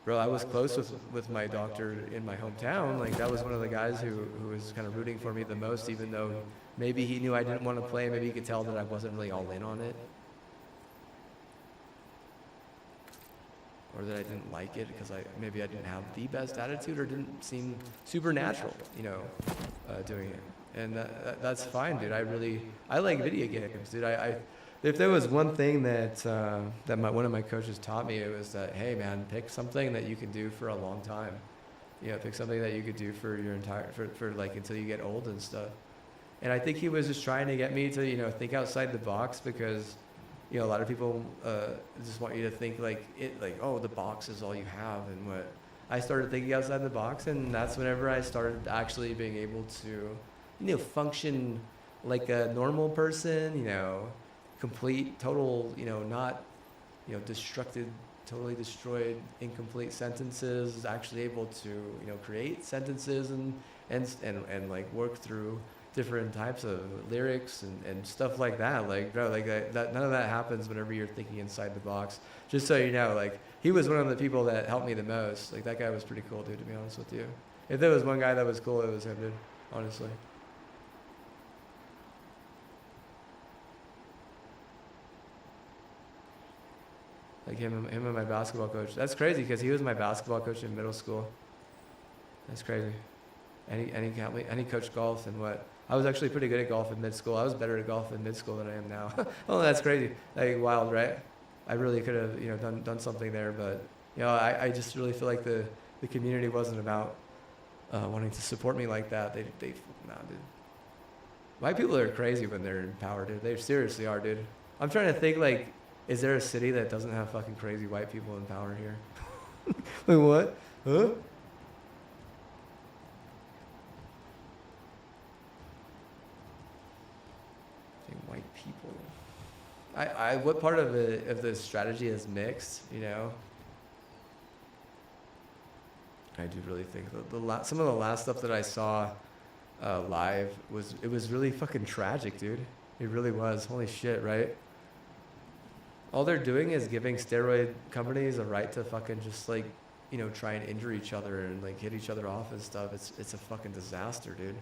Speaker 2: bro, I was close with my doctor in my hometown. Like, that was one of the guys who was kind of rooting for me the most, even though maybe he knew I didn't want to play. Maybe he could tell that I wasn't really all in on it. Or that I didn't like it because maybe I didn't have the best attitude or didn't seem super natural, you know, doing it. And that's fine, dude. I like video games, dude. If there was one thing that one of my coaches taught me, it was that, hey man, pick something that you can do for a long time. You know, pick something that you could do for your for like until you get old and stuff. And I think he was just trying to get me to, you know, think outside the box, because, you know, a lot of people just want you to think like, oh, the box is all you have. And what I started thinking outside the box, and that's whenever I started actually being able to, you know, function like a normal person, you know, complete, total, you know, not, you know, destructed totally destroyed incomplete sentences, is actually able to, you know, create sentences and like work through different types of lyrics and stuff like that. Like, bro, like that none of that happens whenever you're thinking inside the box. Just so you know, like, he was one of the people that helped me the most. Like, that guy was pretty cool, dude, to be honest with you. If there was one guy that was cool, it was him, dude, honestly. Like him and my basketball coach. That's crazy because he was my basketball coach in middle school. That's crazy. And he coached golf and what? I was actually pretty good at golf in mid school. I was better at golf in mid school than I am now. Oh, that's crazy. Like, wild, right? I really could have, you know, done something there, but you know, I just really feel like the community wasn't about wanting to support me like that. Nah, dude. White people are crazy when they're in power, dude. They seriously are, dude. I'm trying to think, like, is there a city that doesn't have fucking crazy white people in power here? Like, what? Huh? White people. What part of the strategy is mixed, you know? I do really think some of the last stuff that I saw live was really fucking tragic, dude. It really was. Holy shit, right? All they're doing is giving steroid companies a right to fucking just, like, you know, try and injure each other and like hit each other off and stuff. It's a fucking disaster, dude.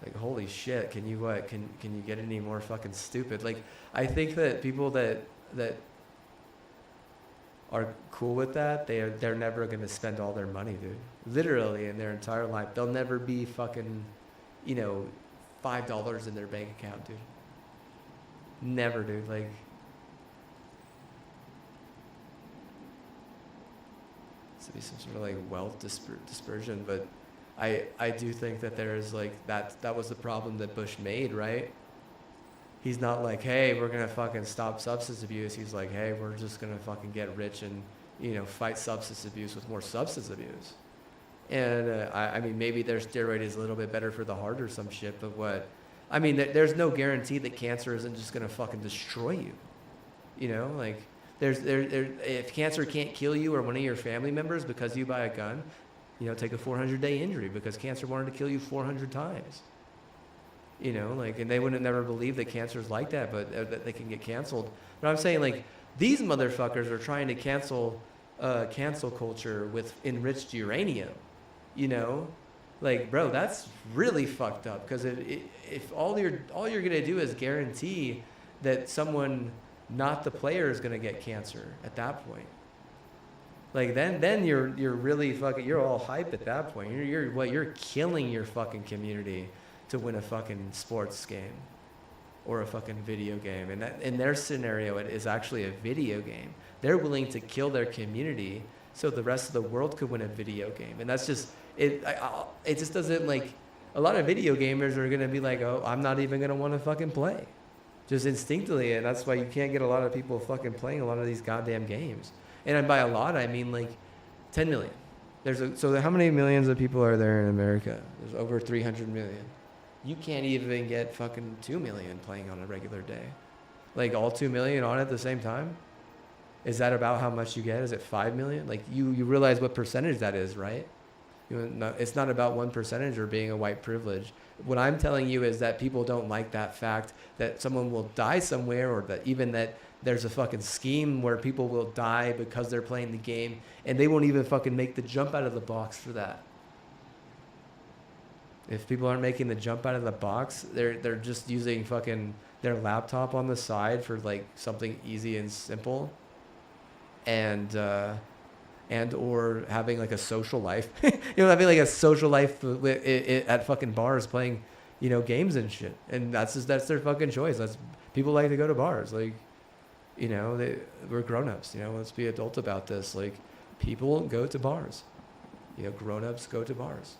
Speaker 2: Like, holy shit, can you get any more fucking stupid? Like, I think that people that are cool with that, they're never gonna spend all their money, dude. Literally in their entire life. They'll never be fucking, you know, $5 in their bank account, dude. Never, dude. Like, to be some sort of like wealth dispersion, but I do think that there's like that was the problem that Bush made, right? He's not like, hey, we're gonna fucking stop substance abuse. He's like, hey, we're just gonna fucking get rich and, you know, fight substance abuse with more substance abuse. And I mean, maybe their steroid is a little bit better for the heart or some shit, but what? I mean, there's no guarantee that cancer isn't just gonna fucking destroy you. You know, like, if cancer can't kill you or one of your family members because you buy a gun, you know, take a 400-day injury because cancer wanted to kill you 400 times. You know, like, and they wouldn't never believe that cancer is like that, but that they can get canceled. But I'm saying, like, these motherfuckers are trying to cancel culture with enriched uranium. You know, like, bro, that's really fucked up. Because if all you're gonna do is guarantee that someone, not the player, is gonna get cancer at that point. Like, then you're really fucking, you're all hype at that point. You're killing your fucking community to win a fucking sports game or a fucking video game. And that, in their scenario, it is actually a video game. They're willing to kill their community so the rest of the world could win a video game. And that's just, it just doesn't, like, a lot of video gamers are gonna be like, oh, I'm not even gonna wanna fucking play. Just instinctively, and that's why you can't get a lot of people fucking playing a lot of these goddamn games. And by a lot, I mean like 10 million. So how many millions of people are there in America? There's over 300 million. You can't even get fucking 2 million playing on a regular day. Like, all 2 million on at the same time? Is that about how much you get? Is it 5 million? Like, you realize what percentage that is, right? It's not about one percentage or being a white privilege. What I'm telling you is that people don't like that fact that someone will die somewhere, or that even that there's a fucking scheme where people will die because they're playing the game, and they won't even fucking make the jump out of the box for that. If people aren't making the jump out of the box, they're just using fucking their laptop on the side for like something easy and simple, and or having like a social life, having like a social life at fucking bars playing, games and shit. And that's their fucking choice. People like to go to bars. Like, we're grown-ups, let's be adult about this. Like, people go to bars, grown-ups go to bars.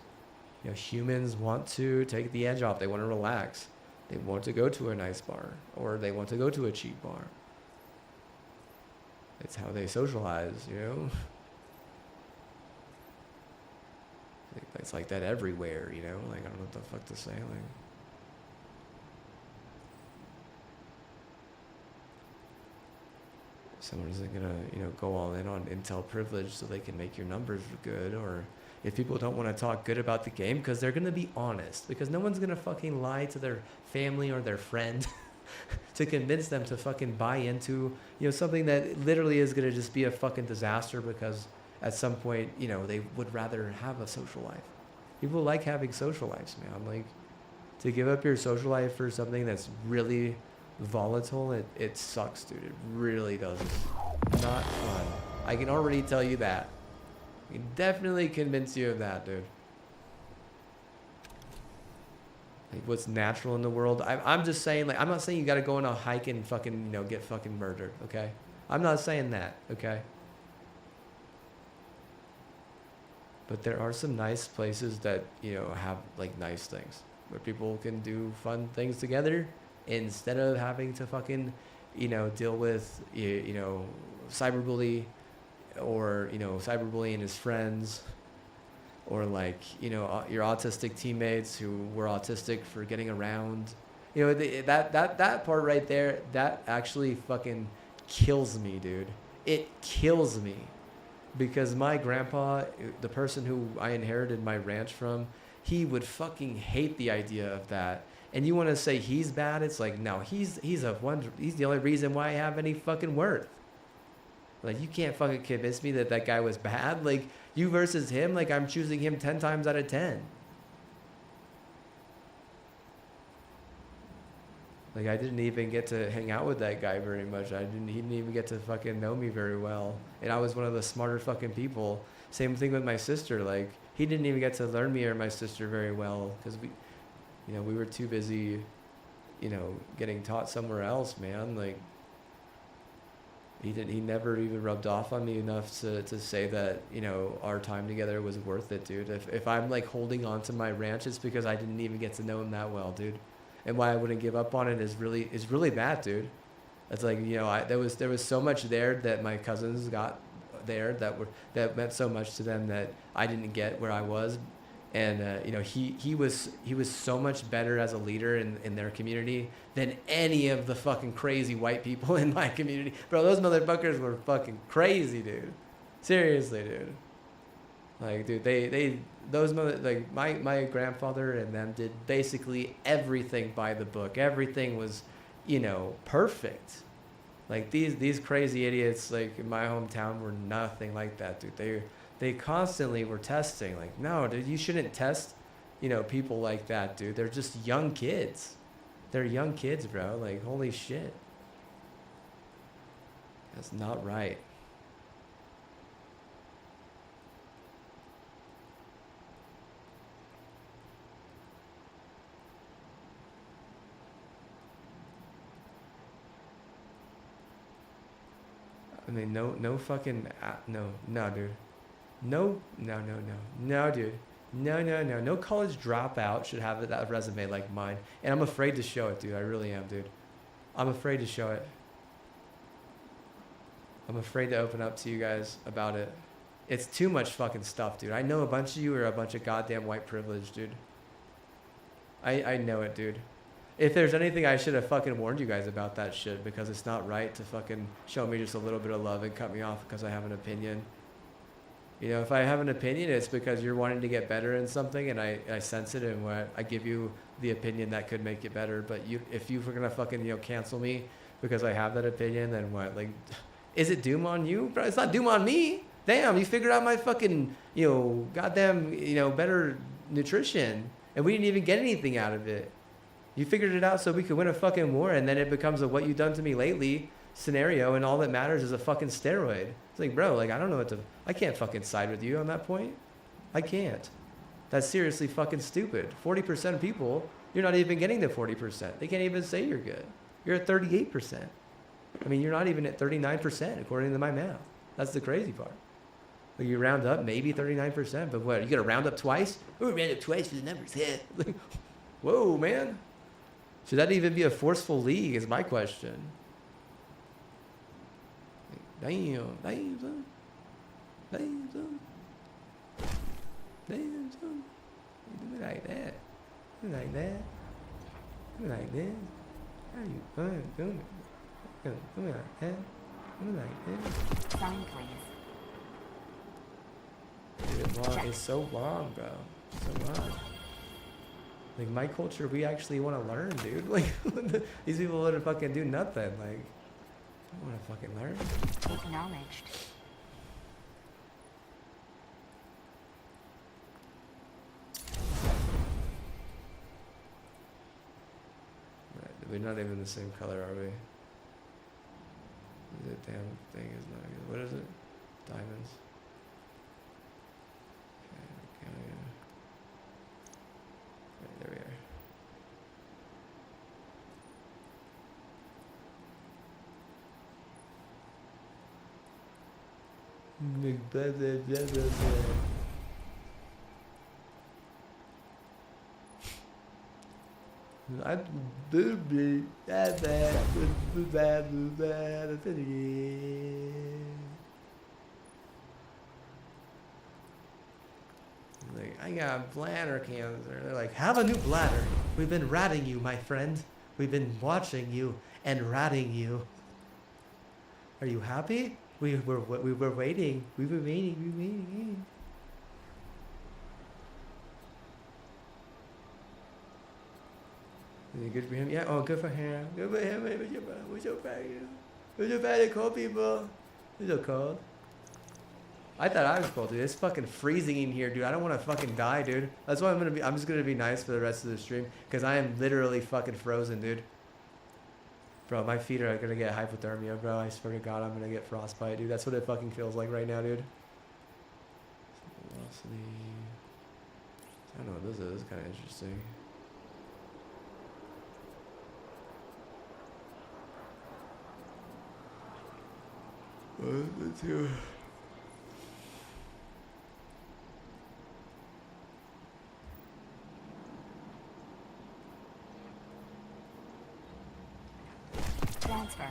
Speaker 2: Humans want to take the edge off. They want to relax. They want to go to a nice bar, or they want to go to a cheap bar. It's how they socialize, It's like that everywhere, Like, I don't know what the fuck to say. Like, someone isn't gonna, go all in on intel privilege so they can make your numbers good, or if people don't want to talk good about the game because they're gonna be honest, because no one's gonna fucking lie to their family or their friend to convince them to fucking buy into, something that literally is gonna just be a fucking disaster because at some point, they would rather have a social life. People like having social lives, man. Like, to give up your social life for something that's really volatile, it sucks, dude. It really does. Not fun. I can already tell you that. I can definitely convince you of that, dude. Like, what's natural in the world? I'm just saying, like, I'm not saying you gotta go on a hike and fucking, get fucking murdered, okay? I'm not saying that, okay? But there are some nice places that, have, like, nice things where people can do fun things together instead of having to fucking, deal with, cyberbully or, cyberbullying his friends, or like, your autistic teammates who were autistic for getting around. That part right there, that actually fucking kills me, dude. It kills me. Because my grandpa, the person who I inherited my ranch from, he would fucking hate the idea of that. And you want to say he's bad? It's like, no, he's the only reason why I have any fucking worth. Like, you can't fucking convince me that guy was bad. Like, you versus him, like, I'm choosing him 10 times out of 10. Like, I didn't even get to hang out with that guy very much. He didn't even get to fucking know me very well. And I was one of the smarter fucking people. Same thing with my sister. Like, he didn't even get to learn me or my sister very well because we were too busy, getting taught somewhere else, man. Like, he never even rubbed off on me enough to say that, our time together was worth it, dude. If I'm like holding on to my ranch, it's because I didn't even get to know him that well, dude. And why I wouldn't give up on it is really bad, dude. It's like, there was so much there that my cousins got there that meant so much to them that I didn't get where I was. And he was so much better as a leader in their community than any of the fucking crazy white people in my community. Bro, those motherfuckers were fucking crazy, dude. Seriously, dude. Like, dude, my grandfather and them did basically everything by the book. Everything was, perfect. Like, these crazy idiots, like, in my hometown were nothing like that, dude. They constantly were testing. Like, no, dude, you shouldn't test, people like that, dude. They're just young kids. They're young kids, bro. Like, holy shit. That's not right. I mean, no fucking, no, dude. No, dude. No college dropout should have that resume like mine. And I'm afraid to show it, dude. I really am, dude. I'm afraid to show it. I'm afraid to open up to you guys about it. It's too much fucking stuff, dude. I know a bunch of you are a bunch of goddamn white privilege, dude. I know it, dude. If there's anything, I should have fucking warned you guys about that shit, because it's not right to fucking show me just a little bit of love and cut me off because I have an opinion. If I have an opinion, it's because you're wanting to get better in something, and I sense it, and I give you the opinion that could make it better. But if you were gonna fucking cancel me because I have that opinion, then what? Like, is it doom on you, bro? It's not doom on me. Damn, you figured out my fucking goddamn better nutrition, and we didn't even get anything out of it. You figured it out so we could win a fucking war, and then it becomes a what you done to me lately scenario, and all that matters is a fucking steroid. It's like, bro, like, I can't fucking side with you on that point. I can't. That's seriously fucking stupid. 40% of people, you're not even getting to 40%. They can't even say you're good. You're at 38%. I mean, you're not even at 39% according to my math. That's the crazy part. Like, you round up maybe 39%, but what, you gotta round up twice? Oh, round up twice for the numbers. Yeah. Like, whoa, man. Should that even be a forceful league is my question. Damn, son. Damn, son. You do it like that. Do it like that. Do it like this. How you fun doing it? Do it like that. What is that?
Speaker 8: Sign, please.
Speaker 2: Dude, long. It's so long, bro. So long. Like, my culture, we actually want to learn, dude. Like, these people want to fucking do nothing. Like, I want to fucking learn.
Speaker 8: Acknowledged.
Speaker 2: Right, we're not even the same color, are we? The damn thing is not good. What is it? Diamonds. Okay, right, there we are. I booby that bad. Like, I got bladder cancer. They're like, have a new bladder. We've been ratting you, my friend. We've been watching you and ratting you. Are you happy? We were waiting. We were waiting. Is it good for him? Yeah. Oh, good for him. Good for him. We're so bad. We're so bad at cold people. It's so cold. I thought I was cold, dude. It's fucking freezing in here, dude. I don't want to fucking die, dude. That's why I'm just gonna be nice for the rest of the stream, because I am literally fucking frozen, dude. Bro, my feet are gonna get hypothermia, bro. I swear to God, I'm gonna get frostbite, dude. That's what it fucking feels like right now, dude. Velocity. I don't know what this is. This is kind of interesting. Let's do.
Speaker 8: Transfer.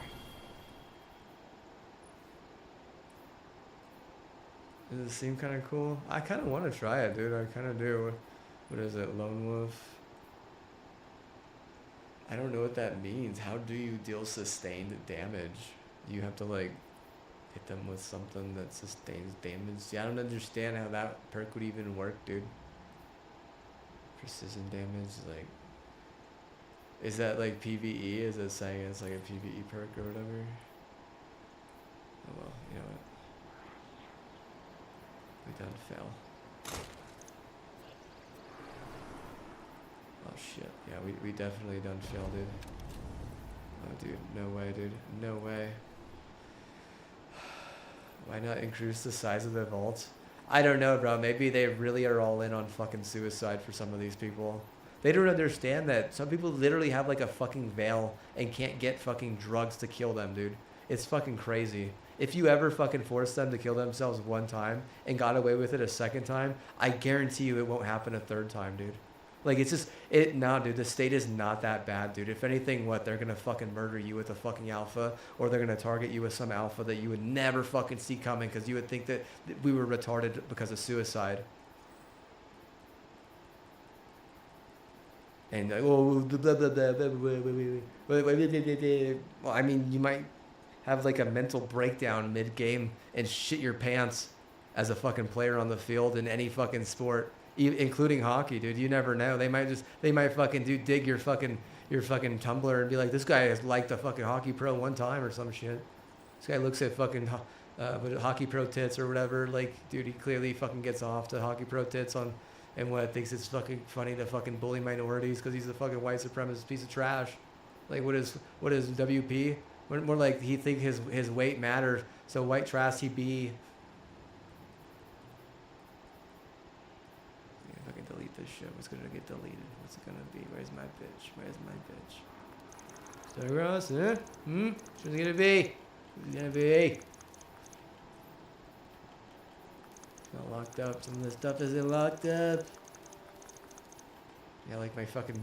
Speaker 2: Does it seem kind of cool? I kind of want to try it, dude. I kind of do. What is it? Lone Wolf? I don't know what that means. How do you deal sustained damage? You have to, like, hit them with something that sustains damage. See, I don't understand how that perk would even work, dude. Precision damage, like... Is that like PvE? Is it saying it's like a PvE perk or whatever? Oh well, you know what? We done fail. Oh shit. Yeah, we definitely done fail, dude. Oh dude, no way, dude. No way. Why not increase the size of the vault? I don't know, bro. Maybe they really are all in on fucking suicide for some of these people. They don't understand that some people literally have like a fucking veil and can't get fucking drugs to kill them, dude. It's fucking crazy. If you ever fucking force them to kill themselves one time and got away with it a second time, I guarantee you it won't happen a third time, dude. Like, it's just, nah, dude, the state is not that bad, dude. If anything, what, they're gonna fucking murder you with a fucking alpha, or they're gonna target you with some alpha that you would never fucking see coming because you would think that we were retarded because of suicide. And like, oh, blah, blah, blah, blah, well, I mean, you might have like a mental breakdown mid-game and shit your pants as a fucking player on the field in any fucking sport, including hockey, dude. You never know. They might fucking dig your fucking Tumblr and be like, this guy has liked a fucking Hockey Pro one time or some shit. This guy looks at fucking Hockey Pro tits or whatever. Like, dude, he clearly fucking gets off to Hockey Pro tits on. And what, thinks it's fucking funny to fucking bully minorities because he's a fucking white supremacist piece of trash. Like, what is WP? More like he think his weight matters, so white trash he be. Yeah, if I can delete this shit, what's gonna get deleted? What's it gonna be? Where's my bitch? Where's my bitch? So gross, huh? What's it gonna be? What's it gonna be? Not locked up. Some of this stuff isn't locked up. Yeah, like my fucking,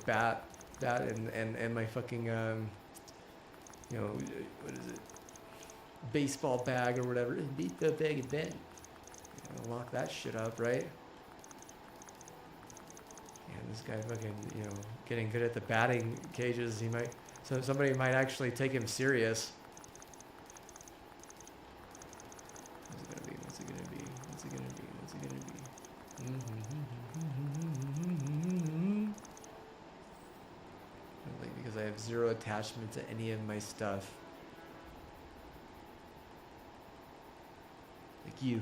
Speaker 2: bat and my fucking, what is it? Baseball bag or whatever. Beat the bag and bend. Lock that shit up, right? And this guy fucking, getting good at the batting cages. So somebody might actually take him serious. have zero attachment to any of my stuff. Like you.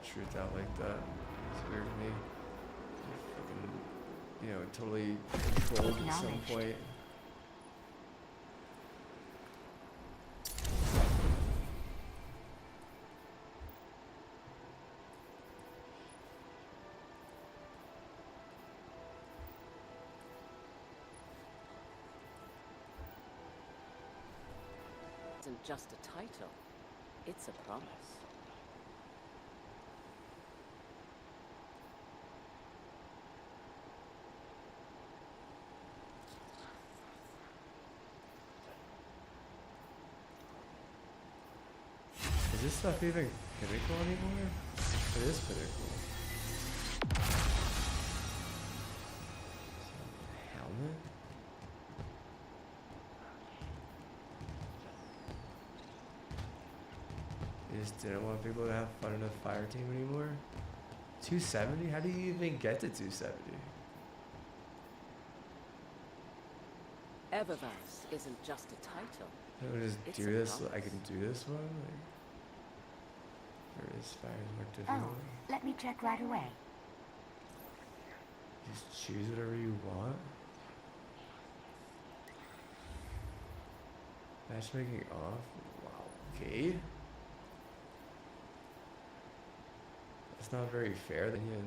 Speaker 2: Truth out like that. It's weird to me. Fucking, you know, totally controlled at some point.
Speaker 9: Isn't just a title, it's a promise.
Speaker 2: Is this stuff even pinnacle anymore? It is pinnacle. Helmet? You just didn't want people to have fun in the fire team anymore? 270? How do you even get to 270?
Speaker 9: Eververse isn't just a title.
Speaker 2: I would just
Speaker 9: It's
Speaker 2: do
Speaker 9: a
Speaker 2: this.
Speaker 9: promise.
Speaker 2: I can do this one? Like, or is fire more difficult?
Speaker 8: Oh, let me check right away.
Speaker 2: Just choose whatever you want. Matchmaking off? Wow, okay. That's not very fair then.